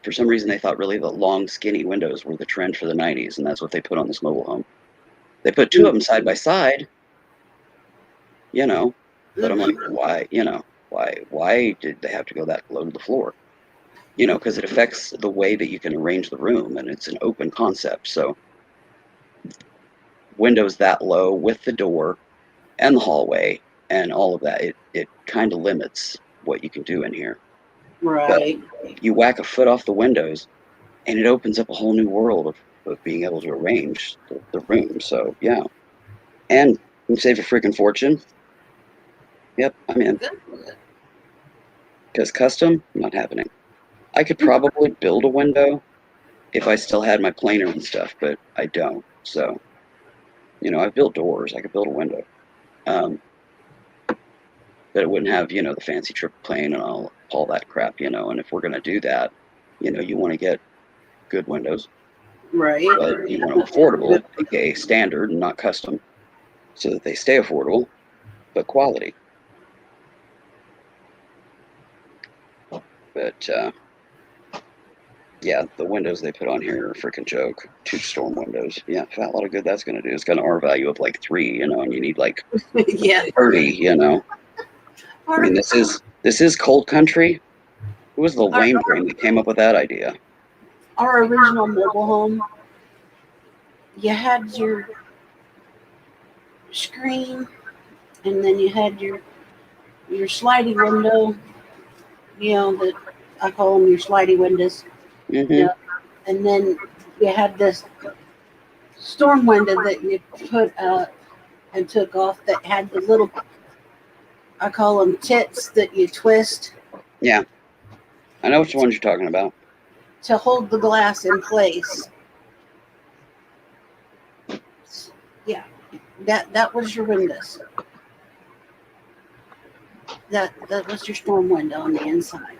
C: For some reason, they thought really the long, skinny windows were the trend for the 90s, and that's what they put on this mobile home. They put 2 of them side by side, but I'm like, why, why did they have to go that low to the floor? Because it affects the way that you can arrange the room, and it's an open concept. So windows that low with the door and the hallway and all of that, it kind of limits what you can do in here.
A: Right.
C: But you whack a foot off the windows, and it opens up a whole new world of being able to arrange the room. So, yeah. And you save a freaking fortune. Yep, I'm in. Because custom, not happening. I could probably build a window if I still had my planer and stuff, but I don't. So, I've built doors. I could build a window. But it wouldn't have, the fancy triple pane and all that crap, And if we're going to do that, you want to get good windows.
A: Right.
C: But you want them affordable, aka standard and not custom, so that they stay affordable, but quality. But, yeah, the windows they put on here are a freaking joke. 2 storm windows. Yeah, fat lot of good that's going to do. It's got an R value of like 3, and you need like 30, I mean, this is cold country. Who was the lame brain that came up with that idea?
A: Our original mobile home, you had your screen, and then you had your slidey window, that I call them your slidey windows.
C: Mm-hmm.
A: And then you had this storm window that you put up and took off that had the little, I call them tits that you twist.
C: Yeah. I know which ones you're talking about.
A: To hold the glass in place. Yeah. That was your windows. That was your storm window on the inside.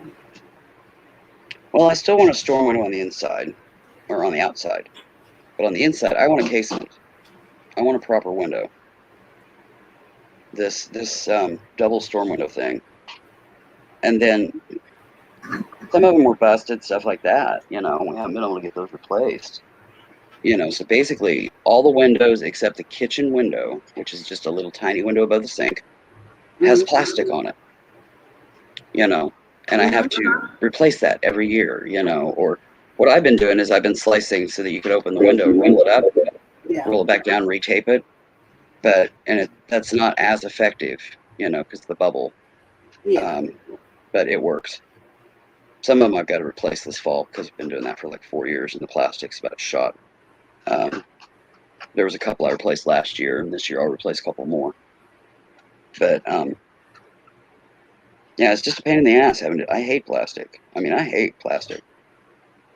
C: Well, I still want a storm window on the inside, or on the outside. But on the inside, I want a casement. I want a proper window. This double storm window thing. And then some of them were busted, stuff like that. We haven't been able to get those replaced. So basically all the windows except the kitchen window, which is just a little tiny window above the sink, has plastic on it. And I have to replace that every year, or What I've been doing is I've been slicing so that you could open the window, roll it up,
A: Yeah.
C: roll it back down, retape it. That's not as effective, because the bubble.
A: Yeah.
C: But it works. Some of them I've got to replace this fall because I've been doing that for like 4 years, and the plastic's about shot. There was a couple I replaced last year, and this year I'll replace a couple more. But yeah, it's just a pain in the ass having to. I hate plastic. I mean, I hate plastic,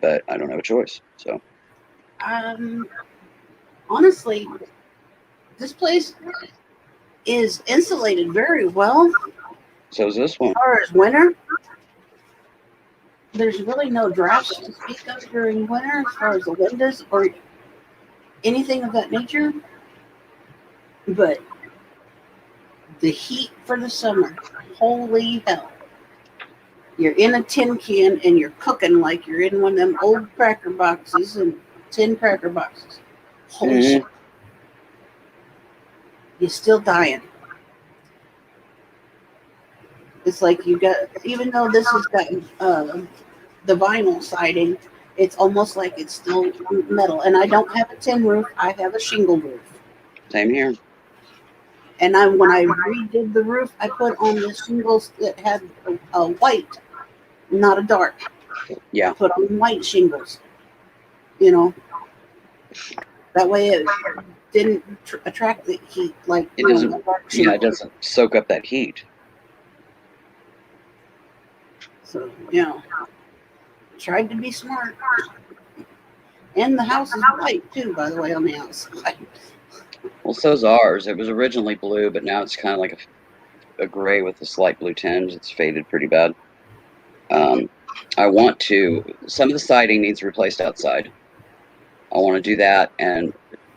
C: but I don't have a choice. So
A: Honestly, this place is insulated very well.
C: so is this
A: As
C: one.
A: far as winter, there's really no drafts to speak of during winter as far as the windows or anything of that nature. But the heat for the summer, holy hell. You're in a tin can and you're cooking like you're in one of them old cracker boxes and tin cracker boxes. Holy shit. You're still dying. It's like you got, even though this has got the vinyl siding, it's almost like it's still metal. And I don't have a tin roof, I have a shingle roof.
C: Same here.
A: And when I redid the roof, I put on the shingles that had a white, not a dark.
C: Yeah.
A: I put on white shingles. That way it didn't attract the heat like
C: It doesn't.
A: dark
C: Yeah,
A: shingles.
C: it doesn't soak up that heat.
A: So tried to be smart. And the house is white too, by the way, on the outside.
C: Well, so's ours. It was originally blue, but now it's kind of like a gray with a slight blue tinge. It's faded pretty bad. Some of the siding needs replaced outside. I want to do that and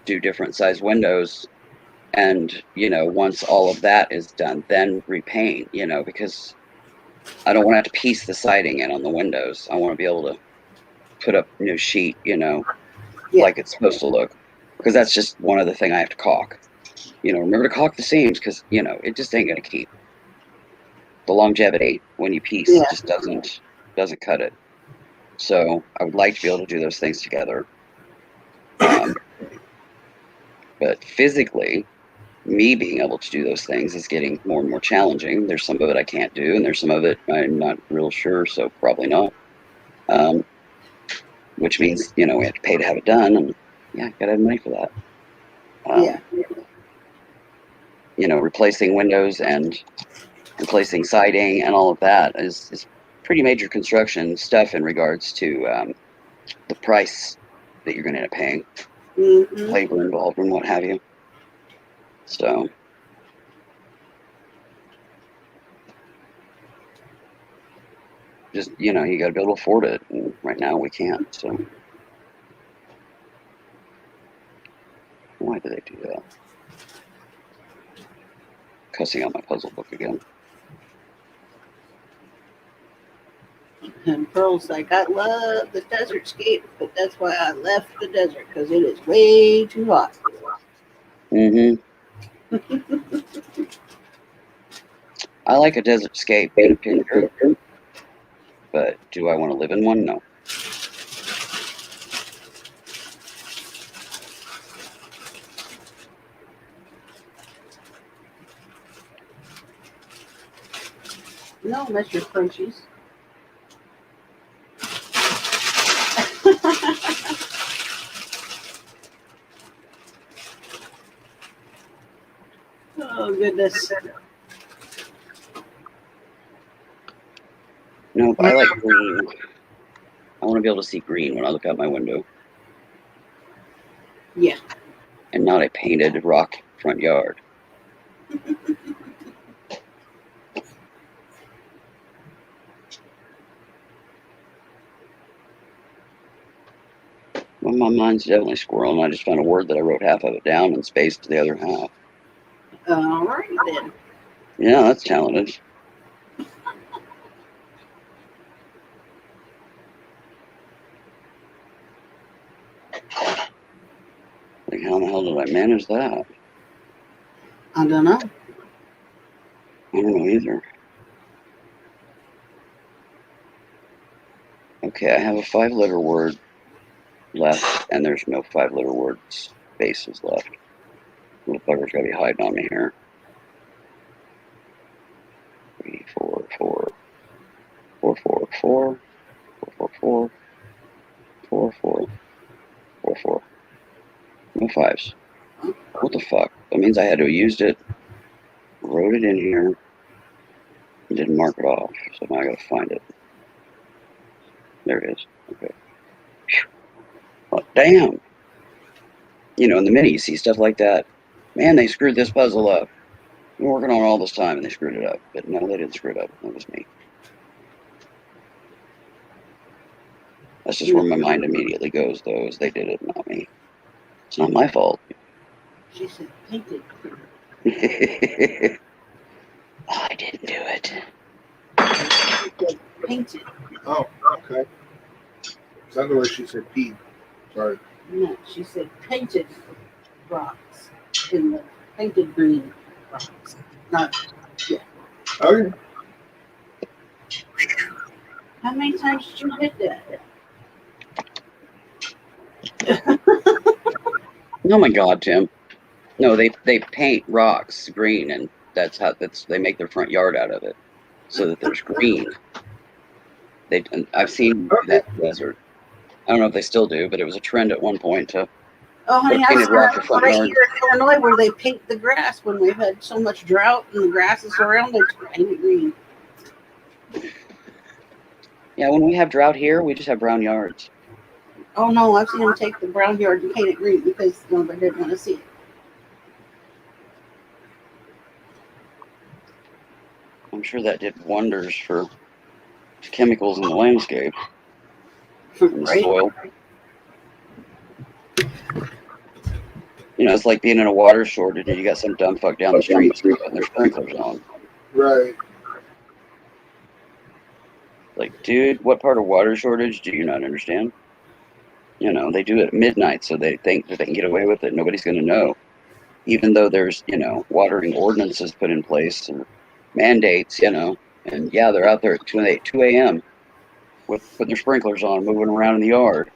C: do different size windows. And, once all of that is done, then repaint, because I don't want to have to piece the siding in on the windows. I want to be able to put up new sheet, like it's supposed to look. Because that's just one other thing I have to caulk. Remember to caulk the seams because, it just ain't going to keep. The longevity when you piece just doesn't cut it. So I would like to be able to do those things together. But physically, me being able to do those things is getting more and more challenging. There's some of it I can't do, and there's some of it I'm not real sure, so probably not. Which means, we have to pay to have it done, and yeah, gotta have money for that. Replacing windows and replacing siding and all of that is pretty major construction stuff in regards to the price that you're going to end up paying, labor involved and what have you. So just, you got to be able to afford it. And right now we can't. So why do they do that? Cussing out my puzzle book again.
A: And Pearl's like, I love the desert scape, but that's why I left the desert because it is way too hot.
C: I like a desert scape in a picture, but do I want to live in one? No.
A: No, unless you're crunchies. Oh, goodness.
C: No, I like green. I want to be able to see green when I look out my window.
A: Yeah.
C: And not a painted rock front yard. Well, my mind's definitely squirreling. I just found a word that I wrote half of it down and spaced the other half.
A: All right, then.
C: Yeah, that's talented. Like, how in the hell did I manage that?
A: I don't know.
C: I don't know either. Okay, I have a 5-letter word left, and there's no 5-letter word spaces left. Little fucker's gotta be hiding on me here. 3, 4, 4, 4, 4, 4, 4, 4, 4, 4, 4, 4. No 5s. What the fuck? That means I had to have used it, wrote it in here, and didn't mark it off. So now I gotta find it. There it is. Okay. Oh, damn. You know, in the mini, you see stuff like that. Man, they screwed this puzzle up. Been working on it all this time, and they screwed it up. But no, they didn't screw it up. That was me. That's just where my mind immediately goes, though, is they did it, not me. It's not my fault.
A: She said painted.
C: I didn't do it.
A: She said painted.
G: Oh, okay. Sounded like she said pee. Sorry.
A: No, she said painted rocks in the painted green rocks. Not, yeah.
G: Okay.
A: How many times did you hit that?
C: Oh my God, Tim. No, they paint rocks green, and they make their front yard out of it, so that there's green. I've seen that in the desert. I don't know if they still do, but it was a trend at one point to
A: Oh, honey,
C: put
A: I
C: painted
A: saw
C: rock
A: it
C: the front
A: right
C: yard.
A: here in Illinois where they paint the grass when we've had so much drought and the grass is around, they paint it green.
C: Yeah, when we have drought here, we just have brown yards.
A: Oh no, I've seen them take the brown yard and paint it green because nobody didn't want to see it.
C: I'm sure that did wonders for chemicals in the landscape and the
A: Right?
C: soil. You know, it's like being in a water shortage and you got some dumb fuck down the street putting their sprinklers on.
G: Right.
C: Like, dude, what part of water shortage do you not understand? You know, they do it at midnight, so they think that they can get away with it. Nobody's going to know. Even though there's, watering ordinances put in place or mandates, and yeah, they're out there at 2 a.m. with putting their sprinklers on, moving around in the yard.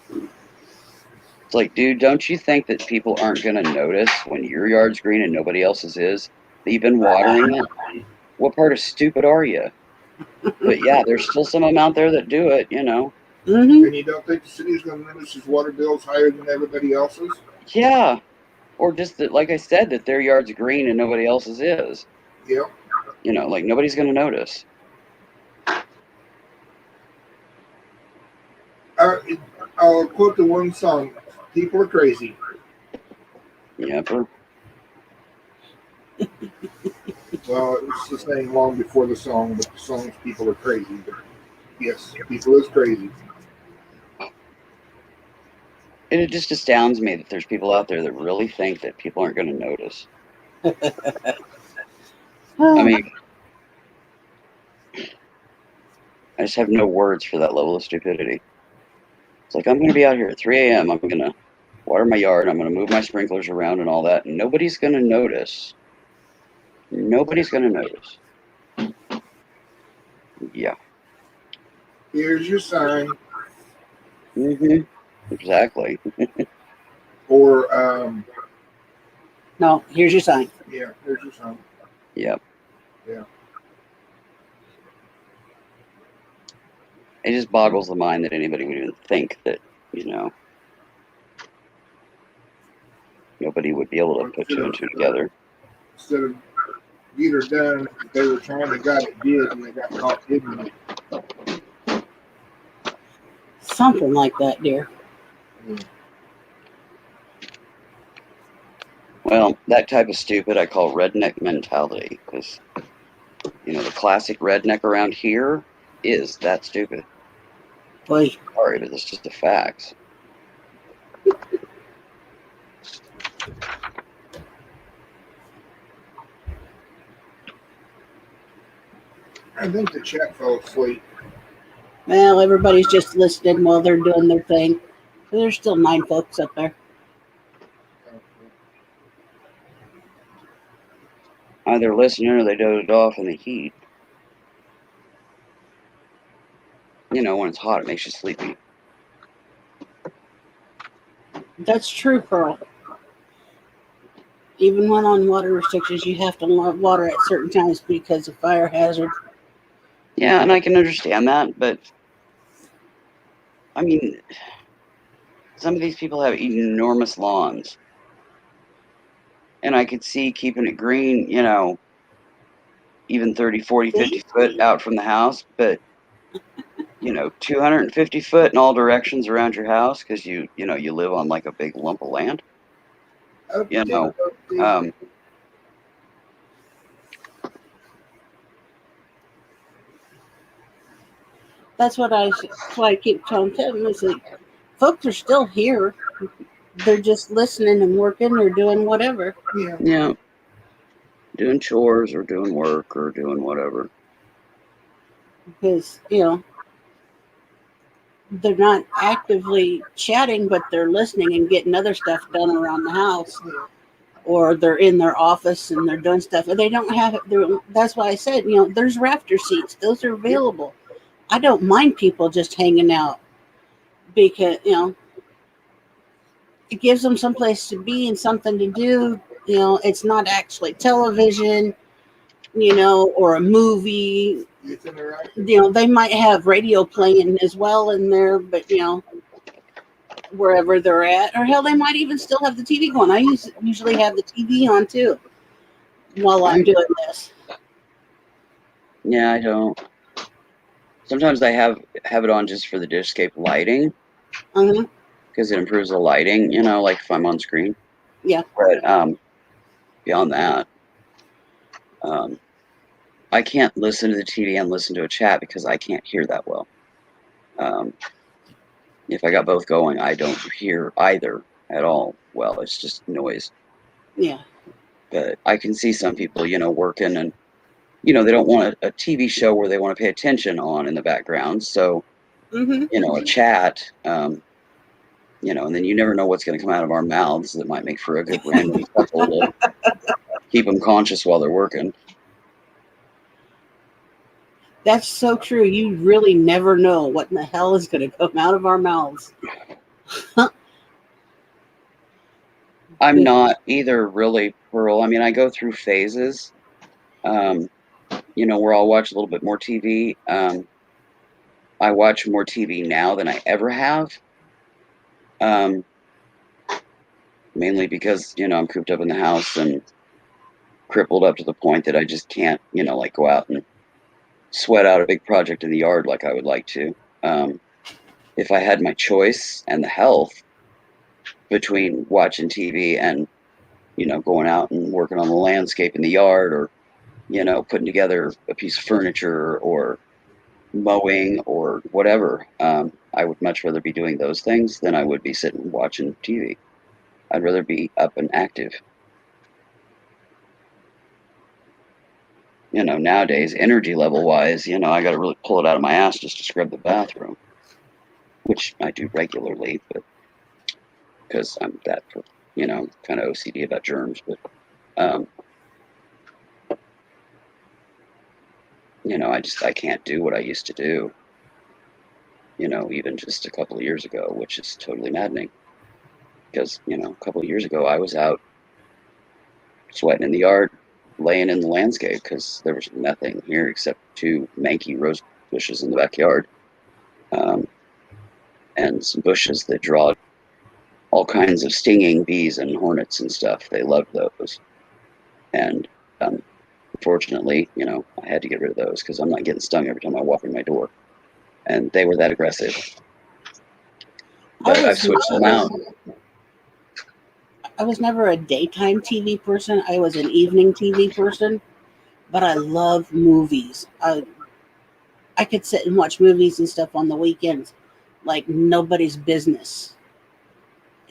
C: It's like, dude, don't you think that people aren't going to notice when your yard's green and nobody else's is that you've been watering it? What part of stupid are you? But yeah, there's still some of them out there that do it,
A: Mm-hmm.
G: And you don't think the city's going to notice his water bill's higher than everybody else's?
C: Yeah. Or just that, like I said, that their yard's green and nobody else's is.
G: Yep.
C: Like nobody's going to notice.
G: I'll quote the one song, "People are crazy."
C: Yep.
G: Well, it was the saying long before the song, but the song's "People are crazy." But yes, people is crazy.
C: And it just astounds me that there's people out there that really think that people aren't going to notice. I mean, I just have no words for that level of stupidity. It's like, I'm going to be out here at 3 a.m. I'm going to water my yard. I'm going to move my sprinklers around and all that. And nobody's going to notice. Nobody's going to notice. Yeah.
G: Here's your sign.
C: Mm-hmm. Exactly.
G: Or,
A: No, here's your sign.
G: yeah, here's your sign.
C: Yep.
G: Yeah.
C: It just boggles the mind that anybody would even think that, nobody would be able to put 2 and 2 together.
G: Instead of get her done, they were trying to got it did, and they got caught hidden it.
A: Something like that, dear.
C: Well, that type of stupid I call redneck mentality, because, the classic redneck around here is that stupid.
A: Boy.
C: Sorry, but it's just the facts.
G: I think the chat fell asleep.
A: Well, everybody's just listening while they're doing their thing. There's still 9 folks up there.
C: Either listening or they dozed off in the heat. when it's hot, it makes you sleepy.
A: That's true, Pearl. Even when on water restrictions, you have to water at certain times because of fire hazard.
C: Yeah, and I can understand that, but I mean, some of these people have enormous lawns. And I could see keeping it green, even 30, 40, 50 foot out from the house, but 250 foot in all directions around your house because you live on like a big lump of land.
A: That's what I keep telling Tim. Is like, folks are still here. They're just listening and working or doing whatever.
C: Yeah. Doing chores or doing work or doing whatever.
A: Because, they're not actively chatting, but they're listening and getting other stuff done around the house. Or they're in their office and they're doing stuff. And they don't have it. That's why I said, there's rafter seats. Those are available. I don't mind people just hanging out because, it gives them someplace to be and something to do. It's not actually television, or a movie. They might have radio playing as well in there, but, wherever they're at, or hell, they might even still have the TV going. I usually have the TV on too while I'm doing this.
C: Yeah, I don't. Sometimes I have it on just for the dishscape lighting. Because it improves the lighting, like if I'm on screen.
A: Yeah.
C: But beyond that, I can't listen to the TV and listen to a chat because I can't hear that well. If I got both going, I don't hear either at all well. It's just noise.
A: Yeah.
C: But I can see some people, working and, they don't want a TV show where they want to pay attention on in the background. So, a chat, and then you never know what's going to come out of our mouths that might make for a good random couple to keep them conscious while they're working.
A: That's so true. You really never know what in the hell is going to come out of our mouths.
C: I'm not either, really, Pearl. I mean, I go through phases, where I'll watch a little bit more TV. I watch more TV now than I ever have. Mainly because, I'm cooped up in the house and crippled up to the point that I just can't, go out and sweat out a big project in the yard like I would like to. If I had my choice and the health between watching TV and, going out and working on the landscape in the yard or, putting together a piece of furniture or mowing or whatever, I would much rather be doing those things than I would be sitting watching TV. I'd rather be up and active. Nowadays, energy level wise, I got to really pull it out of my ass just to scrub the bathroom, which I do regularly, but because I'm that, kind of OCD about germs. But, I can't do what I used to do, even just a couple of years ago, which is totally maddening. Because, a couple of years ago, I was out sweating in the yard, laying in the landscape because there was nothing here except 2 manky rose bushes in the backyard, and some bushes that draw all kinds of stinging bees and hornets and stuff. They loved those, and unfortunately, I had to get rid of those because I'm not getting stung every time I walk in my door, and they were that aggressive. But I've switched them out.
A: I was never a daytime TV person. I was an evening TV person, but I love movies. I could sit and watch movies and stuff on the weekends like nobody's business.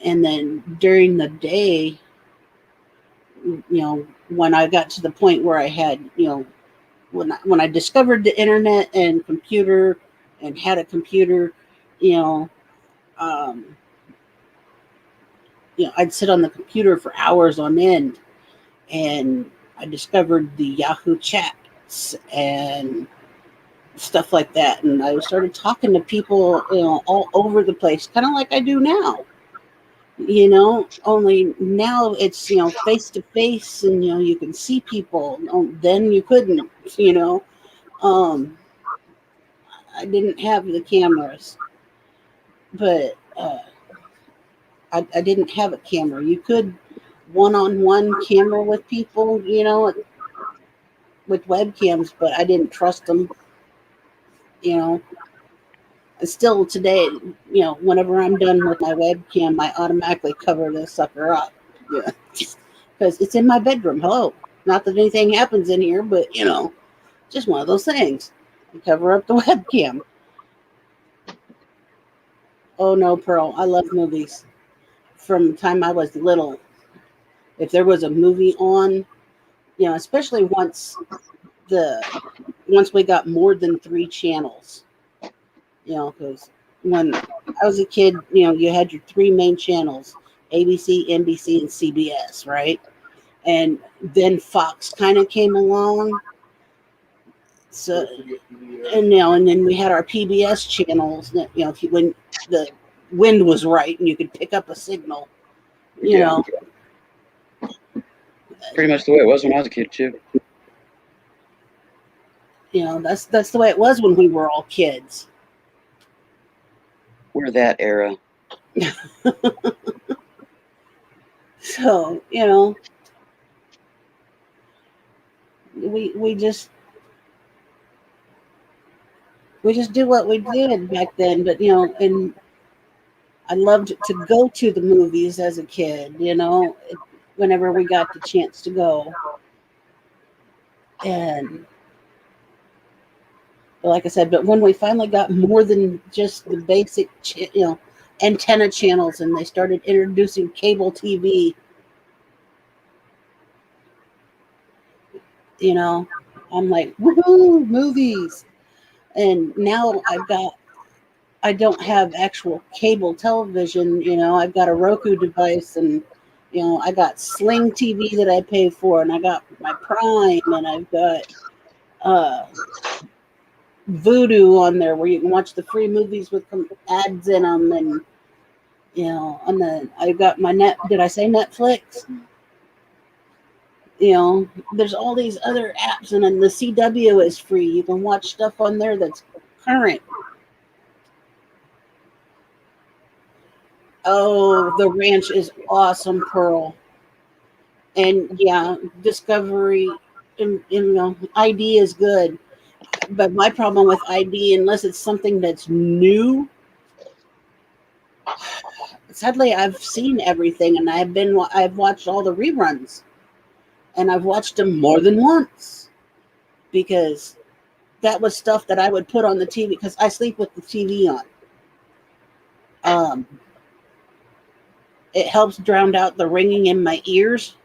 A: And then during the day, when I got to the point where I had, when I discovered the internet and computer and had a computer, I'd sit on the computer for hours on end, and I discovered the Yahoo chats and stuff like that. And I started talking to people, all over the place, kind of like I do now. Only now it's face to face, and you can see people. Then you couldn't. Um, I didn't have the cameras, but I didn't have a camera. You could one-on-one camera with people, with webcams, but I didn't trust them. You know, And still today, whenever I'm done with my webcam, I automatically cover the sucker up. Yeah, because it's in my bedroom. Hello, not that anything happens in here, but just one of those things. I cover up the webcam. Oh no, Pearl, I love movies. From the time I was little, if there was a movie on, especially once we got more than 3 channels, because when I was a kid, you had your 3 main channels: ABC, NBC, and CBS, right? And then Fox kind of came along. So, and then we had our PBS channels. When the wind was right and you could pick up a signal,
C: Yeah. Pretty much the way it was when I was a kid too.
A: That's the way it was when we were all kids.
C: We're that era.
A: So, we just do what we did back then. But and I loved to go to the movies as a kid, whenever we got the chance to go. And like I said, but when we finally got more than just the basic, antenna channels, and they started introducing cable TV, I'm like, woohoo, movies. And now I don't have actual cable television. I've got a Roku device, and I got Sling TV that I pay for, and I got my Prime, and I've got Voodoo on there where you can watch the free movies with ads in them, and and then I've got my Did I say Netflix? There's all these other apps, and then the CW is free. You can watch stuff on there that's current. Oh, the ranch is awesome, Pearl. And yeah, Discovery, and ID is good. But my problem with ID, unless it's something that's new, sadly, I've seen everything, and I've watched all the reruns, and I've watched them more than once, because that was stuff that I would put on the TV, because I sleep with the TV on. It helps drown out the ringing in my ears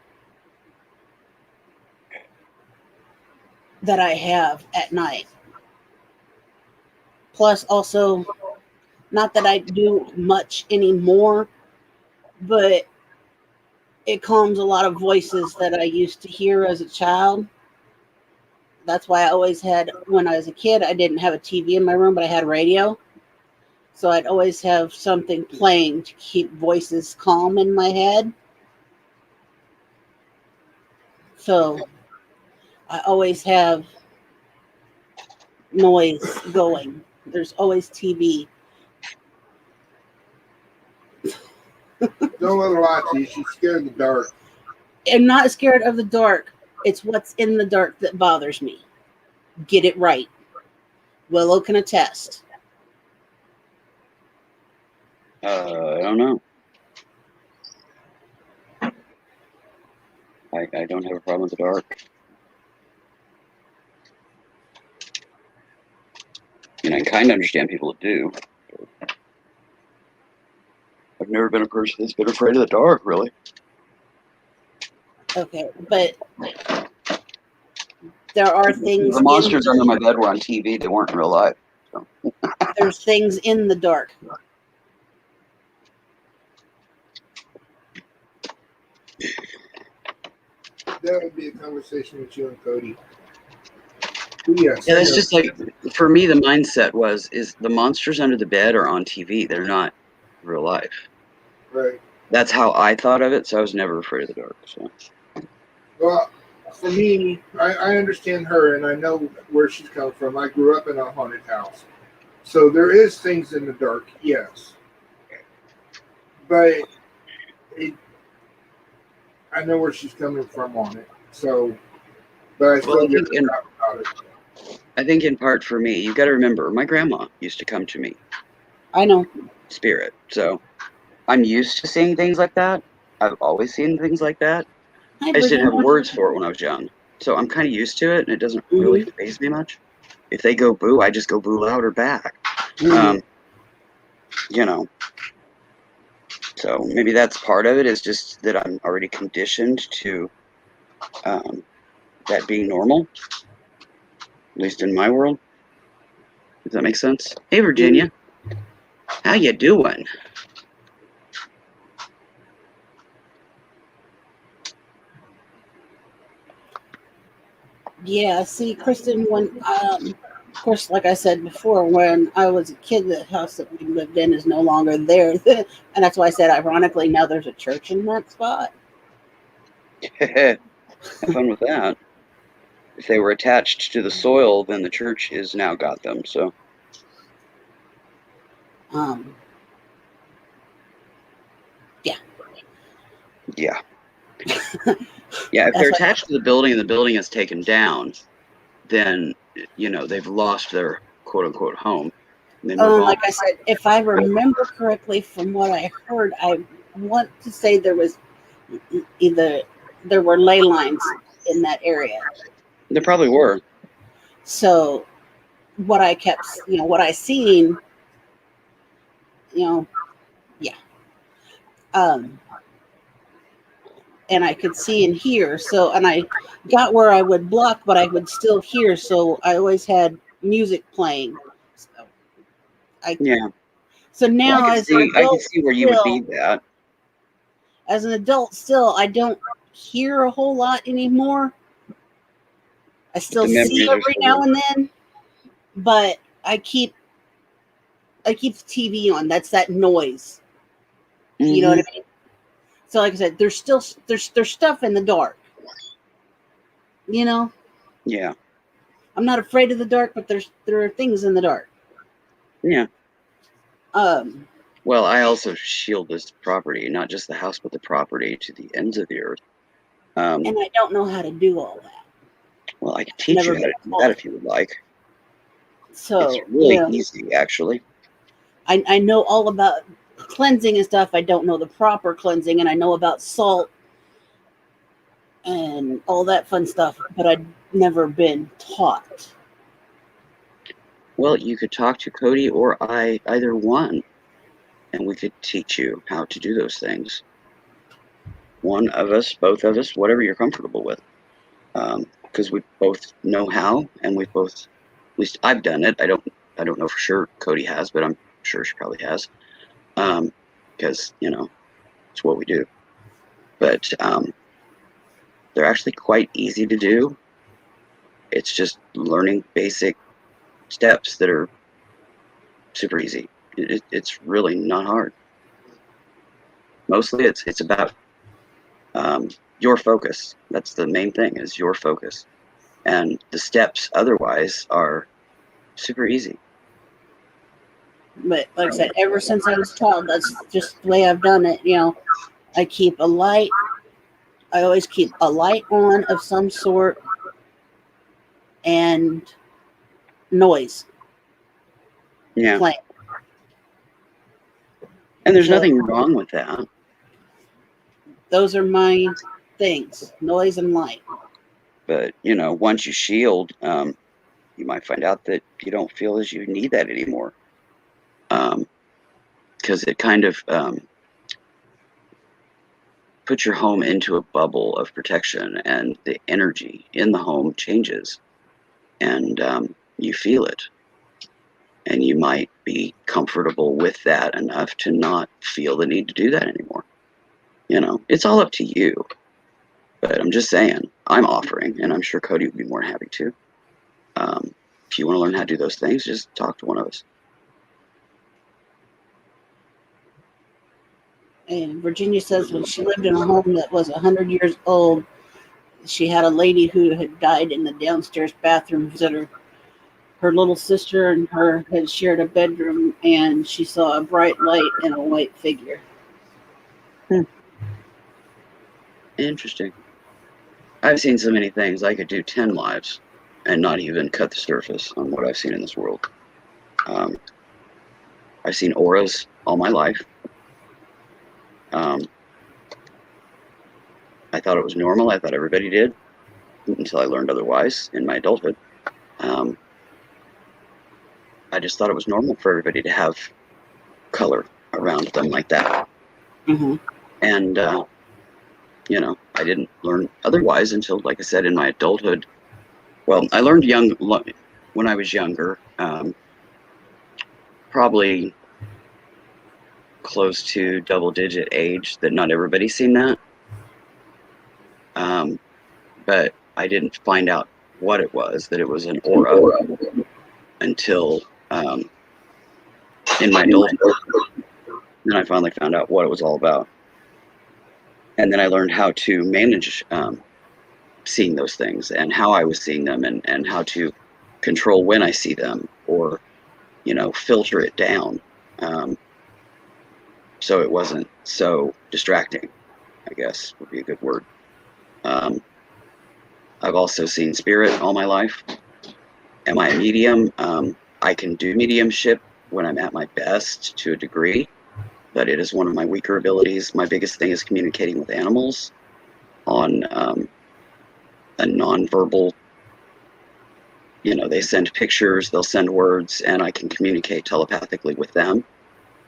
A: that I have at night. Plus, also, not that I do much anymore, but it calms a lot of voices that I used to hear as a child. That's why I always had, when I was a kid, I didn't have a TV in my room, but I had radio. So I'd always have something playing to keep voices calm in my head. So I always have noise going. There's always TV.
G: Don't let her lie to you. She's scared of the dark.
A: I'm not scared of the dark. It's what's in the dark that bothers me. Get it right. Willow can attest.
C: I don't know. I don't have a problem with the dark. I kind of understand people that do. I've never been a person that's been afraid of the dark, really.
A: Okay, but there are things.
C: The monsters under my bed were on TV. They weren't in real life. So.
A: There's things in the dark.
G: That would be a conversation with you and Cody. Yes.
C: Yeah,
G: I
C: that's
G: know.
C: just like, for me, the mindset is the monsters under the bed are on TV. They're not real life.
G: Right.
C: That's how I thought of it, so I was never afraid of the dark. So.
G: Well, for me, I understand her, and I know where she's coming from. I grew up in a haunted house, so there is things in the dark, yes, but I know where she's coming from on it. So, but I still get about it.
C: I think in part for me, you got to remember, my grandma used to come to me.
A: I know.
C: Spirit. So I'm used to seeing things like that. I've always seen things like that.
A: Hi,
C: I just didn't have
A: Virginia.
C: words for it when I was young. So I'm kind of used to it, and it doesn't really
A: Mhm.
C: faze me much. If they go boo, I just go boo louder back.
A: Mhm.
C: You know, so maybe that's part of it, is just that I'm already conditioned to that being normal, at least in my world. Does that make sense? Hey, Virginia, how you doing?
A: Yeah, see, Kristen, when of course, like I said before, when I was a kid, the house that we lived in is no longer there, and that's why I said, ironically, now there's a church in that spot.
C: Have fun with that. If they were attached to the soil, then the church has now got them. So
A: Um, yeah,
C: yeah, yeah. If they're
A: that's why.
C: attached to the building and the building is taken down, then they've lost their quote unquote home. And they move on.
A: Like I said, if I remember correctly from what I heard, I want to say there was either there were ley lines in that area.
C: There probably were.
A: So what I kept, what I seen, yeah. Um, and I could see and hear. So, and I got where I would block, but I would still hear. So I always had music playing. So
C: Yeah.
A: So
C: Well,
A: now,
C: I can see where you would be that.
A: As an adult, still, I don't hear a whole lot anymore. I still see every now and then, but I keep the TV on. That's that noise.
C: Mm-hmm.
A: You know what I mean? So, like I said, there's stuff in the dark.
C: Yeah.
A: I'm not afraid of the dark, but there are things in the dark.
C: Yeah.
A: Well,
C: I also shield this property, not just the house, but the property to the ends of the earth.
A: And I don't know how to do all that.
C: Well, I can teach you how to do that if you would like.
A: So
C: it's really easy, actually.
A: I know all about cleansing and stuff. I don't know the proper cleansing, and I know about salt and all that fun stuff, but I've never been taught.
C: Well, you could talk to Cody or I, either one, and we could teach you how to do those things. One of us, both of us, whatever you're comfortable with. Because we both know how, and we both, at least I've done it. I don't know for sure Cody has, but I'm sure she probably has. Because it's what we do. But they're actually quite easy to do. It's just learning basic steps that are super easy. It's really not hard. Mostly, it's about your focus. That's the main thing, is your focus, and the steps otherwise are super easy.
A: But like I said, ever since I was taught, that's just the way I've done it. I keep a light. I always keep a light on of some sort, and noise.
C: Yeah.
A: Playing.
C: And there's nothing wrong with that.
A: Those are my things: noise and light.
C: But once you shield, you might find out that you don't feel as you need that anymore. Because it kind of puts your home into a bubble of protection, and the energy in the home changes, and you feel it. And you might be comfortable with that enough to not feel the need to do that anymore. It's all up to you. But I'm just saying, I'm offering, and I'm sure Cody would be more happy to. If you want to learn how to do those things, just talk to one of us.
A: And Virginia says when she lived in a home that was 100 years old, she had a lady who had died in the downstairs bathroom visitor. Her little sister and her had shared a bedroom, and she saw a bright light and a white figure.
C: Interesting. I've seen so many things. I could do 10 lives and not even cut the surface on what I've seen in this world. I've seen auras all my life. I thought it was normal. I thought everybody did until I learned otherwise in my adulthood. I just thought it was normal for everybody to have color around them like that.
A: Mm-hmm.
C: And, you know, I didn't learn otherwise until, like I said, in my adulthood. Well, I learned when I was younger, probably close to double-digit age, that not everybody's seen that. But I didn't find out what it was, that it was an aura, until in my adulthood. Then I finally found out what it was all about. And then I learned how to manage seeing those things and how I was seeing them, and how to control when I see them, or, you know, filter it down. So it wasn't so distracting, I guess would be a good word. I've also seen spirit all my life. Am I a medium? I can do mediumship when I'm at my best to a degree, but it is one of my weaker abilities. My biggest thing is communicating with animals on a nonverbal, you know, they send pictures, they'll send words, and I can communicate telepathically with them.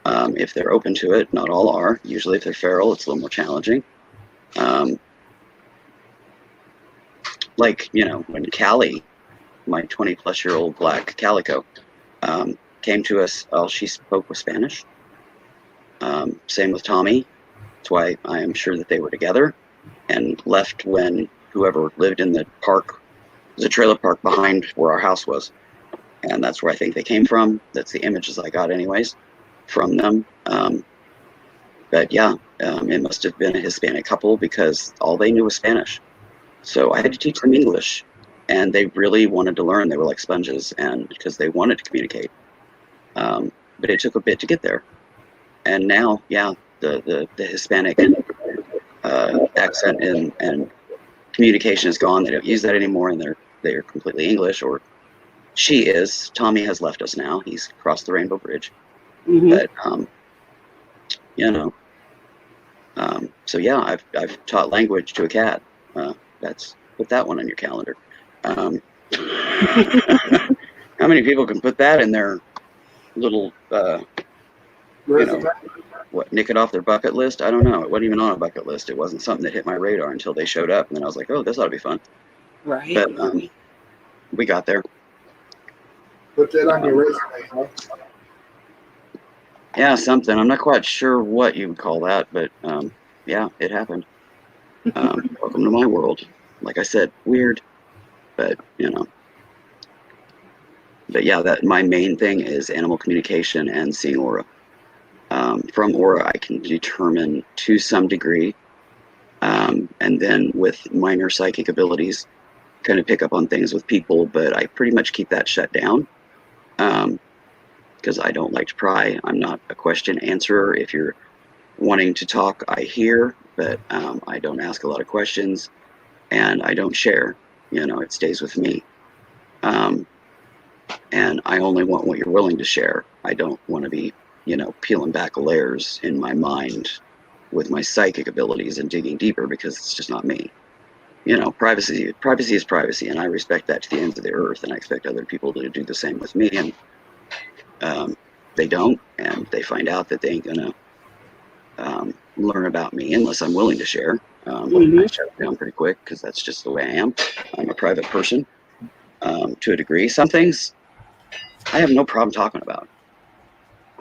C: If they're open to it. Not all are. Usually if they're feral, it's a little more challenging. Like, you know, when Callie, my 20-plus-year-old black calico, came to us, she spoke with Spanish. Same with Tommy. That's why I am sure that they were together, and left when whoever lived in the park, there's a trailer park behind where our house was, and that's where I think they came from. That's the images I got anyways from them. But yeah, it must have been a Hispanic couple, because all they knew was Spanish. So I had to teach them English, and they really wanted to learn. They were like sponges, and because they wanted to communicate. But it took a bit to get there. And now, yeah, the Hispanic accent and communication is gone. They don't use that anymore, and they're completely English, or she is. Tommy has left us now. He's crossed the Rainbow Bridge. Mm-hmm. But you know, so yeah, I've taught language to a cat. Put that one on your calendar. How many people can put that in their little, you know, nick it off their bucket list? I don't know. It wasn't even on a bucket list. It wasn't something that hit my radar until they showed up, and then I was like, oh, this ought to be fun.
A: Right.
C: But we got there.
G: Put that on your resume, huh?
C: Yeah, something. I'm not quite sure what you would call that, but yeah, it happened. Welcome to my world. Like I said, weird, but you know. But yeah, that my main thing is animal communication and seeing aura. From aura, I can determine to some degree, and then with minor psychic abilities, kind of pick up on things with people. But I pretty much keep that shut down, because I don't like to pry. I'm not a question answerer. If you're wanting to talk, I hear, but I don't ask a lot of questions, and I don't share. You know, it stays with me. And I only want what you're willing to share. I don't want to be, you know, peeling back layers in my mind with my psychic abilities and digging deeper, because it's just not me. You know, privacy is privacy, and I respect that to the ends of the earth, and I expect other people to do the same with me. And they don't, and they find out that they ain't gonna learn about me unless I'm willing to share. I shut it down pretty quick, because that's just the way I am. I'm a private person to a degree. Some things I have no problem talking about,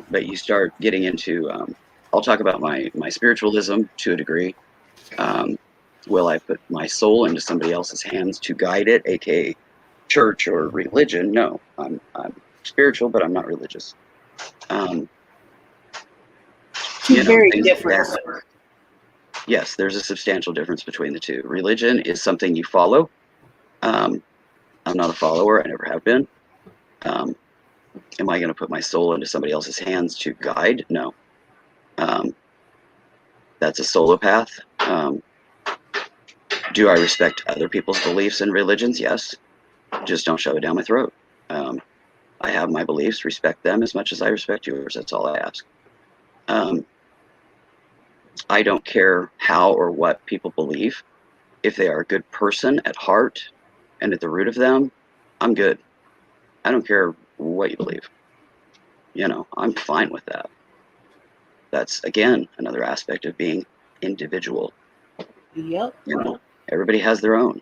C: but you start getting into, I'll talk about my spiritualism to a degree. Will I put my soul into somebody else's hands to guide it, aka church or religion. No, I'm spiritual, but I'm not religious.
A: Two very
C: things
A: different.
C: like that. Yes, there's a substantial difference between the two. Religion is something you follow. I'm not a follower. I never have been. Am I going to put my soul into somebody else's hands to guide? No. That's a solo path. Do I respect other people's beliefs and religions? Yes. Just don't shove it down my throat. I have my beliefs. Respect them as much as I respect yours. That's all I ask. I don't care how or what people believe. If they are a good person at heart and at the root of them, I'm good. I don't care what you believe. I'm fine with that. That's, again, another aspect of being individual.
A: Yep.
C: Everybody has their own.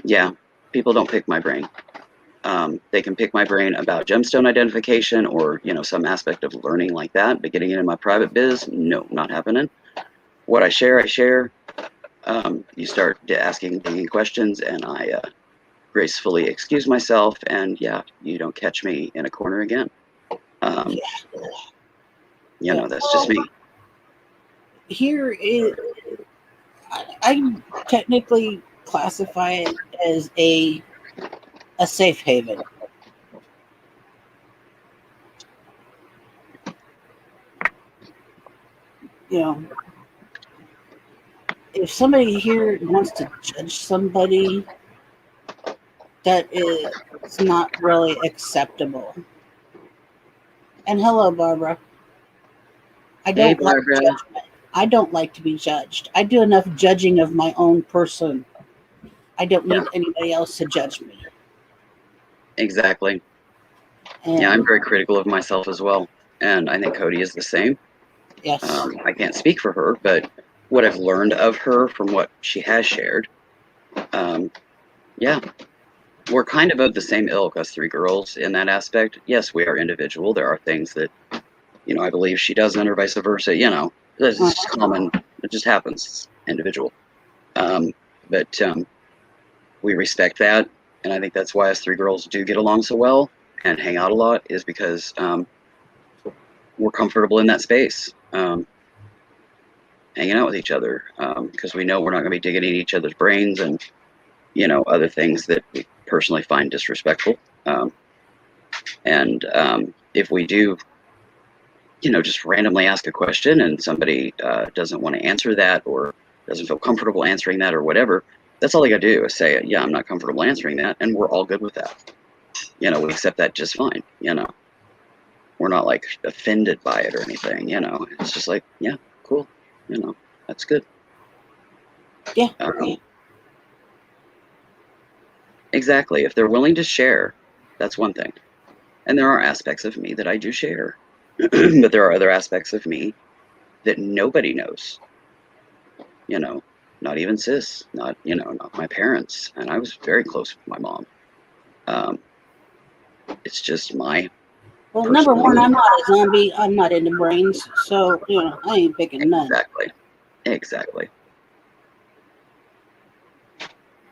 C: Yeah, people don't pick my brain. They can pick my brain about gemstone identification or, some aspect of learning like that, but getting into my private biz, no, not happening. What I share, I share. You start asking digging questions, and I gracefully excuse myself, and yeah, you don't catch me in a corner again. That's just me.
A: Here is, I technically classify it as a safe haven. If somebody here wants to judge somebody, that is not really acceptable. And hello, Barbara. I don't like judgment. I don't like to be judged. I do enough judging of my own person. I don't need anybody else to judge me.
C: Exactly. And I'm very critical of myself as well. And I think Cody is the same.
A: Yes.
C: I can't speak for her, but what I've learned of her from what she has shared, we're kind of the same ilk, us three girls, in that aspect. Yes, we are individual. There are things that, I believe she doesn't, or vice versa. This is common. It just happens. It's individual. But we respect that, and I think that's why us three girls do get along so well and hang out a lot, is because we're comfortable in that space, hanging out with each other, because we know we're not going to be digging in each other's brains and other things that we personally find disrespectful. And if we do, just randomly ask a question and somebody doesn't want to answer that or doesn't feel comfortable answering that or whatever, that's all they got to do is say, yeah, I'm not comfortable answering that, and we're all good with that. We accept that just fine. We're not like offended by it or anything. It's just like, yeah, cool. That's good.
A: Yeah.
C: Exactly. If they're willing to share, that's one thing. And there are aspects of me that I do share, but there are other aspects of me that nobody knows. Not even sis, not my parents. And I was very close with my mom. It's just my.
A: Well, number one, I'm not a zombie. I'm not into brains, so I ain't picking none.
C: Exactly.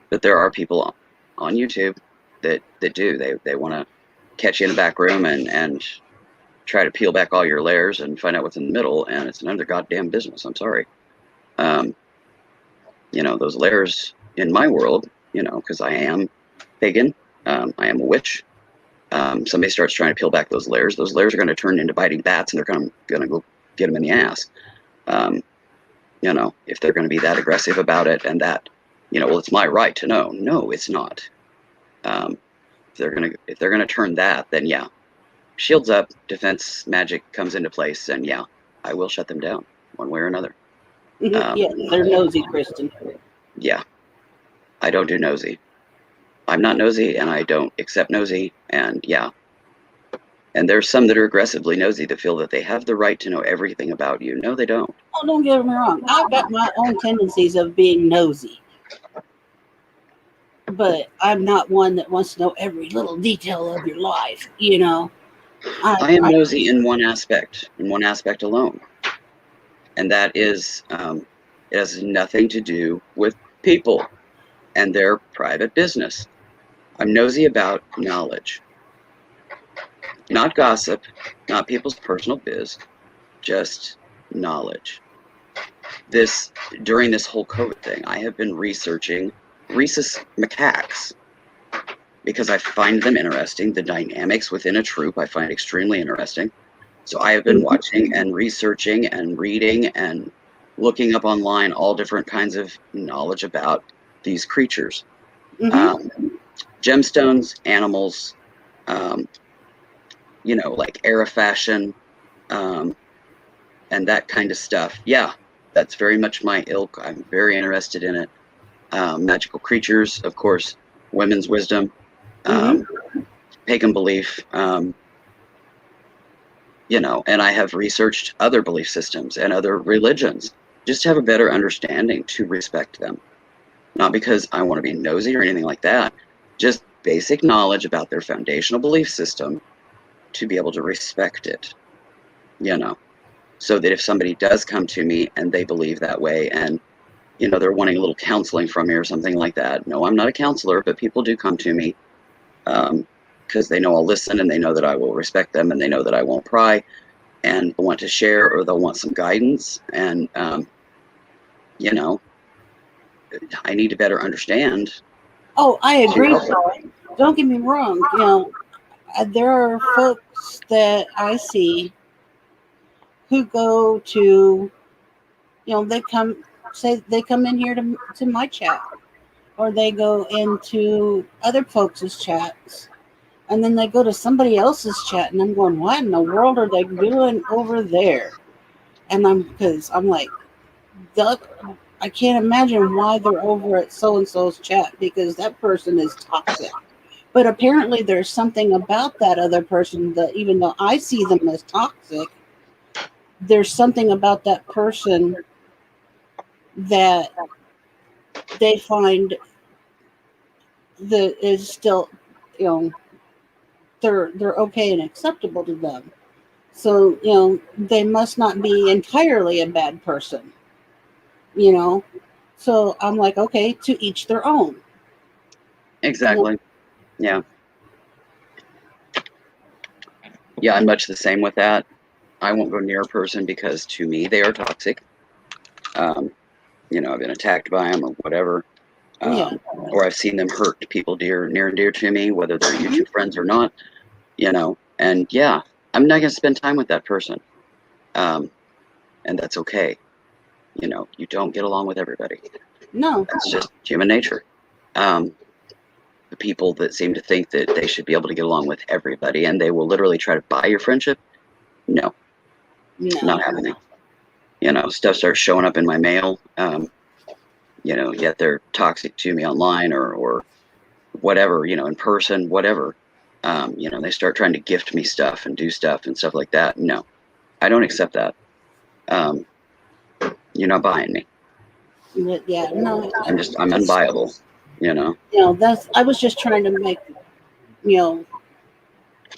C: But there are people on YouTube that do. They want to catch you in a back room and try to peel back all your layers and find out what's in the middle, and it's none of their goddamn business. I'm sorry. Those layers in my world, because I am pagan, I am a witch. Somebody starts trying to peel back those layers are going to turn into biting bats, and they're going to go get them in the ass. If they're going to be that aggressive about it and that, well, it's my right to know. No, it's not. If they're going to turn that, then yeah, shields up, defense magic comes into place, and yeah, I will shut them down one way or another.
A: Yeah, they're nosy, Kristen.
C: Yeah, I don't do nosy. I'm not nosy, and I don't accept nosy, and yeah. And there's some that are aggressively nosy that feel that they have the right to know everything about you. No, they don't.
A: Oh, don't get me wrong. I've got my own tendencies of being nosy. But I'm not one that wants to know every little detail of your life,
C: I am nosy in one aspect alone. And that is It has nothing to do with people and their private business. I'm nosy about knowledge. Not gossip, not people's personal biz, just knowledge. During this whole COVID thing, I have been researching rhesus macaques because I find them interesting. The dynamics within a troop I find extremely interesting. So I have been watching and researching and reading and looking up online all different kinds of knowledge about these creatures. Gemstones, animals, like era fashion, and that kind of stuff. Yeah, that's very much my ilk. I'm very interested in it. Magical creatures, of course, women's wisdom, pagan belief, and I have researched other belief systems and other religions just to have a better understanding to respect them. Not because I want to be nosy or anything like that, just basic knowledge about their foundational belief system to be able to respect it, so that if somebody does come to me and they believe that way and, they're wanting a little counseling from me or something like that. No, I'm not a counselor, but people do come to me because they know I'll listen and they know that I will respect them and they know that I won't pry and want to share or they'll want some guidance. And, I need to better understand.
A: Oh, I agree. Don't get me wrong. There are folks that I see who go to, they come in here to my chat, or they go into other folks' chats, and then they go to somebody else's chat, and I'm going, what in the world are they doing over there? And because I'm like, I can't imagine why they're over at so-and-so's chat, because that person is toxic. But apparently there's something about that other person that, even though I see them as toxic, there's something about that person that they find that is still, they're okay and acceptable to them. So, they must not be entirely a bad person, So I'm like, okay, to each their own.
C: Exactly. Yeah. Yeah, I'm much the same with that. I won't go near a person because to me they are toxic. I've been attacked by them or whatever. Or I've seen them hurt people near and dear to me, whether they're YouTube friends or not, and yeah, I'm not going to spend time with that person. And that's okay. You don't get along with everybody.
A: No.
C: That's just human nature. The people that seem to think that they should be able to get along with everybody and they will literally try to buy your friendship. No. Not happening. Stuff starts showing up in my mail. Yet they're toxic to me online or whatever, in person, whatever. They start trying to gift me stuff and do stuff and stuff like that. No, I don't accept that. You're not buying me.
A: Yeah, no.
C: I'm unbuyable,
A: I was just trying to make,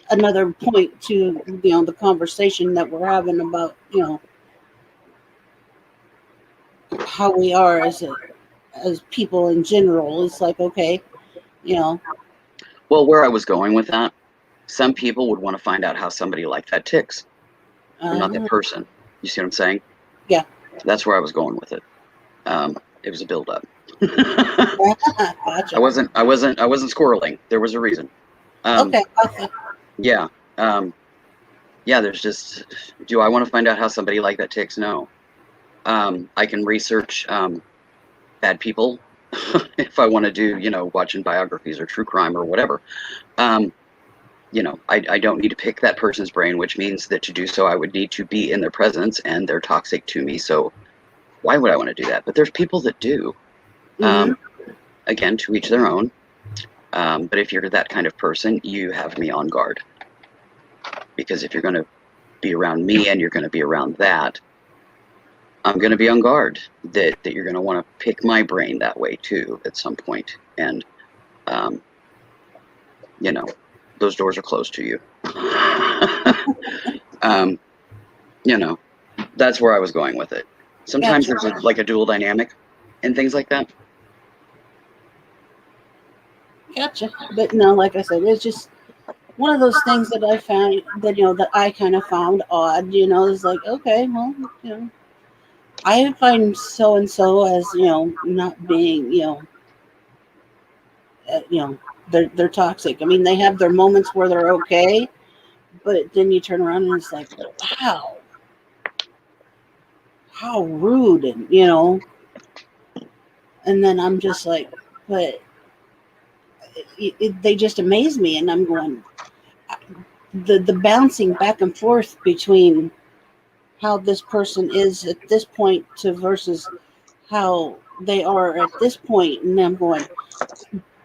A: another point to, the conversation that we're having about, how we are as people in general. It's like, okay,
C: Well, where I was going with that, some people would want to find out how somebody like that ticks. I'm not that person. You see what I'm saying?
A: Yeah.
C: That's where I was going with it. It was a build-up.
A: Gotcha.
C: I wasn't squirreling. There was a reason.
A: Okay.
C: Yeah. There's just, do I want to find out how somebody like that ticks? No. I can research bad people if I want to do, watching biographies or true crime or whatever. I don't need to pick that person's brain, which means that to do so, I would need to be in their presence and they're toxic to me. So why would I want to do that? But there's people that do. Again, to each their own. But if you're that kind of person, you have me on guard. Because if you're going to be around me and you're going to be around that, I'm going to be on guard that you're going to want to pick my brain that way too at some point. And, those doors are closed to you. That's where I was going with it. Sometimes
A: Gotcha.
C: there's like a dual dynamic and things like that.
A: Gotcha. But no, like I said, it's just one of those things that I found that that I kind of found odd. It's like, okay, well, I find so and so as not being they're toxic. I mean, they have their moments where they're okay, but then you turn around and it's like, wow, how rude, and and then I'm just like, but they just amaze me, and I'm going the bouncing back and forth between how this person is at this point to versus how they are at this point, and I'm going,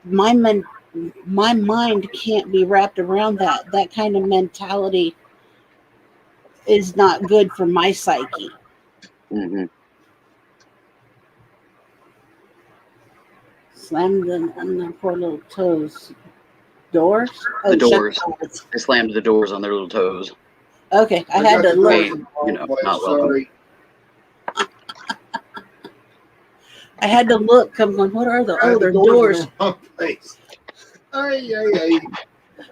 A: my men, my mind can't be wrapped around that kind of mentality is not good for my psyche.
C: Mm-hmm.
A: Slammed them on their poor little toes. Doors? Oh,
C: The doors.
A: shut.
C: They slammed the doors on their little toes.
A: Okay, I had
G: got
A: to
G: the
A: look.
G: doors in the wrong place,
C: not welcome.
G: sorry.
A: I had to look. I'm going, what are the?
G: I had
A: Oh,
G: the
A: they're
G: doors
A: doors.
G: in the wrong place. Ay, ay, ay.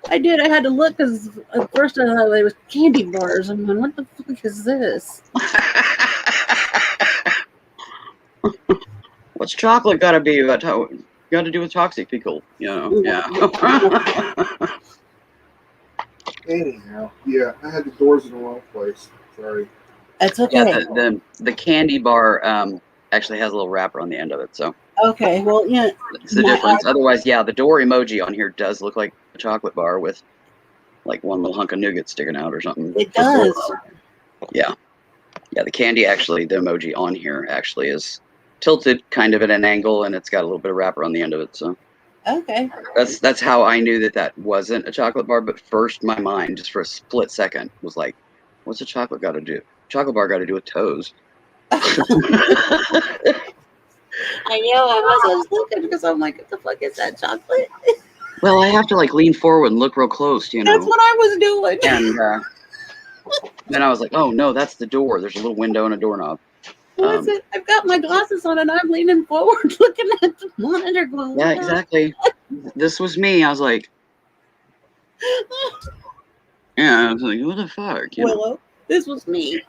A: I did. I had to look because at first I thought it was candy bars. I'm going, what the fuck is this?
C: What's chocolate got to be about? Got to do with toxic people, Yeah.
G: Anyhow, yeah, I had the doors in the wrong place. Sorry.
A: That's okay.
C: Yeah, the candy bar actually has a little wrapper on the end of it, so
A: Okay, well,
C: it's the difference. Otherwise, yeah, the door emoji on here does look like a chocolate bar with like one little hunk of nougat sticking out or something.
A: It does.
C: Yeah, the candy actually, the emoji on here actually is tilted kind of at an angle, and it's got a little bit of wrapper on the end of it. So
A: Okay.
C: that's how I knew that wasn't a chocolate bar. But first, my mind just for a split second was like, "What's a chocolate got to do? Chocolate bar got to do with toes."
A: I know I was looking because I'm like, what the fuck is that chocolate?
C: Well, I have to like lean forward and look real close,
A: That's what I was doing.
C: And then I was like, oh no, that's the door. There's a little window and a doorknob.
A: What's it? I've got my glasses on and I'm leaning forward looking at the monitor going,
C: Yeah, exactly. This was me. I was like, yeah, I was like, what the fuck?
A: Willow, this was me.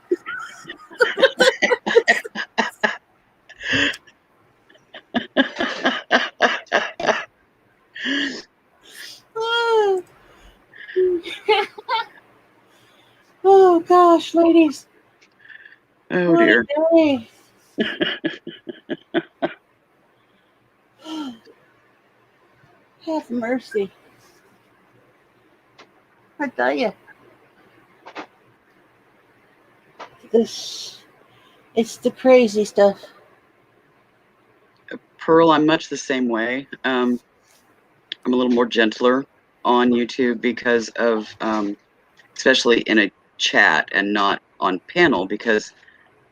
A: Oh. Oh gosh, ladies.
C: Oh
A: What
C: dear.
A: a day. Have mercy. I tell you. It's the crazy stuff.
C: Pearl, I'm much the same way. I'm a little more gentler on YouTube because of, especially in a chat and not on panel, because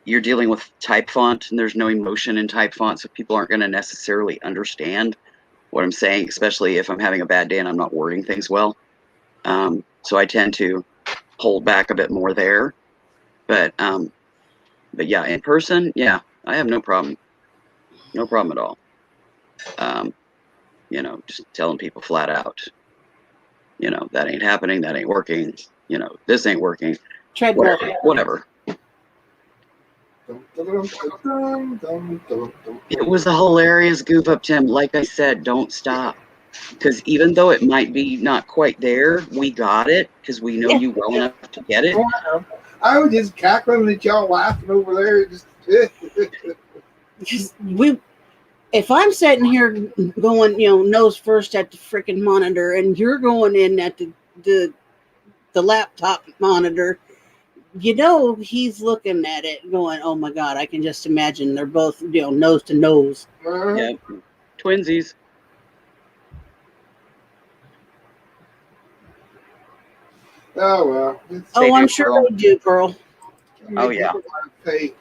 C: you're dealing with type font and there's no emotion in type font, so people aren't going to necessarily understand what I'm saying, especially if I'm having a bad day and I'm not wording things well. So I tend to hold back a bit more there. But yeah, in person, yeah, I have no problem. No problem at all. Just telling people flat out, that ain't happening, that ain't working, this ain't working.
A: Treadmill.
C: Whatever. It was a hilarious goof up, Tim. Like I said, don't stop. Because even though it might be not quite there, we got it because we know you well enough to get it.
G: I was just cackling at y'all laughing over there.
A: If I'm sitting here going, nose first at the freaking monitor, and you're going in at the laptop monitor, he's looking at it going, oh my God, I can just imagine they're both, nose to nose.
C: Yeah, twinsies.
G: Oh, well.
A: Oh, I'm sure they do, Pearl.
C: Oh, yeah. I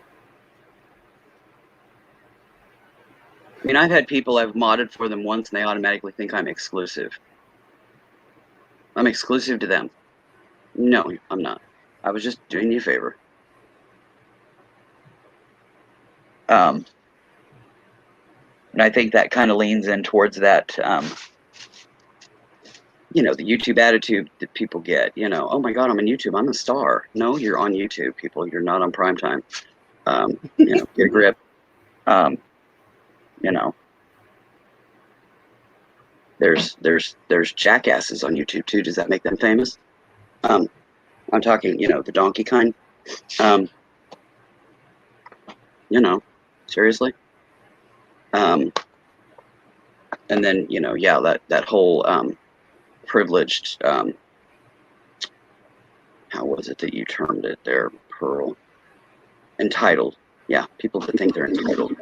C: mean, I've had people I've modded for them once and they automatically think I'm exclusive. I'm exclusive to them. No, I'm not. I was just doing you a favor. And I think that kind of leans in towards that, the YouTube attitude that people get, oh my God, I'm on YouTube, I'm a star. No, you're on YouTube, people. You're not on primetime. Get a grip. You know, there's jackasses on YouTube too. Does that make them famous? I'm talking, the donkey kind. Seriously. And then, that whole privileged, how was it that you termed it there, Pearl? Entitled. Yeah, people that think they're entitled.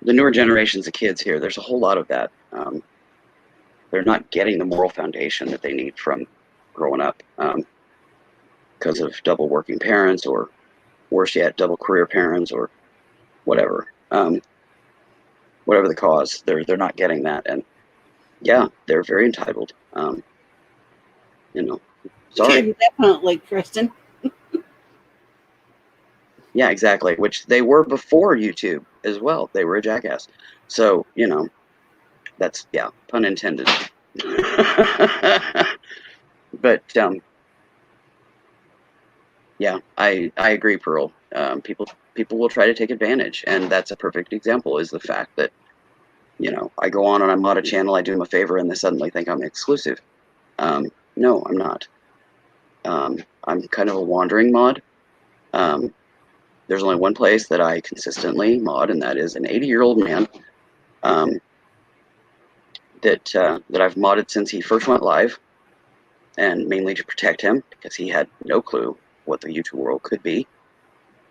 C: The newer generations of kids here, there's a whole lot of that. They're not getting the moral foundation that they need from growing up because of double working parents, or worse yet, double career parents, or whatever. Whatever the cause, they're not getting that, and yeah, they're very entitled. Sorry.
A: Definitely, Kristen.
C: Yeah, exactly. Which they were before YouTube as well. They were a jackass. So, that's, pun intended. But, I agree, Pearl. People will try to take advantage. And that's a perfect example, is the fact that, I go on and I mod a channel, I do them a favor, and they suddenly think I'm exclusive. No, I'm not. I'm kind of a wandering mod. There's only one place that I consistently mod, and that is an 80-year-old man that I've modded since he first went live, and mainly to protect him because he had no clue what the YouTube world could be.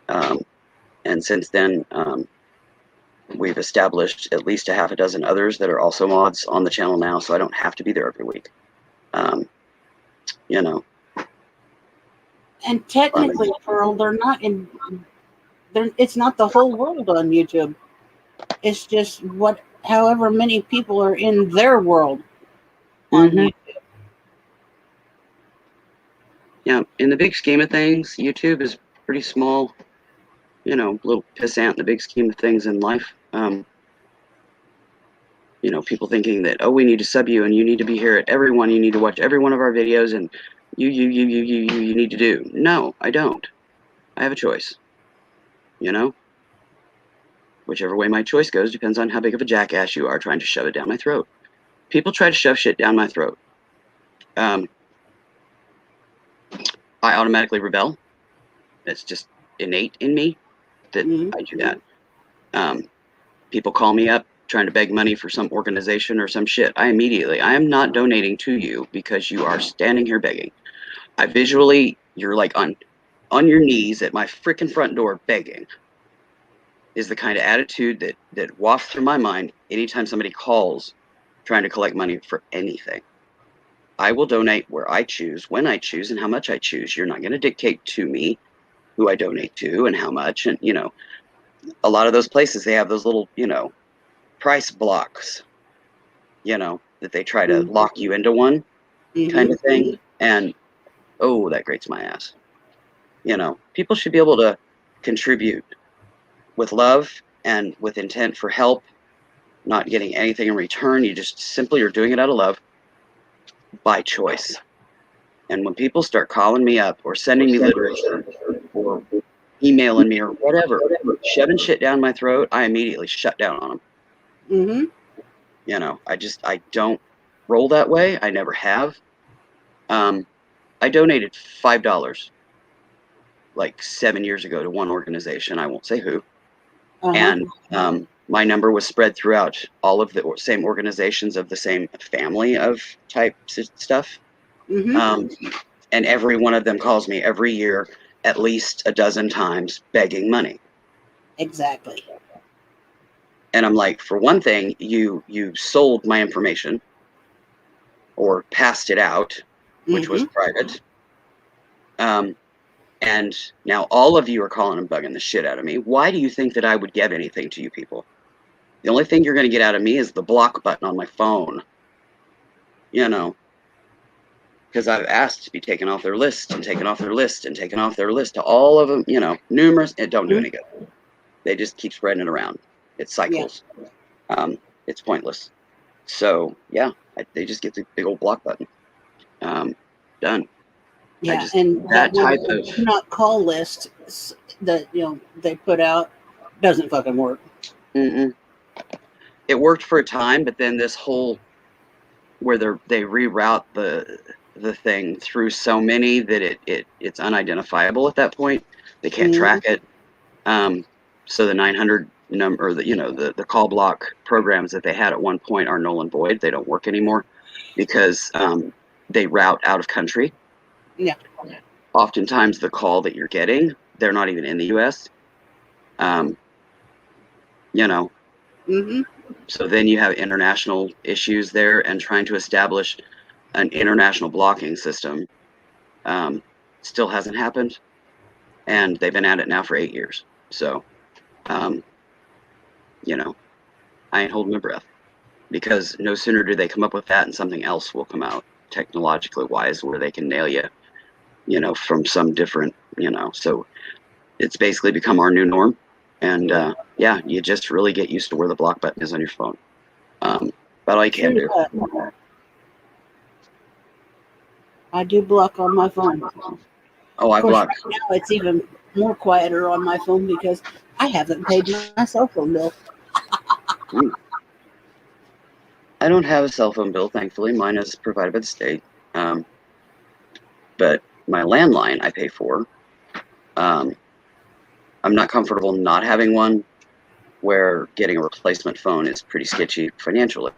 C: And since then, we've established at least a half a dozen others that are also mods on the channel now, so I don't have to be there every week.
A: And technically, Pearl, they're not in. It's not the whole world on YouTube. It's just however many people are in their world on YouTube.
C: Yeah, in the big scheme of things, YouTube is pretty small. Little pissant in the big scheme of things in life. People thinking that, oh, we need to sub you and you need to be here at everyone. You need to watch every one of our videos, and you need to do. No, I don't. I have a choice. Whichever way my choice goes depends on how big of a jackass you are trying to shove it down my throat. People try to shove shit down my throat. I automatically rebel. It's just innate in me that I do that. People call me up trying to beg money for some organization or some shit. I am not donating to you because you are standing here begging. You're like on your knees at my freaking front door begging, is the kind of attitude that wafts through my mind anytime somebody calls trying to collect money for anything. I will donate where I choose, when I choose, and how much I choose. You're not going to dictate to me who I donate to and how much. And, a lot of those places, they have those little, price blocks, that they try to lock you into one kind of thing. And, oh, that grates my ass. People should be able to contribute with love and with intent for help, not getting anything in return. You just simply are doing it out of love by choice. And when people start calling me up or sending me literature or emailing me or whatever, shoving shit down my throat, I immediately shut down on them. I don't roll that way. I never have. I donated $5 like 7 years ago to one organization. I won't say who. And my number was spread throughout all of the same organizations of the same family of type stuff. And every one of them calls me every year at least a dozen times begging money.
A: Exactly.
C: And I'm like, for one thing, you sold my information or passed it out, which was private. And now all of you are calling and bugging the shit out of me. Why do you think that I would give anything to you people? The only thing you're going to get out of me is the block button on my phone. because I've asked to be taken off their list and taken off their list and taken off their list to all of them, you know, numerous. It don't do any good. They just keep spreading it around. It cycles. It's pointless. So yeah, they just get the big old block button. Done.
A: Yeah,
C: just,
A: and
C: that type
A: one
C: of
A: do not call list that they put out doesn't fucking work.
C: it worked for a time, but then this whole where they reroute the thing through so many that it's unidentifiable at that point. They can't track it. So the 900 number, or the call block programs that they had at one point are null and void. They don't work anymore because they route out of country.
A: Yeah.
C: Oftentimes the call that you're getting, they're not even in the U.S. So then you have international issues there, and trying to establish an international blocking system still hasn't happened, and they've been at it now for 8 years. So, I ain't holding my breath, because no sooner do they come up with that and something else will come out technologically wise where they can nail you, from some different, so it's basically become our new norm. And you just really get used to where the block button is on your phone. But all you can do.
A: I do block on my phone.
C: Oh, I block.
A: Right now it's even more quieter on my phone because I haven't paid my cell phone bill.
C: I don't have a cell phone bill, thankfully. Mine is provided by the state. But my landline I pay for. I'm not comfortable not having one, where getting a replacement phone is pretty sketchy financially.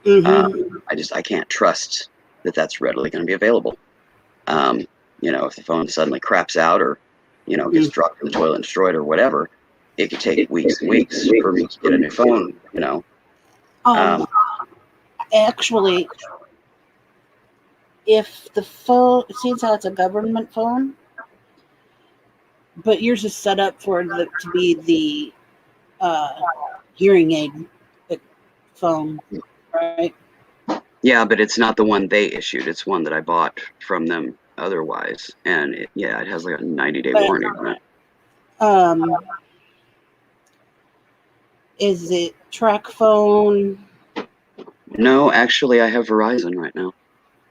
C: I can't trust that that's readily going to be available. If the phone suddenly craps out or, gets dropped in the toilet and destroyed or whatever, it could take weeks and weeks for me to get a new phone,
A: Actually, if the phone, it seems how it's a government phone, but yours is set up for to be the hearing aid phone, right?
C: Yeah, but it's not the one they issued. It's one that I bought from them otherwise, and it has like a 90-day warranty on it.
A: Is it track phone?
C: No, actually, I have Verizon right now.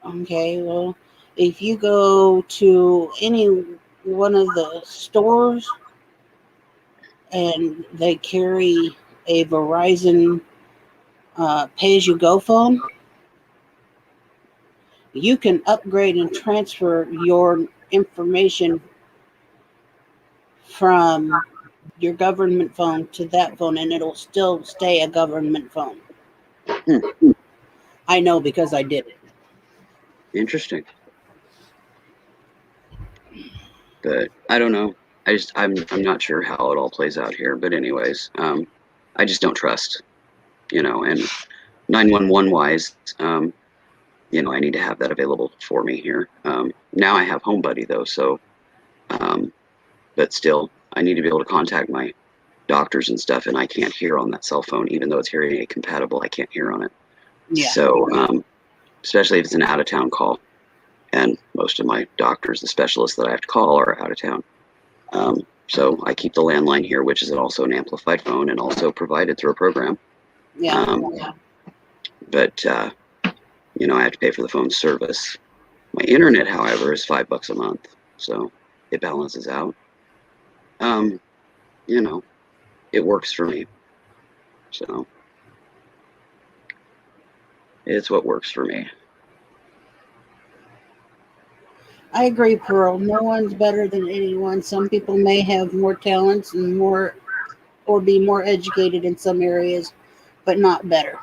A: Okay, well, if you go to any one of the stores and they carry a Verizon pay-as-you-go phone, you can upgrade and transfer your information from your government phone to that phone, and it'll still stay a government phone. I know because I did it.
C: Interesting. But I don't know. I'm not sure how it all plays out here. But anyways, I just don't trust, and 911 wise, I need to have that available for me here. Now I have Home Buddy though, so, but still, I need to be able to contact my doctors and stuff, and I can't hear on that cell phone, even though it's hearing aid compatible. I can't hear on it. Yeah. So, especially if it's an out of town call, and most of my doctors, the specialists that I have to call, are out of town. So I keep the landline here, which is also an amplified phone and also provided through a program. Yeah. But I have to pay for the phone service. My internet, however, is $5 a month, so it balances out. It works for me. So it's what works for me.
A: I agree, Pearl. No one's better than anyone. Some people may have more talents and more, or be more educated in some areas, but not better.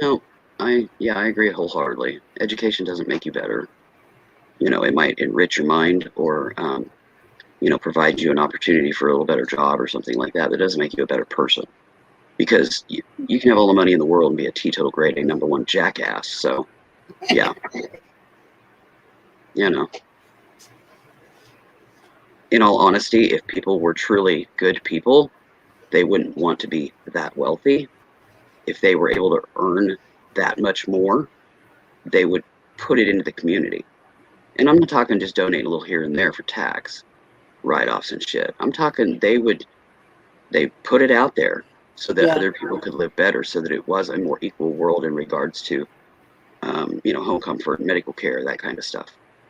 C: No, I agree wholeheartedly. Education doesn't make you better. It might enrich your mind or, provide you an opportunity for a little better job or something like that. That doesn't make you a better person, because you can have all the money in the world and be a teetotal grade A #1 jackass. So, yeah. In all honesty, if people were truly good people, they wouldn't want to be that wealthy. If they were able to earn that much more, they would put it into the community. And I'm not talking just donate a little here and there for tax write-offs and shit. I'm talking they put it out there so that other people could live better, so that it was a more equal world in regards to, home comfort, medical care, that kind of stuff.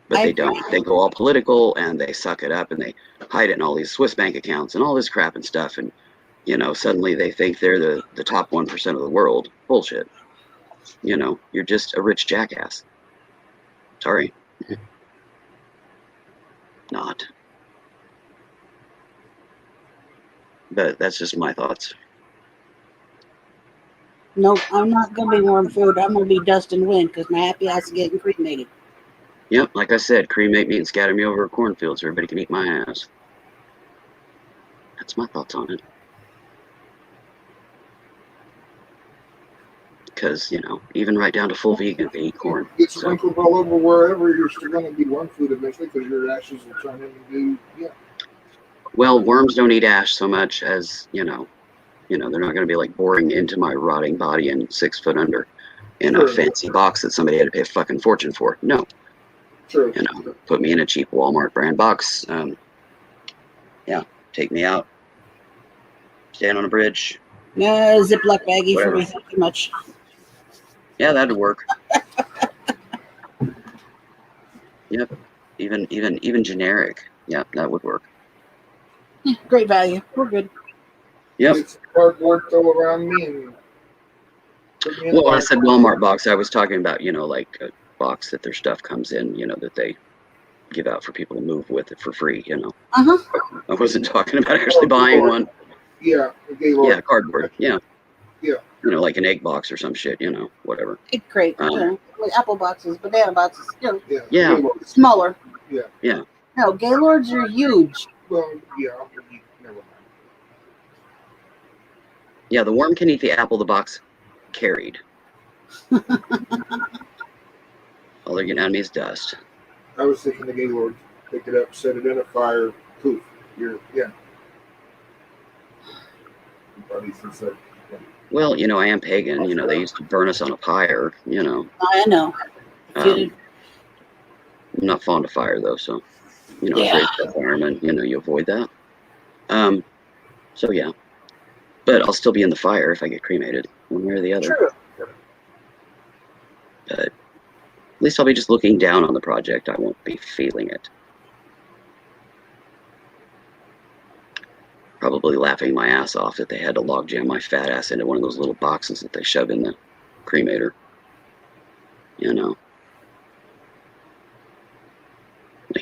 C: But they don't. They go all political and they suck it up and they hide it in all these Swiss bank accounts and all this crap and stuff. And, suddenly they think they're the top 1% of the world. Bullshit. You're just a rich jackass. Sorry. Not. But that's just my thoughts.
A: No, I'm not going to be warm food. I'm going to be dust and wind because my happy ass is getting cremated.
C: Yep, like I said, cremate me and scatter me over a cornfield so everybody can eat my ass. That's my thoughts on it. Because, even right down to full vegan, they eat corn.
G: It's sprinkled all over wherever you're still going to be worm food eventually because your ashes will turn into,
C: Well, worms don't eat ash so much as, they're not going to be like boring into my rotting body and 6 foot under in a fancy box that somebody had to pay a fucking fortune for. No.
G: True.
C: Put me in a cheap Walmart brand box. Take me out. Stand on a bridge.
A: Ziploc baggie
C: Whatever.
A: for me. Thank you much.
C: Yeah, that'd work. Yep. Even generic. Yeah, that would work.
A: Great value. We're good.
C: Yep.
G: It's cardboard throw around me and put me in
C: Well,
G: the
C: when I said Walmart box, I was talking about, like a box that their stuff comes in, that they give out for people to move with it for free,
A: Uh-huh.
C: I wasn't talking about actually buying one.
G: Yeah.
C: Yeah, cardboard. Yeah.
G: Yeah.
C: Like an egg box or some shit, whatever.
A: Egg crate. Like apple boxes, banana boxes.
C: Yeah.
A: Smaller.
G: Yeah.
C: Yeah.
A: No, Gaylords are huge.
G: Well, yeah. Never mind.
C: Yeah, the worm can eat the apple the box carried. All they're getting out of me is dust.
G: I was thinking the Gaylord, pick it up, set it in a fire, poof. Buddies and stuff.
C: Well, I am pagan. They used to burn us on a pyre,
A: I know.
C: I'm not fond of fire, though, so, afraid of the environment, you avoid that. So, yeah. But I'll still be in the fire if I get cremated, one way or the other.
G: True.
C: But at least I'll be just looking down on the project. I won't be feeling it. Probably laughing my ass off that they had to logjam my fat ass into one of those little boxes that they shove in the cremator. They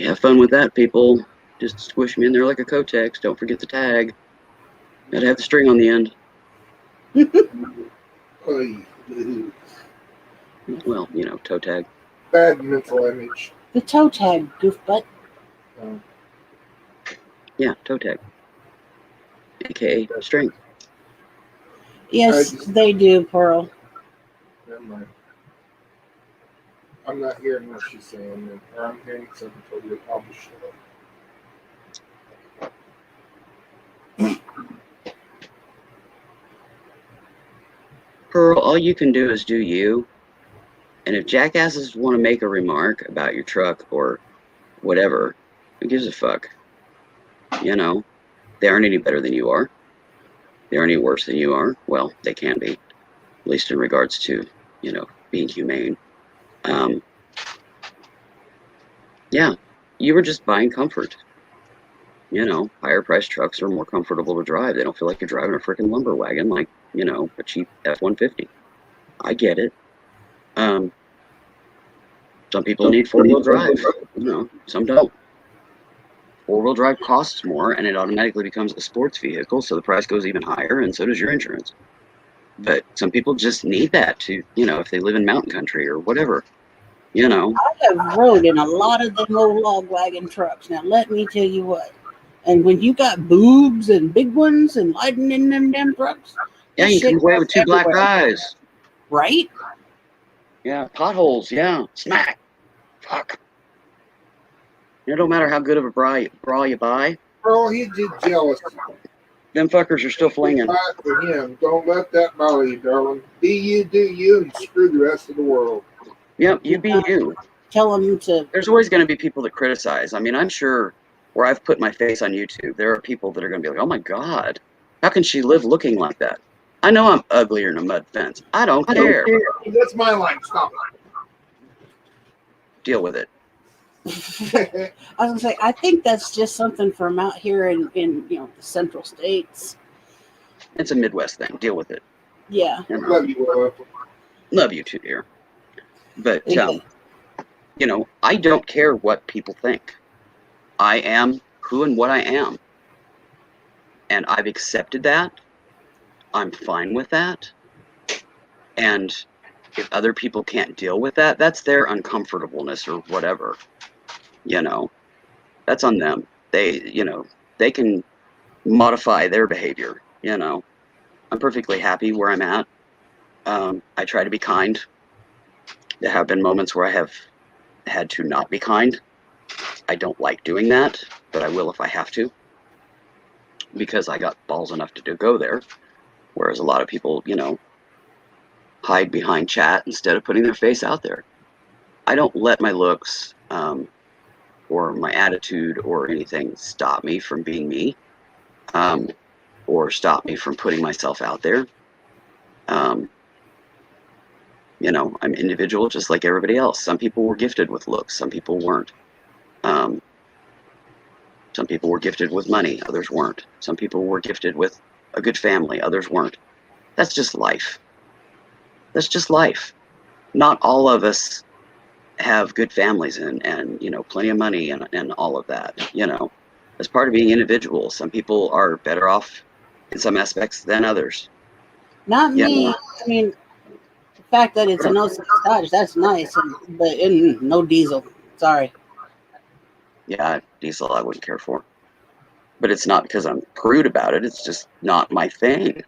C: have fun with that, people. Just squish me in there like a Kotex. Don't forget the tag. Gotta have the string on the end. Well, toe tag.
G: Bad mental image.
A: The toe tag, goofbutt.
C: Yeah, toe tag. AKA string.
A: Yes, they do, Pearl.
G: Never mind. I'm not hearing what she's saying, or I'm hearing something totally opposite.
C: Pearl, all you can do is do you. And if jackasses want to make a remark about your truck or whatever, who gives a fuck? They aren't any better than you are. They aren't any worse than you are. Well, they can be, at least in regards to, being humane. Yeah, you were just buying comfort. Higher priced trucks are more comfortable to drive. They don't feel like you're driving a freaking lumber wagon like, a cheap F-150. I get it. Some people need four-wheel drive. Some don't. Four-wheel drive costs more, and it automatically becomes a sports vehicle, so the price goes even higher, and so does your insurance. But some people just need that to, if they live in mountain country or whatever.
A: I have rode in a lot of them old log wagon trucks. Now, let me tell you what. And when you got boobs and big ones and lighting in them damn trucks.
C: Yeah, you can away with two
A: everywhere.
C: black eyes.
A: Right?
C: Yeah, potholes, yeah. Smack. Fuck. It don't matter how good of a bra you buy.
G: Bro, he's just jealous.
C: Them fuckers are still flinging.
G: Not for him. Don't let that bother you, darling. Be you, do you, and screw the rest of the world.
C: Yep, you be you.
A: Tell them to.
C: There's always going to be people that criticize. I mean, I'm sure where I've put my face on YouTube, there are people that are going to be like, oh my God, how can she live looking like that? I know I'm uglier than a mud fence. I don't care.
G: That's my line. Stop
C: Deal with it.
G: it.
A: I was gonna say, I think that's just something from out here in the central states.
C: It's a Midwest thing. Deal with it.
A: Yeah.
G: Love you.
C: Love you too, dear. But,
A: Yeah.
C: I don't care what people think. I am who and what I am. And I've accepted that. I'm fine with that. And if other people can't deal with that, that's their uncomfortableness or whatever. That's on them. They can modify their behavior. I'm perfectly happy where I'm at. I try to be kind. There have been moments where I have had to not be kind. I don't like doing that, but I will if I have to, because I got balls enough to go there. Whereas a lot of people, hide behind chat instead of putting their face out there. I don't let my looks or my attitude or anything stop me from being me, or stop me from putting myself out there. I'm individual just like everybody else. Some people were gifted with looks, some people weren't. Some people were gifted with money, others weren't. Some people were gifted with a good family, others weren't. That's just life. That's just life. Not all of us have good families and plenty of money and all of that. As part of being individuals, some people are better off in some aspects than others.
A: Not me. I mean, the fact that it's an 06 Dodge, that's nice, but no diesel. Sorry.
C: Yeah, diesel I wouldn't care for. But it's not because I'm prude about it. It's just not my thing.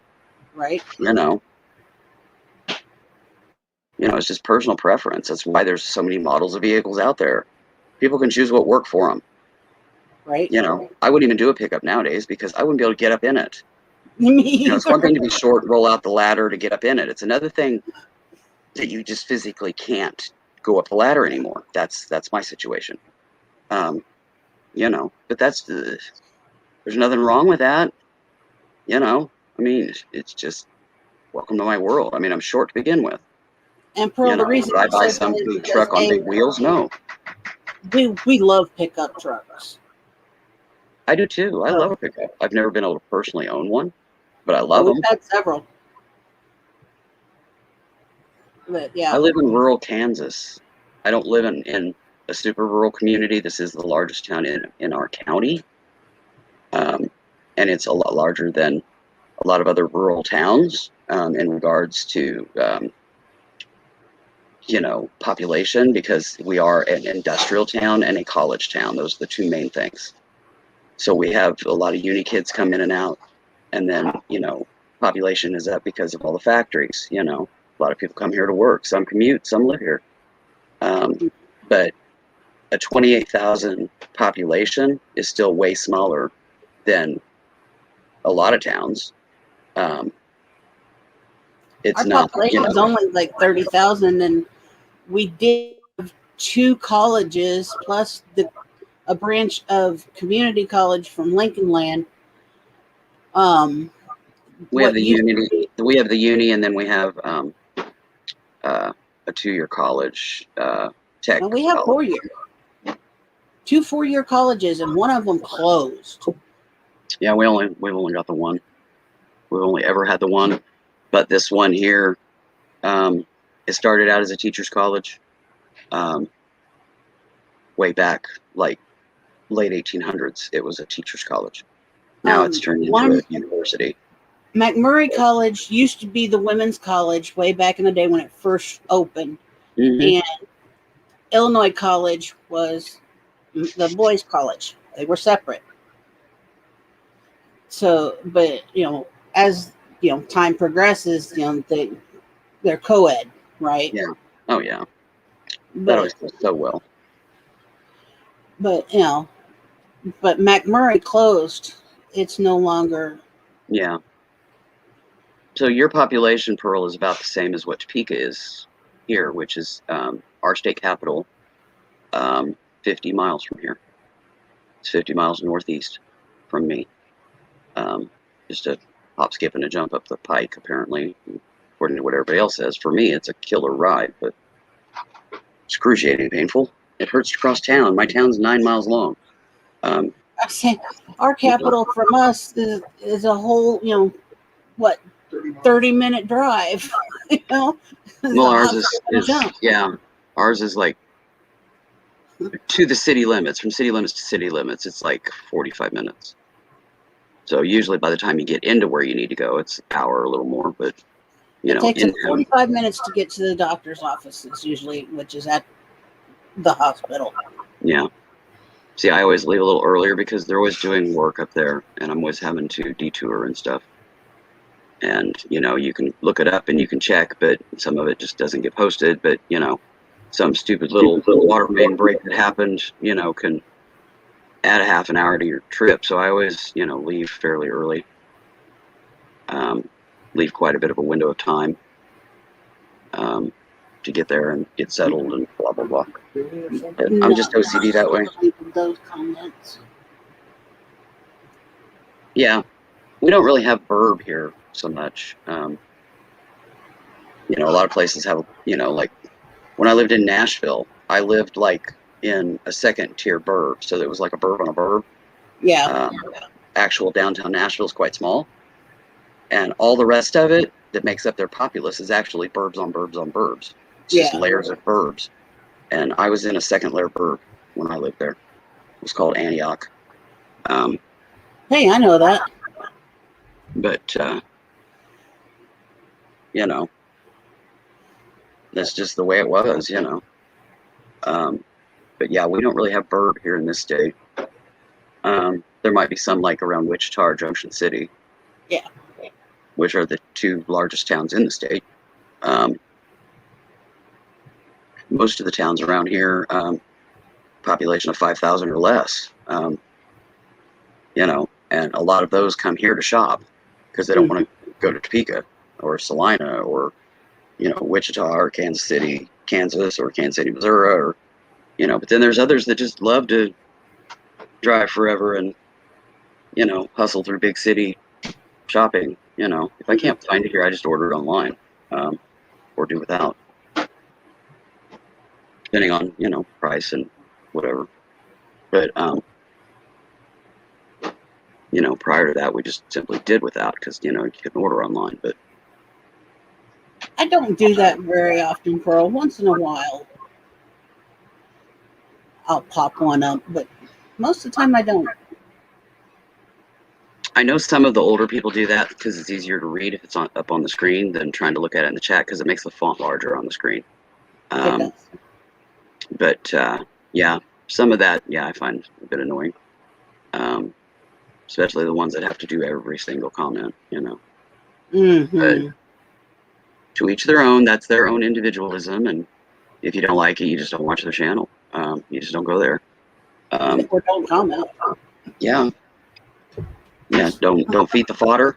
A: Right.
C: It's just personal preference. That's why there's so many models of vehicles out there. People can choose what work for them.
A: Right.
C: I wouldn't even do a pickup nowadays because I wouldn't be able to get up in it.
A: Me
C: It's one thing to be short and roll out the ladder to get up in it. It's another thing that you just physically can't go up the ladder anymore. That's my situation. But there's nothing wrong with that. It's just welcome to my world. I'm short to begin with.
A: And Pearl, the reason
C: Would I buy some big truck on big wheels? No.
A: We love pickup trucks.
C: I do too. I love a pickup. I've never been able to personally own one, but I love them.
A: We've had several. But yeah.
C: I live in rural Kansas. I don't live in a super rural community. This is the largest town in our county. And it's a lot larger than a lot of other rural towns in regards to population, because we are an industrial town and a college town. Those are the two main things. So we have a lot of uni kids come in and out, and then, population is up because of all the factories. A lot of people come here to work. Some commute, some live here. But a 28,000 population is still way smaller than a lot of towns. It's
A: our
C: not.
A: population is only like 30,000, and we did have 2 colleges plus a branch of community college from Lincoln Land.
C: We have the uni. We have the uni, and then we have a 2-year college. Tech.
A: And we have 4-year. 2 4-year colleges, and one of them closed.
C: Yeah, we've only got the one. We've only ever had the one, but this one here, it started out as a teacher's college, way back, like late 1800s. It was a teacher's college. Now it's turned into a university.
A: McMurray College used to be the women's college way back in the day when it first opened, and Illinois College was the boys' college. They were separate. So, but as time progresses, they're co-ed, right?
C: Yeah. Oh yeah.
A: But,
C: that always goes so well.
A: But but McMurray closed. It's no longer.
C: Yeah. So your population, Pearl, is about the same as what Topeka is here, which is our state capital, 50 miles from here. It's 50 miles northeast from me. Just a hop, skip, and a jump up the pike, apparently, according to what everybody else says. For me, it's a killer ride, but excruciating painful. It hurts to cross town. My town's 9 miles long.
A: I say our capital from us is a whole, 30-minute drive.
C: Well, ours is yeah, ours is like to the city limits. From city limits to city limits, it's like 45 minutes. So usually by the time you get into where you need to go, it's an hour or a little more. But
A: it takes 45 minutes to get to the doctor's offices usually, which is at the hospital.
C: Yeah. See, I always leave a little earlier because they're always doing work up there, and I'm always having to detour and stuff. And you can look it up and you can check, but some of it just doesn't get posted. But some stupid little water main break that happened, can add a half an hour to your trip. So I always, leave fairly early. Leave quite a bit of a window of time to get there and get settled and blah, blah, blah. But I'm just OCD that way.
A: Those comments.
C: Yeah. We don't really have burb here so much. A lot of places have, like when I lived in Nashville, I lived like in a second tier burb. So there was like a burb on a burb.
A: Yeah.
C: Actual downtown Nashville is quite small. And all the rest of it that makes up their populace is actually burbs on burbs on burbs. It's just layers of burbs. And I was in a second layer burb when I lived there. It was called Antioch.
A: Hey, I know that.
C: But, that's just the way it was, But yeah, we don't really have burb here in this state. There might be some like around Wichita or Junction City.
A: Yeah.
C: Which are the two largest towns in the state. Most of the towns around here, population of 5,000 or less, and a lot of those come here to shop because they don't want to go to Topeka or Salina or, Wichita or Kansas City, Kansas or Kansas City, Missouri, or, but then there's others that just love to drive forever and, hustle through big city shopping. If I can't find it here, I just order it online, or do without, depending on, price and whatever. But, prior to that, we just simply did without because, you can order online. But
A: I don't do that very often, Pearl. Once in a while, I'll pop one up, but most of the time I don't.
C: I know some of the older people do that because it's easier to read if it's up on the screen than trying to look at it in the chat because it makes the font larger on the screen. But yeah, some of that, I find a bit annoying. Especially the ones that have to do every single comment, But to each their own, that's their own individualism. And if you don't like it, you just don't watch their channel. You just don't go there.
A: Or don't comment.
C: Yeah. Yeah, don't feed the fodder.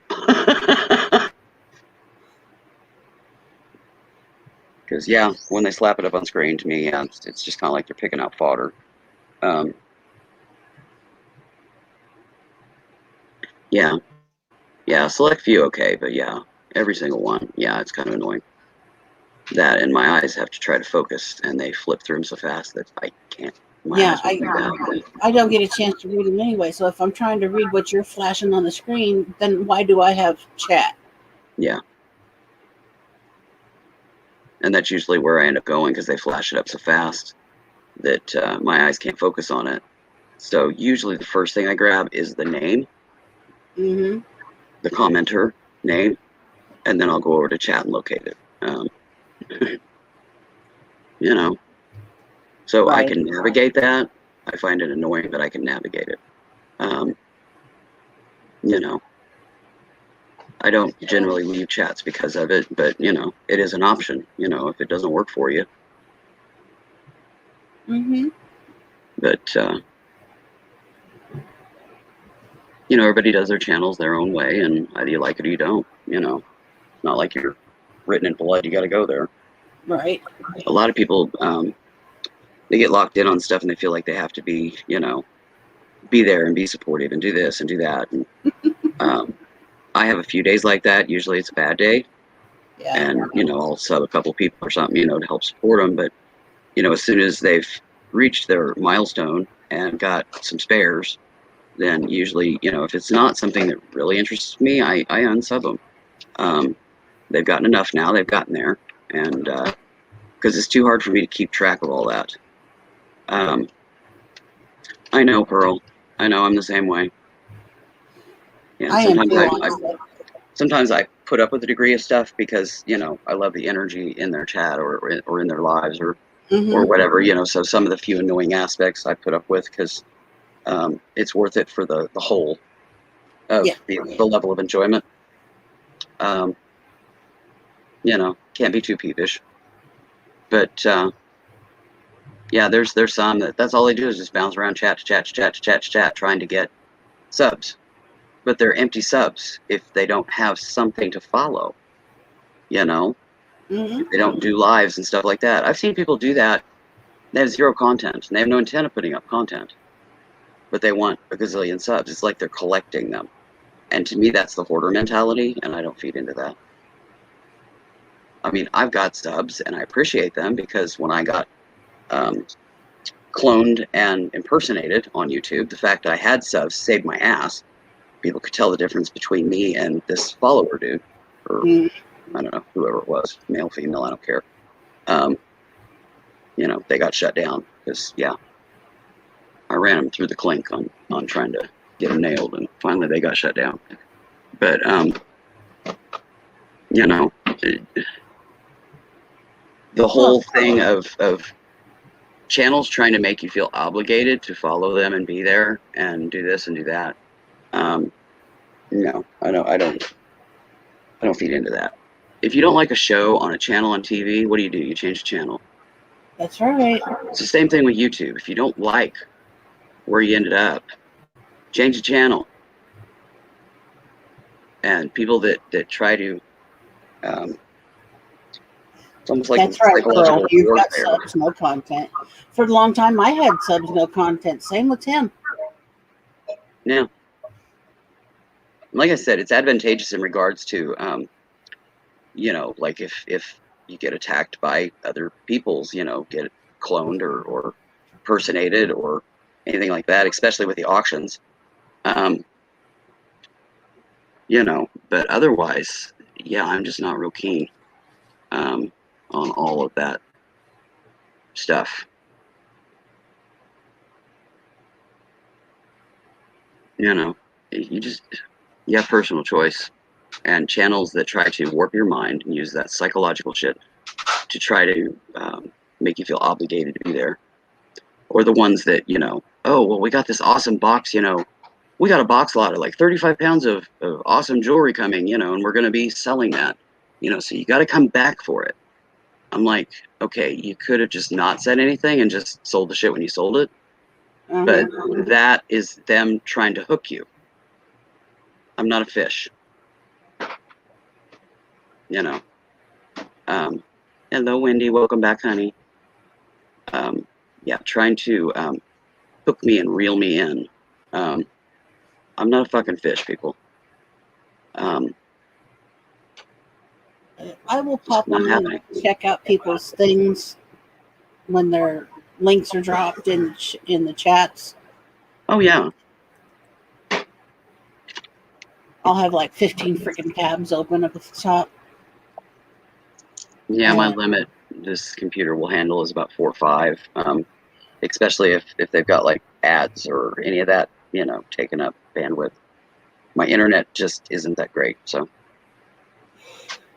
C: Because, when they slap it up on screen, to me, it's just kind of like they're picking out fodder. Yeah, select few, okay, but every single one, it's kind of annoying. That and my eyes have to try to focus, and they flip through them so fast that I can't.
A: I don't get a chance to read them anyway, so if I'm trying to read what you're flashing on the screen, then why do I have chat?
C: Yeah. And that's usually where I end up going because they flash it up so fast that my eyes can't focus on it. So usually the first thing I grab is the name, the commenter name, and then I'll go over to chat and locate it. So right. I can navigate that. I find it annoying, but I can navigate it. I don't generally leave chats because of it, but it is an option. If it doesn't work for you. But everybody does their channels their own way, and either you like it or you don't. It's not like you're written in blood. You got to go there.
A: Right.
C: A lot of people, they get locked in on stuff and they feel like they have to be, be there and be supportive and do this and do that. And I have a few days like that. Usually it's a bad day.
A: Yeah.
C: And, I'll sub a couple people or something, to help support them. But, as soon as they've reached their milestone and got some spares, then usually, if it's not something that really interests me, I unsub them. They've gotten enough now. They've gotten there. And because it's too hard for me to keep track of all that. I know, Pearl. I know I'm the same way. Yeah,
A: I am too, honestly.
C: Sometimes I put up with a degree of stuff because, I love the energy in their chat or in their lives or whatever, so some of the few annoying aspects I put up with because it's worth it for the whole of the level of enjoyment. Can't be too peevish. But yeah, there's some that's all they do is just bounce around chat to chat to chat to chat to chat trying to get subs. But they're empty subs if they don't have something to follow. They don't do lives and stuff like that. I've seen people do that. They have zero content and they have no intent of putting up content, but they want a gazillion subs. It's like they're collecting them. And to me, that's the hoarder mentality, and I don't feed into that. I mean, I've got subs and I appreciate them because when I got cloned and impersonated on YouTube, the fact that I had subs saved my ass. People could tell the difference between me and this follower dude, or I don't know, whoever it was, male, female, I don't care. They got shut down because, I ran them through the clink on trying to get them nailed, and finally they got shut down. But, the whole thing of channels trying to make you feel obligated to follow them and be there and do this and do that. No, I don't feed into that. If you don't like a show on a channel on TV, what do? You change the channel.
A: That's right.
C: It's the same thing with YouTube. If you don't like where you ended up, change the channel. And people that try to, it's almost like
A: that's right,
C: psychological
A: Pearl. You've got
C: warfare.
A: subs, no content. For a long time, I had subs, no content. Same with Tim.
C: Yeah. Like I said, it's advantageous in regards to, like if you get attacked by other people's, get cloned or impersonated or anything like that, especially with the auctions. But otherwise, I'm just not real keen on all of that stuff. You have personal choice, and channels that try to warp your mind and use that psychological shit to try to make you feel obligated to be there, or the ones that oh well, we got this awesome box, we got a box lot of like 35 pounds of awesome jewelry coming, and we're going to be selling that, so you got to come back for it. I'm like, okay, you could have just not said anything and just sold the shit when you sold it. But that is them trying to hook you. I'm not a fish. Hello, Wendy. Welcome back, honey. Trying to hook me and reel me in. I'm not a fucking fish, people.
A: I will pop on and check out people's things when their links are dropped in the chats.
C: Oh, yeah.
A: I'll have like 15 freaking tabs open up at the top.
C: Yeah, my limit this computer will handle is about 4 or 5, especially if they've got like ads or any of that, taking up bandwidth. My internet just isn't that great, so.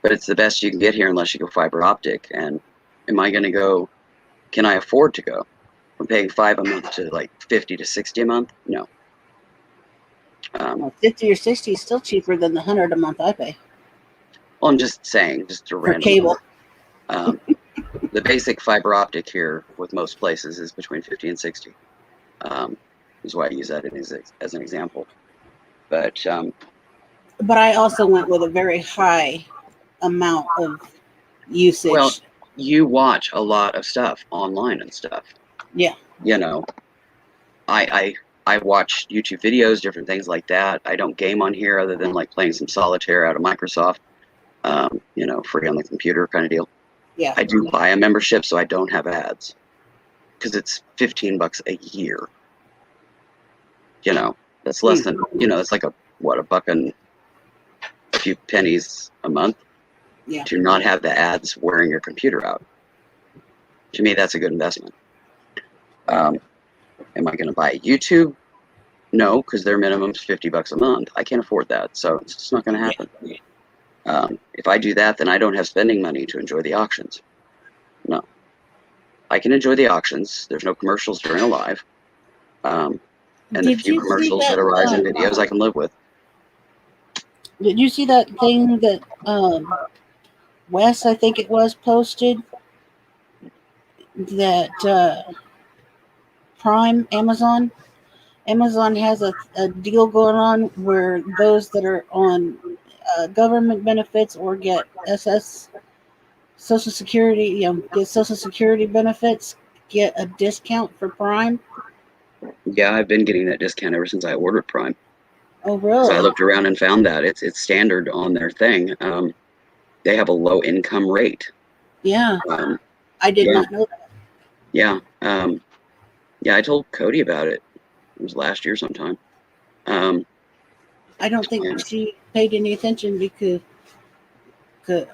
C: But it's the best you can get here unless you go fiber optic. And am I going to go? Can I afford to go from paying $5 a month to like 50 to 60 a month? No.
A: 50 or 60 is still cheaper than the 100 a month I pay.
C: Well, I'm just saying, just a
A: For
C: random
A: cable.
C: The basic fiber optic here with most places is between 50 and 60. Is why I use that as an example. But
A: I also went with a very high amount of usage.
C: Well, you watch a lot of stuff online and stuff.
A: Yeah.
C: You know, I watch YouTube videos, different things like that. I don't game on here other than like playing some solitaire out of Microsoft, you know, free on the computer kind of deal.
A: Yeah.
C: I do buy a membership so I don't have ads because it's $15 a year. You know, that's less than, you know, it's like a buck and a few pennies a month.
A: Yeah.
C: To not have the ads wearing your computer out. To me, that's a good investment. Am I going to buy YouTube? No, because their minimum is $50 a month. I can't afford that, so it's just not going to happen. If I do that, then I don't have spending money to enjoy the auctions. No. I can enjoy the auctions. There's no commercials during a live. And the
A: Did
C: few
A: you see
C: commercials that
A: that,
C: arise in videos I can live with.
A: Did you see that thing that Wes, I think it was, posted that Prime Amazon has a deal going on where those that are on government benefits or get Social Security, get Social Security benefits, get a discount for Prime.
C: Yeah, I've been getting that discount ever since I ordered Prime.
A: Oh, really?
C: So I looked around and found that it's standard on their thing. They have a low income rate.
A: Yeah, I did not know that.
C: Yeah, yeah. I told Cody about it. It was last year sometime.
A: I don't think she paid any attention to it.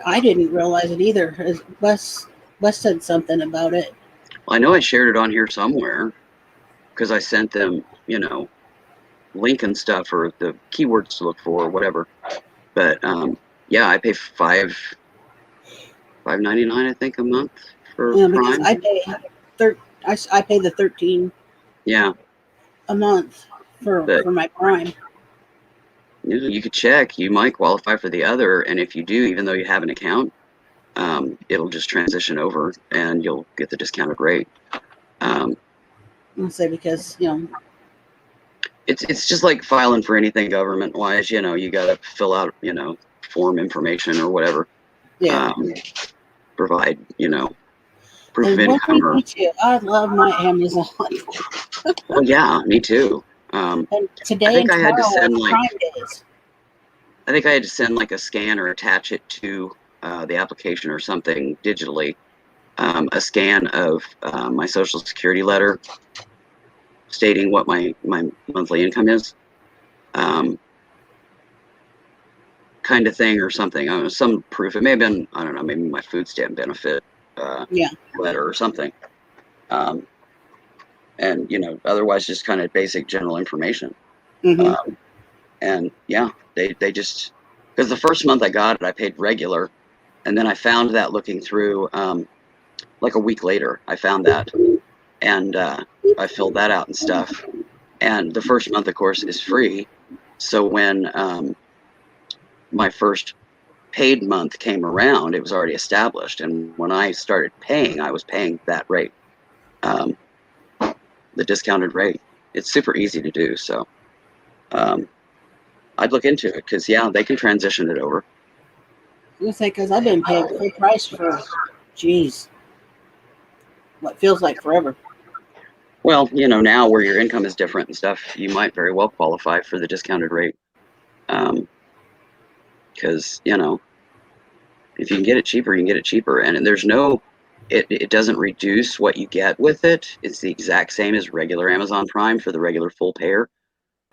A: I didn't realize it either. Wes said something about it.
C: I know I shared it on here somewhere because I sent them, you know, link and stuff or the keywords to look for or whatever. But yeah, I pay $5.99 I think a month for
A: because
C: Prime.
A: I pay I pay the $13 a month for my Prime.
C: You could check. You might qualify for the other, and if you do, even though you have an account, it'll just transition over, and you'll get the discounted rate.
A: I'll say because
C: it's just like filing for anything government wise. You know, you got to fill out form information or whatever.
A: Yeah.
C: Provide proof of
A: And
C: income.
A: me too. I love my Amazon.
C: Well, yeah, me too.
A: And today
C: I think
A: and
C: I had to send
A: Prime days.
C: I think I had to send like a scan or attach it to the application or something digitally. A scan of my Social Security letter stating what my monthly income is, kind of thing or something. I don't know, some proof. It may have been, I don't know, maybe my food stamp benefit letter or something. And otherwise just kind of basic general information.
A: Mm-hmm.
C: And yeah, they just, because the first month I got it, I paid regular, and then I found that looking through, like a week later, I found that, and I filled that out and stuff. And the first month, of course, is free. So when my first paid month came around, it was already established. And when I started paying, I was paying that rate, the discounted rate. It's super easy to do. So I'd look into it because, yeah, they can transition it over.
A: I was say because I've been paying full price for, what feels like forever.
C: Well, now where your income is different and stuff, you might very well qualify for the discounted rate. Because, if you can get it cheaper, you can get it cheaper. And there's it doesn't reduce what you get with it. It's the exact same as regular Amazon Prime for the regular full payer.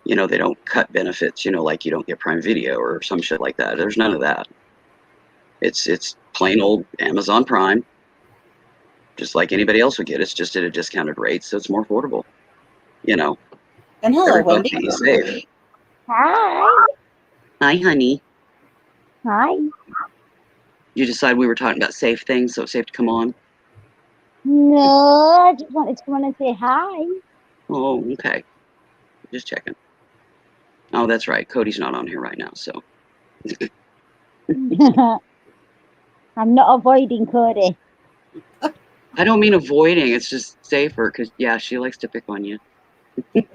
C: They don't cut benefits, like you don't get Prime Video or some shit like that. There's none of that. It's plain old Amazon Prime, just like anybody else would get. It's just at a discounted rate, so it's more affordable.
A: And hello, Wendy.
C: Be safe.
F: Hi.
C: Hi, honey.
F: Hi.
C: You decide we were talking about safe things, so it's safe to come on?
F: No, I just wanted to come on and say hi.
C: Oh, okay. Just checking. Oh, that's right. Cody's not on here right now, so.
F: I'm not avoiding Cody.
C: I don't mean avoiding. It's just safer because, yeah, she likes to pick on you.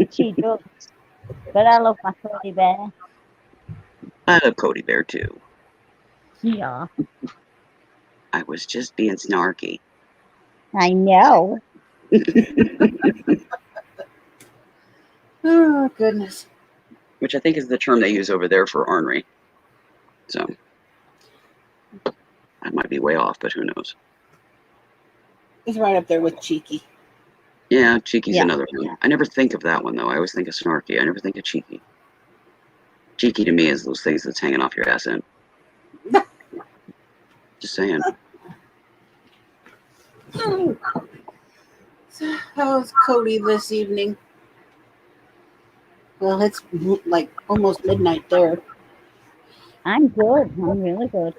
F: She does. But I love my Cody bear.
C: I love Cody Bear, too.
F: Yeah.
C: I was just being snarky.
J: I know.
A: Oh, goodness.
C: Which I think is the term they use over there for ornery. So I might be way off, but who knows?
A: It's right up there with cheeky.
C: Yeah, cheeky's
J: Yeah.
C: another one. I never think of that one, though. I always think of snarky. I never think of cheeky. Cheeky to me is those things that's hanging off your ass end. Just saying.
A: So, how's Cody this evening? Well, it's like almost midnight there.
J: I'm good. I'm really good.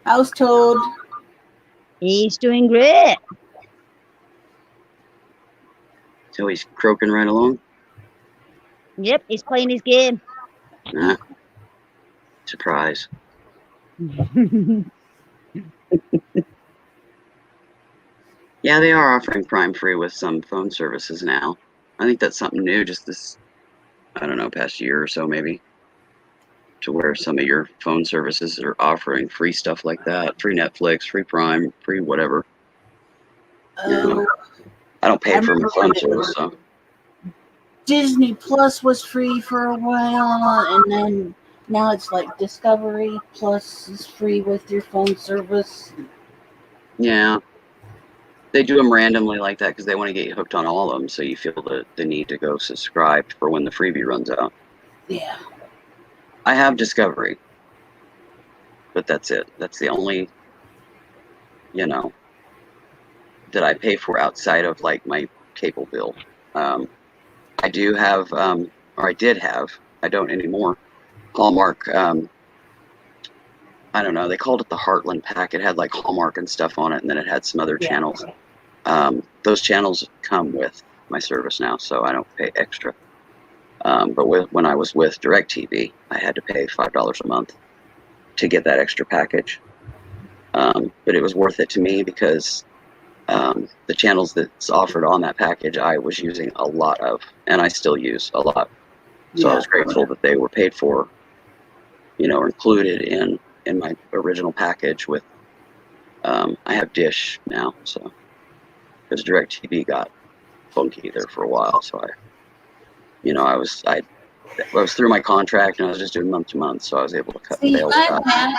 A: How's Toad?
J: He's doing great.
C: So he's croaking right along?
J: Yep, he's playing his game.
C: Nah. Surprise. Yeah, they are offering Prime free with some phone services now. I think that's something new just this, I don't know, past year or so maybe. To where some of your phone services are offering free stuff like that. Free Netflix, free Prime, free whatever. Yeah. I don't pay for my phone service, so.
A: Disney Plus was free for a while, and then now it's like Discovery Plus is free with your phone service.
C: Yeah. They do them randomly like that because they want to get you hooked on all of them, so you feel the need to go subscribe for when the freebie runs out.
A: Yeah.
C: I have Discovery, but that's it. That's the only, that I pay for outside of like my cable bill. I do have, or I did have, I don't anymore, Hallmark. I don't know, they called it the Heartland Pack. It had like Hallmark and stuff on it, and then it had some other channels. Those channels come with my service now, so I don't pay extra. But when I was with DirecTV, I had to pay $5 a month to get that extra package. But it was worth it to me because the channels that's offered on that package I was using a lot of, and I still use a lot. So I was grateful that they were paid for, or included in my original package with, I have Dish now, so, because DirecTV got funky there for a while, so I was through my contract and I was just doing month to month, so I was able to cut the bill
A: I've
C: out.
A: had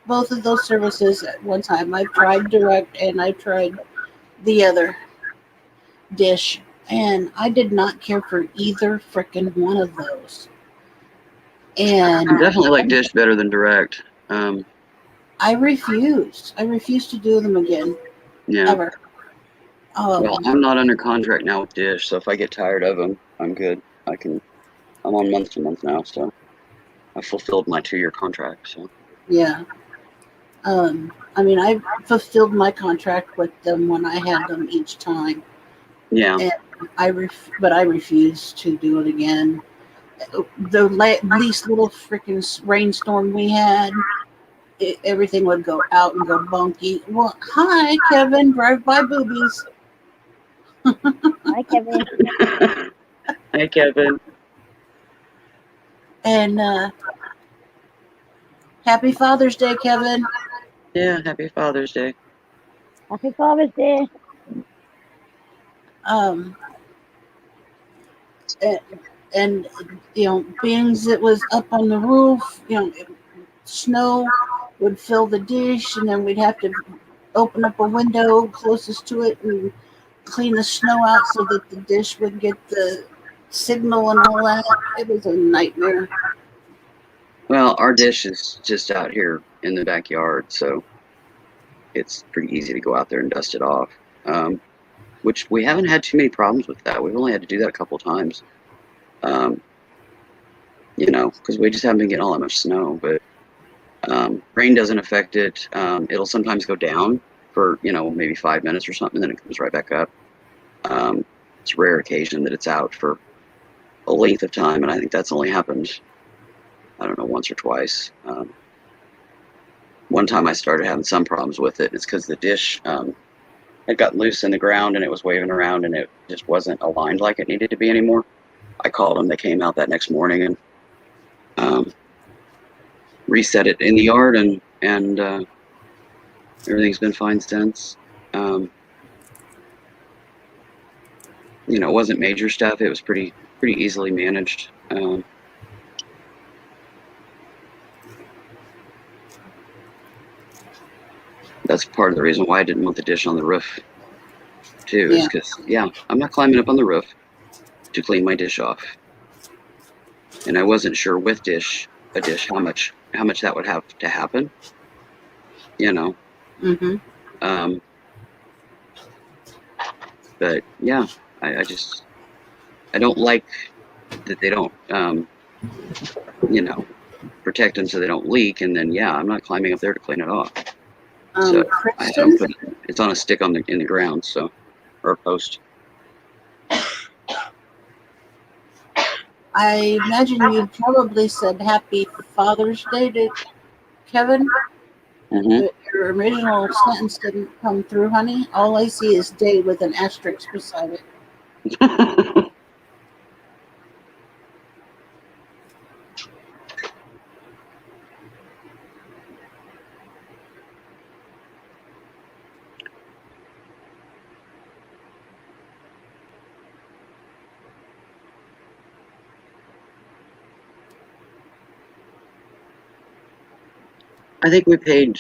A: both of those services at one time. I've tried Direct and I tried the other, Dish, and I did not care for either frickin' one of those. And
C: I definitely like Dish better than Direct.
A: I refused. I refused to do them again.
C: Yeah.
A: Ever.
C: Well, I'm not under contract now with Dish, so if I get tired of them, I'm good. I'm on month to month now, so I fulfilled my 2-year contract. So
A: Yeah. I fulfilled my contract with them when I had them each time.
C: yeah,
A: And but I refused to do it again. The least little freaking rainstorm we had, everything would go out and go bunky. Well, hi, Kevin. Drive by boobies.
J: Hi, Kevin.
C: Hi, Kevin.
A: And happy Father's Day, Kevin.
C: Yeah, happy Father's Day.
J: Happy Father's Day.
A: And being it was up on the roof, snow would fill the dish, and then we'd have to open up a window closest to it and clean the snow out so that the dish would get the signal and all that. It was a nightmare.
C: Well, our dish is just out here in the backyard, so it's pretty easy to go out there and dust it off. Which we haven't had too many problems with that. We've only had to do that a couple times. Because we just haven't been getting all that much snow. But rain doesn't affect it. It'll sometimes go down for, maybe 5 minutes or something, then it comes right back up. It's a rare occasion that it's out for a length of time, and I think that's only happened, I don't know, once or twice. One time I started having some problems with it. It's because the dish had gotten loose in the ground and it was waving around and it just wasn't aligned like it needed to be anymore. I called them. They came out that next morning and reset it in the yard, and everything's been fine since. You know, it wasn't major stuff. It was pretty easily managed. That's part of the reason why I didn't want the dish on the roof too, is because I'm not climbing up on the roof to clean my dish off, and I wasn't sure with a dish how much that would have to happen. You know. But yeah, I don't like that they don't you know, protect them so they don't leak, and then I'm not climbing up there to clean it off. So I don't put it's on a stick in the ground, so, or a post.
A: I imagine you probably said Happy Father's Day to Kevin. But your original sentence didn't come through, honey. All I see is day with an asterisk beside it.
C: I think we paid,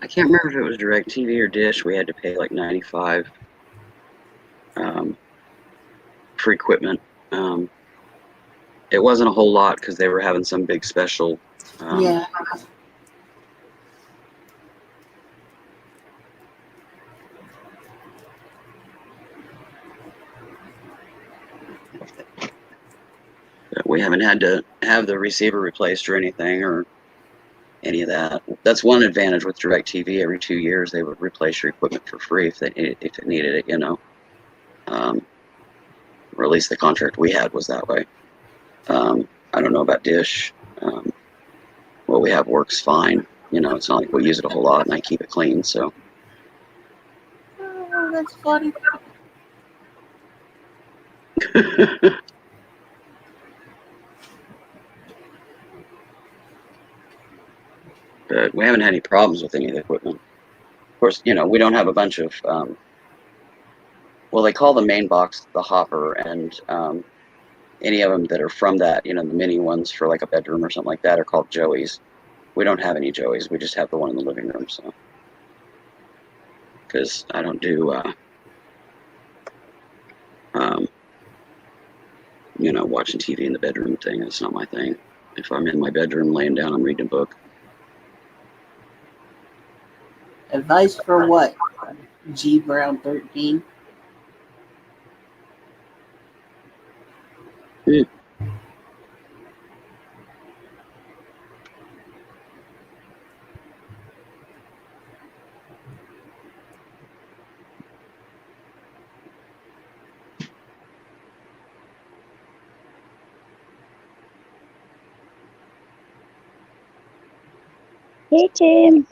C: I can't remember if it was DirecTV or Dish. We had to pay like $95 for equipment. It wasn't a whole lot because they were having some big special.
A: Yeah.
C: We haven't had to have the receiver replaced or anything or any of that. That's one advantage with DirecTV. Every 2 years they would replace your equipment for free if it needed it, you know. Or at least the contract we had was that way. I don't know about Dish. What we have works fine. You know, it's not like we use it a whole lot and I keep it clean, so.
A: Oh, that's funny.
C: But we haven't had any problems with any of the equipment. Of course, you know, we don't have a bunch of, well, they call the main box the hopper, and any of them that are from that, you know, the mini ones for like a bedroom or something like that are called Joey's. We don't have any Joey's. We just have the one in the living room, so. Because I don't do, you know, watching TV in the bedroom thing. That's not my thing. If I'm in my bedroom laying down, I'm reading a book.
A: Advice for what? G Brown 13.
J: Hey, Tim.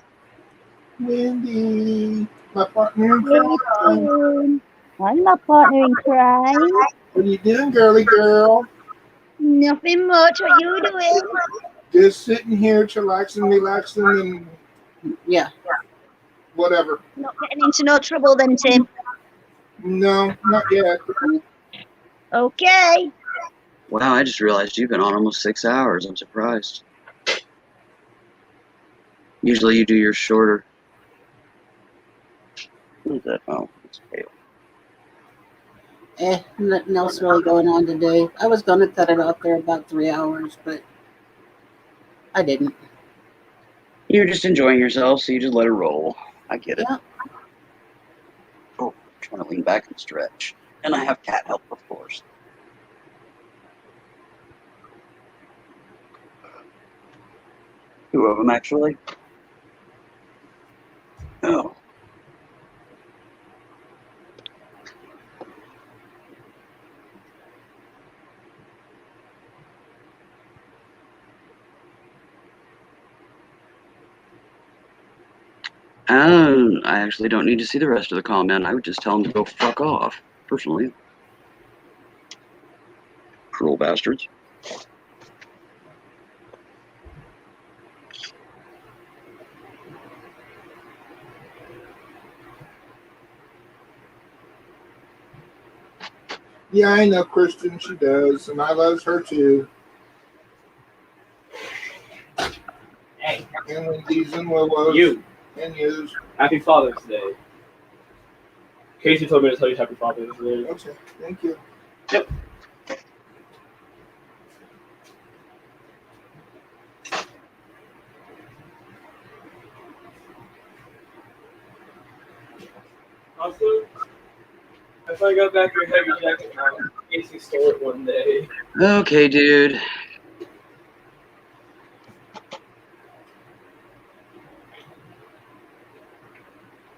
G: Wendy, my partner in
J: Hey,
G: crime.
J: Tim. I'm my partner in crime.
G: What are you doing, girly girl?
J: Nothing much. What you doing?
G: Just sitting here, chillaxing, relaxing, and whatever.
J: Not getting into no trouble then, Tim.
G: No, not yet.
J: Okay.
C: Wow, I just realized you've been on almost 6 hours. I'm surprised. Usually you do yours shorter. What is that? Oh, it's pale.
A: Nothing else really going on today. I was going to cut it off there about 3 hours, but I didn't.
C: You're just enjoying yourself, so you just let it roll. I get it.
A: Yeah.
C: Oh, I'm trying to lean back and stretch. And I have cat help, of course. Two of them, actually. Oh. I actually don't need to see the rest of the comment. I would just tell them to go fuck off, personally. Cruel bastards.
G: Yeah, I know, Kristen. She does, and I loves her too.
I: Hey,
G: And Wendy's and Willow's.
I: you.
G: And yous.
I: Happy Father's Day. Casey told me to tell you Happy Father's Day.
G: Okay, thank you.
I: Yep. Also, if I got back your heavy jacket now, Casey stole it one day.
C: Okay, dude.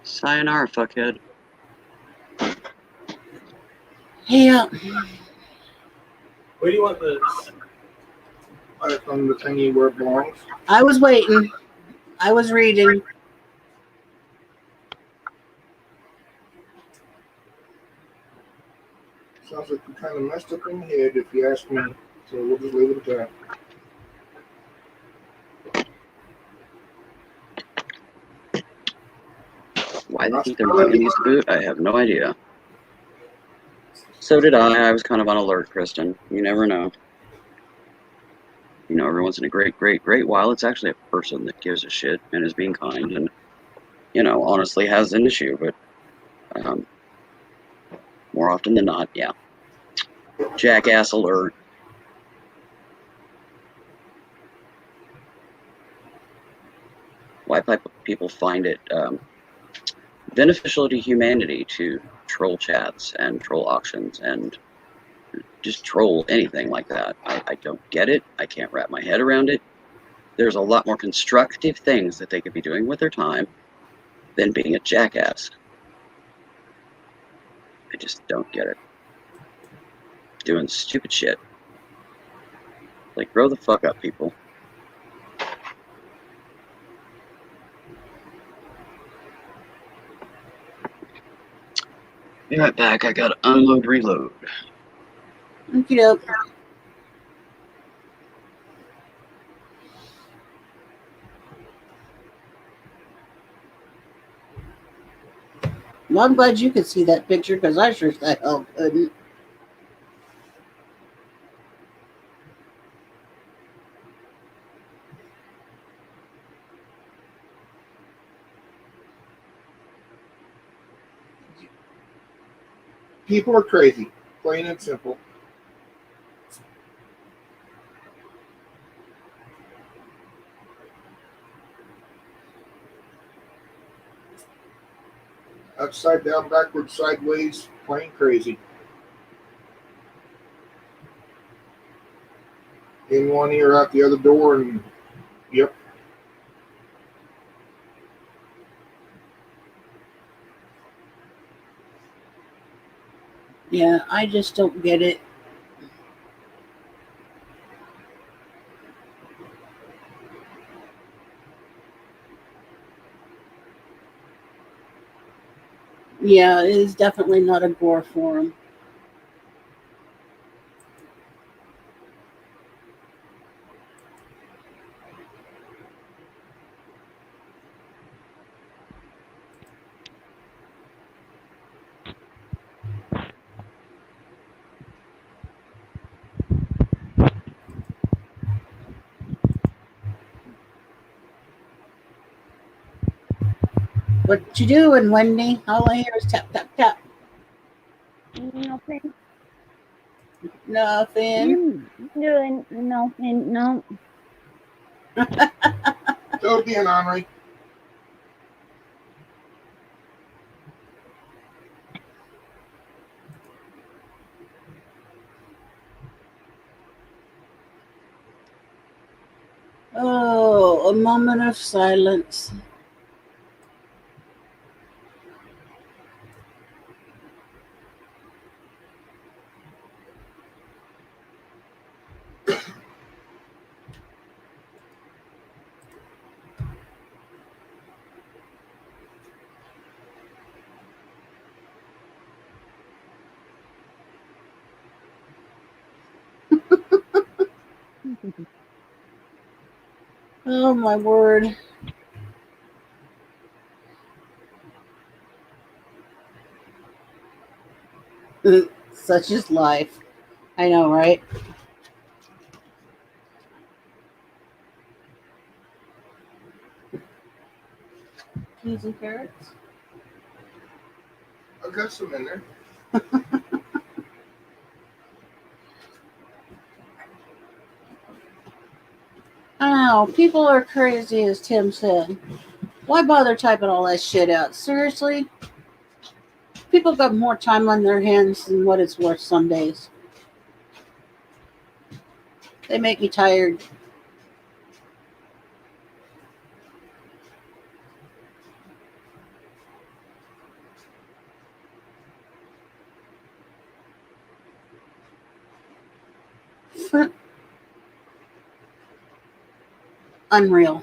C: Sayonara, fuckhead.
A: Yeah.
I: Where do you want this?
G: From the thingy where it belongs.
A: I was waiting. I was reading.
G: Sounds like you kind of messed up in the head, if you ask me. So we'll just leave it at that.
C: Why they think they're not going to use the boot, I have no idea. So did I. I was kind of on alert, Kristen. You never know. You know, every once in a great while, it's actually a person that gives a shit and is being kind and, you know, honestly has an issue. But more often than not, yeah. Jackass alert. Why people find it beneficial to humanity to troll chats and troll auctions and just troll anything like that. I don't get it. I can't wrap my head around it. There's a lot more constructive things that they could be doing with their time than being a jackass. I just don't get it. Doing stupid shit. Like, grow the fuck up, people. Be right back. I gotta unload, reload.
A: Okie doke. Well, I'm glad you could see that picture because I sure as hell couldn't.
G: People are crazy, plain and simple. Upside down, backwards, sideways, plain crazy. In one ear, out the other door, and yep.
A: Yeah, I just don't get it. Yeah, it is definitely not a gore forum. What you doing, Wendy? All I hear is tap, tap, tap.
J: Nothing.
A: Nothing.
J: Doing nothing. No.
G: Go again, Henri.
A: Oh, a moment of silence. Oh, my word. Such is life. I know, right? Peas and carrots.
G: I got some in there.
A: Oh, people are crazy, as Tim said. Why bother typing all that shit out? Seriously? People got more time on their hands than what it's worth some days. They make me tired. Unreal.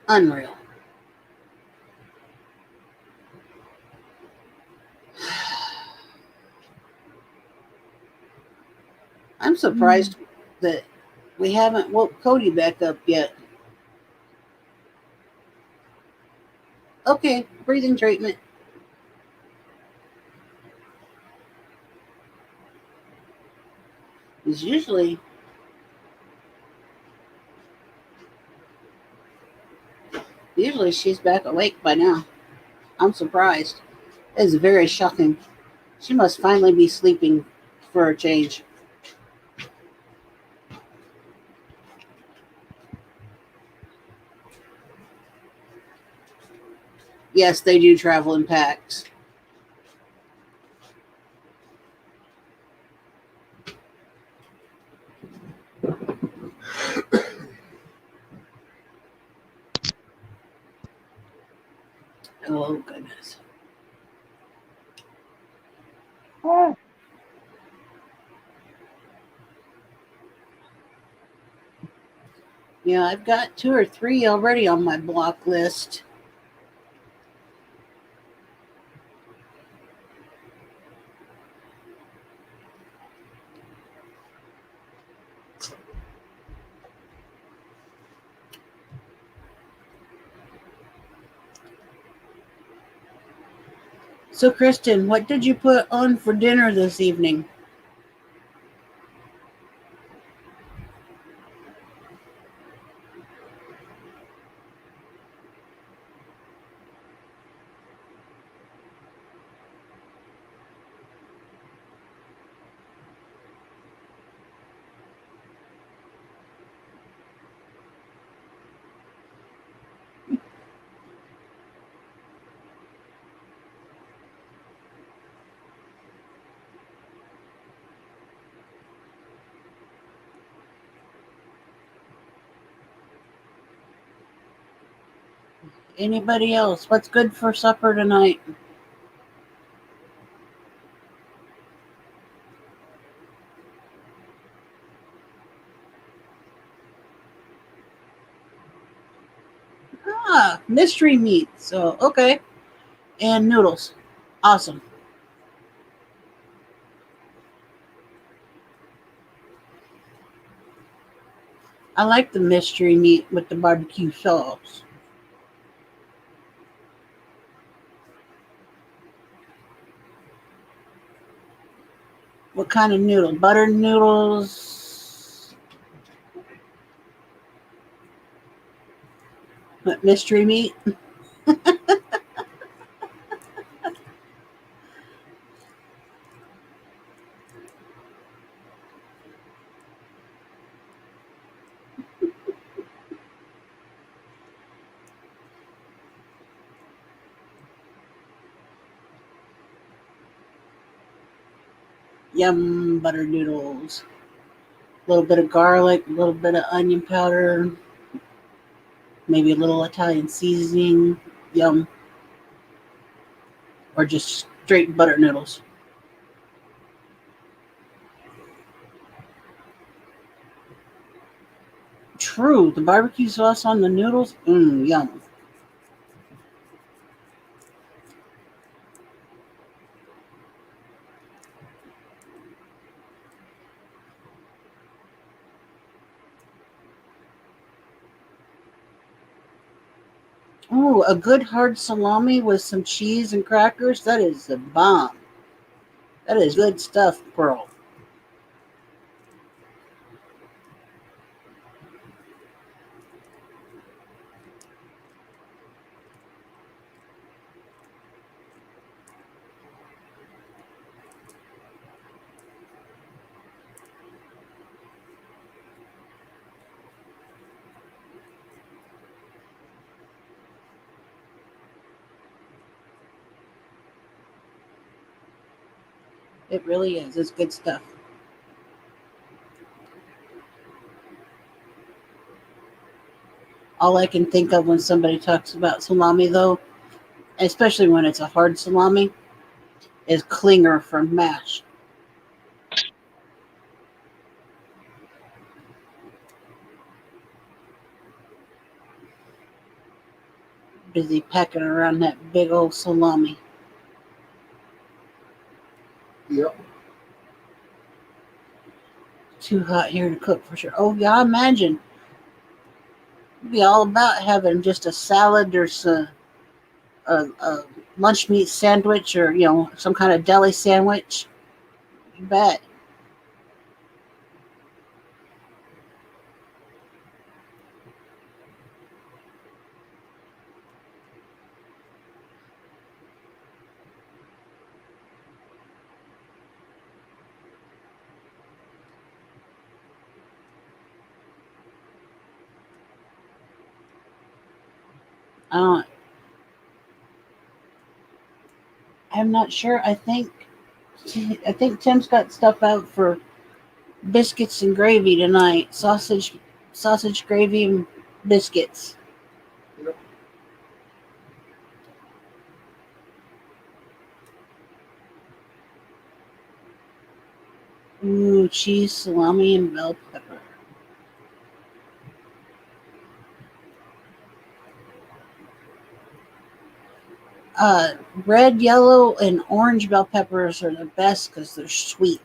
A: Unreal. I'm surprised that we haven't woke Cody back up yet. Okay, breathing treatment. Because usually she's back awake by now. I'm surprised. It's very shocking. She must finally be sleeping for a change. Yes, they do travel in packs. Oh, goodness. Yeah, I've got 2 or 3 already on my block list. So, Kristen, what did you put on for dinner this evening? Anybody else? What's good for supper tonight? Ah, mystery meat. So, okay. And noodles. Awesome. I like the mystery meat with the barbecue sauce. What kind of noodle? Butter noodles? What, mystery meat? Yum, butter noodles. A little bit of garlic, a little bit of onion powder, maybe a little Italian seasoning. Yum. Or just straight butter noodles. True, the barbecue sauce on the noodles. Yum. Ooh, a good hard salami with some cheese and crackers. That is the bomb. That is good stuff, Pearl. It really is. It's good stuff. All I can think of when somebody talks about salami, though, especially when it's a hard salami, is Klinger from MASH. Busy packing around that big old salami.
G: Yep.
A: Too hot here to cook for sure. Oh, yeah, I imagine. It'd be all about having just a salad or a lunch meat sandwich or, some kind of deli sandwich. You bet. I'm not sure. I think Tim's got stuff out for biscuits and gravy tonight. Sausage gravy and biscuits.
G: Yep.
A: Ooh, cheese, salami, and bell pepper. Red, yellow, and orange bell peppers are the best because they're sweet.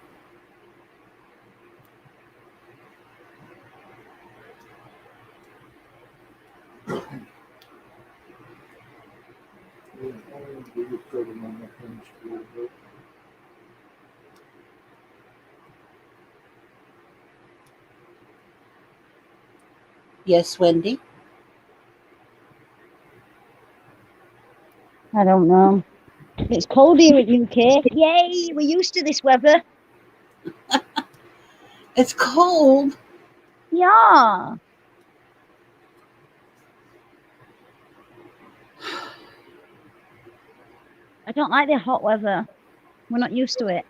A: Yes, Wendy?
J: I don't know. It's cold here in UK. Yay, we're used to this weather.
A: It's cold.
J: Yeah. I don't like the hot weather. We're not used to it.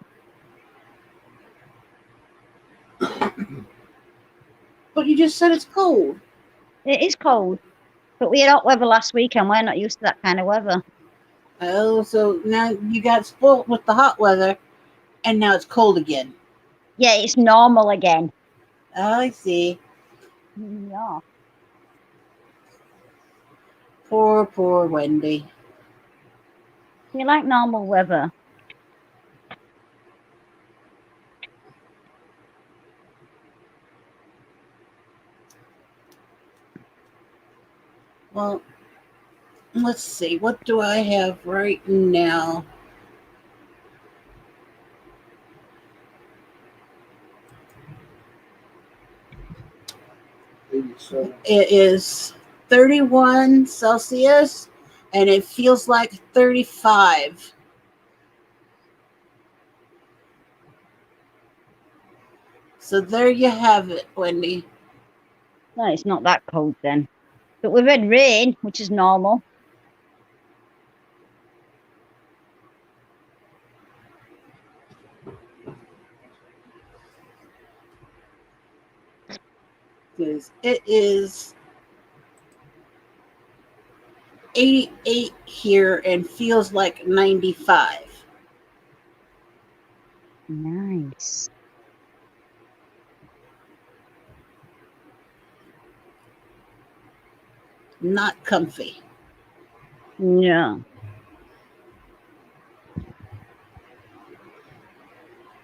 A: But you just said it's cold.
J: It is cold. But we had hot weather last week and we're not used to that kind of weather.
A: Oh, so now you got spoiled with the hot weather, and now it's cold again.
J: Yeah, it's normal again.
A: Oh, I see.
J: Yeah.
A: Poor Wendy.
J: We like normal weather.
A: Well, let's see. What do I have right now? It is 31 Celsius, and it feels like 35. So there you have it, Wendy.
J: No, it's not that cold then. But we've had rain, which is normal.
A: Because it is 88 here and feels like 95.
J: Nice.
A: Not comfy.
J: Yeah.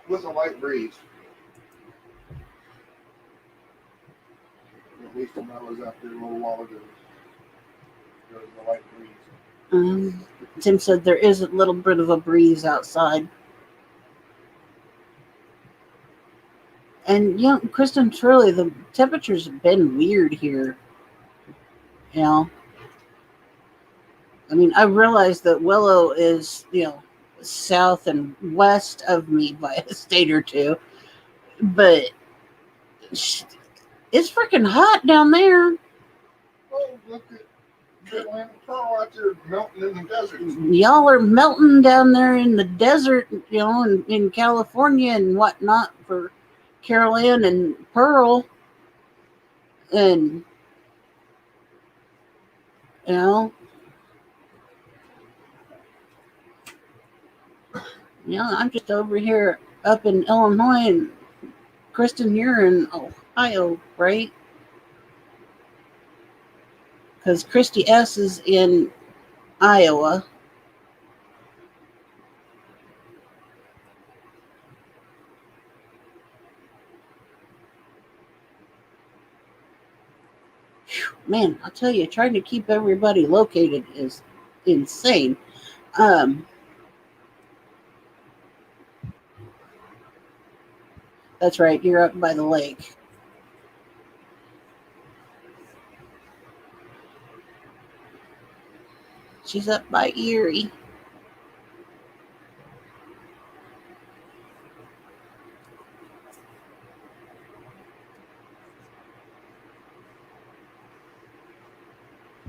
G: With a light breeze. At least when I was out there a little while ago. There was a light breeze.
A: Tim said there is a little bit of a breeze outside. And Kristen, truly, the temperatures have been weird here. You know, I mean, I realize that Willow is, south and west of me by a state or two, but it's freaking hot down there.
G: Oh, look at Atlanta, Pearl out there melting in the desert.
A: Y'all are melting down there in the desert, in California and whatnot for Carol Ann and Pearl. And, I'm just over here up in Illinois and Kristen here in Ohio, right? Because Christy S. is in Iowa. Man, I'll tell you, trying to keep everybody located is insane. That's right, you're up by the lake. She's up by Erie.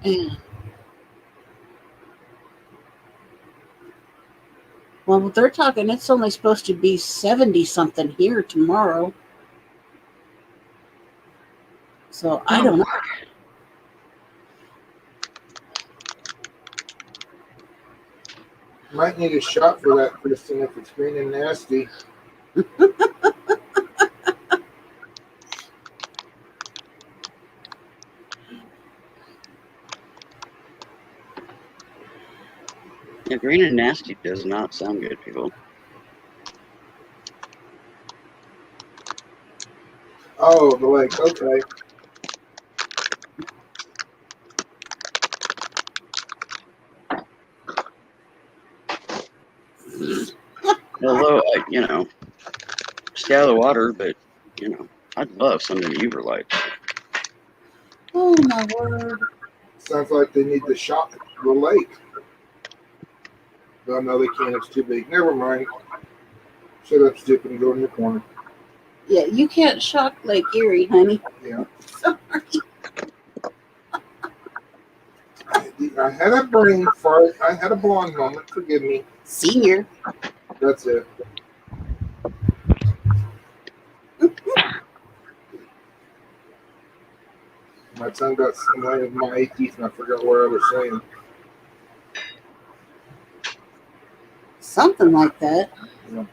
A: And, well, they're talking it's only supposed to be 70-something here tomorrow. So I don't know.
G: Might need a shot for that, Kristen, if it's green and nasty.
C: Yeah, green and nasty does not sound good, people.
G: Oh, the lake. Okay.
C: Although, stay out of the water, but, I'd love some of the Uber lights.
A: Oh, my word.
G: Sounds like they need the shot for the lake. Oh, no, they can't. It's too big. Never mind. Shut up, stupid, and go in the corner.
A: Yeah, you can't shock Lake Erie, honey.
G: Yeah.
A: Sorry.
G: I had a brain fart. I had a blonde moment. Forgive me.
A: Senior.
G: That's it. My tongue got one of my teeth, and I forgot what I was saying.
A: Something like that.
G: Yeah.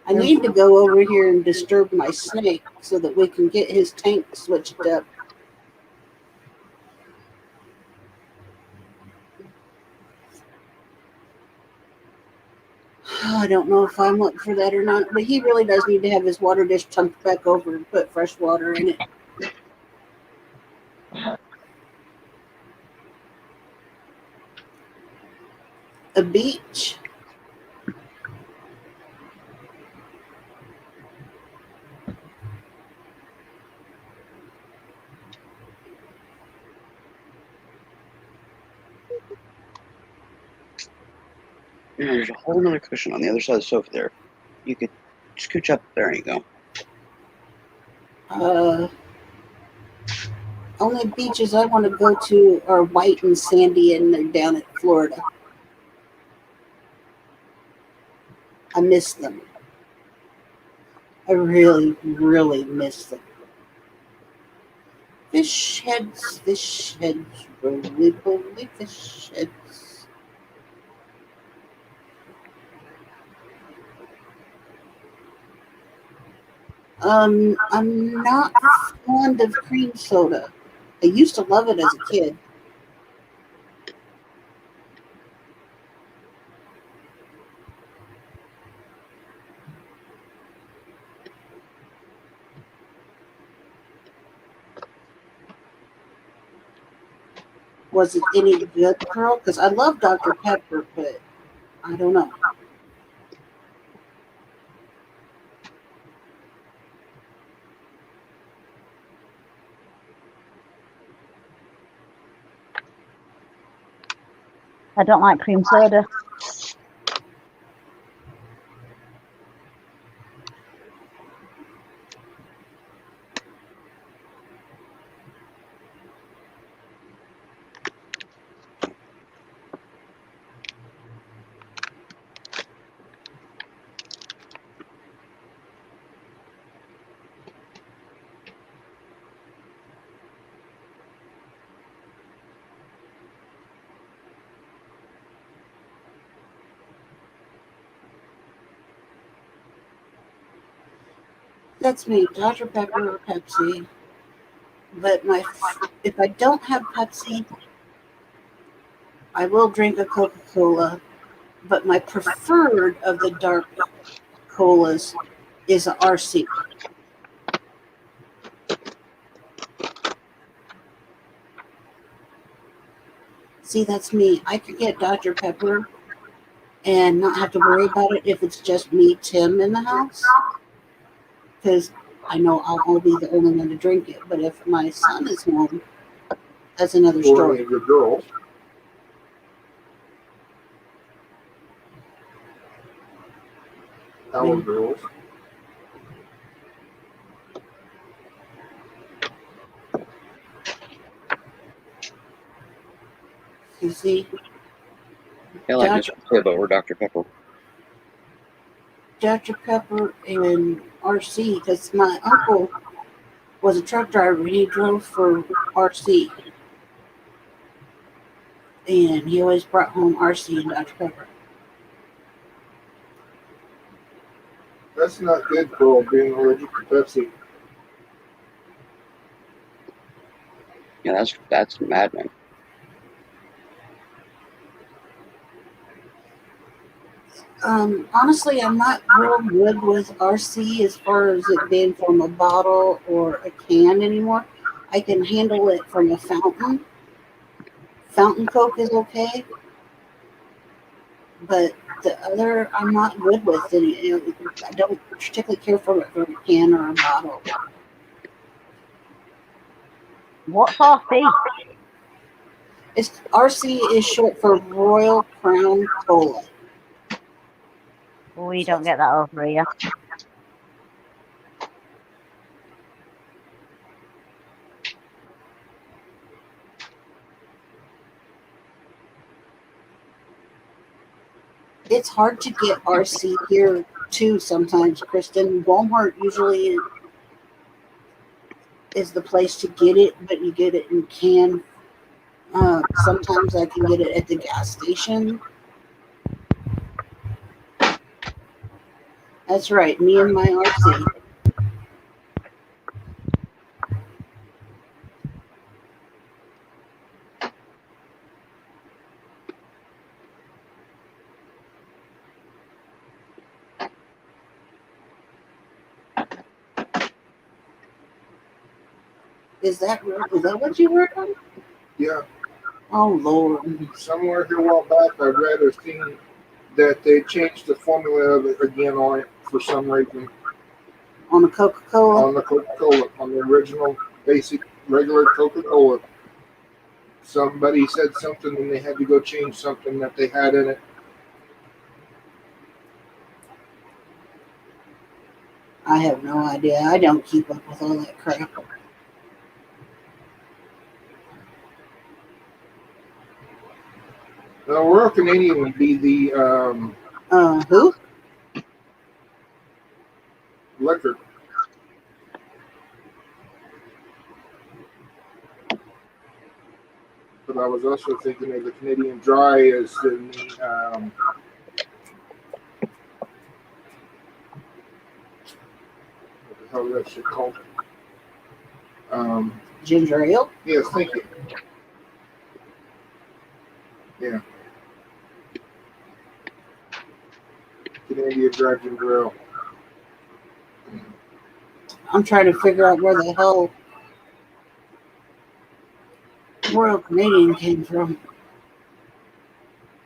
A: I need to go over here and disturb my snake so that we can get his tank switched up. I don't know if I'm up for that or not, but he really does need to have his water dish tunked back over and put fresh water in it. A beach.
C: Yeah, there's a whole other cushion on the other side of the sofa there. You could scooch up. There you go.
A: Only beaches I want to go to are white and sandy, and they're down in Florida. I miss them. I really, really miss them. Fish heads, roly poly fish heads. I'm not fond of cream soda. I used to love it as a kid. Was it any good, Pearl? Because I love Dr. Pepper, but I don't know.
J: I don't like cream soda.
A: That's me, Dr. Pepper or Pepsi. But if I don't have Pepsi, I will drink a Coca-Cola. But my preferred of the dark colas is a RC. See, that's me. I could get Dr. Pepper and not have to worry about it if it's just me, Tim, in the house. Because I know I'll be the only one to drink it. But if my son is home, that's another
G: Or
A: story.
G: any of your girls. Our girls.
A: You see,
C: I like Mr. Pibb over Dr. Pepper.
A: Dr. Pepper and RC, because my uncle was a truck driver and he drove for RC. And he always brought home RC and Dr. Pepper.
G: That's not good for being allergic to Pepsi.
C: Yeah, that's maddening.
A: Honestly, I'm not real good with RC as far as it being from a bottle or a can anymore. I can handle it from a fountain. Fountain Coke is okay, but the other I'm not good with. And I don't particularly care for it from a can or a bottle.
J: What's RC?
A: RC is short for Royal Crown Cola.
J: We don't get that over here.
A: It's hard to get RC here too sometimes, Kristen. Walmart usually is the place to get it, but you get it in can. Sometimes I can get it at the gas station. That's right, me and my RC. Is that what you work on?
G: Yeah.
A: Oh Lord.
G: Somewhere here a while back, I read or seen that they changed the formula of it again on it for some reason.
A: On the Coca-Cola?
G: On the Coca-Cola, on the original basic regular Coca-Cola. Somebody said something and they had to go change something that they had in it.
A: I have no idea. I don't keep up with all that crap.
G: Now, Royal Canadian would be the
A: who?
G: Liquor. But I was also thinking of the Canadian Dry as in the what the hell is that shit called?
A: Ginger ale?
G: Yes, thank you. Yeah. Canadian Dry Ginger Ale.
A: I'm trying to figure out where the hell Royal Canadian came from.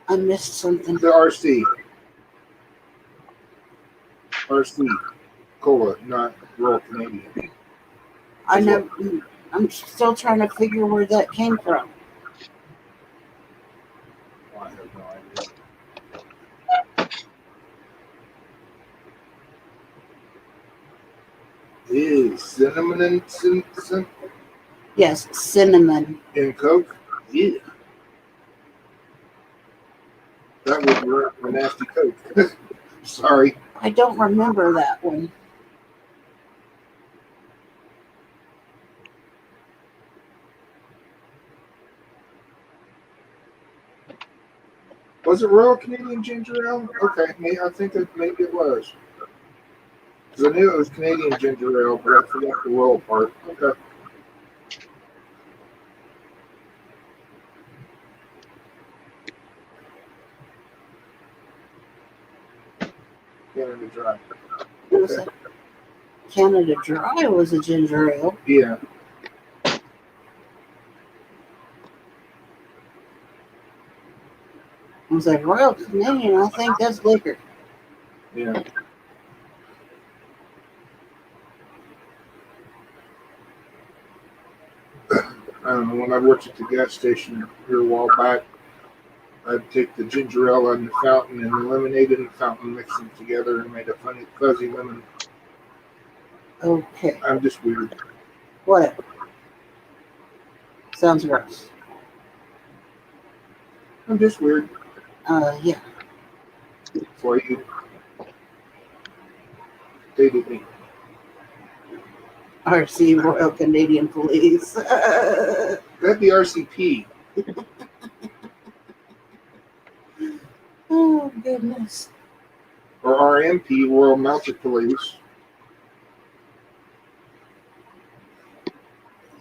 A: I missed something.
G: The RC. RC Cola, not Royal Canadian.
A: I'm still trying to figure where that came from.
G: I have Is cinnamon and
A: Yes, cinnamon.
G: Coke? Yeah. That would work for nasty Coke. Sorry.
A: I don't remember that one.
G: Was it Royal Canadian Ginger Ale? Okay, I think maybe it was. Because I knew it was Canadian Ginger Ale, but I forgot the Royal part. Okay. Canada Dry. Okay.
A: Canada Dry was a ginger ale.
G: Yeah.
A: I was like, Royal Canadian, I think that's liquor.
G: Yeah. I don't know, when I worked at the gas station here a while back, I'd take the ginger ale in the fountain and the lemonade in the fountain, mix them together and made a funny fuzzy lemon.
A: Okay.
G: I'm just weird.
A: Whatever. Sounds gross.
G: I'm just weird.
A: Yeah.
G: For you dated me.
A: RC Royal Canadian Police.
G: That'd be RCP.
A: Oh, goodness.
G: Or RMP, Royal Mounted Police.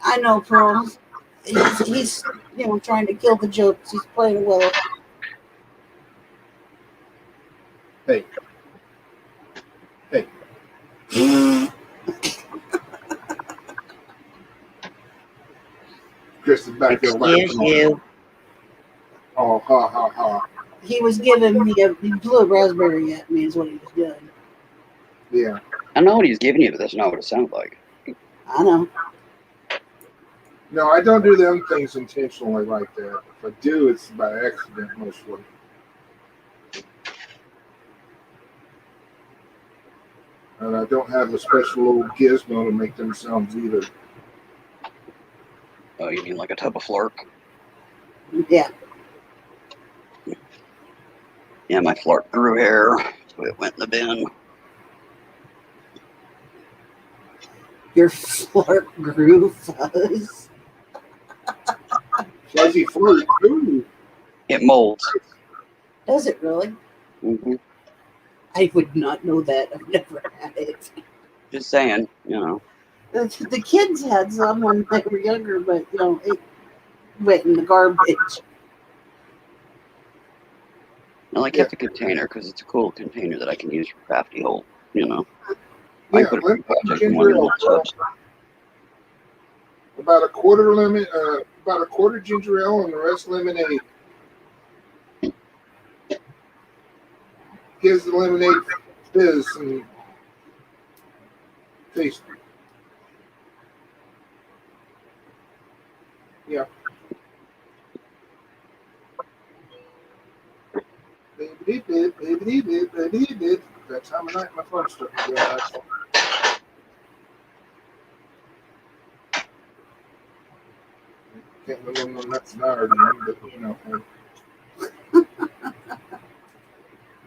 A: I know, Pearls. He's trying to kill the jokes. He's playing well.
G: Hey. Chris is back there
J: Excuse
G: laughing.
J: you.
G: Oh, ha, ha, ha.
A: He was giving me he blew a raspberry at me is what he was doing.
G: Yeah.
C: I know what he's giving you, but that's not what it sounds like.
A: I know.
G: No, I don't do them things intentionally like that. If I do, it's by accident mostly. And I don't have a special little gizmo to make them sounds either.
C: Oh, you mean like a tub of flirk?
A: Yeah.
C: Yeah, my flirk grew hair, so it went in the bin.
A: Your flirt grew fuzz.
G: Fuzzy flirt. Ooh.
C: It molds.
A: Does it really?
C: Mm-hmm.
A: I would not know that. I've never had it.
C: Just saying, you know.
A: The kids had some when they were younger, but it went in the garbage.
C: And I kept the container because it's a cool container that I can use for crafty hole, you know.
G: Yeah,
C: I put
G: lemon
C: a project in
G: ginger
C: one of
G: ale.
C: the tubs.
G: About a quarter lemon, about a quarter ginger ale, and the rest lemonade. Gives the lemonade fizz and taste. Yeah. That time of night, my phone's stuck together. Can't remember when that's not already in, but you know.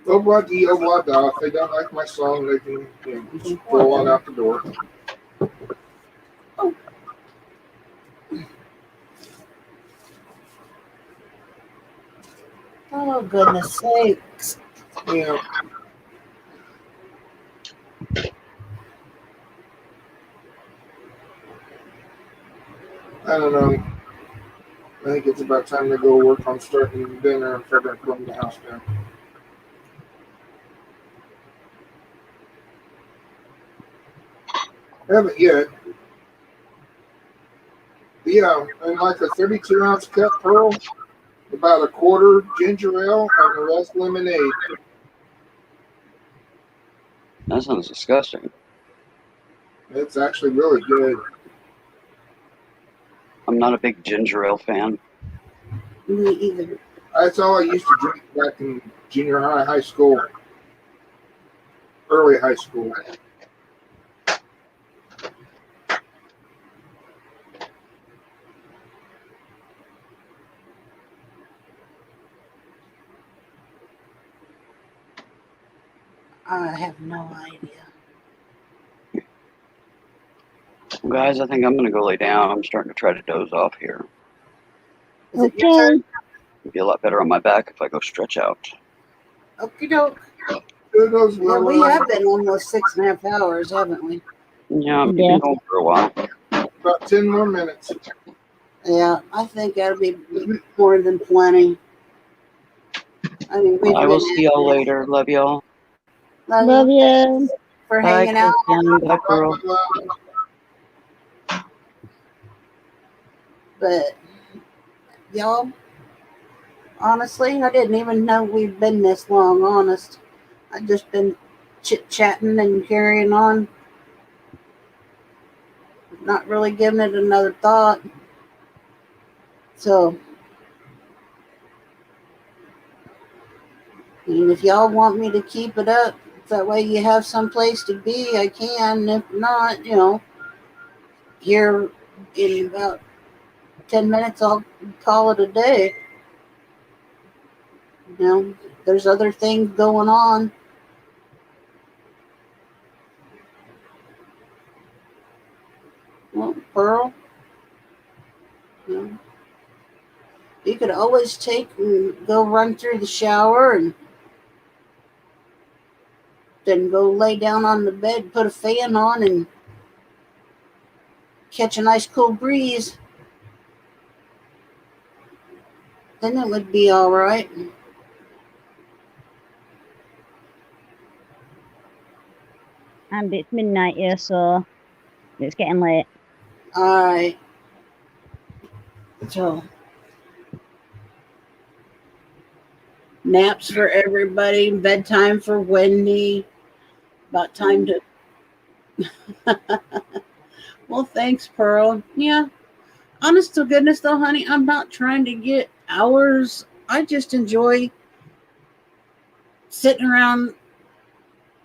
G: Oh, blah, dee, oh, blah, da. If they don't like my song, they can just roll on out the door.
A: Oh, goodness sakes.
G: Yeah. I don't know. I think it's about time to go work on starting dinner and further cleaning the house down. Haven't yet. Yeah, and like a 32-ounce cup, Pearl, about a quarter ginger ale, and the rest lemonade.
C: That sounds disgusting.
G: It's actually really good.
C: I'm not a big ginger ale fan.
A: Me either.
G: That's all I used to drink back in junior high, high school, early high school.
A: I have no idea.
C: Guys, I think I'm going to go lay down. I'm starting to try to doze off here.
A: Is it your
J: Okay.
A: turn?
C: It'd be a lot better on my back if I go stretch out.
A: Okie doke.
G: Kudos,
A: Yeah, we
G: Willow.
A: have been almost 6.5 hours, haven't we?
C: Yeah, we've
J: Yeah.
C: been going for a while.
G: About 10 more minutes.
A: Yeah, I think that'll be more than plenty. I mean, we've
C: I will
A: been
C: see y'all later. Love y'all.
J: Love you.
A: Thanks for
C: Bye,
A: hanging out.
C: Kristen. Bye, Pearl.
G: Bye, Willow.
A: But y'all, honestly, I didn't even know we've been this long. Honest, I've just been chit chatting and carrying on, not really giving it another thought. So, and if y'all want me to keep it up, that way you have some place to be, I can. If not, here in about 10 minutes, I'll call it a day. There's other things going on. Well, Pearl, you know, you could always take and go run through the shower and then go lay down on the bed, put a fan on, and catch a nice cool breeze. Then it would be all right.
J: And it's midnight here, so it's getting late.
A: All right. So, naps for everybody, bedtime for Wendy. About time to. Well, thanks, Pearl. Yeah. Honest to goodness, though, honey, I'm not trying to get hours. I just enjoy sitting around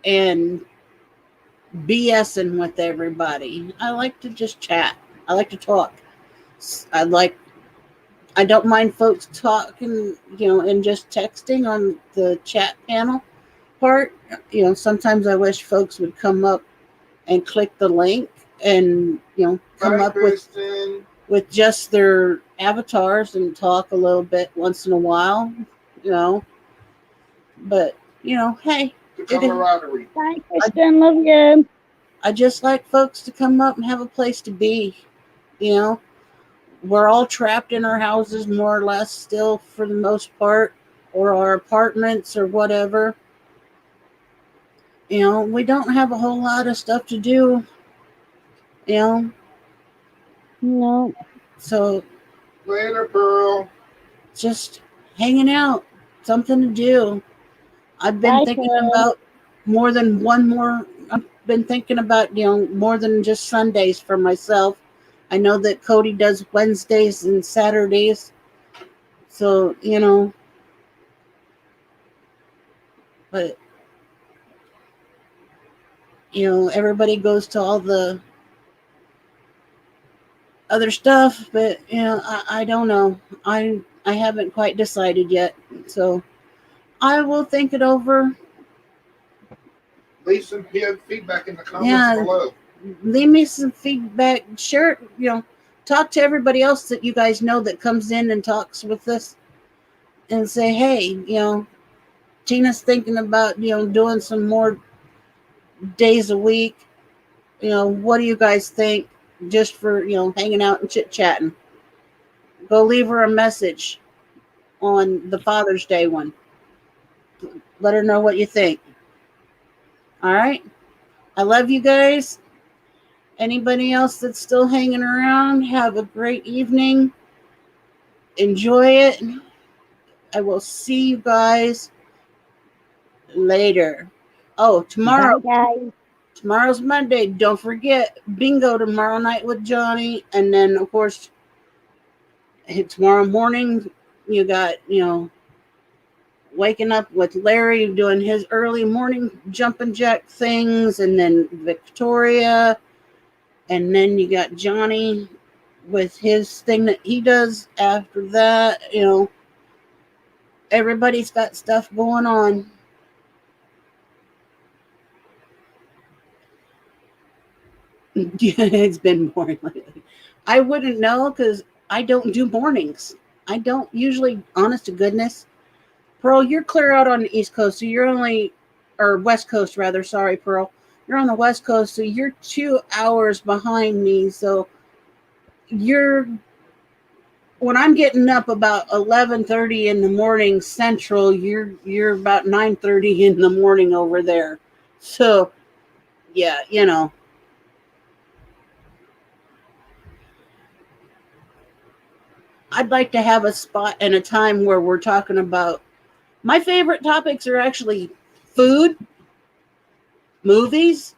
A: and BSing with everybody. I like to just chat. I like to talk. I don't mind folks talking, and just texting on the chat panel part. Sometimes I wish folks would come up and click the link and, come
G: Bye,
A: up
G: Kristen.
A: with just their avatars and talk a little bit once in a while, But, hey,
G: The camaraderie.
J: Bye, Kristen. Love you.
A: I just like folks to come up and have a place to be, We're all trapped in our houses more or less still for the most part, or our apartments or whatever. We don't have a whole lot of stuff to do,
J: No.
A: So
G: Later, Pearl.
A: just hanging out, something to do. I've been
J: Bye,
A: thinking
J: Pearl.
A: about more than one more. I've been thinking about, more than just Sundays for myself. I know that Cody does Wednesdays and Saturdays. So, but, everybody goes to all the other stuff, but, I don't know. I haven't quite decided yet. So I will think it over.
G: Leave some feedback in the comments below.
A: Leave me some feedback. Share, talk to everybody else that you guys know that comes in and talks with us and say, hey, Tina's thinking about, doing some more days a week. What do you guys think? Just for, hanging out and chit chatting. Go leave her a message on the Father's Day one. Let her know what you think. All right. I love you guys. Anybody else that's still hanging around, have a great evening. Enjoy it. I will see you guys later. Oh, tomorrow.
J: Bye, guys.
A: Tomorrow's Monday. Don't forget bingo tomorrow night with Johnny. And then, of course, tomorrow morning, you got, waking up with Larry doing his early morning jumping jack things. And then Victoria. And then you got Johnny with his thing that he does after that. Everybody's got stuff going on. It's been boring lately. I wouldn't know because I don't do mornings. I don't usually, honest to goodness. Pearl, you're clear out on the East Coast, so you're only, or West Coast rather. Sorry, Pearl. You're on the West Coast, so you're 2 hours behind me. So you're, when I'm getting up about 11:30 in the morning Central, you're about 9:30 in the morning over there. So yeah, I'd like to have a spot and a time where we're talking about my favorite topics are actually food, movies,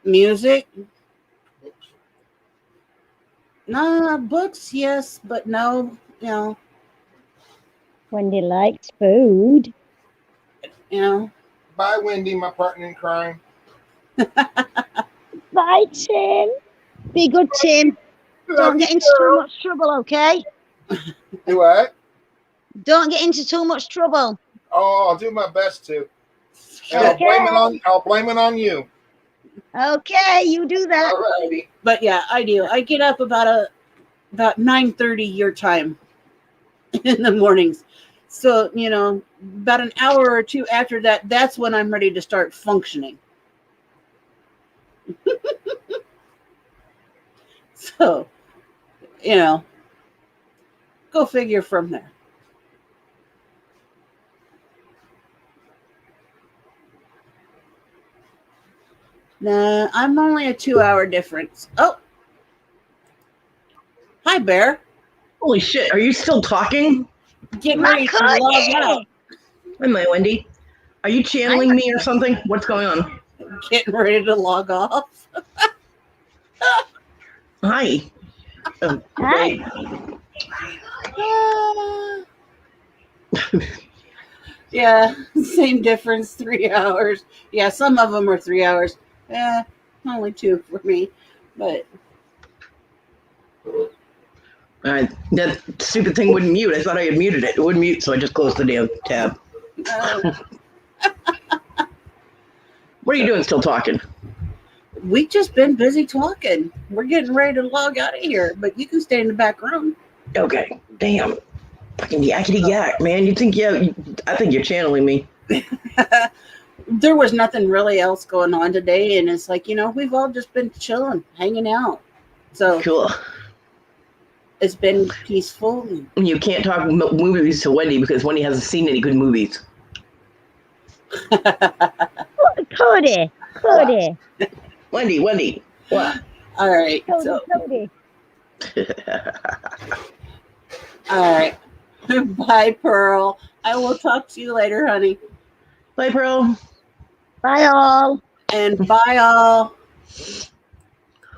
A: music. Nah, books, yes, but no,
J: Wendy likes food.
G: Bye, Wendy, my partner in crime.
J: Bye, Tim. Be good, Tim. Don't get into too much trouble, okay?
G: Do what?
J: Don't get into too much trouble.
G: Oh, I'll do my best to. And
J: Okay.
G: I'll blame it on you.
J: Okay, you do that.
G: Alrighty.
A: But yeah, I do. I get up about 9:30 your time in the mornings. So, about an hour or two after that, that's when I'm ready to start functioning. So, go figure from there. Nah, I'm only a 2-hour difference. Oh, hi, Bear.
B: Holy shit, are you still talking?
A: Getting ready to log out.
B: Hi, my Wendy. Are you channeling me or something? What's going on?
A: Getting ready to log off.
B: Hi.
J: Hi.
A: Yeah, same difference, 3 hours. Yeah, some of them are 3 hours. Only 2 for me, but
B: That stupid thing wouldn't mute. I thought I had muted it. It wouldn't mute, so I just closed the damn tab. What are you doing still talking?
A: we just been busy talking. We're getting ready to log out of here, but you can stay in the back room.
B: Okay. Damn. Fucking yakety yak, man. I think you're channeling me.
A: There was nothing really else going on today, and it's like, we've all just been chilling, hanging out. So
B: Cool.
A: It's been peaceful.
B: You can't talk movies to Wendy because Wendy hasn't seen any good movies.
J: Cody.
B: Wendy. What?
A: All right.
J: Cody.
A: All right. Bye, Pearl. I will talk to you later, honey.
B: Bye, Pearl.
J: Bye, all.
A: And bye, all.